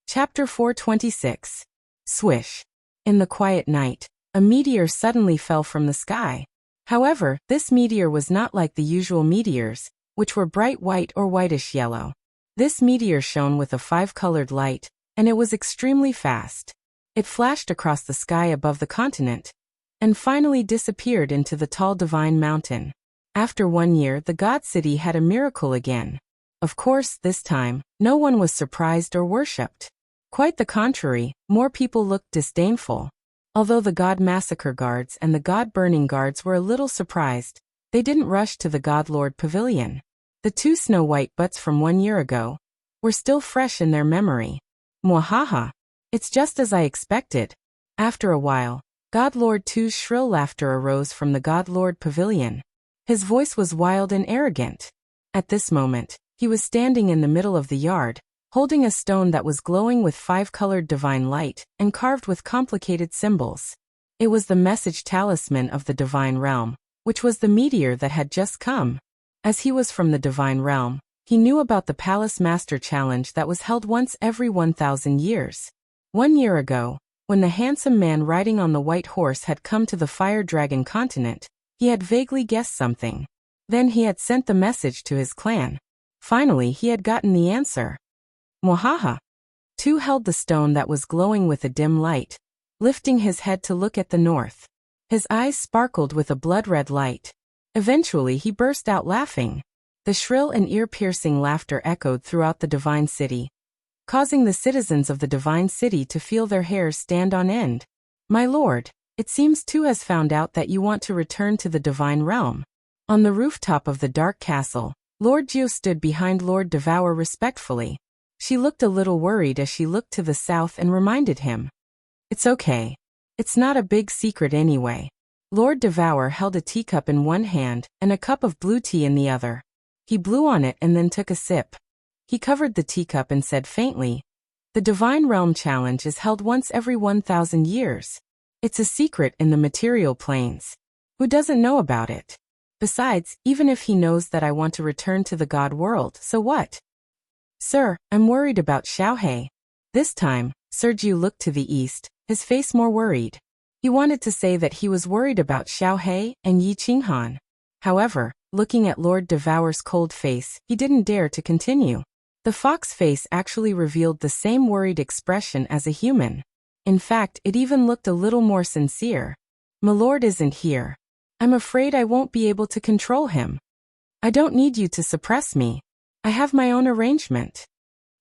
Chapter 426. Swish. In the quiet night, a meteor suddenly fell from the sky. However, this meteor was not like the usual meteors, which were bright white or whitish yellow. This meteor shone with a 5-colored light, and it was extremely fast. It flashed across the sky above the continent, and finally disappeared into the tall divine mountain. After 1 year, the God City had a miracle again. Of course, this time, no one was surprised or worshipped. Quite the contrary, more people looked disdainful. Although the God Massacre Guards and the God Burning Guards were a little surprised, they didn't rush to the God Lord Pavilion. The 2 snow-white butts from 1 year ago were still fresh in their memory. Mwahaha! It's just as I expected. After a while, God Lord 2's shrill laughter arose from the God Lord Pavilion. His voice was wild and arrogant. At this moment, he was standing in the middle of the yard, holding a stone that was glowing with 5-colored divine light and carved with complicated symbols. It was the message talisman of the divine realm, which was the meteor that had just come. As he was from the divine realm, he knew about the Palace Master Challenge that was held once every 1,000 years. 1 year ago, when the handsome man riding on the white horse had come to the Fire Dragon continent, he had vaguely guessed something. Then he had sent the message to his clan. Finally, he had gotten the answer. Mwahaha! 2 held the stone that was glowing with a dim light, lifting his head to look at the north. His eyes sparkled with a blood-red light. Eventually he burst out laughing. The shrill and ear-piercing laughter echoed throughout the divine city, causing the citizens of the divine city to feel their hairs stand on end. My lord, it seems 2 has found out that you want to return to the divine realm. On the rooftop of the dark castle, Lord Geo stood behind Lord Devour respectfully. She looked a little worried as she looked to the south and reminded him. It's okay. It's not a big secret anyway. Lord Devour held a teacup in one hand and a cup of blue tea in the other. He blew on it and then took a sip. He covered the teacup and said faintly, "The Divine Realm Challenge is held once every 1,000 years. It's a secret in the material planes. Who doesn't know about it? Besides, even if he knows that I want to return to the God world, so what? Sir, I'm worried about Xiaohei." This time, Sergiu looked to the east, his face more worried. He wanted to say that he was worried about Xiaohei and Yi Qinghan. However, looking at Lord Devour's cold face, he didn't dare to continue. The fox face actually revealed the same worried expression as a human. In fact, it even looked a little more sincere. My lord isn't here. I'm afraid I won't be able to control him. I don't need you to suppress me. I have my own arrangement.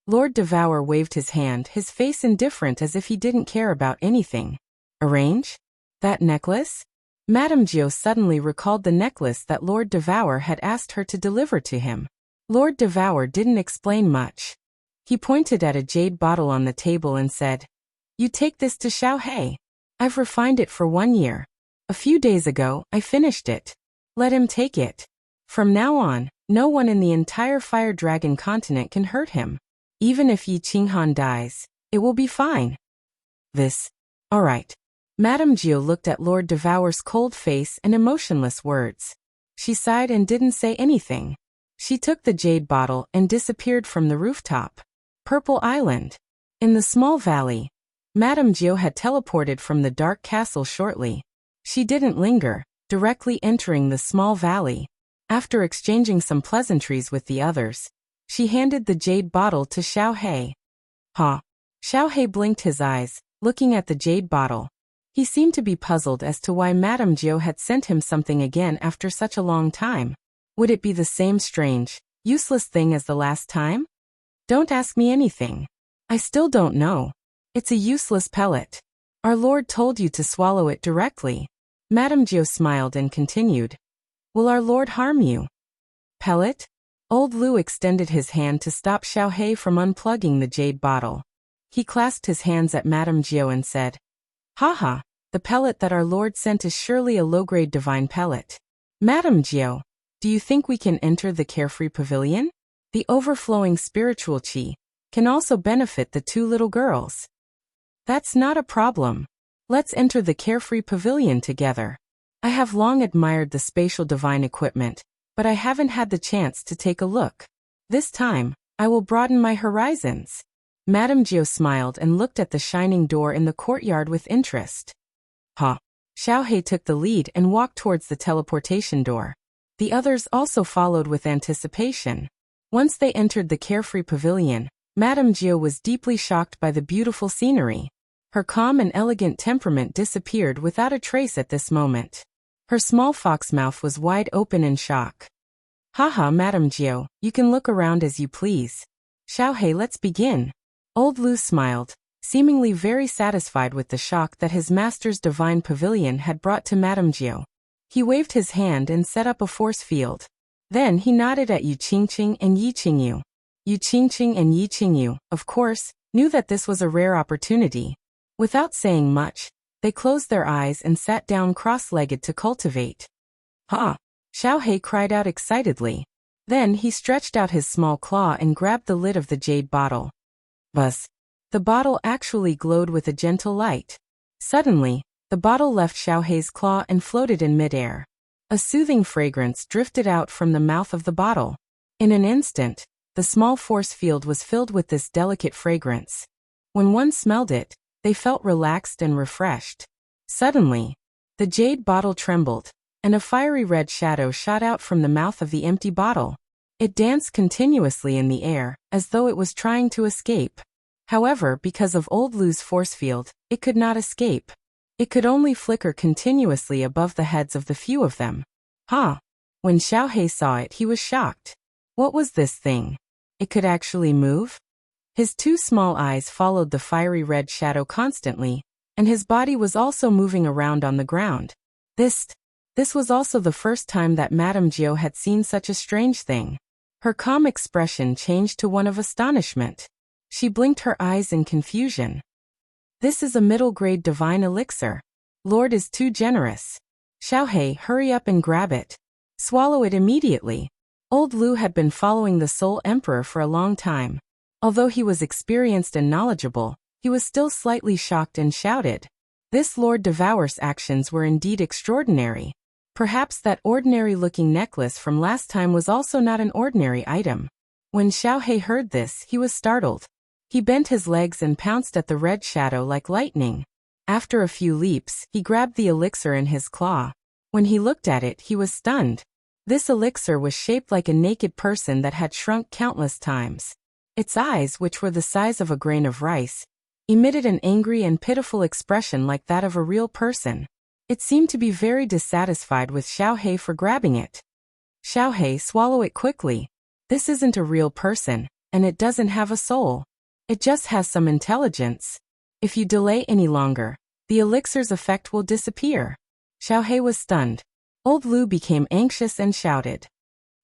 Lord Devour waved his hand, his face indifferent as if he didn't care about anything. Arrange? That necklace? Madame Geo suddenly recalled the necklace that Lord Devour had asked her to deliver to him. Lord Devour didn't explain much. He pointed at a jade bottle on the table and said, "You take this to Xiaohei. I've refined it for 1 year. A few days ago, I finished it. Let him take it. From now on, no one in the entire Fire Dragon continent can hurt him. Even if Yi Qinghan dies, it will be fine." All right. Madame Gio looked at Lord Devour's cold face and emotionless words. She sighed and didn't say anything. She took the jade bottle and disappeared from the rooftop. Purple Island. In the small valley, Madame Gio had teleported from the dark castle shortly. She didn't linger, directly entering the small valley. After exchanging some pleasantries with the others, she handed the jade bottle to Xiaohei. "Huh?" Xiaohei blinked his eyes, looking at the jade bottle. He seemed to be puzzled as to why Madame Gio had sent him something again after such a long time. Would it be the same strange, useless thing as the last time? "Don't ask me anything. I still don't know. It's a useless pellet. Our Lord told you to swallow it directly." Madame Gio smiled and continued, "Will our Lord harm you?" "Pellet?" Old Lu extended his hand to stop Xiaohei from unplugging the jade bottle. He clasped his hands at Madame Gio and said, "Haha, the pellet that our Lord sent is surely a low-grade divine pellet. Madame Gio, do you think we can enter the Carefree Pavilion? The overflowing spiritual qi can also benefit the 2 little girls." "That's not a problem. Let's enter the Carefree Pavilion together. I have long admired the spatial divine equipment, but I haven't had the chance to take a look. This time, I will broaden my horizons." Madame Gio smiled and looked at the shining door in the courtyard with interest. "Huh?" Xiaohei took the lead and walked towards the teleportation door. The others also followed with anticipation. Once they entered the Carefree Pavilion, Madame Gio was deeply shocked by the beautiful scenery. Her calm and elegant temperament disappeared without a trace at this moment. Her small fox mouth was wide open in shock. "Haha, Madame Gio, you can look around as you please. Xiaohei, let's begin." Old Lu smiled, seemingly very satisfied with the shock that his master's divine pavilion had brought to Madame Gio. He waved his hand and set up a force field. Then he nodded at Yu Qingqing and Yi Qingyu. Yu Qingqing and Yi Qingyu, of course, knew that this was a rare opportunity. Without saying much, they closed their eyes and sat down cross-legged to cultivate. "Ha!" Xiaohei cried out excitedly. Then he stretched out his small claw and grabbed the lid of the jade bottle. Buzz! The bottle actually glowed with a gentle light. Suddenly, the bottle left Xiaohei's claw and floated in midair. A soothing fragrance drifted out from the mouth of the bottle. In an instant, the small force field was filled with this delicate fragrance. When one smelled it, they felt relaxed and refreshed. Suddenly, the jade bottle trembled, and a fiery red shadow shot out from the mouth of the empty bottle. It danced continuously in the air, as though it was trying to escape. However, because of Old Lu's force field, it could not escape. It could only flicker continuously above the heads of the few of them. "Huh?" When Xiaohei saw it, he was shocked. What was this thing? It could actually move? His 2 small eyes followed the fiery red shadow constantly, and his body was also moving around on the ground. This was also the first time that Madame Gio had seen such a strange thing. Her calm expression changed to one of astonishment. She blinked her eyes in confusion. "This is a middle-grade divine elixir. Lord is too generous. Xiaohei, hurry up and grab it. Swallow it immediately." Old Lu had been following the Soul Emperor for a long time. Although he was experienced and knowledgeable, he was still slightly shocked and shouted. This Lord Devour's actions were indeed extraordinary. Perhaps that ordinary-looking necklace from last time was also not an ordinary item. When Xiaohei heard this, he was startled. He bent his legs and pounced at the red shadow like lightning. After a few leaps, he grabbed the elixir in his claw. When he looked at it, he was stunned. This elixir was shaped like a naked person that had shrunk countless times. Its eyes, which were the size of a grain of rice, emitted an angry and pitiful expression like that of a real person. It seemed to be very dissatisfied with Xiaohei for grabbing it. "Xiaohei, swallow it quickly. This isn't a real person, and it doesn't have a soul. It just has some intelligence. If you delay any longer, the elixir's effect will disappear." Xiaohei was stunned. Old Lu became anxious and shouted,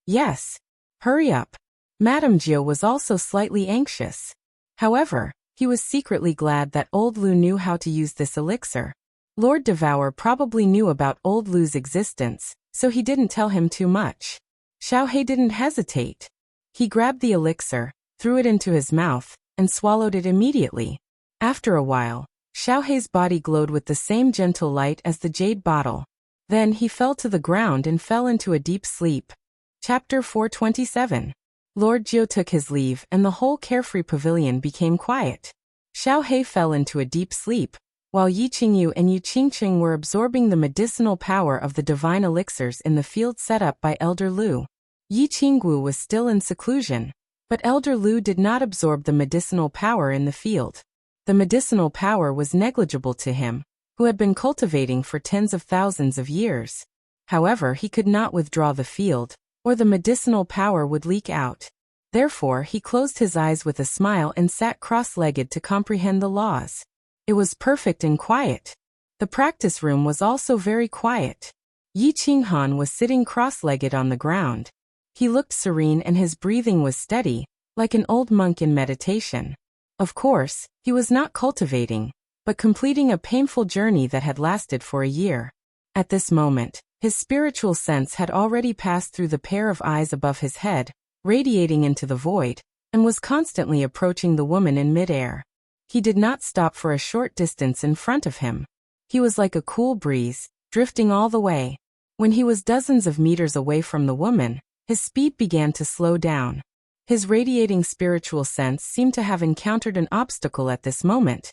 "Yes! Hurry up!" Madame Jiu was also slightly anxious. However, he was secretly glad that Old Lu knew how to use this elixir. Lord Devour probably knew about Old Lu's existence, so he didn't tell him too much. Xiao He didn't hesitate. He grabbed the elixir, threw it into his mouth, and swallowed it immediately. After a while, Xiao He's body glowed with the same gentle light as the jade bottle. Then he fell to the ground and fell into a deep sleep. Chapter 427. Lord Jiu took his leave and the whole carefree pavilion became quiet. Xiao He fell into a deep sleep, while Yi Qingyu and Yu Qingqing were absorbing the medicinal power of the divine elixirs in the field set up by Elder Lu. Yi Qinggu was still in seclusion, but Elder Lu did not absorb the medicinal power in the field. The medicinal power was negligible to him, who had been cultivating for tens of thousands of years. However, he could not withdraw the field, or the medicinal power would leak out. Therefore, he closed his eyes with a smile and sat cross-legged to comprehend the laws. It was perfect and quiet. The practice room was also very quiet. Yi Qinghan was sitting cross-legged on the ground. He looked serene and his breathing was steady, like an old monk in meditation. Of course, he was not cultivating, but completing a painful journey that had lasted for a year. At this moment, his spiritual sense had already passed through the pair of eyes above his head, radiating into the void, and was constantly approaching the woman in midair. He did not stop for a short distance in front of him. He was like a cool breeze, drifting all the way. When he was dozens of meters away from the woman, his speed began to slow down. His radiating spiritual sense seemed to have encountered an obstacle at this moment,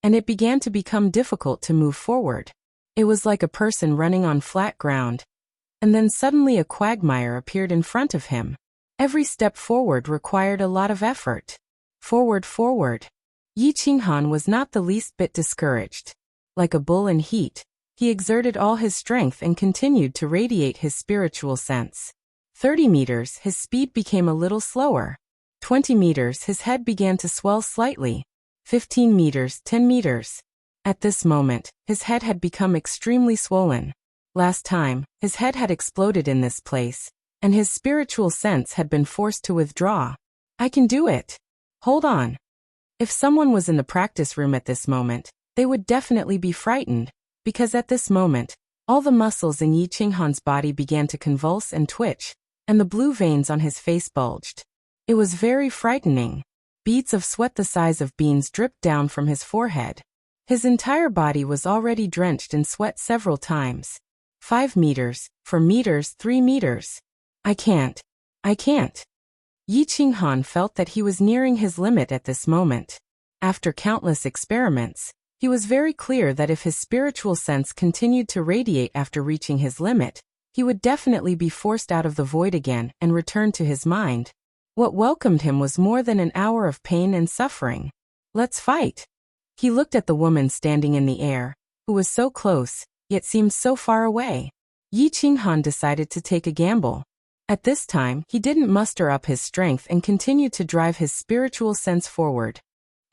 and it began to become difficult to move forward. It was like a person running on flat ground, and then suddenly a quagmire appeared in front of him. Every step forward required a lot of effort. Forward, forward. Yi Qinghan was not the least bit discouraged. Like a bull in heat, he exerted all his strength and continued to radiate his spiritual sense. 30 meters, his speed became a little slower. 20 meters, his head began to swell slightly. 15 meters, 10 meters. At this moment, his head had become extremely swollen. Last time, his head had exploded in this place, and his spiritual sense had been forced to withdraw. I can do it. Hold on. If someone was in the practice room at this moment, they would definitely be frightened, because at this moment, all the muscles in Yi Qinghan's body began to convulse and twitch, and the blue veins on his face bulged. It was very frightening. Beads of sweat the size of beans dripped down from his forehead. His entire body was already drenched in sweat several times. 5 meters, 4 meters, 3 meters. I can't. Yi Qinghan felt that he was nearing his limit at this moment. After countless experiments, he was very clear that if his spiritual sense continued to radiate after reaching his limit, he would definitely be forced out of the void again and return to his mind. What welcomed him was more than an hour of pain and suffering. Let's fight. He looked at the woman standing in the air, who was so close, yet seemed so far away. Yi Qinghan decided to take a gamble. At this time, he didn't muster up his strength and continued to drive his spiritual sense forward.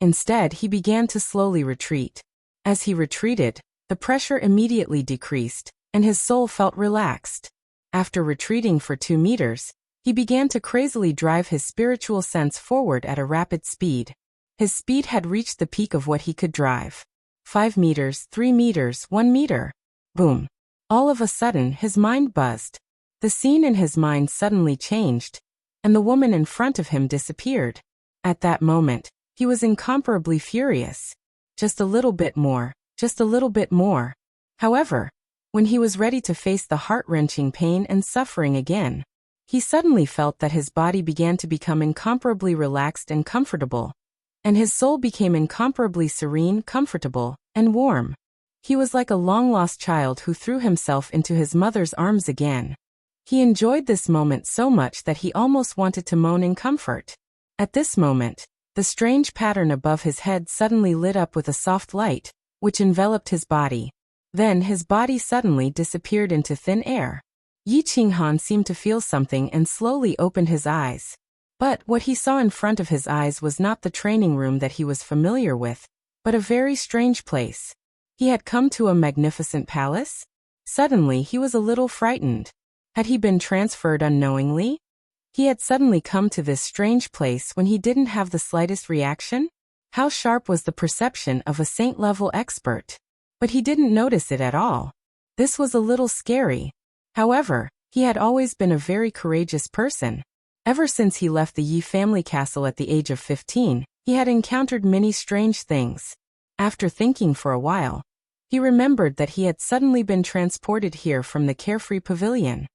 Instead, he began to slowly retreat. As he retreated, the pressure immediately decreased, and his soul felt relaxed. After retreating for 2 meters, he began to crazily drive his spiritual sense forward at a rapid speed. His speed had reached the peak of what he could drive. 5 meters, 3 meters, 1 meter. Boom. All of a sudden, his mind buzzed. The scene in his mind suddenly changed, and the woman in front of him disappeared. At that moment, he was incomparably furious. Just a little bit more, just a little bit more. However, when he was ready to face the heart-wrenching pain and suffering again, he suddenly felt that his body began to become incomparably relaxed and comfortable, and his soul became incomparably serene, comfortable, and warm. He was like a long-lost child who threw himself into his mother's arms again. He enjoyed this moment so much that he almost wanted to moan in comfort. At this moment, the strange pattern above his head suddenly lit up with a soft light, which enveloped his body. Then his body suddenly disappeared into thin air. Yi Qinghan seemed to feel something and slowly opened his eyes. But what he saw in front of his eyes was not the training room that he was familiar with, but a very strange place. He had come to a magnificent palace? Suddenly he was a little frightened. Had he been transferred unknowingly? He had suddenly come to this strange place when he didn't have the slightest reaction? How sharp was the perception of a saint-level expert? But he didn't notice it at all. This was a little scary. However, he had always been a very courageous person. Ever since he left the Yi family castle at the age of 15, he had encountered many strange things. After thinking for a while, he remembered that he had suddenly been transported here from the carefree pavilion.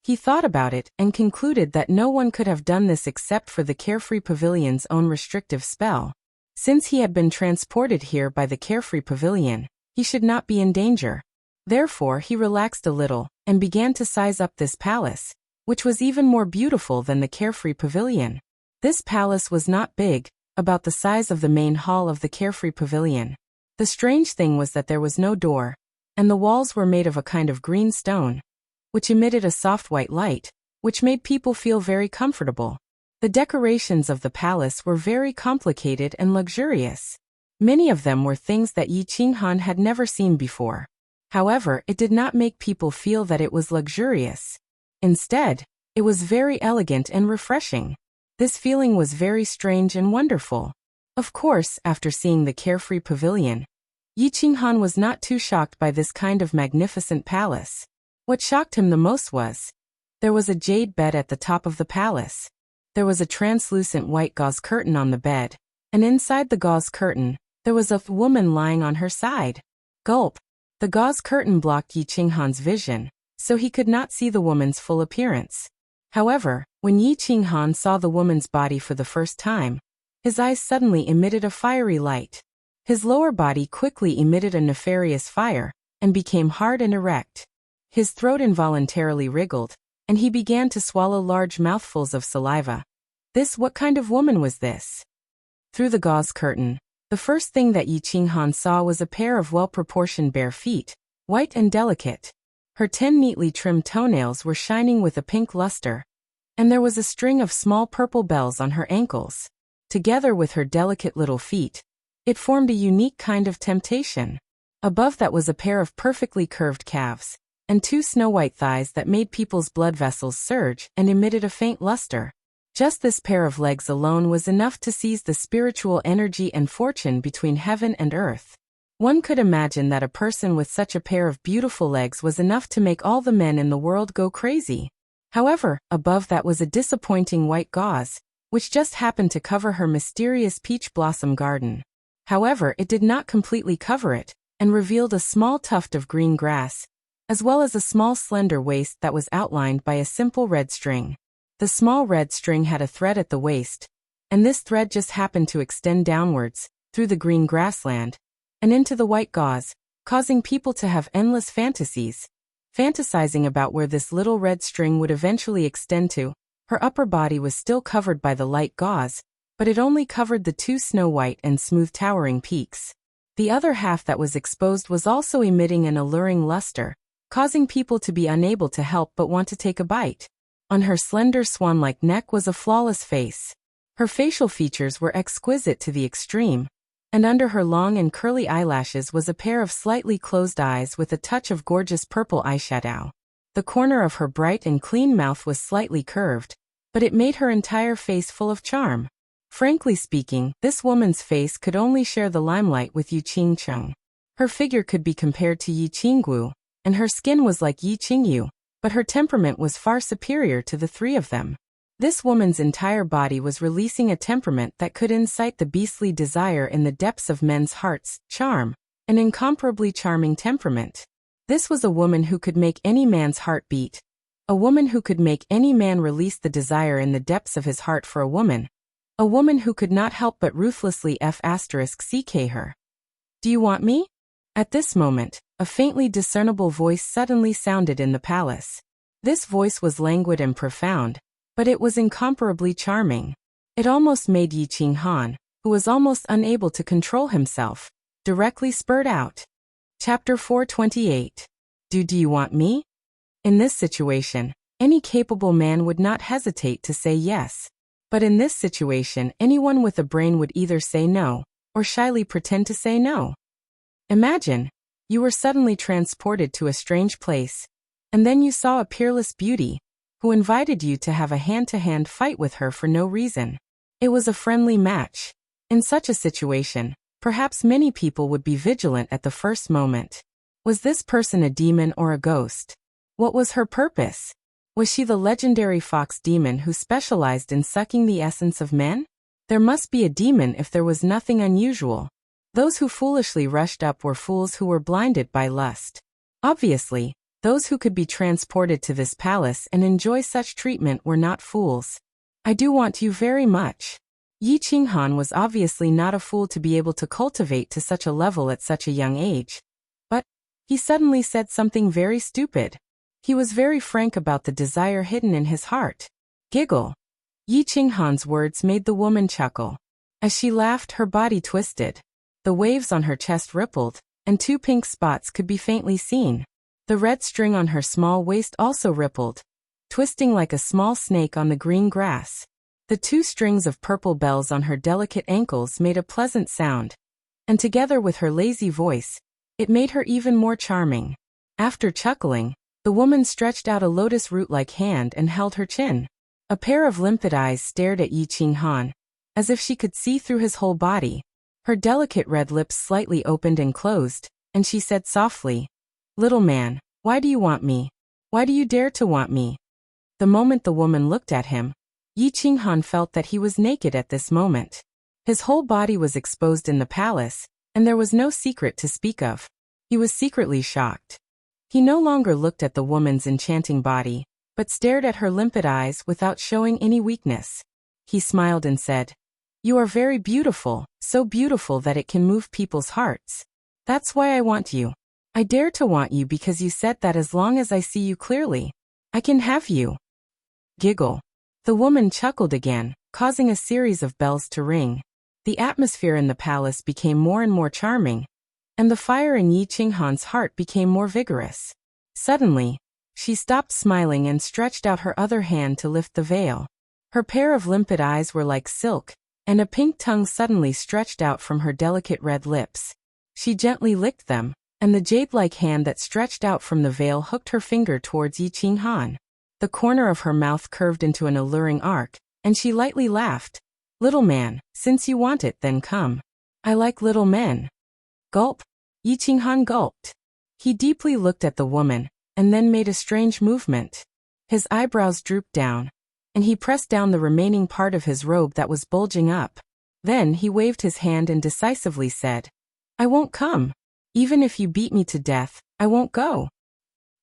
He thought about it and concluded that no one could have done this except for the carefree pavilion's own restrictive spell. Since he had been transported here by the carefree pavilion, he should not be in danger. Therefore he relaxed a little and began to size up this palace, which was even more beautiful than the carefree pavilion. This palace was not big, about the size of the main hall of the carefree pavilion. The strange thing was that there was no door, and the walls were made of a kind of green stone, which emitted a soft white light, which made people feel very comfortable. The decorations of the palace were very complicated and luxurious. Many of them were things that Yi Qinghan had never seen before. However, it did not make people feel that it was luxurious. Instead, it was very elegant and refreshing. This feeling was very strange and wonderful. Of course, after seeing the carefree pavilion, Yi Qinghan was not too shocked by this kind of magnificent palace. What shocked him the most was, there was a jade bed at the top of the palace. There was a translucent white gauze curtain on the bed, and inside the gauze curtain, there was a woman lying on her side. Gulp. The gauze curtain blocked Yi Qinghan's vision, so he could not see the woman's full appearance. However, when Yi Qinghan saw the woman's body for the first time, his eyes suddenly emitted a fiery light. His lower body quickly emitted a nefarious fire, and became hard and erect. His throat involuntarily wriggled, and he began to swallow large mouthfuls of saliva. What kind of woman was this? Through the gauze curtain, the first thing that Yi Qinghan saw was a pair of well-proportioned bare feet, white and delicate. Her 10 neatly trimmed toenails were shining with a pink luster, and there was a string of small purple bells on her ankles. Together with her delicate little feet, it formed a unique kind of temptation. Above that was a pair of perfectly curved calves, and 2 snow-white thighs that made people's blood vessels surge and emitted a faint luster. Just this pair of legs alone was enough to seize the spiritual energy and fortune between heaven and earth. One could imagine that a person with such a pair of beautiful legs was enough to make all the men in the world go crazy. However, above that was a disappointing white gauze, which just happened to cover her mysterious peach blossom garden. However, it did not completely cover it, and revealed a small tuft of green grass, as well as a small slender waist that was outlined by a simple red string. The small red string had a thread at the waist, and this thread just happened to extend downwards, through the green grassland, and into the white gauze, causing people to have endless fantasies, fantasizing about where this little red string would eventually extend to. Her upper body was still covered by the light gauze, but it only covered the 2 snow-white and smooth towering peaks. The other half that was exposed was also emitting an alluring luster, causing people to be unable to help but want to take a bite. On her slender swan-like neck was a flawless face. Her facial features were exquisite to the extreme, and under her long and curly eyelashes was a pair of slightly closed eyes with a touch of gorgeous purple eyeshadow. The corner of her bright and clean mouth was slightly curved, but it made her entire face full of charm. Frankly speaking, this woman's face could only share the limelight with Yu Qingcheng. Her figure could be compared to Yi Qinggu, and her skin was like Yi Qingyu, but her temperament was far superior to the 3 of them. This woman's entire body was releasing a temperament that could incite the beastly desire in the depths of men's hearts, charm, an incomparably charming temperament. This was a woman who could make any man's heart beat, a woman who could make any man release the desire in the depths of his heart for a woman who could not help but ruthlessly **ck her. Do you want me? At this moment, a faintly discernible voice suddenly sounded in the palace. This voice was languid and profound, but it was incomparably charming. It almost made Yi Qinghan, who was almost unable to control himself, directly spurt out. Chapter 428. Do you want me? In this situation, any capable man would not hesitate to say yes. But in this situation, anyone with a brain would either say no, or shyly pretend to say no. Imagine, you were suddenly transported to a strange place, and then you saw a peerless beauty, who invited you to have a hand-to-hand fight with her for no reason. It was a friendly match. In such a situation, perhaps many people would be vigilant at the first moment. Was this person a demon or a ghost? What was her purpose? Was she the legendary fox demon who specialized in sucking the essence of men? There must be a demon if there was nothing unusual. Those who foolishly rushed up were fools who were blinded by lust. Obviously, those who could be transported to this palace and enjoy such treatment were not fools. I do want you very much. Yi Qinghan was obviously not a fool to be able to cultivate to such a level at such a young age. But he suddenly said something very stupid. He was very frank about the desire hidden in his heart. Giggle. Yi Qinghan's words made the woman chuckle. As she laughed, her body twisted. The waves on her chest rippled, and 2 pink spots could be faintly seen. The red string on her small waist also rippled, twisting like a small snake on the green grass. The 2 strings of purple bells on her delicate ankles made a pleasant sound, and together with her lazy voice, it made her even more charming. After chuckling, the woman stretched out a lotus root-like hand and held her chin. A pair of limpid eyes stared at Yi Qinghan, as if she could see through his whole body. Her delicate red lips slightly opened and closed, and she said softly, "Little man, why do you want me? Why do you dare to want me?" The moment the woman looked at him, Yi Qinghan felt that he was naked at this moment. His whole body was exposed in the palace, and there was no secret to speak of. He was secretly shocked. He no longer looked at the woman's enchanting body, but stared at her limpid eyes without showing any weakness. He smiled and said, "You are very beautiful, so beautiful that it can move people's hearts. That's why I want you. I dare to want you because you said that as long as I see you clearly, I can have you." Giggle. The woman chuckled again, causing a series of bells to ring. The atmosphere in the palace became more and more charming, and the fire in Yi Qinghan's heart became more vigorous. Suddenly, she stopped smiling and stretched out her other hand to lift the veil. Her pair of limpid eyes were like silk, and a pink tongue suddenly stretched out from her delicate red lips. She gently licked them, and the jade-like hand that stretched out from the veil hooked her finger towards Yi Qinghan. The corner of her mouth curved into an alluring arc, and she lightly laughed. "Little man, since you want it, then come. I like little men." Gulp. Yi Qinghan gulped. He deeply looked at the woman, and then made a strange movement. His eyebrows drooped down, and he pressed down the remaining part of his robe that was bulging up. Then he waved his hand and decisively said, "I won't come. Even if you beat me to death, I won't go."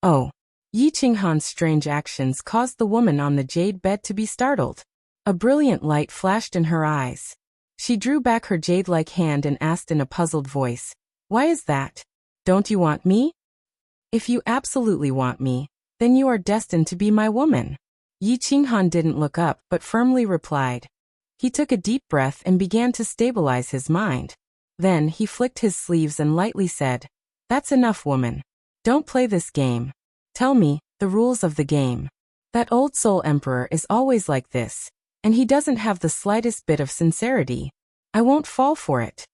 Oh. Yi Qinghan's strange actions caused the woman on the jade bed to be startled. A brilliant light flashed in her eyes. She drew back her jade-like hand and asked in a puzzled voice, "Why is that? Don't you want me?" "If you absolutely want me, then you are destined to be my woman." Yi Qinghan didn't look up but firmly replied. He took a deep breath and began to stabilize his mind. Then he flicked his sleeves and lightly said, "That's enough, woman. Don't play this game. Tell me the rules of the game." That old soul emperor is always like this, and he doesn't have the slightest bit of sincerity. I won't fall for it.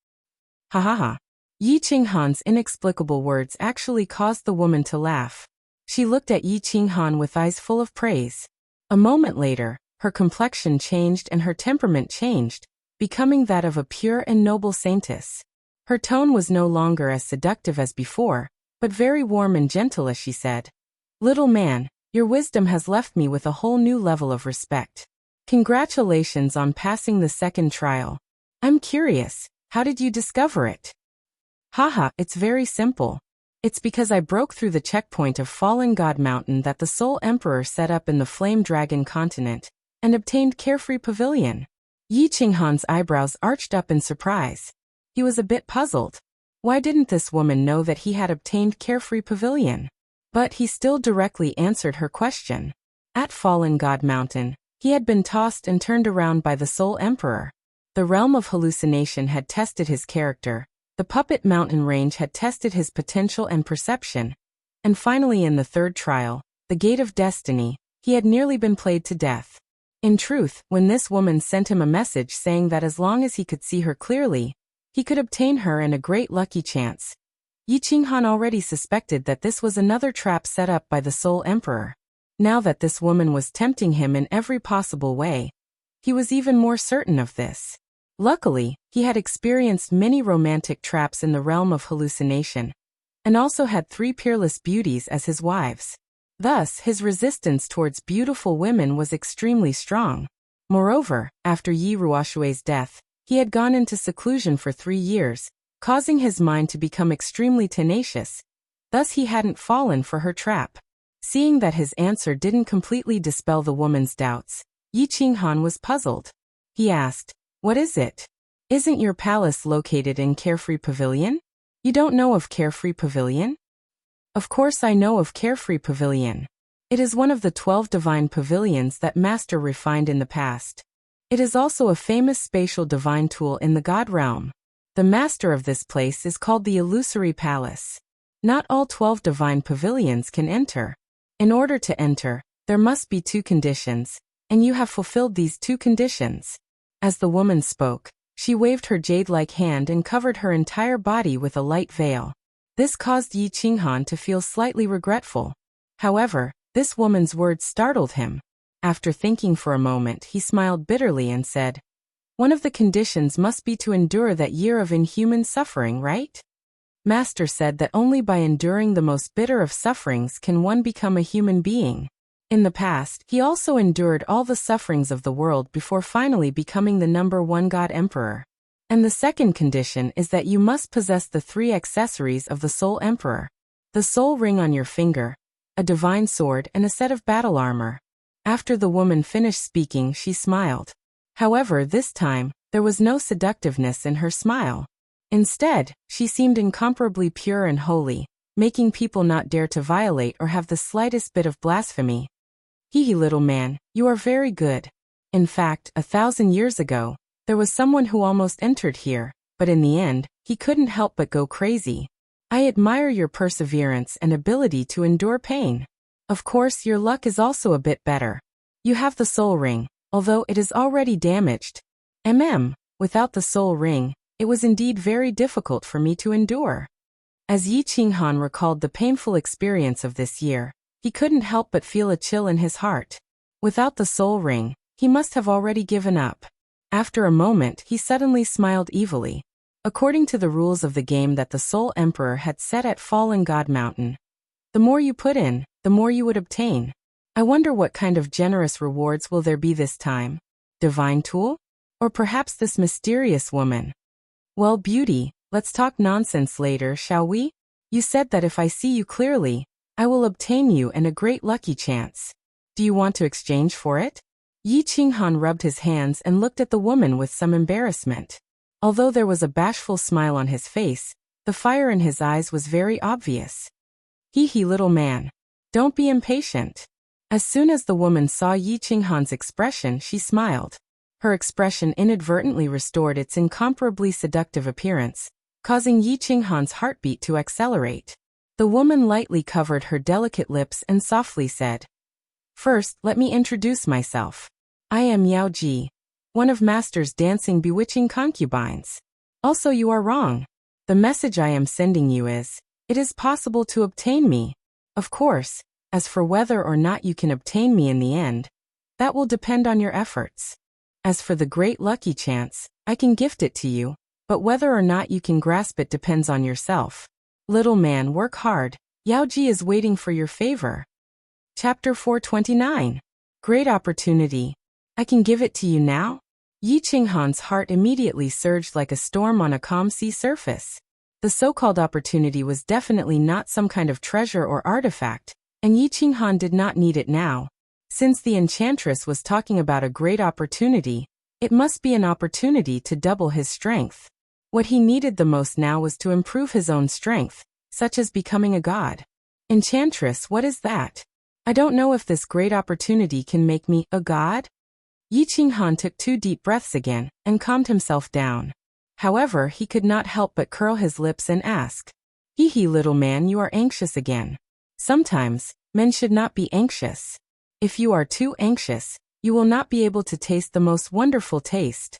Ha ha ha. Yi Qinghan's inexplicable words actually caused the woman to laugh. She looked at Yi Qinghan with eyes full of praise. A moment later, her complexion changed and her temperament changed, becoming that of a pure and noble saintess. Her tone was no longer as seductive as before, but very warm and gentle as she said, "Little man, your wisdom has left me with a whole new level of respect. Congratulations on passing the second trial. I'm curious, how did you discover it?" "Haha, it's very simple. It's because I broke through the checkpoint of Fallen God Mountain that the Soul Emperor set up in the Flame Dragon continent, and obtained Carefree Pavilion." Yi Qinghan's eyebrows arched up in surprise. He was a bit puzzled. Why didn't this woman know that he had obtained Carefree Pavilion? But he still directly answered her question. At Fallen God Mountain, he had been tossed and turned around by the Soul Emperor. The realm of hallucination had tested his character, the Puppet Mountain range had tested his potential and perception, and finally in the third trial, the Gate of Destiny, he had nearly been played to death. In truth, when this woman sent him a message saying that as long as he could see her clearly, he could obtain her and a great lucky chance, Yi Qinghan already suspected that this was another trap set up by the Soul Emperor. Now that this woman was tempting him in every possible way, he was even more certain of this. Luckily, he had experienced many romantic traps in the realm of hallucination, and also had 3 peerless beauties as his wives. Thus, his resistance towards beautiful women was extremely strong. Moreover, after Yi Ruoshui's death, he had gone into seclusion for 3 years, causing his mind to become extremely tenacious. Thus he hadn't fallen for her trap. Seeing that his answer didn't completely dispel the woman's doubts, Yi Qinghan was puzzled. He asked, "What is it? Isn't your palace located in Carefree Pavilion? You don't know of Carefree Pavilion?" "Of course I know of Carefree Pavilion. It is one of the 12 divine pavilions that Master refined in the past. It is also a famous spatial divine tool in the God realm. The master of this place is called the Illusory Palace. Not all 12 divine pavilions can enter. In order to enter, there must be 2 conditions, and you have fulfilled these 2 conditions." As the woman spoke, she waved her jade-like hand and covered her entire body with a light veil. This caused Yi Qinghan to feel slightly regretful. However, this woman's words startled him. After thinking for a moment, he smiled bitterly and said, "One of the conditions must be to endure that year of inhuman suffering, right? Master said that only by enduring the most bitter of sufferings can one become a human being. In the past, he also endured all the sufferings of the world before finally becoming the #1 God Emperor. And the second condition is that you must possess the 3 accessories of the Soul Emperor: the soul ring on your finger, a divine sword, and a set of battle armor." After the woman finished speaking, she smiled. However, this time, there was no seductiveness in her smile. Instead, she seemed incomparably pure and holy, making people not dare to violate or have the slightest bit of blasphemy. "Hee, little man, you are very good. In fact, 1,000 years ago, there was someone who almost entered here, but in the end, he couldn't help but go crazy. I admire your perseverance and ability to endure pain. Of course, your luck is also a bit better. You have the soul ring, although it is already damaged. Without the soul ring, it was indeed very difficult for me to endure." As Yi Qinghan recalled the painful experience of this year, he couldn't help but feel a chill in his heart. Without the soul ring, he must have already given up. After a moment, he suddenly smiled evilly. According to the rules of the game that the Soul Emperor had set at Fallen God Mountain, the more you put in, the more you would obtain. I wonder what kind of generous rewards will there be this time? Divine tool? Or perhaps this mysterious woman? Well, beauty, let's talk nonsense later, shall we? You said that if I see you clearly, I will obtain you and a great lucky chance. Do you want to exchange for it? Yi Qinghan rubbed his hands and looked at the woman with some embarrassment. Although there was a bashful smile on his face, the fire in his eyes was very obvious. Hee, little man. Don't be impatient. As soon as the woman saw Yi Qinghan's expression, she smiled. Her expression inadvertently restored its incomparably seductive appearance, causing Yi Qinghan's heartbeat to accelerate. The woman lightly covered her delicate lips and softly said, "First, let me introduce myself. I am Yao Ji, one of Master's dancing bewitching concubines. Also, you are wrong. The message I am sending you is, it is possible to obtain me. Of course, as for whether or not you can obtain me in the end, that will depend on your efforts. As for the great lucky chance, I can gift it to you, but whether or not you can grasp it depends on yourself. Little man, work hard. Yao Ji is waiting for your favor." Chapter 429. Great opportunity. I can give it to you now? Yi Qinghan's heart immediately surged like a storm on a calm sea surface. The so-called opportunity was definitely not some kind of treasure or artifact, and Yi Qinghan did not need it now. Since the enchantress was talking about a great opportunity, it must be an opportunity to double his strength. What he needed the most now was to improve his own strength, such as becoming a god. Enchantress, what is that? I don't know if this great opportunity can make me a god? Yi Qinghan took 2 deep breaths again, and calmed himself down. However, he could not help but curl his lips and ask, Hee, little man, you are anxious again. Sometimes, men should not be anxious. If you are too anxious, you will not be able to taste the most wonderful taste.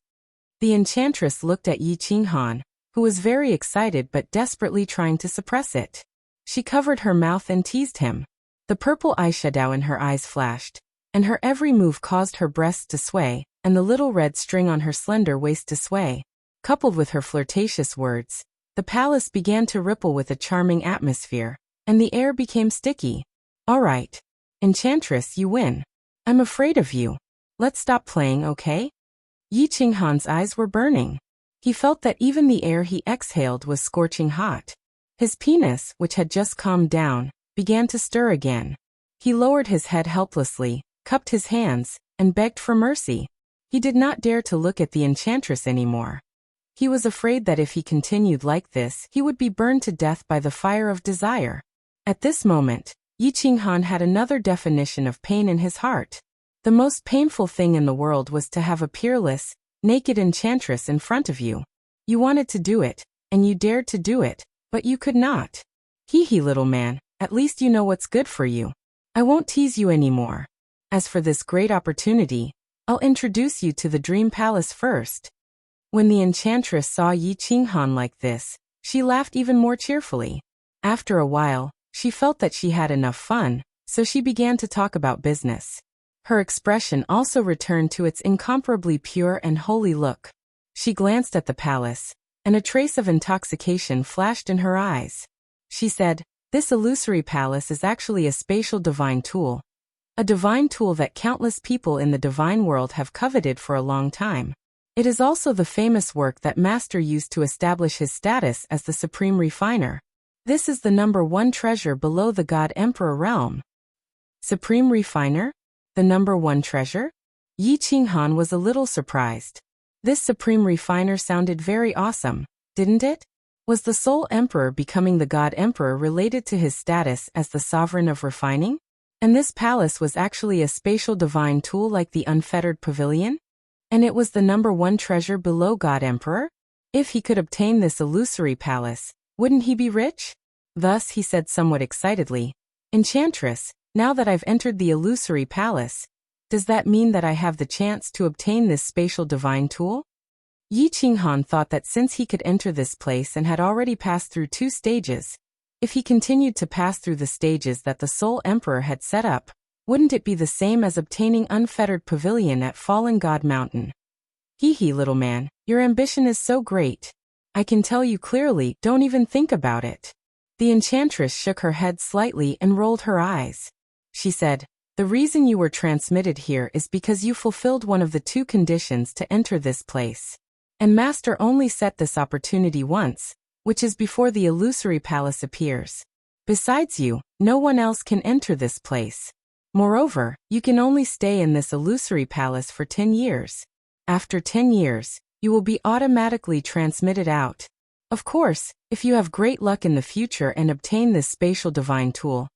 The enchantress looked at Yi Qinghan, who was very excited but desperately trying to suppress it. She covered her mouth and teased him. The purple eyeshadow in her eyes flashed, and her every move caused her breasts to sway, and the little red string on her slender waist to sway. Coupled with her flirtatious words, the palace began to ripple with a charming atmosphere, and the air became sticky. All right, Enchantress, you win. I'm afraid of you. Let's stop playing, okay? Yi Qinghan's eyes were burning. He felt that even the air he exhaled was scorching hot. His penis, which had just calmed down, began to stir again. He lowered his head helplessly, cupped his hands, and begged for mercy. He did not dare to look at the Enchantress anymore. He was afraid that if he continued like this, he would be burned to death by the fire of desire. At this moment, Yi Qinghan had another definition of pain in his heart. The most painful thing in the world was to have a peerless, naked enchantress in front of you. You wanted to do it, and you dared to do it, but you could not. Hee hee, little man, at least you know what's good for you. I won't tease you anymore. As for this great opportunity, I'll introduce you to the Dream Palace first. When the enchantress saw Yi Qinghan like this, she laughed even more cheerfully. After a while, she felt that she had enough fun, so she began to talk about business. Her expression also returned to its incomparably pure and holy look. She glanced at the palace, and a trace of intoxication flashed in her eyes. She said, "This illusory palace is actually a spatial divine tool. A divine tool that countless people in the divine world have coveted for a long time. It is also the famous work that Master used to establish his status as the Supreme Refiner. This is the #1 treasure below the God Emperor realm." Supreme Refiner? The #1 treasure? Yi Qinghan was a little surprised. This Supreme Refiner sounded very awesome, didn't it? Was the Soul Emperor becoming the God Emperor related to his status as the Sovereign of Refining? And this palace was actually a spatial divine tool like the Unfettered Pavilion? And it was the #1 treasure below God Emperor? If he could obtain this illusory palace, wouldn't he be rich? Thus he said somewhat excitedly, "Enchantress, now that I've entered the illusory palace, does that mean that I have the chance to obtain this spatial divine tool?" Yi Qinghan thought that since he could enter this place and had already passed through 2 stages, if he continued to pass through the stages that the Soul Emperor had set up, wouldn't it be the same as obtaining Unfettered Pavilion at Fallen God Mountain? Hee hee, little man, your ambition is so great. I can tell you clearly, don't even think about it. The enchantress shook her head slightly and rolled her eyes. She said, "The reason you were transmitted here is because you fulfilled one of the 2 conditions to enter this place. And Master only set this opportunity once, which is before the illusory palace appears. Besides you, no one else can enter this place. Moreover, you can only stay in this illusory palace for 10 years. After 10 years, you will be automatically transmitted out. Of course, if you have great luck in the future and obtain this spatial divine tool,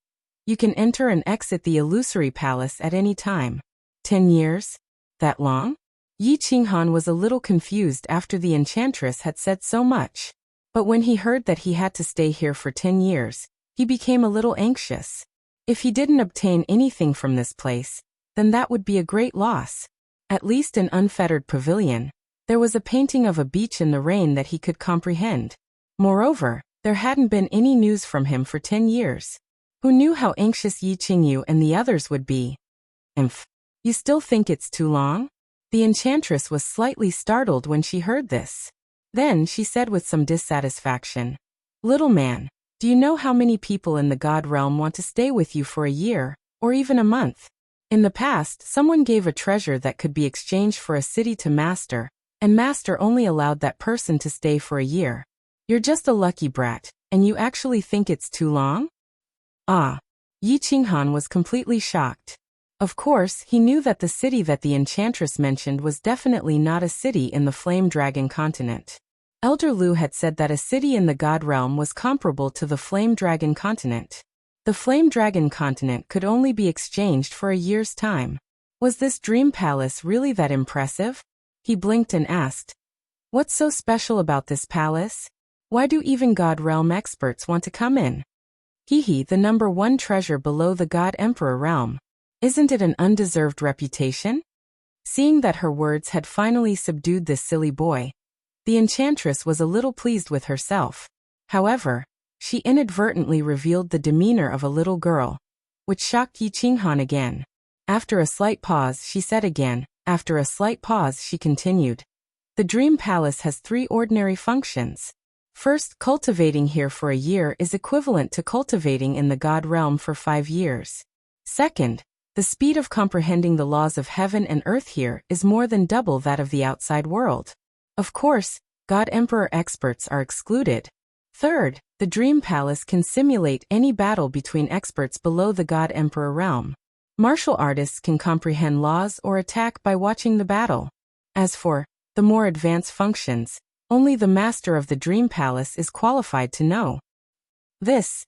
you can enter and exit the illusory palace at any time." 10 years? That long? Yi Qinghan was a little confused after the enchantress had said so much. But when he heard that he had to stay here for 10 years, he became a little anxious. If he didn't obtain anything from this place, then that would be a great loss. At least in Unfettered Pavilion, there was a painting of a beach in the rain that he could comprehend. Moreover, there hadn't been any news from him for 10 years. Who knew how anxious Yi Qingyu and the others would be? Imph. You still think it's too long? The enchantress was slightly startled when she heard this. Then she said with some dissatisfaction, "Little man, do you know how many people in the God realm want to stay with you for a year, or even a month? In the past, someone gave a treasure that could be exchanged for a city to Master, and Master only allowed that person to stay for a year. You're just a lucky brat, and you actually think it's too long?" Ah. Yi Qinghan was completely shocked. Of course, he knew that the city that the enchantress mentioned was definitely not a city in the Flame Dragon continent. Elder Lu had said that a city in the God realm was comparable to the Flame Dragon continent. The Flame Dragon continent could only be exchanged for a year's time. Was this dream palace really that impressive? He blinked and asked, "What's so special about this palace? Why do even God realm experts want to come in?" Hee hee, the #1 treasure below the God Emperor realm. Isn't it an undeserved reputation? Seeing that her words had finally subdued this silly boy, the enchantress was a little pleased with herself. However, she inadvertently revealed the demeanor of a little girl. which shocked Yi Qinghan again. After a slight pause, she said again. After a slight pause, she continued. The dream palace has 3 ordinary functions. First, cultivating here for a year is equivalent to cultivating in the God realm for 5 years. Second, the speed of comprehending the laws of heaven and earth here is more than double that of the outside world. Of course, God Emperor experts are excluded. Third, the dream palace can simulate any battle between experts below the God Emperor realm. Martial artists can comprehend laws or attack by watching the battle. As for the more advanced functions, only the master of the dream palace is qualified to know. This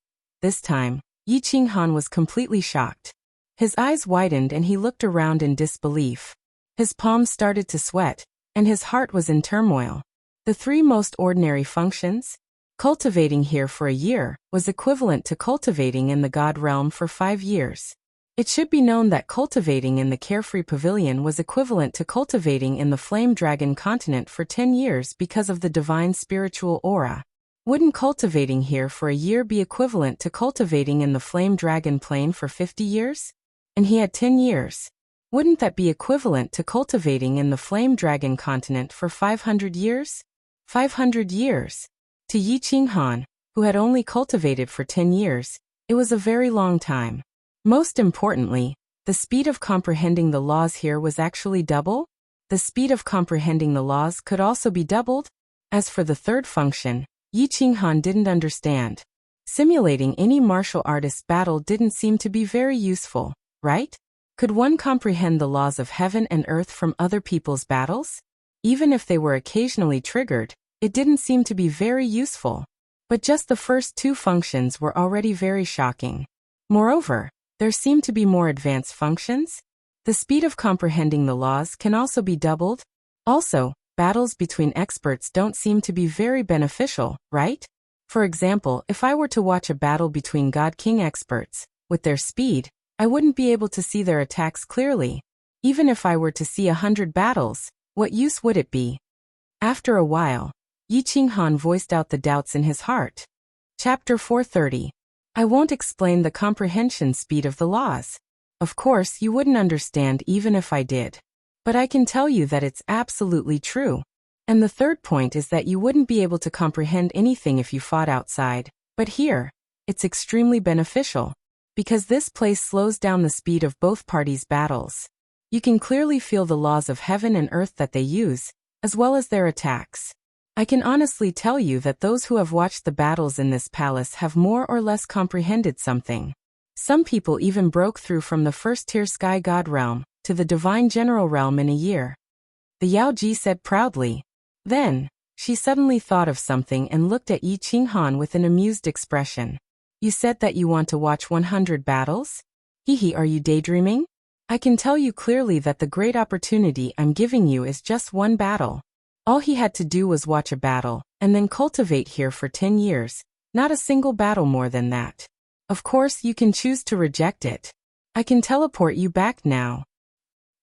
time, Yi Qinghan was completely shocked. His eyes widened and he looked around in disbelief. His palms started to sweat, and his heart was in turmoil. The 3 most ordinary functions? Cultivating here for a year was equivalent to cultivating in the God realm for 5 years. It should be known that cultivating in the Carefree Pavilion was equivalent to cultivating in the Flame Dragon continent for 10 years because of the divine spiritual aura. Wouldn't cultivating here for a year be equivalent to cultivating in the Flame Dragon plane for 50 years? And he had 10 years. Wouldn't that be equivalent to cultivating in the Flame Dragon continent for 500 years? 500 years. To Yi Qinghan, who had only cultivated for 10 years, it was a very long time. Most importantly, the speed of comprehending the laws here was actually double. The speed of comprehending the laws could also be doubled. As for the third function, Yi Qinghan didn't understand. Simulating any martial artist's battle didn't seem to be very useful, right? Could one comprehend the laws of heaven and earth from other people's battles? Even if they were occasionally triggered, it didn't seem to be very useful. But just the first 2 functions were already very shocking. Moreover, there seem to be more advanced functions. The speed of comprehending the laws can also be doubled. Also, battles between experts don't seem to be very beneficial, right? For example, if I were to watch a battle between God King experts, with their speed, I wouldn't be able to see their attacks clearly. Even if I were to see 100 battles, what use would it be? After a while, Yi Qinghan voiced out the doubts in his heart. Chapter 430. I won't explain the comprehension speed of the laws. Of course, you wouldn't understand even if I did. But I can tell you that it's absolutely true. And the third point is that you wouldn't be able to comprehend anything if you fought outside. But here, it's extremely beneficial. Because this place slows down the speed of both parties' battles. You can clearly feel the laws of heaven and earth that they use, as well as their attacks. I can honestly tell you that those who have watched the battles in this palace have more or less comprehended something. Some people even broke through from the first-tier Sky God realm to the Divine General realm in a year. The Yao Ji said proudly. Then, she suddenly thought of something and looked at Yi Qinghan with an amused expression. You said that you want to watch 100 battles? Hehe, are you daydreaming? I can tell you clearly that the great opportunity I'm giving you is just one battle. All he had to do was watch a battle, and then cultivate here for 10 years, not a single battle more than that. Of course, you can choose to reject it. I can teleport you back now.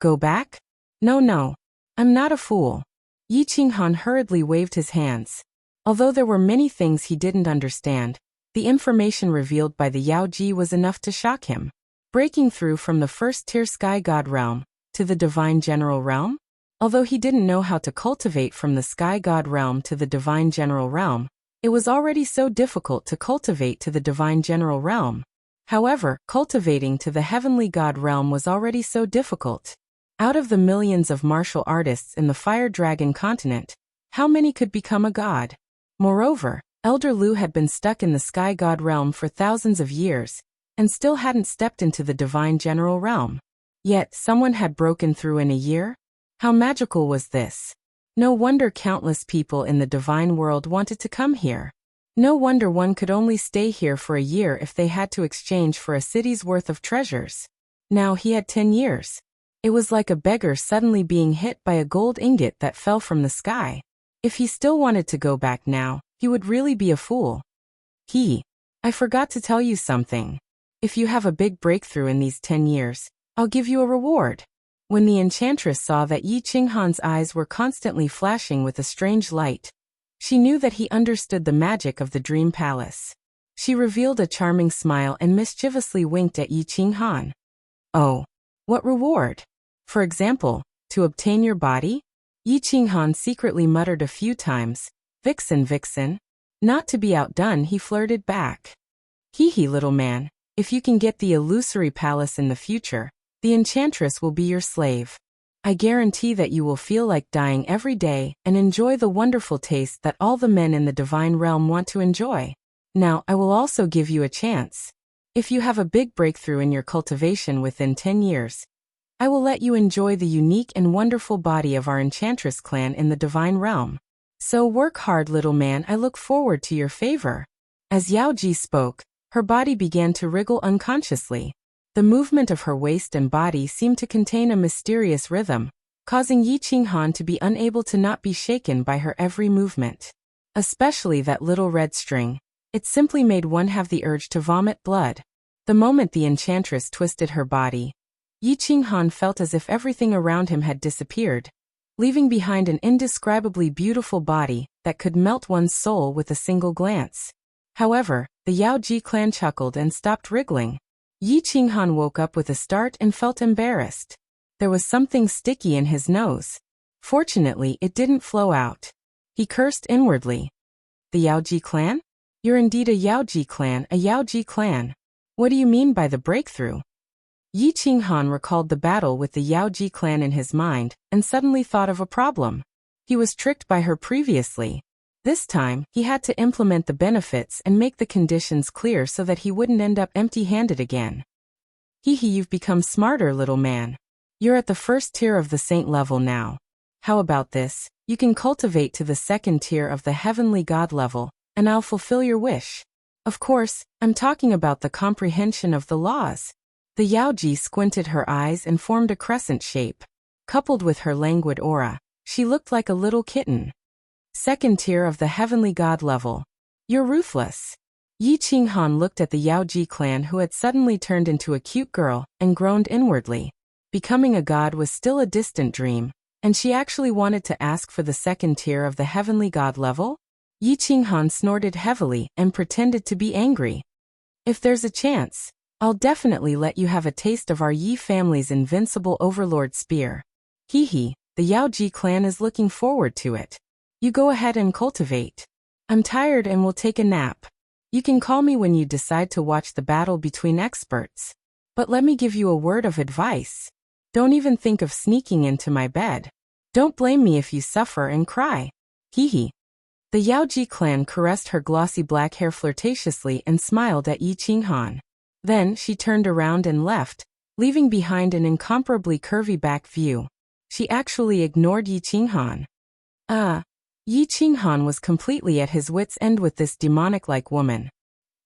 Go back? No. I'm not a fool. Yi Qinghan hurriedly waved his hands. Although there were many things he didn't understand, the information revealed by the Yao Ji was enough to shock him. Breaking through from the first-tier Sky God realm to the Divine General realm? Although he didn't know how to cultivate from the Sky God realm to the Divine General realm, it was already so difficult to cultivate to the Divine General realm. However, cultivating to the Heavenly God realm was already so difficult. Out of the millions of martial artists in the Fire Dragon continent, how many could become a god? Moreover, Elder Lu had been stuck in the Sky God realm for thousands of years, and still hadn't stepped into the Divine General realm. Yet, someone had broken through in a year? How magical was this? No wonder countless people in the divine world wanted to come here. No wonder one could only stay here for a year if they had to exchange for a city's worth of treasures. Now he had 10 years. It was like a beggar suddenly being hit by a gold ingot that fell from the sky. If he still wanted to go back now, he would really be a fool. I forgot to tell you something. If you have a big breakthrough in these 10 years, I'll give you a reward. When the enchantress saw that Yi Qinghan's eyes were constantly flashing with a strange light, she knew that he understood the magic of the dream palace. She revealed a charming smile and mischievously winked at Yi Qinghan. Oh, what reward? For example, to obtain your body? Yi Qinghan secretly muttered a few times, "Vixen, vixen." Not to be outdone, he flirted back. Hee, little man, if you can get the illusory palace in the future, the enchantress will be your slave. I guarantee that you will feel like dying every day and enjoy the wonderful taste that all the men in the divine realm want to enjoy. Now, I will also give you a chance. If you have a big breakthrough in your cultivation within 10 years, I will let you enjoy the unique and wonderful body of our enchantress clan in the divine realm. So work hard, little man, I look forward to your favor. As Yao Ji spoke, her body began to wriggle unconsciously. The movement of her waist and body seemed to contain a mysterious rhythm, causing Yi Qinghan to be unable to not be shaken by her every movement. Especially that little red string. It simply made one have the urge to vomit blood. The moment the enchantress twisted her body, Yi Qinghan felt as if everything around him had disappeared, leaving behind an indescribably beautiful body that could melt one's soul with a single glance. However, the Yao Ji clan chuckled and stopped wriggling. Yi Qinghan woke up with a start and felt embarrassed. There was something sticky in his nose. Fortunately, it didn't flow out. He cursed inwardly. The Yao Ji clan? You're indeed a Yao Ji clan, a Yao Ji clan. What do you mean by the breakthrough? Yi Qinghan recalled the battle with the Yao Ji clan in his mind and suddenly thought of a problem. He was tricked by her previously. This time, he had to implement the benefits and make the conditions clear so that he wouldn't end up empty-handed again. You've become smarter, little man. You're at the first tier of the saint level now. How about this? You can cultivate to the second tier of the heavenly god level, and I'll fulfill your wish. Of course, I'm talking about the comprehension of the laws. The Yao Ji squinted her eyes and formed a crescent shape. Coupled with her languid aura, she looked like a little kitten. Second tier of the heavenly god level. You're ruthless. Yi Qinghan looked at the Yao Ji clan who had suddenly turned into a cute girl and groaned inwardly. Becoming a god was still a distant dream, and she actually wanted to ask for the second tier of the heavenly god level? Yi Qinghan snorted heavily and pretended to be angry. If there's a chance, I'll definitely let you have a taste of our Yi family's invincible overlord spear. The Yao Ji clan is looking forward to it. You go ahead and cultivate. I'm tired and will take a nap. You can call me when you decide to watch the battle between experts. But let me give you a word of advice. Don't even think of sneaking into my bed. Don't blame me if you suffer and cry. The Yao Ji clan caressed her glossy black hair flirtatiously and smiled at Yi Qinghan. Then she turned around and left, leaving behind an incomparably curvy back view. She actually ignored Yi Qinghan. Yi Qinghan was completely at his wits' end with this demonic-like woman.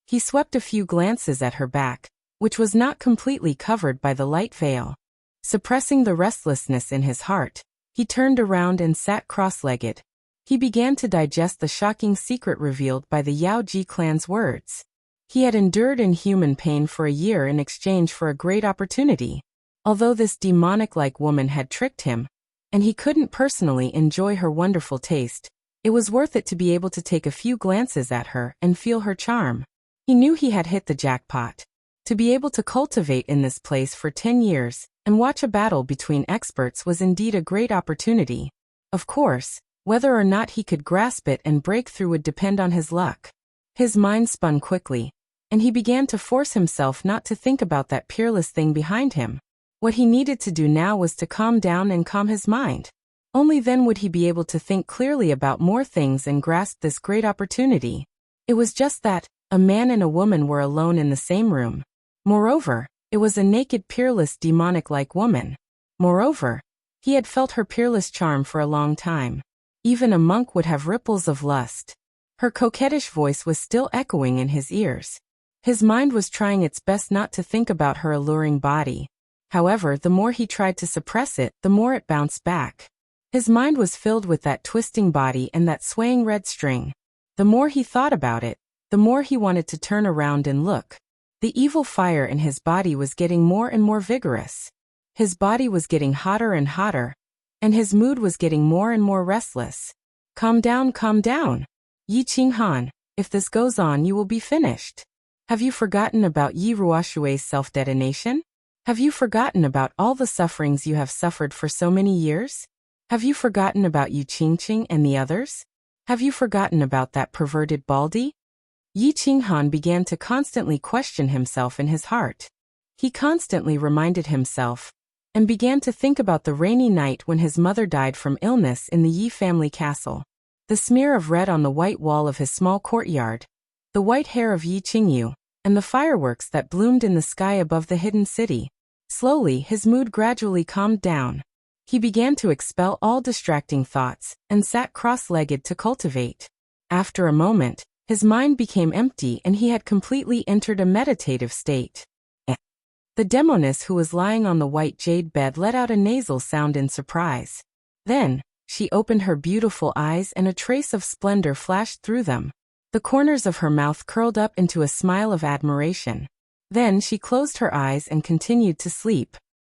He swept a few glances at her back, which was not completely covered by the light veil. Suppressing the restlessness in his heart, he turned around and sat cross-legged. He began to digest the shocking secret revealed by the Yao Ji clan's words. He had endured inhuman pain for a year in exchange for a great opportunity. Although this demonic-like woman had tricked him, and he couldn't personally enjoy her wonderful taste, it was worth it to be able to take a few glances at her and feel her charm. He knew he had hit the jackpot. To be able to cultivate in this place for 10 years and watch a battle between experts was indeed a great opportunity. Of course, whether or not he could grasp it and break through would depend on his luck. His mind spun quickly, and he began to force himself not to think about that peerless thing behind him. What he needed to do now was to calm down and calm his mind. Only then would he be able to think clearly about more things and grasp this great opportunity. It was just that, a man and a woman were alone in the same room. Moreover, it was a naked, peerless, demonic-like woman. Moreover, he had felt her peerless charm for a long time. Even a monk would have ripples of lust. Her coquettish voice was still echoing in his ears. His mind was trying its best not to think about her alluring body. However, the more he tried to suppress it, the more it bounced back. His mind was filled with that twisting body and that swaying red string. The more he thought about it, the more he wanted to turn around and look. The evil fire in his body was getting more and more vigorous. His body was getting hotter and hotter, and his mood was getting more and more restless. Calm down, Yi Qinghan. If this goes on, you will be finished. Have you forgotten about Yi Ruoshui's self-detonation? Have you forgotten about all the sufferings you have suffered for so many years? Have you forgotten about Yu Qingqing and the others? Have you forgotten about that perverted Baldy? Yi Qinghan began to constantly question himself in his heart. He constantly reminded himself and began to think about the rainy night when his mother died from illness in the Yi family castle. The smear of red on the white wall of his small courtyard, the white hair of Yi Qingyu, and the fireworks that bloomed in the sky above the hidden city. Slowly, his mood gradually calmed down. He began to expel all distracting thoughts and sat cross-legged to cultivate. After a moment, his mind became empty and he had completely entered a meditative state. The demoness who was lying on the white jade bed let out a nasal sound in surprise. Then, she opened her beautiful eyes and a trace of splendor flashed through them. The corners of her mouth curled up into a smile of admiration. Then she closed her eyes and continued to sleep.